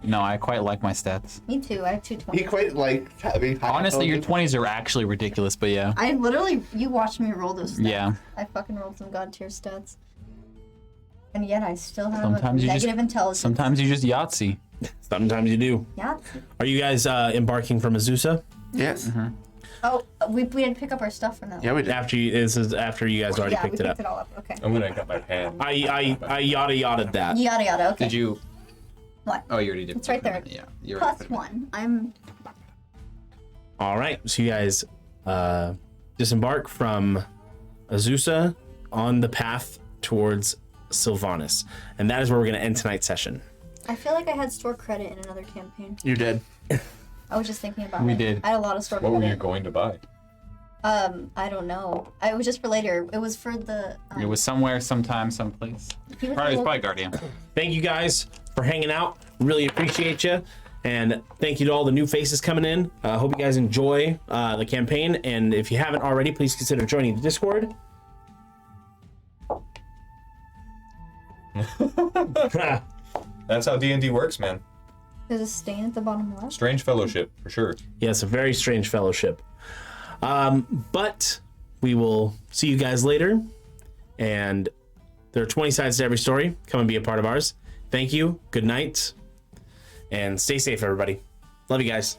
No, I quite like my stats. Me too. I have 220. He quite liked having. high Honestly, your intelligence. 20s are actually ridiculous, but yeah. I literally, you watched me roll those stats. Yeah. I fucking rolled some god tier stats. And yet I still have Sometimes a you just- negative intelligence. Sometimes you just Yahtzee. Sometimes you do. Yeah. Are you guys embarking from Azusa? Yes. Oh, we didn't pick up our stuff from that. Yeah, we did. This is after you guys already yeah, picked we it up. picked it all up. Okay. I'm gonna get my hand. I yada yada that. Yada yada. Okay. Did you? What? Oh, you already did. It's right there. Yeah. You're Plus one. I'm. All right, so you guys disembark from Azusa on the path towards Sylvanas, and that is where we're going to end tonight's session. I feel like I had store credit in another campaign. You did. I was just thinking about We it. did. I had a lot of store What credit. were you going to buy? I don't know. It was just for later. It was for the. It was somewhere, sometime, someplace. Probably, it's probably Guardian. Thank you guys for hanging out. Really appreciate you. And thank you to all the new faces coming in. Hope you guys enjoy the campaign. And if you haven't already, please consider joining the Discord. That's how D&D works, man. There's a stain at the bottom left. Strange fellowship, for sure. Yes, a very strange fellowship. But we will see you guys later. And there are 20 sides to every story. Come and be a part of ours. Thank you. Good night. And stay safe, everybody. Love you guys.